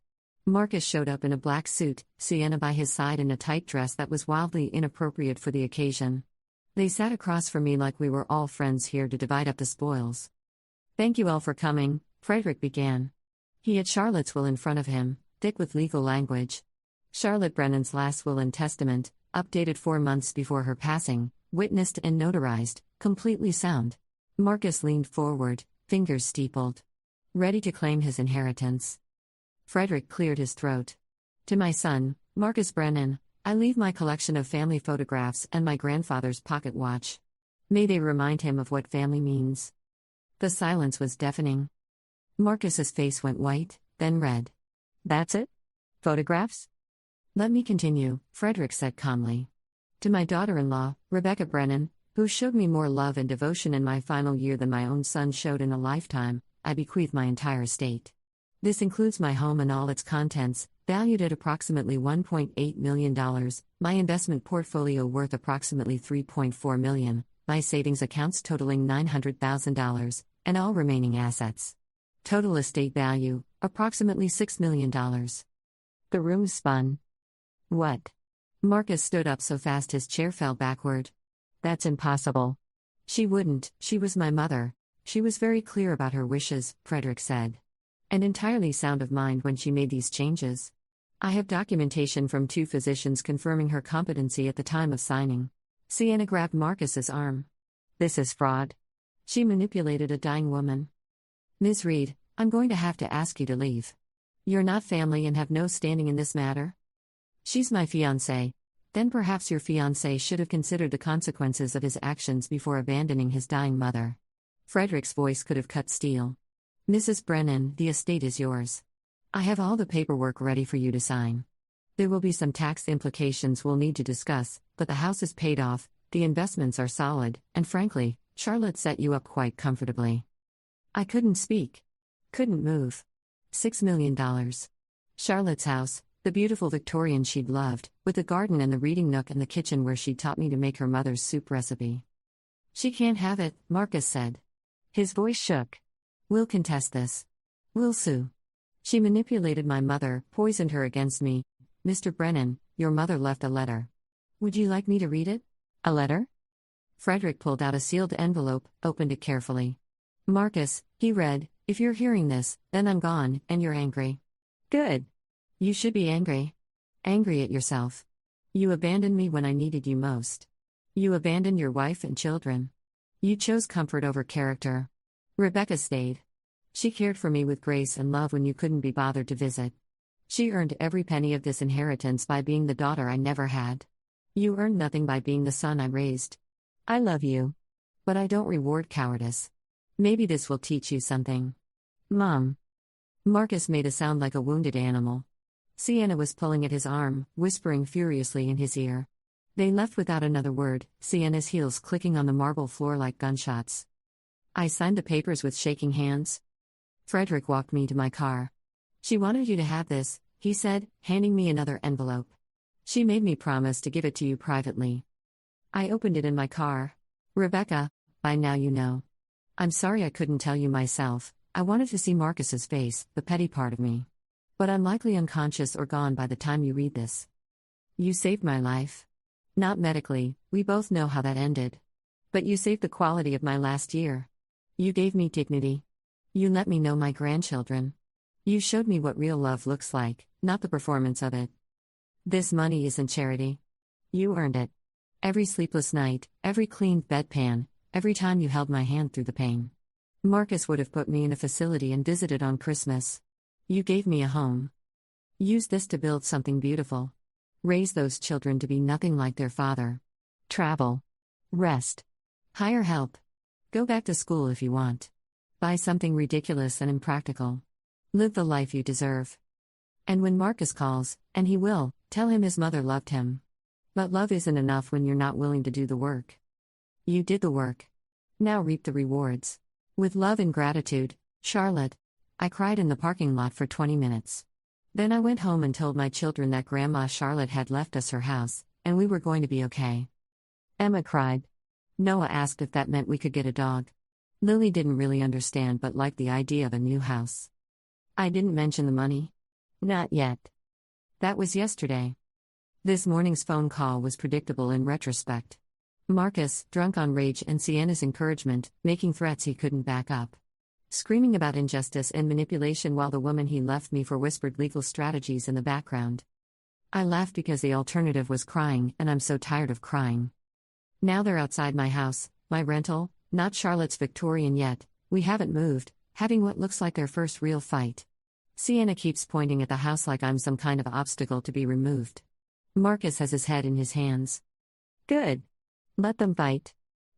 Marcus showed up in a black suit, Sienna by his side in a tight dress that was wildly inappropriate for the occasion. They sat across from me like we were all friends here to divide up the spoils. "Thank you all for coming," Frederick began. He had Charlotte's will in front of him, thick with legal language. Charlotte Brennan's last will and testament, updated 4 months before her passing, witnessed and notarized, completely sound. Marcus leaned forward, fingers steepled, ready to claim his inheritance. Frederick cleared his throat. "To my son, Marcus Brennan, I leave my collection of family photographs and my grandfather's pocket watch. May they remind him of what family means." The silence was deafening. Marcus's face went white, then red. "That's it? Photographs?" "Let me continue," Frederick said calmly. "To my daughter-in-law, Rebecca Brennan, who showed me more love and devotion in my final year than my own son showed in a lifetime, I bequeath my entire estate. This includes my home and all its contents, valued at approximately $1.8 million, my investment portfolio worth approximately $3.4 million, my savings accounts totaling $900,000, and all remaining assets. Total estate value, approximately $6 million. The room spun. "What?" Marcus stood up so fast his chair fell backward. "That's impossible." "She wouldn't, she was my mother. She was very clear about her wishes," Frederick said. "And entirely sound of mind when she made these changes. I have documentation from 2 physicians confirming her competency at the time of signing." Sienna grabbed Marcus's arm. "This is fraud. She manipulated a dying woman. Ms. Reed, I'm going to have to ask you to leave. You're not family and have no standing in this matter." "She's my fiancé." "Then perhaps your fiancé should have considered the consequences of his actions before abandoning his dying mother." Frederick's voice could have cut steel. "Mrs. Brennan, the estate is yours. I have all the paperwork ready for you to sign. There will be some tax implications we'll need to discuss, but the house is paid off, the investments are solid, and frankly, Charlotte set you up quite comfortably." I couldn't speak. Couldn't move. $6 million. Charlotte's house, the beautiful Victorian she'd loved, with the garden and the reading nook and the kitchen where she'd taught me to make her mother's soup recipe. "She can't have it," Marcus said. His voice shook. "We'll contest this. We'll sue. She manipulated my mother, poisoned her against me. Mr. Brennan, your mother left a letter. Would you like me to read it?" "A letter?" Frederick pulled out a sealed envelope, opened it carefully. "Marcus," he read, "if you're hearing this, then I'm gone, and you're angry. Good. You should be angry. Angry at yourself. You abandoned me when I needed you most. You abandoned your wife and children. You chose comfort over character. Rebecca stayed. She cared for me with grace and love when you couldn't be bothered to visit. She earned every penny of this inheritance by being the daughter I never had. You earned nothing by being the son I raised. I love you. But I don't reward cowardice. Maybe this will teach you something. Mom." Marcus made a sound like a wounded animal. Sienna was pulling at his arm, whispering furiously in his ear. They left without another word, Sienna's heels clicking on the marble floor like gunshots. I signed the papers with shaking hands. Frederick walked me to my car. "She wanted you to have this," he said, handing me another envelope. "She made me promise to give it to you privately." I opened it in my car. "Rebecca, by now you know. I'm sorry I couldn't tell you myself. I wanted to see Marcus's face, the petty part of me. But I'm likely unconscious or gone by the time you read this. You saved my life. Not medically, we both know how that ended. But you saved the quality of my last year. You gave me dignity. You let me know my grandchildren. You showed me what real love looks like, not the performance of it. This money isn't charity. You earned it. Every sleepless night, every cleaned bedpan, every time you held my hand through the pain. Marcus would have put me in a facility and visited on Christmas. You gave me a home. Use this to build something beautiful. Raise those children to be nothing like their father. Travel. Rest. Hire help. Go back to school if you want. Buy something ridiculous and impractical. Live the life you deserve. And when Marcus calls, and he will, tell him his mother loved him. But love isn't enough when you're not willing to do the work. You did the work. Now reap the rewards. With love and gratitude, Charlotte." I cried in the parking lot for 20 minutes. Then I went home and told my children that Grandma Charlotte had left us her house, and we were going to be okay. Emma cried. Noah asked if that meant we could get a dog. Lily didn't really understand but liked the idea of a new house. I didn't mention the money. Not yet. That was yesterday. This morning's phone call was predictable in retrospect. Marcus, drunk on rage and Sienna's encouragement, making threats he couldn't back up. Screaming about injustice and manipulation while the woman he left me for whispered legal strategies in the background. I laughed because the alternative was crying, and I'm so tired of crying. Now they're outside my house, my rental, not Charlotte's Victorian yet. We haven't moved, having what looks like their first real fight. Sienna keeps pointing at the house like I'm some kind of obstacle to be removed. Marcus has his head in his hands. Good. Let them fight.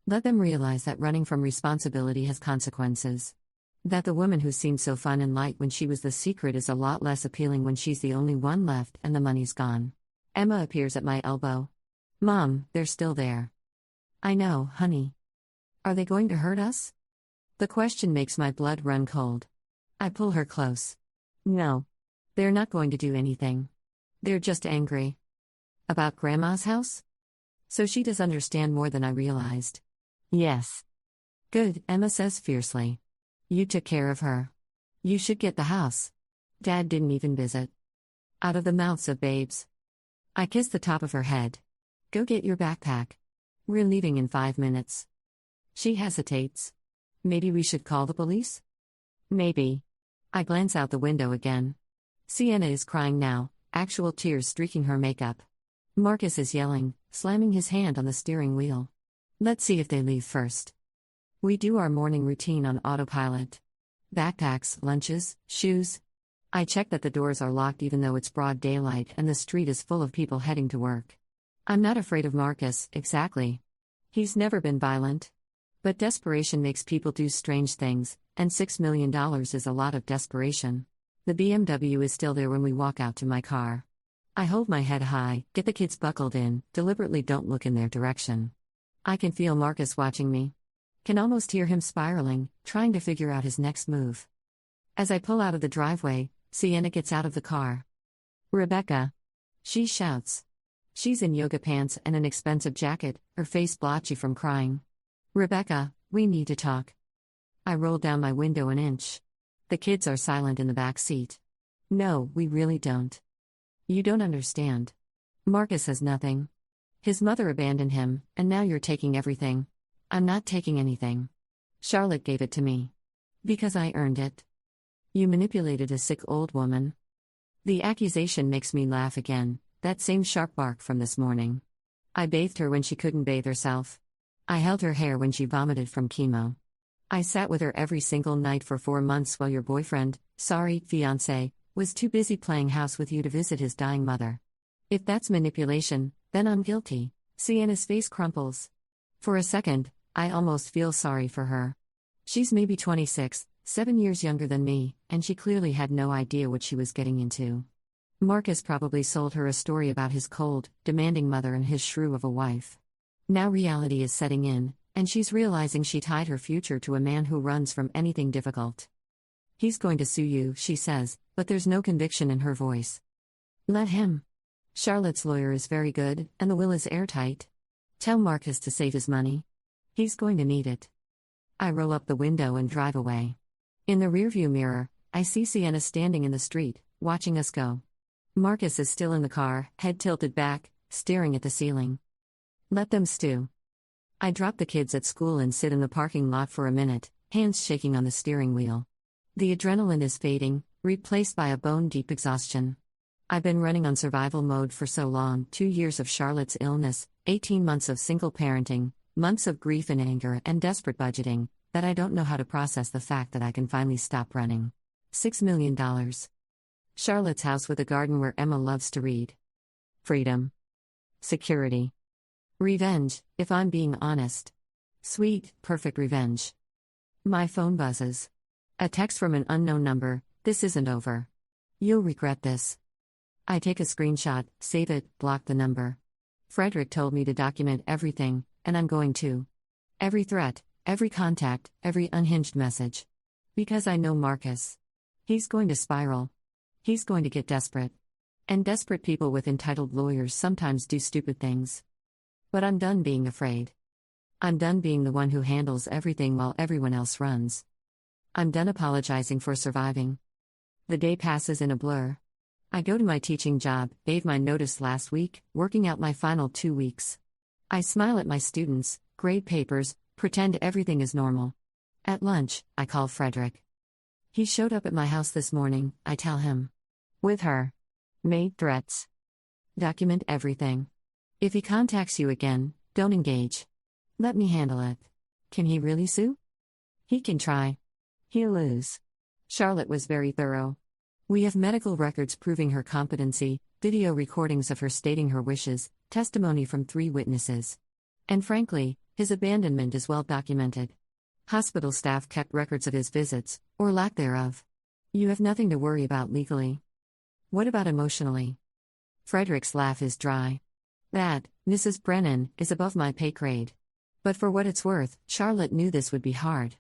Let them realize that running from responsibility has consequences. That the woman who seemed so fun and light when she was the secret is a lot less appealing when she's the only one left and the money's gone. Emma appears at my elbow. Mom, they're still there. I know, honey. Are they going to hurt us? The question makes my blood run cold. I pull her close. No. They're not going to do anything. They're just angry. About Grandma's house? So she does understand more than I realized. Yes. Good, Emma says fiercely. You took care of her. You should get the house. Dad didn't even visit. Out of the mouths of babes. I kiss the top of her head. Go get your backpack. We're leaving in 5 minutes. She hesitates. Maybe we should call the police? Maybe. I glance out the window again. Sienna is crying now, actual tears streaking her makeup. Marcus is yelling, slamming his hand on the steering wheel. Let's see if they leave first. We do our morning routine on autopilot. Backpacks, lunches, shoes. I check that the doors are locked even though it's broad daylight and the street is full of people heading to work. I'm not afraid of Marcus, exactly. He's never been violent. But desperation makes people do strange things, and $6 million is a lot of desperation. The BMW is still there when we walk out to my car. I hold my head high, get the kids buckled in, deliberately don't look in their direction. I can feel Marcus watching me. Can almost hear him spiraling, trying to figure out his next move. As I pull out of the driveway, Sienna gets out of the car. Rebecca. She shouts. She's in yoga pants and an expensive jacket, her face blotchy from crying. Rebecca, we need to talk. I roll down my window an inch. The kids are silent in the back seat. No, we really don't. You don't understand. Marcus has nothing. His mother abandoned him, and now you're taking everything. I'm not taking anything. Charlotte gave it to me. Because I earned it. You manipulated a sick old woman. The accusation makes me laugh again, that same sharp bark from this morning. I bathed her when she couldn't bathe herself. I held her hair when she vomited from chemo. I sat with her every single night for 4 months while your boyfriend, fiancé, was too busy playing house with you to visit his dying mother. If that's manipulation, then I'm guilty. Sienna's face crumples. For a second, I almost feel sorry for her. She's maybe 26, 7 years younger than me, and she clearly had no idea what she was getting into. Marcus probably sold her a story about his cold, demanding mother and his shrew of a wife. Now reality is setting in, and she's realizing she tied her future to a man who runs from anything difficult. He's going to sue you, she says, but there's no conviction in her voice. Let him. Charlotte's lawyer is very good, and the will is airtight. Tell Marcus to save his money. He's going to need it. I roll up the window and drive away. In the rearview mirror, I see Sienna standing in the street, watching us go. Marcus is still in the car, head tilted back, staring at the ceiling. Let them stew. I drop the kids at school and sit in the parking lot for a minute, hands shaking on the steering wheel. The adrenaline is fading, replaced by a bone-deep exhaustion. I've been running on survival mode for so long, 2 years of Charlotte's illness, 18 months of single parenting, months of grief and anger and desperate budgeting, that I don't know how to process the fact that I can finally stop running. $6 million. Charlotte's house with a garden where Emma loves to read. Freedom. Security. Revenge, if I'm being honest. Sweet, perfect revenge. My phone buzzes. A text from an unknown number, this isn't over. You'll regret this. I take a screenshot, save it, block the number. Frederick told me to document everything, and I'm going to. Every threat, every contact, every unhinged message. Because I know Marcus. He's going to spiral. He's going to get desperate. And desperate people with entitled lawyers sometimes do stupid things. But I'm done being afraid. I'm done being the one who handles everything while everyone else runs. I'm done apologizing for surviving. The day passes in a blur. I go to my teaching job, gave my notice last week, working out my final 2 weeks. I smile at my students, grade papers, pretend everything is normal. At lunch, I call Frederick. He showed up at my house this morning, I tell him. With her. Made threats. Document everything. If he contacts you again, don't engage. Let me handle it. Can he really sue? He can try. He'll lose. Charlotte was very thorough. We have medical records proving her competency, video recordings of her stating her wishes, testimony from 3 witnesses. And frankly, his abandonment is well documented. Hospital staff kept records of his visits, or lack thereof. You have nothing to worry about legally. What about emotionally? Frederick's laugh is dry. That, Mrs. Brennan, is above my pay grade. But for what it's worth, Charlotte knew this would be hard.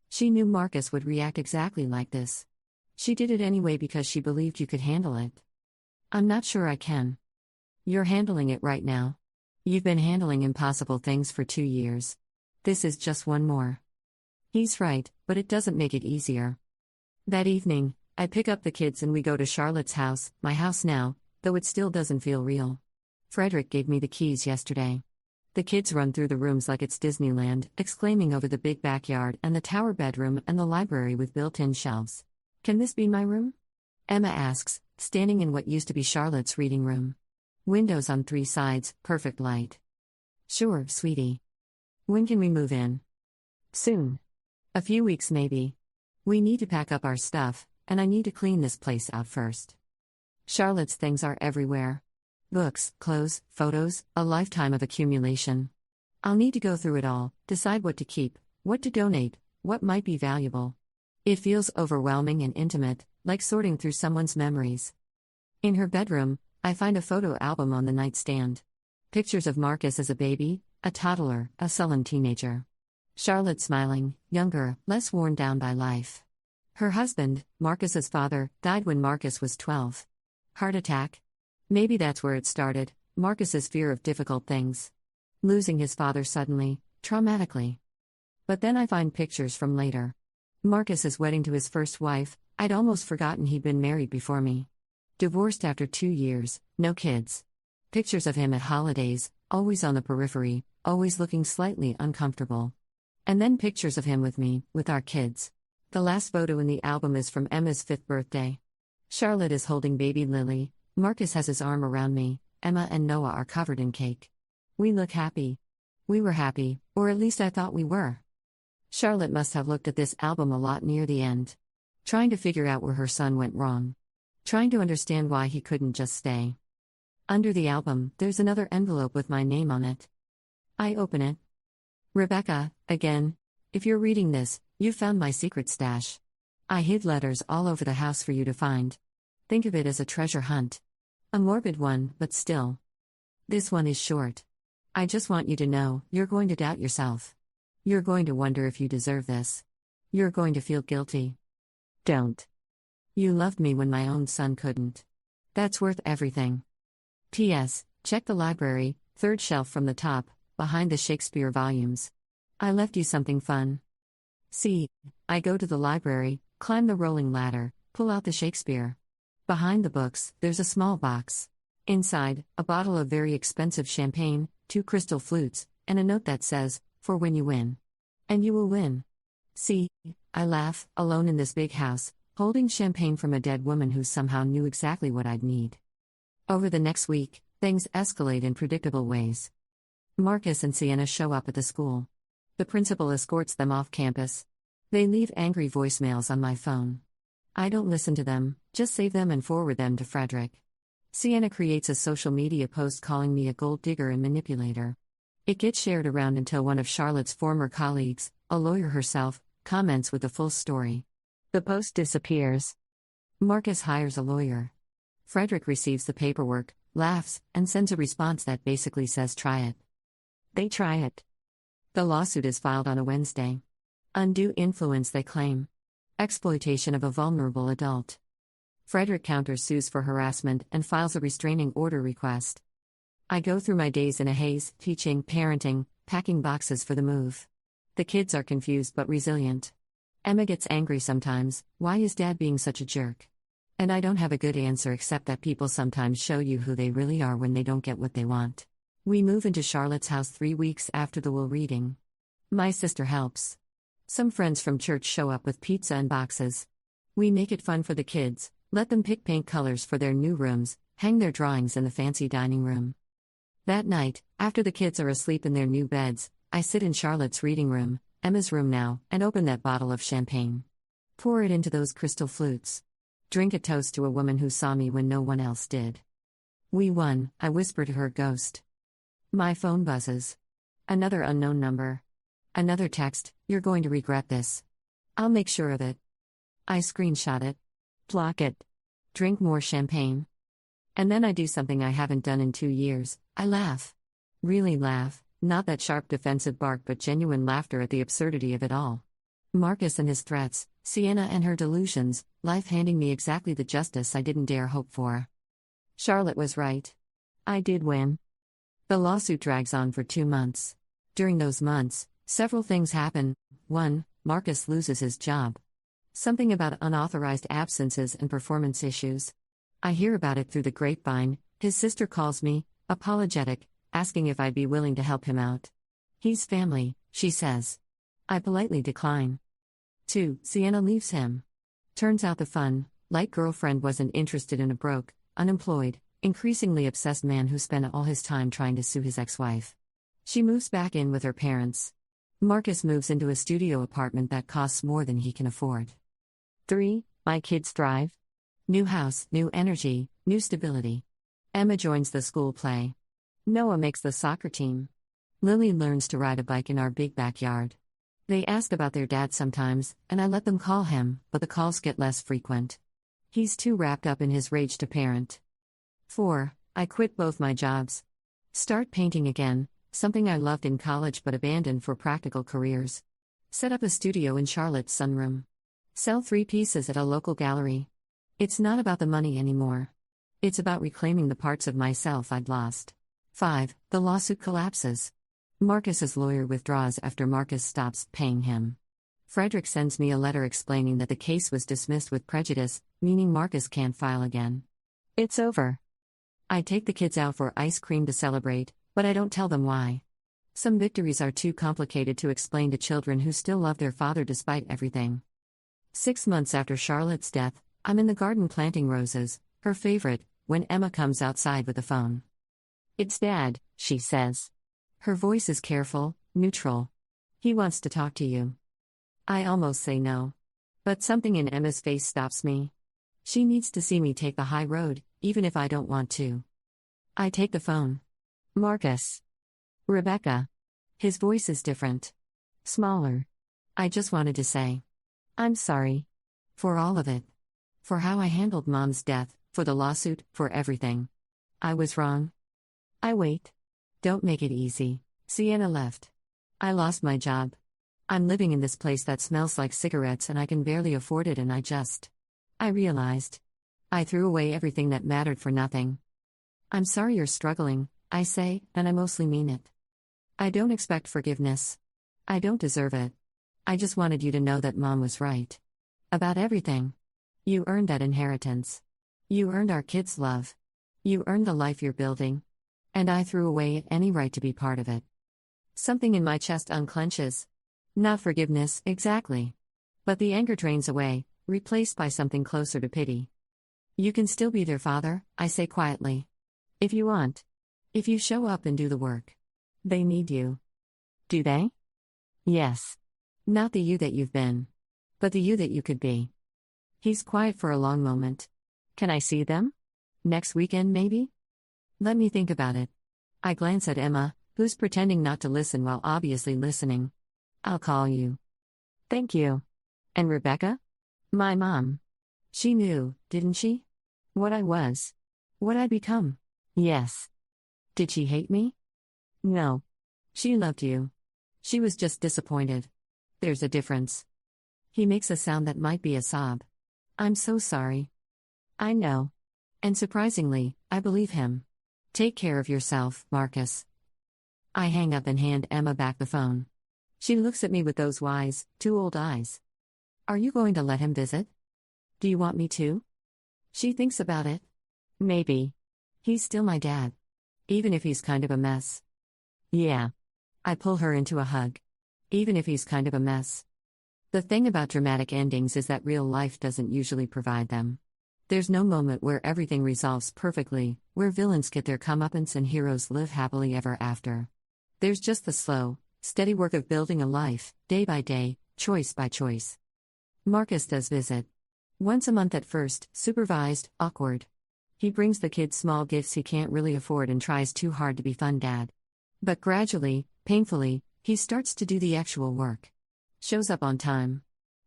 She knew Marcus would react exactly like this. She did it anyway because she believed you could handle it. I'm not sure I can. You're handling it right now. You've been handling impossible things for 2 years. This is just one more. He's right, but it doesn't make it easier. That evening, I pick up the kids and we go to Charlotte's house, my house now, though it still doesn't feel real. Frederick gave me the keys yesterday. The kids run through the rooms like it's Disneyland, exclaiming over the big backyard and the tower bedroom and the library with built-in shelves. Can this be my room? Emma asks, standing in what used to be Charlotte's reading room. Windows on 3 sides, perfect light. Sure, sweetie. When can we move in? Soon. A few weeks maybe. We need to pack up our stuff, and I need to clean this place out first. Charlotte's things are everywhere. Books, clothes, photos, a lifetime of accumulation. I'll need to go through it all, decide what to keep, what to donate, what might be valuable. It feels overwhelming and intimate, like sorting through someone's memories. In her bedroom, I find a photo album on the nightstand. Pictures of Marcus as a baby, a toddler, a sullen teenager. Charlotte smiling, younger, less worn down by life. Her husband, Marcus's father, died when Marcus was 12. Heart attack? Maybe that's where it started, Marcus's fear of difficult things. Losing his father suddenly, traumatically. But then I find pictures from later. Marcus's wedding to his first wife, I'd almost forgotten he'd been married before me. Divorced after 2 years, no kids. Pictures of him at holidays, always on the periphery, always looking slightly uncomfortable. And then pictures of him with me, with our kids. The last photo in the album is from Emma's 5th birthday. Charlotte is holding baby Lily, Marcus has his arm around me, Emma and Noah are covered in cake. We look happy. We were happy, or at least I thought we were. Charlotte must have looked at this album a lot near the end. Trying to figure out where her son went wrong. Trying to understand why he couldn't just stay. Under the album, there's another envelope with my name on it. I open it. Rebecca, again. If you're reading this, you found my secret stash. I hid letters all over the house for you to find. Think of it as a treasure hunt. A morbid one, but still. This one is short. I just want you to know, you're going to doubt yourself. You're going to wonder if you deserve this. You're going to feel guilty. Don't. You loved me when my own son couldn't. That's worth everything. P.S. Check the library, third shelf from the top, behind the Shakespeare volumes. I left you something fun. See, I go to the library, climb the rolling ladder, pull out the Shakespeare. Behind the books, there's a small box. Inside, a bottle of very expensive champagne, 2 crystal flutes, and a note that says, "For when you win." And you will win. See, I laugh, alone in this big house, holding champagne from a dead woman who somehow knew exactly what I'd need. Over the next week, things escalate in predictable ways. Marcus and Sienna show up at the school. The principal escorts them off campus. They leave angry voicemails on my phone. I don't listen to them, just save them and forward them to Frederick. Sienna creates a social media post calling me a gold digger and manipulator. It gets shared around until one of Charlotte's former colleagues, a lawyer herself, comments with the full story. The post disappears. Marcus hires a lawyer. Frederick receives the paperwork, laughs, and sends a response that basically says try it. They try it. The lawsuit is filed on a Wednesday. Undue influence, they claim. Exploitation of a vulnerable adult. Frederick countersues for harassment and files a restraining order request. I go through my days in a haze, teaching, parenting, packing boxes for the move. The kids are confused but resilient. Emma gets angry sometimes, why is Dad being such a jerk? And I don't have a good answer except that people sometimes show you who they really are when they don't get what they want. We move into Charlotte's house 3 weeks after the will reading. My sister helps. Some friends from church show up with pizza and boxes. We make it fun for the kids, let them pick paint colors for their new rooms, hang their drawings in the fancy dining room. That night, after the kids are asleep in their new beds, I sit in Charlotte's reading room, Emma's room now, and open that bottle of champagne. Pour it into those crystal flutes. Drink a toast to a woman who saw me when no one else did. We won, I whisper to her ghost. My phone buzzes. Another unknown number. Another text, "You're going to regret this." I'll make sure of it. I screenshot it. Block it. Drink more champagne. And then I do something I haven't done in 2 years, I laugh. Really laugh, not that sharp defensive bark but genuine laughter at the absurdity of it all. Marcus and his threats, Sienna and her delusions, life handing me exactly the justice I didn't dare hope for. Charlotte was right. I did win. The lawsuit drags on for 2 months. During those months, several things happen. 1. Marcus loses his job. Something about unauthorized absences and performance issues. I hear about it through the grapevine. His sister calls me, apologetic, asking if I'd be willing to help him out. He's family, she says. I politely decline. 2. Sienna leaves him. Turns out the fun, light girlfriend wasn't interested in a broke, unemployed, increasingly obsessed man who spent all his time trying to sue his ex-wife. She moves back in with her parents. Marcus moves into a studio apartment that costs more than he can afford. 3. My kids thrive. New house, new energy, new stability. Emma joins the school play. Noah makes the soccer team. Lily learns to ride a bike in our big backyard. They ask about their dad sometimes, and I let them call him, but the calls get less frequent. He's too wrapped up in his rage to parent. 4. I quit both my jobs. Start painting again, something I loved in college but abandoned for practical careers. Set up a studio in Charlotte's sunroom. Sell 3 pieces at a local gallery. It's not about the money anymore. It's about reclaiming the parts of myself I'd lost. 5. The lawsuit collapses. Marcus's lawyer withdraws after Marcus stops paying him. Frederick sends me a letter explaining that the case was dismissed with prejudice, meaning Marcus can't file again. It's over. I take the kids out for ice cream to celebrate, but I don't tell them why. Some victories are too complicated to explain to children who still love their father despite everything. 6 months after Charlotte's death, I'm in the garden planting roses, her favorite, when Emma comes outside with the phone. It's Dad, she says. Her voice is careful, neutral. He wants to talk to you. I almost say no. But something in Emma's face stops me. She needs to see me take the high road, even if I don't want to. I take the phone. Marcus. Rebecca. His voice is different. Smaller. I just wanted to say, I'm sorry. For all of it. For how I handled Mom's death, for the lawsuit, for everything. I was wrong. I wait. Don't make it easy. Sienna left. I lost my job. I'm living in this place that smells like cigarettes and I can barely afford it and I realized. I threw away everything that mattered for nothing. I'm sorry you're struggling, I say, and I mostly mean it. I don't expect forgiveness. I don't deserve it. I just wanted you to know that Mom was right. About everything. You earned that inheritance. You earned our kids' love. You earned the life you're building. And I threw away any right to be part of it. Something in my chest unclenches. Not forgiveness, exactly. But the anger drains away, replaced by something closer to pity. You can still be their father, I say quietly. If you want. If you show up and do the work. They need you. Do they? Yes. Not the you that you've been. But the you that you could be. He's quiet for a long moment. Can I see them? Next weekend, maybe? Let me think about it. I glance at Emma, who's pretending not to listen while obviously listening. I'll call you. Thank you. And Rebecca? My mom. She knew, didn't she? What I was. What I'd become. Yes. Did she hate me? No. She loved you. She was just disappointed. There's a difference. He makes a sound that might be a sob. I'm so sorry. I know. And surprisingly, I believe him. Take care of yourself, Marcus. I hang up and hand Emma back the phone. She looks at me with those wise, too old eyes. Are you going to let him visit? Do you want me to? She thinks about it. Maybe. He's still my dad. Even if he's kind of a mess. Yeah. I pull her into a hug. Even if he's kind of a mess. The thing about dramatic endings is that real life doesn't usually provide them. There's no moment where everything resolves perfectly, where villains get their comeuppance and heroes live happily ever after. There's just the slow, steady work of building a life, day by day, choice by choice. Marcus does visit. Once a month at first, supervised, awkward. He brings the kids small gifts he can't really afford and tries too hard to be fun dad. But gradually, painfully, he starts to do the actual work. Shows up on time.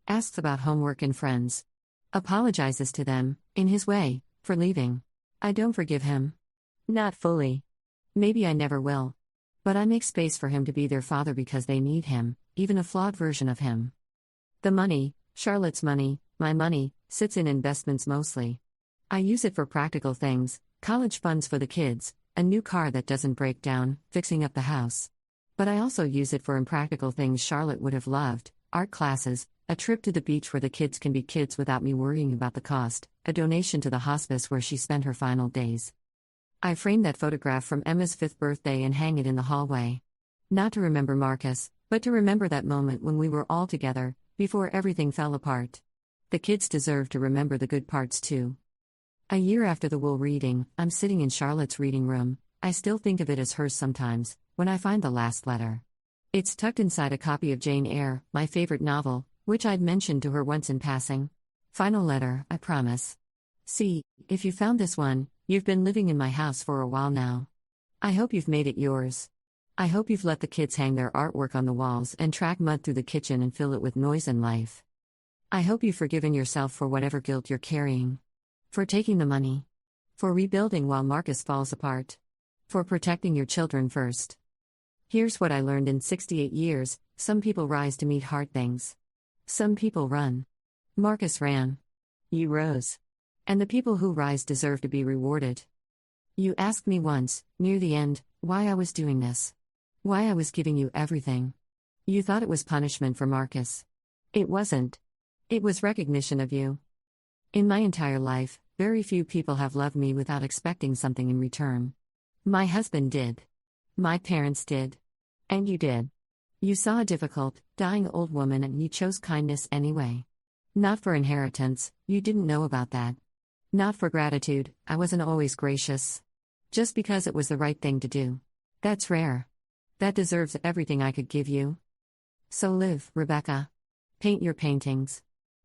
Asks about homework and friends. Apologizes to them, in his way, for leaving. I don't forgive him. Not fully. Maybe I never will. But I make space for him to be their father because they need him, even a flawed version of him. The money, Charlotte's money, my money, sits in investments mostly. I use it for practical things, college funds for the kids, a new car that doesn't break down, fixing up the house. But I also use it for impractical things Charlotte would have loved, art classes, a trip to the beach where the kids can be kids without me worrying about the cost, a donation to the hospice where she spent her final days. I frame that photograph from Emma's 5th birthday and hang it in the hallway. Not to remember Marcus, but to remember that moment when we were all together, before everything fell apart. The kids deserve to remember the good parts too. A year after the Will reading, I'm sitting in Charlotte's reading room. I still think of it as hers sometimes, when I find the last letter. It's tucked inside a copy of Jane Eyre, my favorite novel, which I'd mentioned to her once in passing. Final letter, I promise. See, if you found this one, you've been living in my house for a while now. I hope you've made it yours. I hope you've let the kids hang their artwork on the walls and track mud through the kitchen and fill it with noise and life. I hope you've forgiven yourself for whatever guilt you're carrying. For taking the money. For rebuilding while Marcus falls apart. For protecting your children first. Here's what I learned in 68 years: some people rise to meet hard things. Some people run. Marcus ran. You rose. And the people who rise deserve to be rewarded. You asked me once, near the end, why I was doing this. Why I was giving you everything. You thought it was punishment for Marcus. It wasn't. It was recognition of you. In my entire life, very few people have loved me without expecting something in return. My husband did. My parents did. And you did. You saw a difficult, dying old woman and you chose kindness anyway. Not for inheritance, you didn't know about that. Not for gratitude, I wasn't always gracious. Just because it was the right thing to do. That's rare. That deserves everything I could give you. So live, Rebecca. Paint your paintings.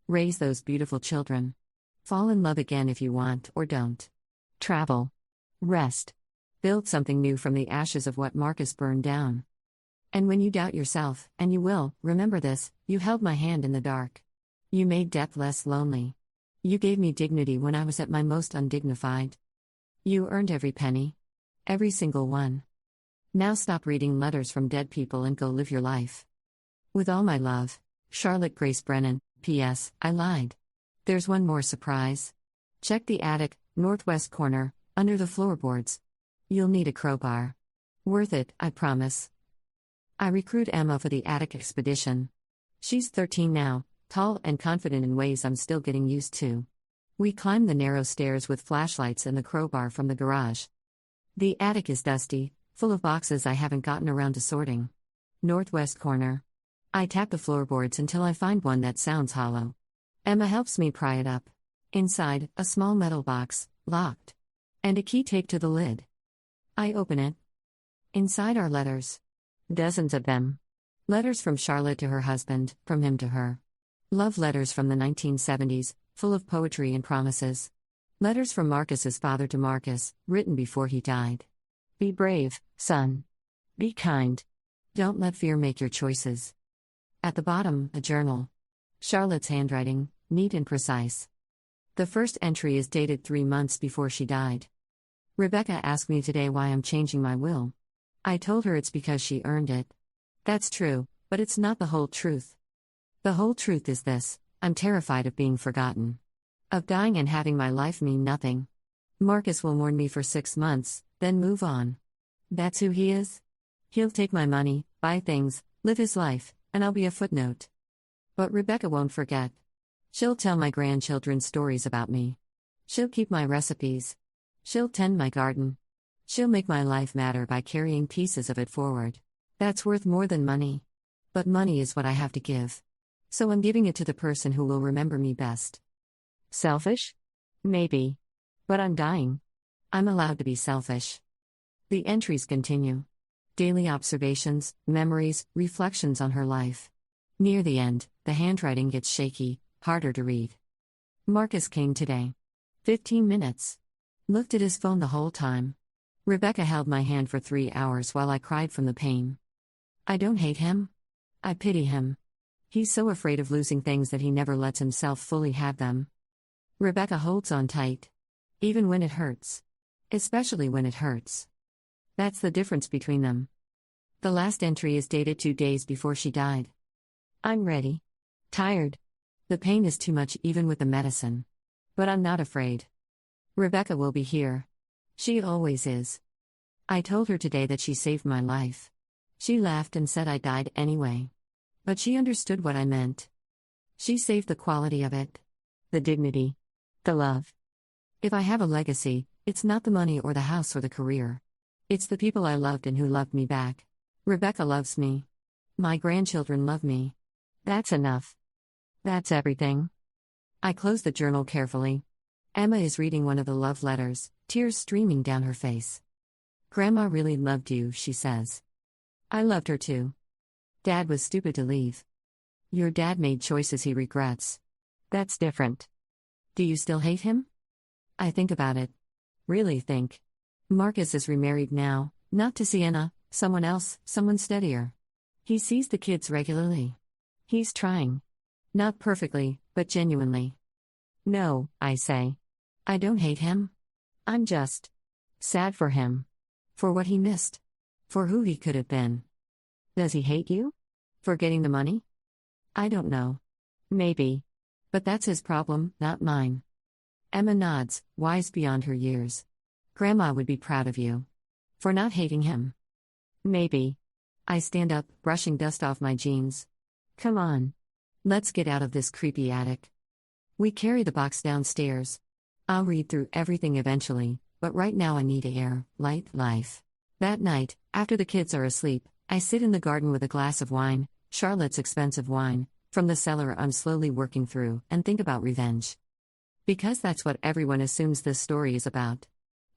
Raise those beautiful children. Fall in love again if you want or don't. Travel. Rest. Build something new from the ashes of what Marcus burned down. And when you doubt yourself, and you will, remember this: you held my hand in the dark. You made death less lonely. You gave me dignity when I was at my most undignified. You earned every penny. Every single one. Now stop reading letters from dead people and go live your life. With all my love, Charlotte Grace Brennan. P.S. I lied. There's one more surprise. Check the attic, northwest corner, under the floorboards. You'll need a crowbar. Worth it, I promise. I recruit Emma for the attic expedition. She's 13 now, tall and confident in ways I'm still getting used to. We climb the narrow stairs with flashlights and the crowbar from the garage. The attic is dusty, full of boxes I haven't gotten around to sorting. Northwest corner. I tap the floorboards until I find one that sounds hollow. Emma helps me pry it up. Inside, a small metal box, locked. And a key taped to the lid. I open it. Inside are letters. Dozens of them. Letters from Charlotte to her husband, from him to her. Love letters from the 1970s, full of poetry and promises. Letters from Marcus's father to Marcus, written before he died. Be brave, son. Be kind. Don't let fear make your choices. At the bottom, a journal. Charlotte's handwriting, neat and precise. The first entry is dated 3 months before she died. Rebecca asked me today why I'm changing my will. I told her it's because she earned it. That's true, but it's not the whole truth. The whole truth is this: I'm terrified of being forgotten. Of dying and having my life mean nothing. Marcus will mourn me for 6 months, then move on. That's who he is? He'll take my money, buy things, live his life, and I'll be a footnote. But Rebecca won't forget. She'll tell my grandchildren stories about me. She'll keep my recipes. She'll tend my garden. She'll make my life matter by carrying pieces of it forward. That's worth more than money. But money is what I have to give. So I'm giving it to the person who will remember me best. Selfish? Maybe. But I'm dying. I'm allowed to be selfish. The entries continue. Daily observations, memories, reflections on her life. Near the end, the handwriting gets shaky, harder to read. Marcus came today. 15 minutes. Looked at his phone the whole time. Rebecca held my hand for 3 hours while I cried from the pain. I don't hate him. I pity him. He's so afraid of losing things that he never lets himself fully have them. Rebecca holds on tight. Even when it hurts. Especially when it hurts. That's the difference between them. The last entry is dated 2 days before she died. I'm ready. Tired. The pain is too much even with the medicine. But I'm not afraid. Rebecca will be here. She always is. I told her today that she saved my life. She laughed and said I died anyway. But she understood what I meant. She saved the quality of it. The dignity. The love. If I have a legacy, it's not the money or the house or the career. It's the people I loved and who loved me back. Rebecca loves me. My grandchildren love me. That's enough. That's everything. I close the journal carefully. Emma is reading one of the love letters, tears streaming down her face. Grandma really loved you, she says. I loved her too. Dad was stupid to leave. Your dad made choices he regrets. That's different. Do you still hate him? I think about it. Really think. Marcus is remarried now, not to Sienna, someone else, someone steadier. He sees the kids regularly. He's trying. Not perfectly, but genuinely. No, I say. I don't hate him. I'm just sad for him. For what he missed. For who he could have been. Does he hate you? For getting the money? I don't know. Maybe. But that's his problem, not mine. Emma nods, wise beyond her years. Grandma would be proud of you. For not hating him. Maybe. I stand up, brushing dust off my jeans. Come on. Let's get out of this creepy attic. We carry the box downstairs. I'll read through everything eventually, but right now I need air, light, life. That night, after the kids are asleep, I sit in the garden with a glass of wine, Charlotte's expensive wine, from the cellar I'm slowly working through, and think about revenge. Because that's what everyone assumes this story is about.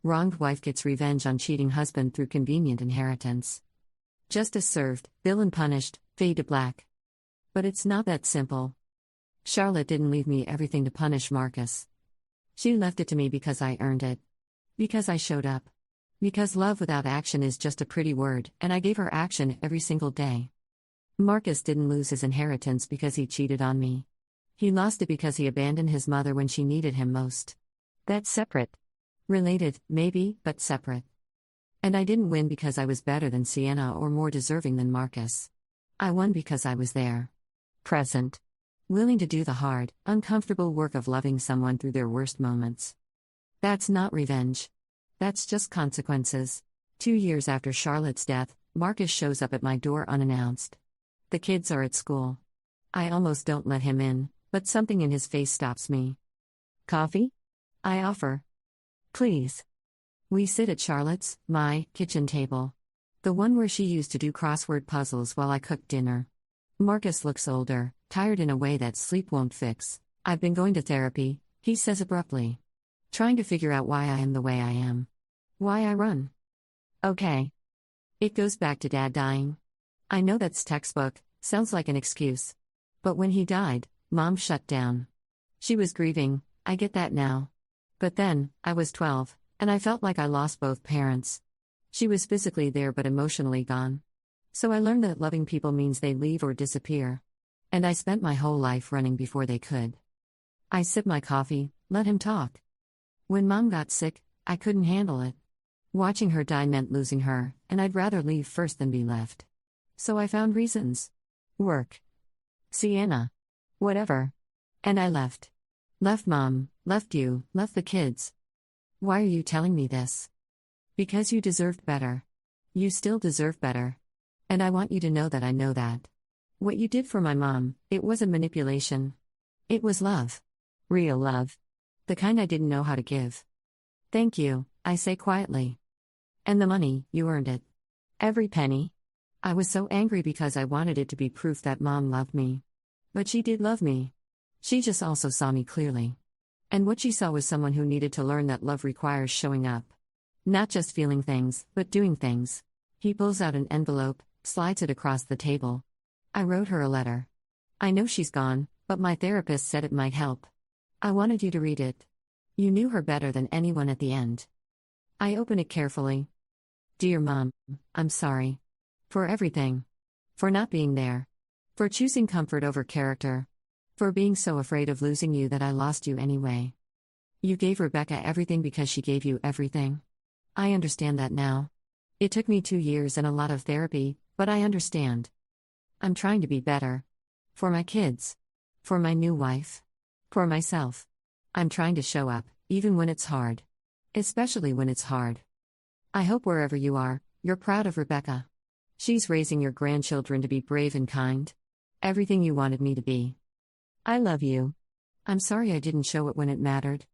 Wronged wife gets revenge on cheating husband through convenient inheritance. Justice served, villain punished, fade to black. But it's not that simple. Charlotte didn't leave me everything to punish Marcus. She left it to me because I earned it. Because I showed up. Because love without action is just a pretty word, and I gave her action every single day. Marcus didn't lose his inheritance because he cheated on me. He lost it because he abandoned his mother when she needed him most. That's separate. Related, maybe, but separate. And I didn't win because I was better than Sienna or more deserving than Marcus. I won because I was there. Present. Willing to do the hard, uncomfortable work of loving someone through their worst moments. That's not revenge. That's just consequences. 2 years after Charlotte's death, Marcus shows up at my door unannounced. The kids are at school. I almost don't let him in, but something in his face stops me. Coffee? I offer. Please. We sit at Charlotte's, my, kitchen table. The one where she used to do crossword puzzles while I cooked dinner. Marcus looks older, tired in a way that sleep won't fix. I've been going to therapy, he says abruptly. Trying to figure out why I am the way I am. Why I run. Okay. It goes back to Dad dying. I know that's textbook, sounds like an excuse. But when he died, Mom shut down. She was grieving, I get that now. But then, I was 12, and I felt like I lost both parents. She was physically there but emotionally gone. So I learned that loving people means they leave or disappear. And I spent my whole life running before they could. I sip my coffee, let him talk. When Mom got sick, I couldn't handle it. Watching her die meant losing her, and I'd rather leave first than be left. So I found reasons. Work. Sienna. Whatever. And I left. Left Mom, left you, left the kids. Why are you telling me this? Because you deserved better. You still deserve better. And I want you to know that I know that. What you did for my mom, it wasn't manipulation. It was love. Real love. The kind I didn't know how to give. Thank you, I say quietly. And the money, you earned it. Every penny. I was so angry because I wanted it to be proof that Mom loved me. But she did love me. She just also saw me clearly. And what she saw was someone who needed to learn that love requires showing up. Not just feeling things, but doing things. He pulls out an envelope, slides it across the table. I wrote her a letter. I know she's gone, but my therapist said it might help. I wanted you to read it. You knew her better than anyone at the end. I open it carefully. Dear Mom, I'm sorry. For everything. For not being there. For choosing comfort over character. For being so afraid of losing you that I lost you anyway. You gave Rebecca everything because she gave you everything. I understand that now. It took me 2 years and a lot of therapy, but I understand. I'm trying to be better. For my kids. For my new wife. For myself. I'm trying to show up, even when it's hard. Especially when it's hard. I hope wherever you are, you're proud of Rebecca. She's raising your grandchildren to be brave and kind. Everything you wanted me to be. I love you. I'm sorry I didn't show it when it mattered.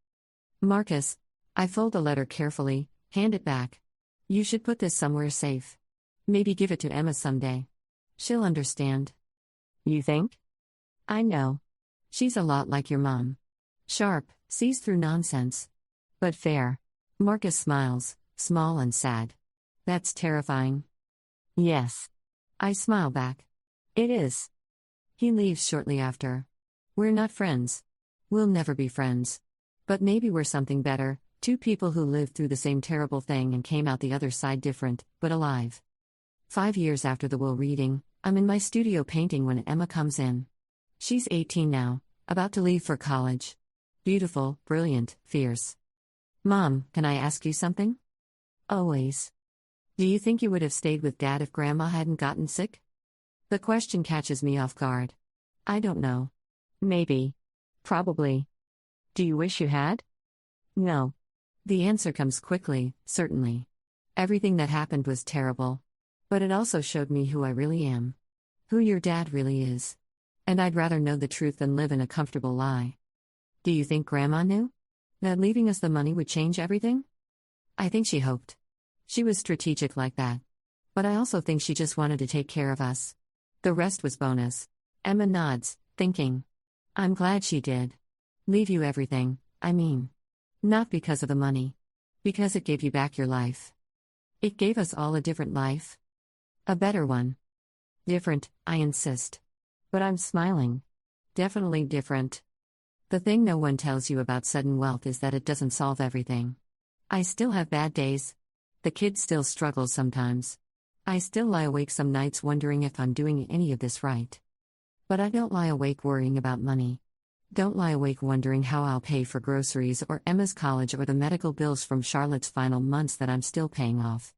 Marcus, I fold the letter carefully, hand it back. You should put this somewhere safe. Maybe give it to Emma someday. She'll understand. You think? I know. She's a lot like your mom. Sharp, sees through nonsense. But fair. Marcus smiles, small and sad. That's terrifying. Yes. I smile back. It is. He leaves shortly after. We're not friends. We'll never be friends. But maybe we're something better, two people who lived through the same terrible thing and came out the other side different, but alive. 5 years after the will reading, I'm in my studio painting when Emma comes in. She's 18 now, about to leave for college. Beautiful, brilliant, fierce. Mom, can I ask you something? Always. Do you think you would have stayed with Dad if Grandma hadn't gotten sick? The question catches me off guard. I don't know. Maybe. Probably. Do you wish you had? No. The answer comes quickly, certainly. Everything that happened was terrible. But it also showed me who I really am. Who your dad really is. And I'd rather know the truth than live in a comfortable lie. Do you think Grandma knew? That leaving us the money would change everything? I think she hoped. She was strategic like that. But I also think she just wanted to take care of us. The rest was bonus. Emma nods, thinking. I'm glad she did. Leave you everything, I mean. Not because of the money. Because it gave you back your life. It gave us all a different life. A better one. Different, I insist. But I'm smiling. Definitely different. The thing no one tells you about sudden wealth is that it doesn't solve everything. I still have bad days. The kids still struggle sometimes. I still lie awake some nights wondering if I'm doing any of this right. But I don't lie awake worrying about money. Don't lie awake wondering how I'll pay for groceries or Emma's college or the medical bills from Charlotte's final months that I'm still paying off.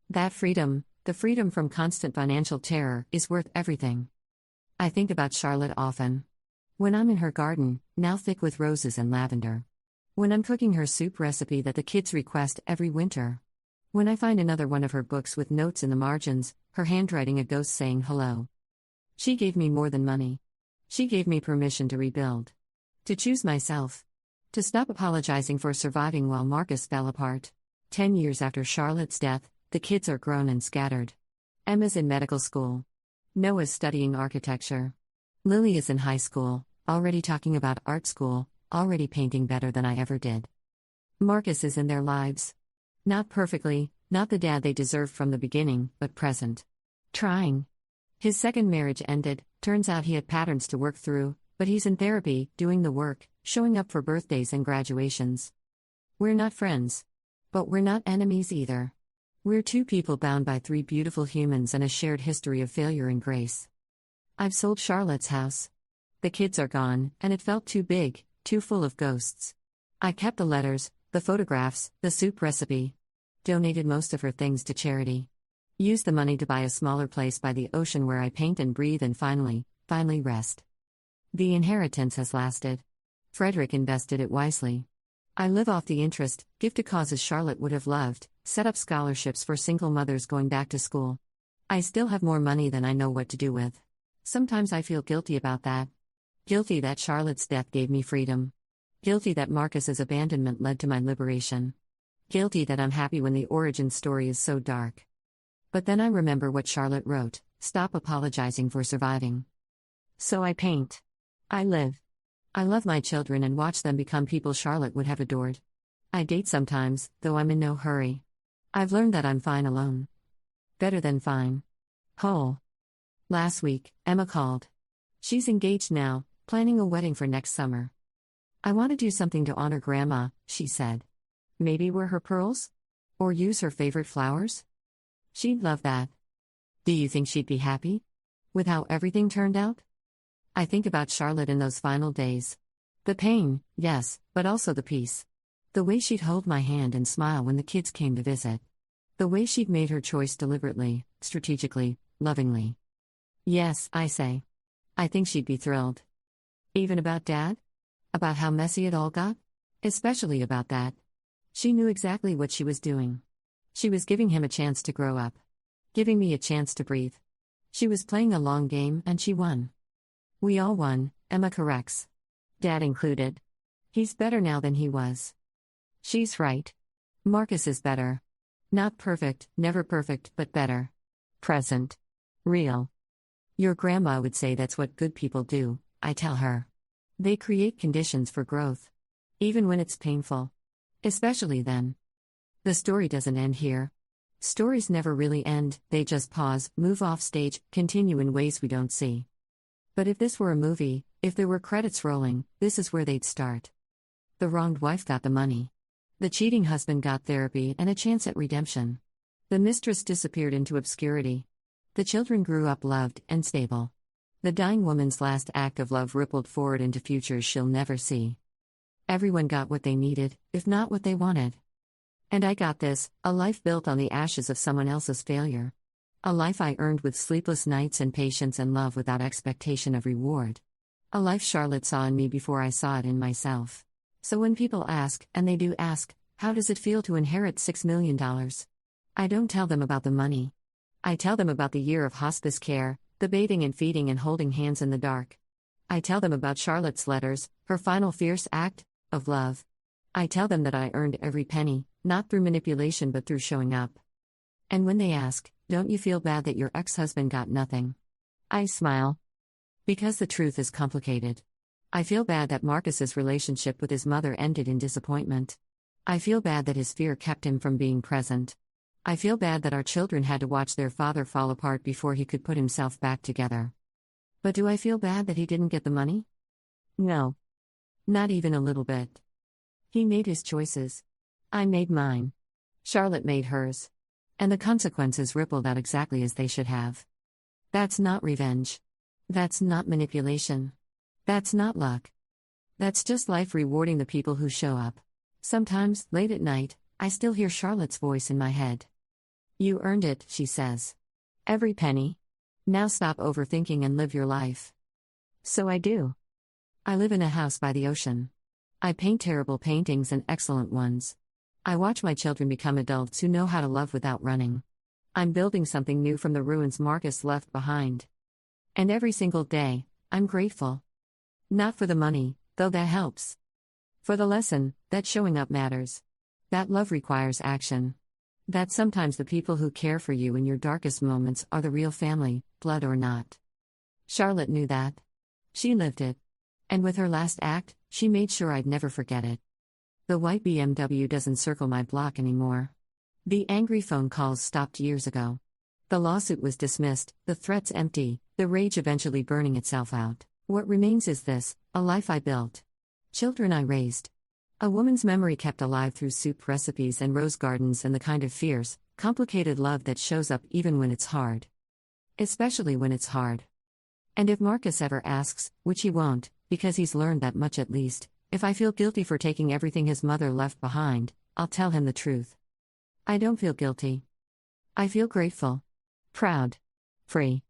That freedom, the freedom from constant financial terror, is worth everything. I think about Charlotte often. When I'm in her garden, now thick with roses and lavender. When I'm cooking her soup recipe that the kids request every winter. When I find another one of her books with notes in the margins, her handwriting a ghost saying hello. She gave me more than money. She gave me permission to rebuild. To choose myself. To stop apologizing for surviving while Marcus fell apart. 10 years after Charlotte's death, the kids are grown and scattered. Emma's in medical school. Noah's studying architecture. Lily is in high school, already talking about art school, already painting better than I ever did. Marcus is in their lives. Not perfectly, not the dad they deserved from the beginning, but present. Trying. His second marriage ended, turns out he had patterns to work through, but he's in therapy, doing the work, showing up for birthdays and graduations. We're not friends. But we're not enemies either. We're two people bound by three beautiful humans and a shared history of failure and grace. I've sold Charlotte's house. The kids are gone, and it felt too big, too full of ghosts. I kept the letters, the photographs, the soup recipe. Donated most of her things to charity. Used the money to buy a smaller place by the ocean where I paint and breathe and finally rest. The inheritance has lasted. Frederick invested it wisely. I live off the interest, give to causes Charlotte would have loved, set up scholarships for single mothers going back to school. I still have more money than I know what to do with. Sometimes I feel guilty about that. Guilty that Charlotte's death gave me freedom. Guilty that Marcus's abandonment led to my liberation. Guilty that I'm happy when the origin story is so dark. But then I remember what Charlotte wrote, stop apologizing for surviving. So I paint. I live. I love my children and watch them become people Charlotte would have adored. I date sometimes, though I'm in no hurry. I've learned that I'm fine alone. Better than fine. Whole. Last week, Emma called. She's engaged now, planning a wedding for next summer. I want to do something to honor Grandma, she said. Maybe wear her pearls? Or use her favorite flowers? She'd love that. Do you think she'd be happy? With how everything turned out? I think about Charlotte in those final days. The pain, yes, but also the peace. The way she'd hold my hand and smile when the kids came to visit. The way she'd made her choice deliberately, strategically, lovingly. Yes, I say. I think she'd be thrilled. Even about Dad? About how messy it all got? Especially about that. She knew exactly what she was doing. She was giving him a chance to grow up. Giving me a chance to breathe. She was playing a long game and she won. We all won, Emma corrects. Dad included. He's better now than he was. She's right. Marcus is better. Not perfect, never perfect, but better. Present. Real. Your grandma would say that's what good people do, I tell her. They create conditions for growth. Even when it's painful. Especially then. The story doesn't end here. Stories never really end, they just pause, move off stage, continue in ways we don't see. But if this were a movie, if there were credits rolling, this is where they'd start. The wronged wife got the money. The cheating husband got therapy and a chance at redemption. The mistress disappeared into obscurity. The children grew up loved and stable. The dying woman's last act of love rippled forward into futures she'll never see. Everyone got what they needed, if not what they wanted. And I got this, a life built on the ashes of someone else's failure. A life I earned with sleepless nights and patience and love without expectation of reward. A life Charlotte saw in me before I saw it in myself. So when people ask, and they do ask, how does it feel to inherit $6 million? I don't tell them about the money. I tell them about the year of hospice care, the bathing and feeding and holding hands in the dark. I tell them about Charlotte's letters, her final fierce act of love. I tell them that I earned every penny, not through manipulation but through showing up. And when they ask, don't you feel bad that your ex-husband got nothing? I smile. Because the truth is complicated. I feel bad that Marcus's relationship with his mother ended in disappointment. I feel bad that his fear kept him from being present. I feel bad that our children had to watch their father fall apart before he could put himself back together. But do I feel bad that he didn't get the money? No. Not even a little bit. He made his choices. I made mine. Charlotte made hers. And the consequences rippled out exactly as they should have. That's not revenge. That's not manipulation. That's not luck. That's just life rewarding the people who show up. Sometimes, late at night, I still hear Charlotte's voice in my head. You earned it, she says. Every penny. Now stop overthinking and live your life. So I do. I live in a house by the ocean. I paint terrible paintings and excellent ones. I watch my children become adults who know how to love without running. I'm building something new from the ruins Marcus left behind. And every single day, I'm grateful. Not for the money, though that helps. For the lesson, that showing up matters. That love requires action. That sometimes the people who care for you in your darkest moments are the real family, blood or not. Charlotte knew that. She lived it. And with her last act, she made sure I'd never forget it. The white BMW doesn't circle my block anymore. The angry phone calls stopped years ago. The lawsuit was dismissed, the threats empty, the rage eventually burning itself out. What remains is this, a life I built. Children I raised. A woman's memory kept alive through soup recipes and rose gardens and the kind of fierce, complicated love that shows up even when it's hard. Especially when it's hard. And if Marcus ever asks, which he won't, because he's learned that much at least, if I feel guilty for taking everything his mother left behind, I'll tell him the truth. I don't feel guilty. I feel grateful. Proud. Free.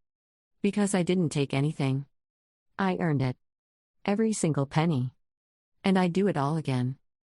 Because I didn't take anything. I earned it. Every single penny. And I'd do it all again.